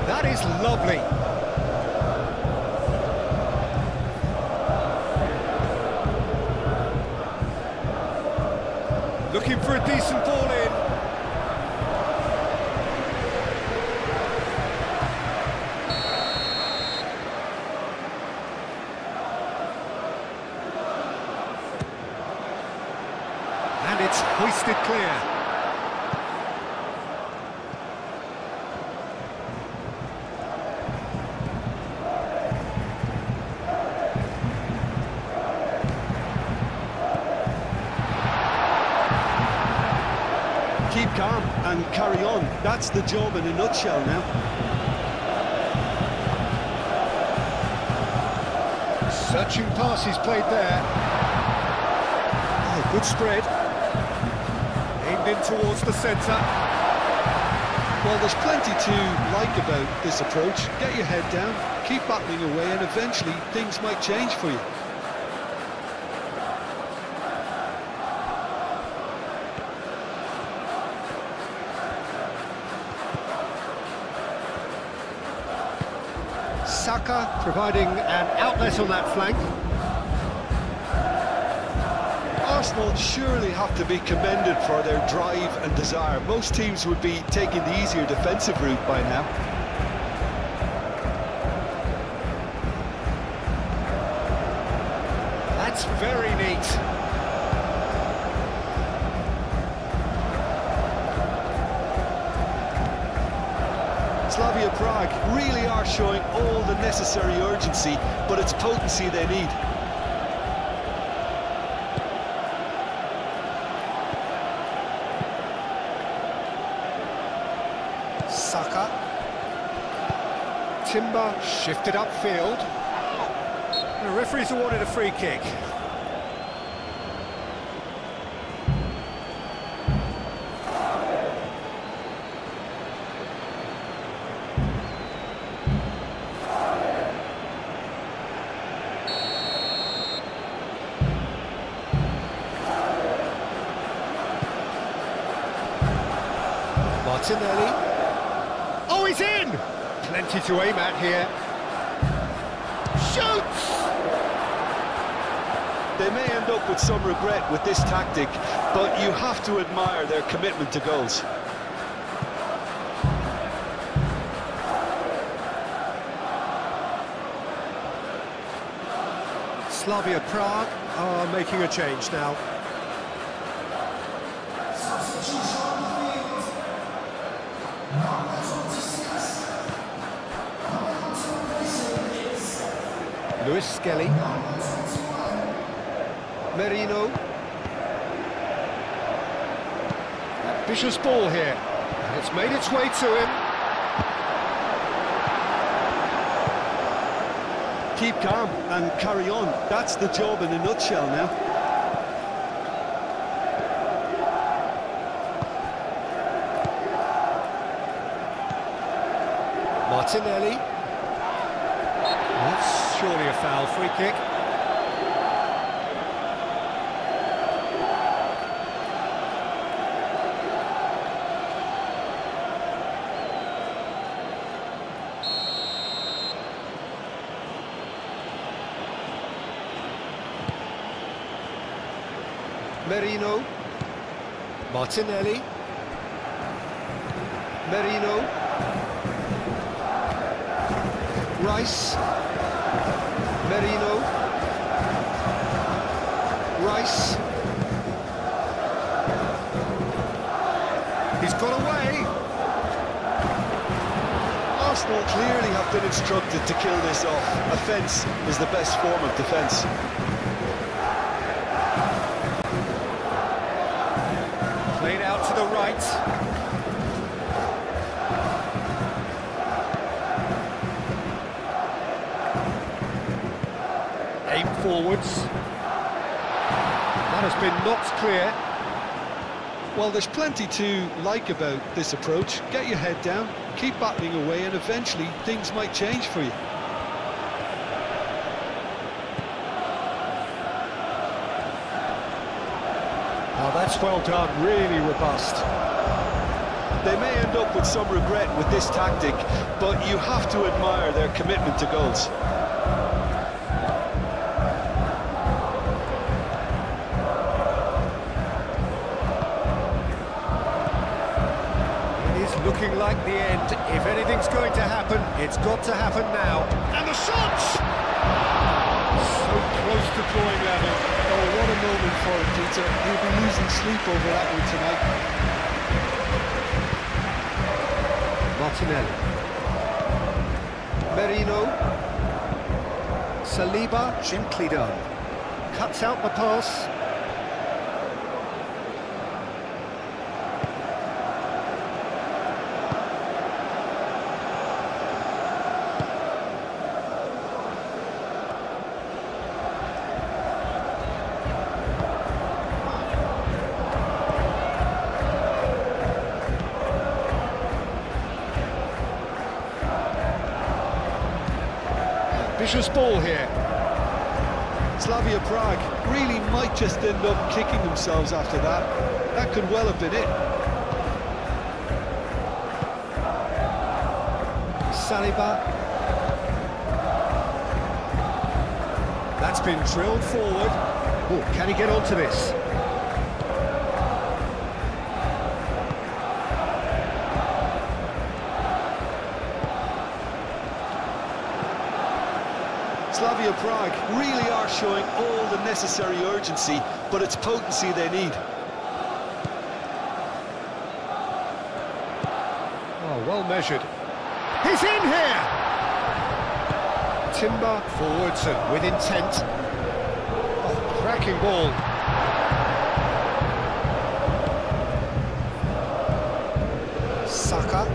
That is lovely. Looking for a decent ball in. And it's hoisted clear. Keep calm and carry on. That's the job in a nutshell now. Searching passes played there. Oh, good spread. Aimed in towards the centre. Well, there's plenty to like about this approach. Get your head down, keep battling away, and eventually things might change for you. Saka providing an outlet on that flank. Arsenal surely have to be commended for their drive and desire. Most teams would be taking the easier defensive route by now. That's very neat. Slavia Prague really are showing all the necessary urgency, but it's potency they need. Saka. Timber shifted upfield. The referee's awarded a free kick. Martinelli. Oh, he's in! Plenty to aim at here. Shoots! They may end up with some regret with this tactic, but you have to admire their commitment to goals. Slavia Praha are making a change now. Lewis Skelly. Merino. Ambitious ball here. And it's made its way to him. Keep calm and carry on. That's the job in a nutshell now. Martinelli. That's surely a foul, free kick. Merino. Martinelli. Merino. Rice. Merino. Rice. He's got away. Arsenal clearly have been instructed to kill this off. Offence is the best form of defence. Played out to the right. Aim forwards. That has been knocked clear. Well, there's plenty to like about this approach. Get your head down, keep battling away, and eventually things might change for you. Oh, that's well done, really robust. They may end up with some regret with this tactic, but you have to admire their commitment to goals. It is looking like the end. If anything's going to happen, it's got to happen now. And the shots! So close to drawing level. Oh, what a moment for him, Peter. He'll be losing sleep over that one tonight. Martinelli. Merino. Saliba, gently done. Cuts out the pass. Vicious ball here. Slavia Prague really might just end up kicking themselves after that. That could well have been it. Saliba. That's been drilled forward. Oh, can he get onto this? Slavia Prague really are showing all the necessary urgency, but it's potency they need. Oh, well measured. He's in here! Timber forwards and with intent. Oh, cracking ball. Saka.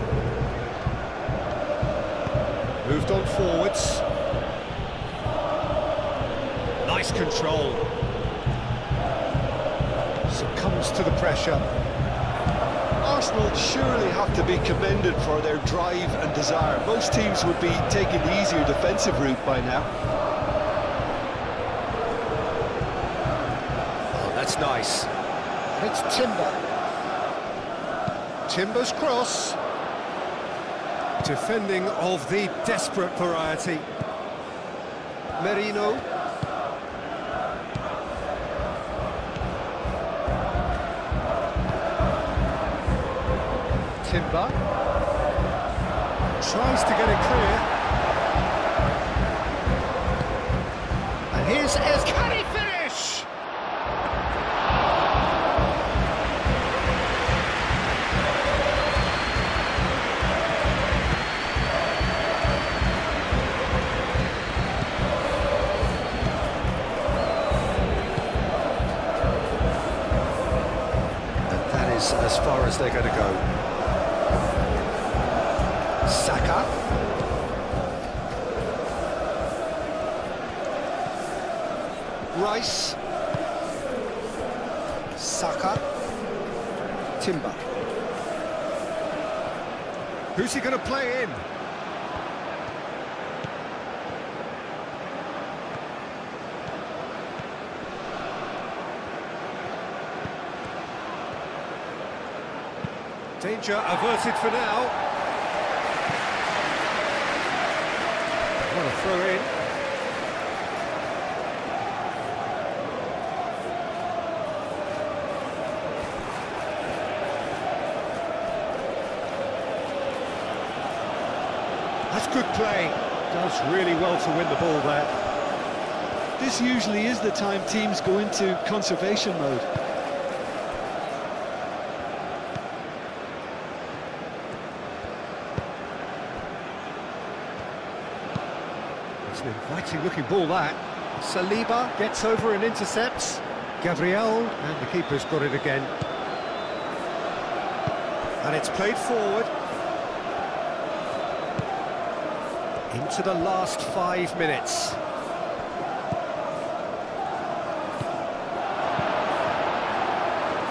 Moved on forwards. Nice control. Succumbs to the pressure. Arsenal surely have to be commended for their drive and desire. Most teams would be taking the easier defensive route by now. Oh, that's nice. It's Timber. Timber's cross. Defending of the desperate variety. Merino. Timber. Tries to get it clear. And here's Ez. Can he finish? And that is as far as they're going to go. Saka. Rice. Saka. Timber. Who's he going to play in? Danger averted for now. What a throw in. That's good play. Does really well to win the ball there. This usually is the time teams go into conservation mode. It's an inviting-looking ball, that. Saliba gets over and intercepts. Gabriel, and the keeper's got it again. And it's played forward. Into the last 5 minutes.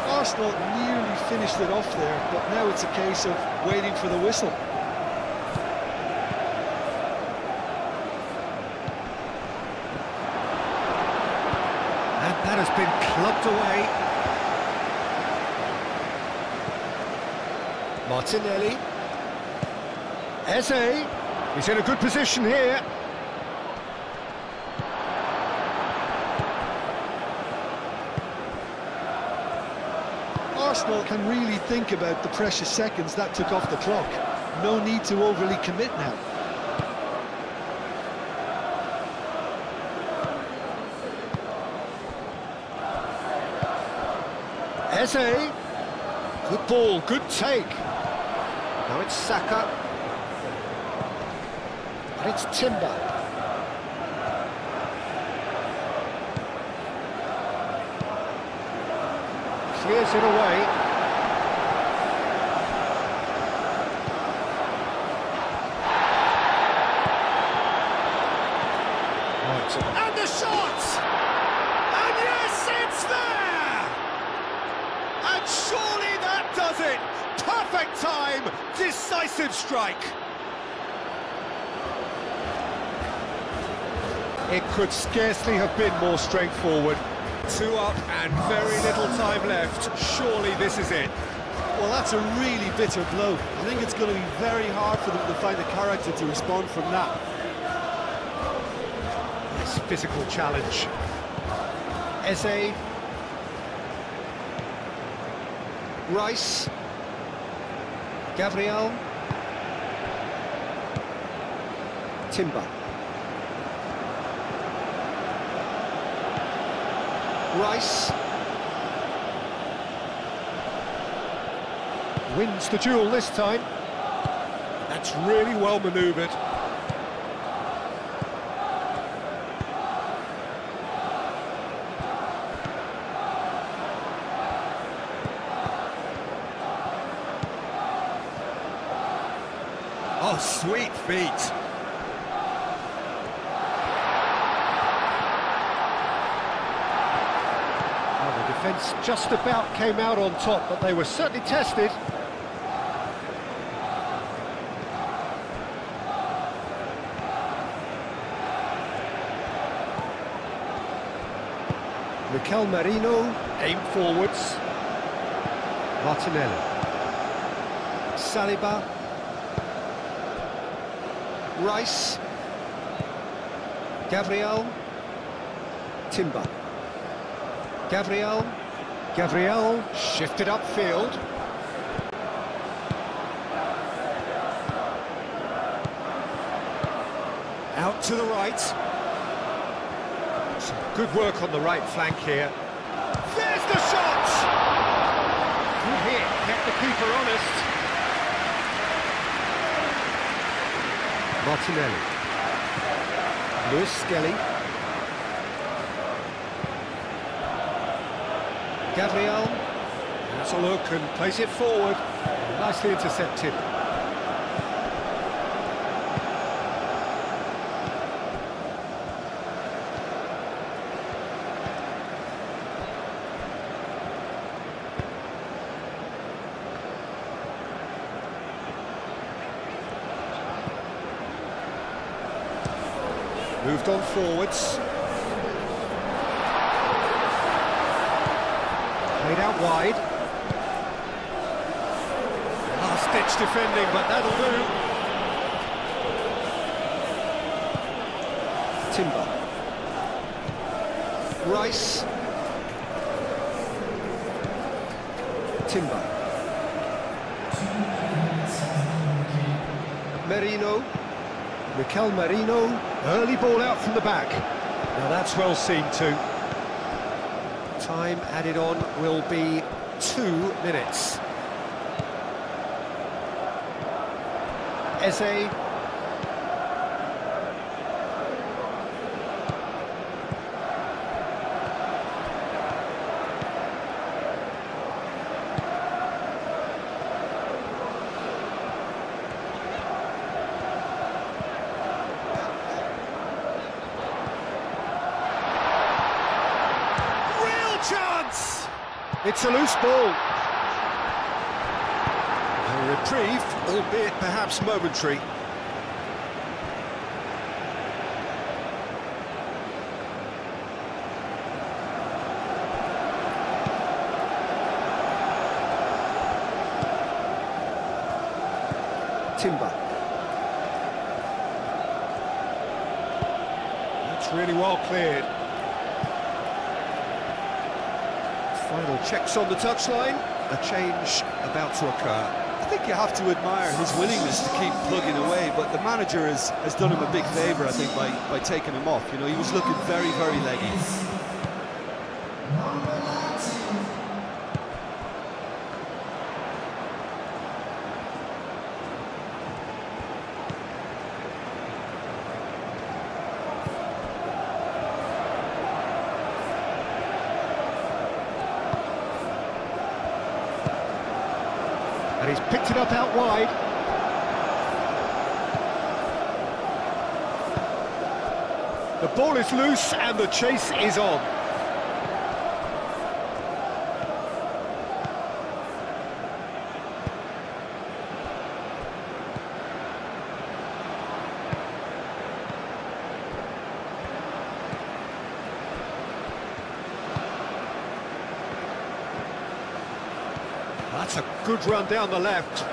Arsenal nearly finished it off there, but now it's a case of waiting for the whistle. And that has been clubbed away. Martinelli. Eze. He's in a good position here. Arsenal can really think about the precious seconds that took off the clock. No need to overly commit now. Eze. Good ball, good take. Now it's Saka. And it's Timber. Clears it away. Right. And the shot! And yes, it's there! And surely that does it! Perfect time, decisive strike. It could scarcely have been more straightforward. 2 up and very little time left. Surely this is it. Well, that's a really bitter blow. I think it's going to be very hard for them to find the character to respond from that. Nice physical challenge. Eze. Rice. Gabriel. Timber. Rice. Wins the duel this time. That's really well manoeuvred. Oh, sweet feet. Defence just about came out on top, but they were certainly tested. Mikel Merino, aim forwards. Martinelli. Saliba. Rice. Gabriel. Timber. Gabriel. Gabriel shifted upfield. Out to the right. Some good work on the right flank here. There's the shot! Good hit, kept the keeper honest. Martinelli. Lewis Skelly. Gabriel. That's a look and plays it forward. Nicely intercepted. Moved on forwards. Played out wide. Last-ditch defending, but that'll do. Timber. Rice. Timber. Merino. Mikel Merino, early ball out from the back. Now that's well seen too. Time added on will be 2 minutes. Eze. Chance! It's a loose ball. A reprieve, albeit perhaps momentary. Timber. That's really well cleared. Final checks on the touchline, a change about to occur. I think you have to admire his willingness to keep plugging away, but the manager has done him a big favour, I think, by taking him off. You know, he was looking very, very leggy. And he's picked it up out wide. The ball is loose and the chase is on. That's a good run down the left.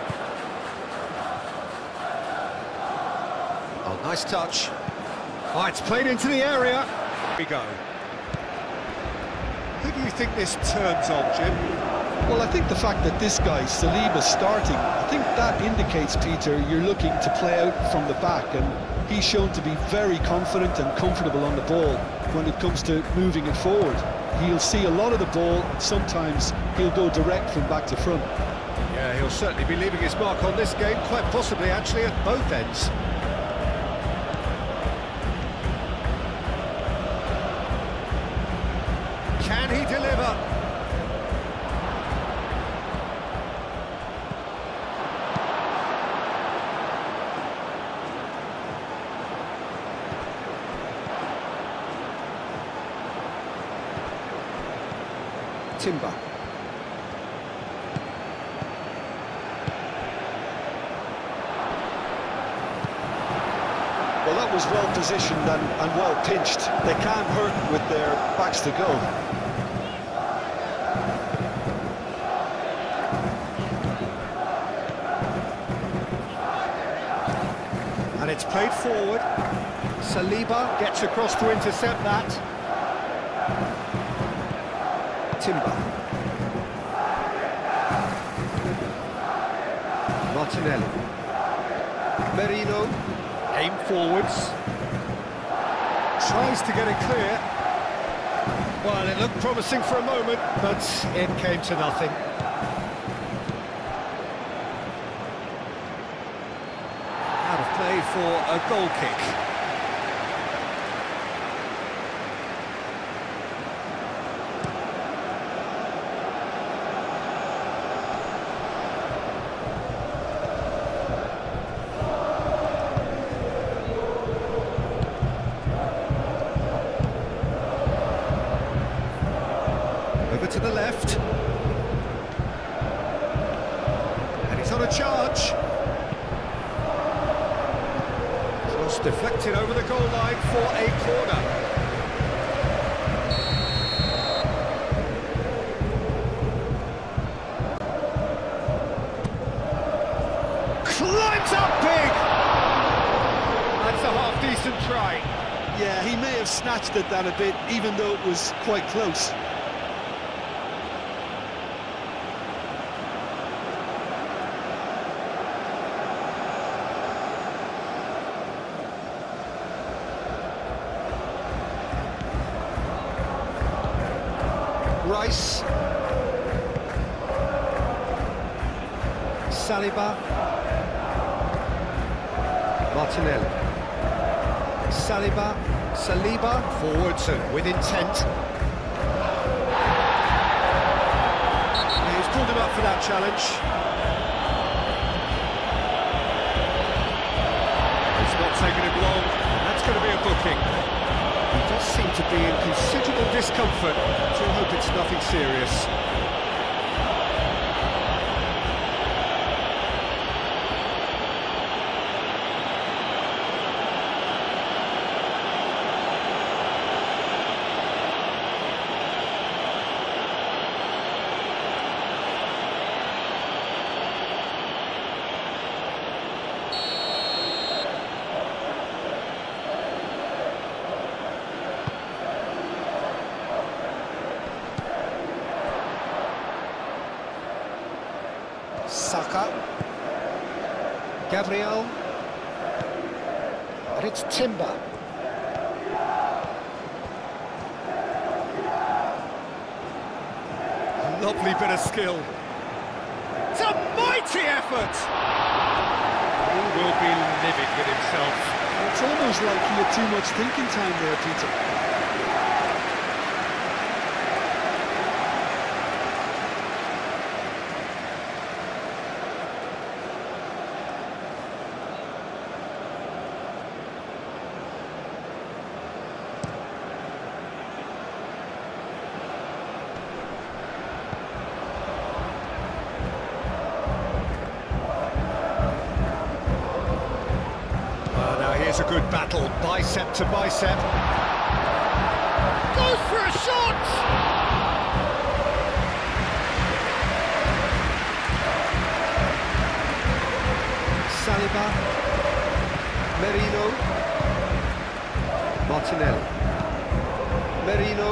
Oh, nice touch. Oh, it's played into the area. Here we go. Who do you think this turns on, Jim? Well, I think the fact that this guy, Saliba's starting, I think that indicates, Peter, you're looking to play out from the back, and he's shown to be very confident and comfortable on the ball when it comes to moving it forward. He'll see a lot of the ball, and sometimes he'll go direct from back to front. Yeah, he'll certainly be leaving his mark on this game, quite possibly actually at both ends. Can he deliver? Timber. Well, that was well positioned and well pinched. They can't hurt with their backs to goal. And it's played forward. Saliba gets across to intercept that. Timber. Martinelli. Merino. Aim forwards. Tries to get it clear. Well, it looked promising for a moment, but it came to nothing. Out of play for a goal kick. Over to the left. And he's on a charge. Cross deflected over the goal line for a corner. Climbs up big! That's a half-decent try. Yeah, he may have snatched at that a bit, even though it was quite close. Rice. Saliba. Martinelli. Saliba. Forwards and with intent. He's pulled him up for that challenge. It's not taken him long. That's going to be a booking. He does seem to be in considerable discomfort. So I hope it's nothing serious. Saka. Gabriel. And it's Timber. Lovely bit of skill. It's a mighty effort! He will be livid with himself. It's almost like he had too much thinking time there, Peter. Here's a good battle, bicep to bicep. Goes for a shot! Saliba. Merino. Martinelli. Merino.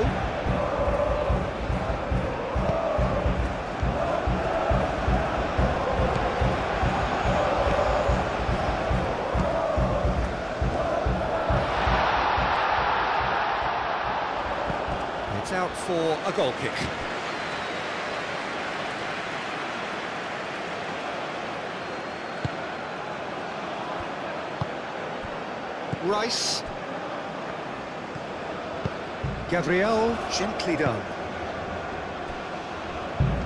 It's out for a goal kick. Rice. Gabriel, gently done.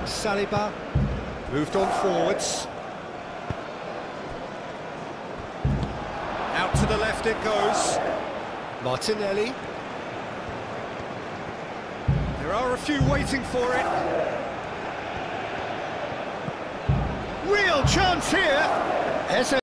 Saliba, moved on forwards. Out to the left it goes. Martinelli. There are a few waiting for it. Real chance here.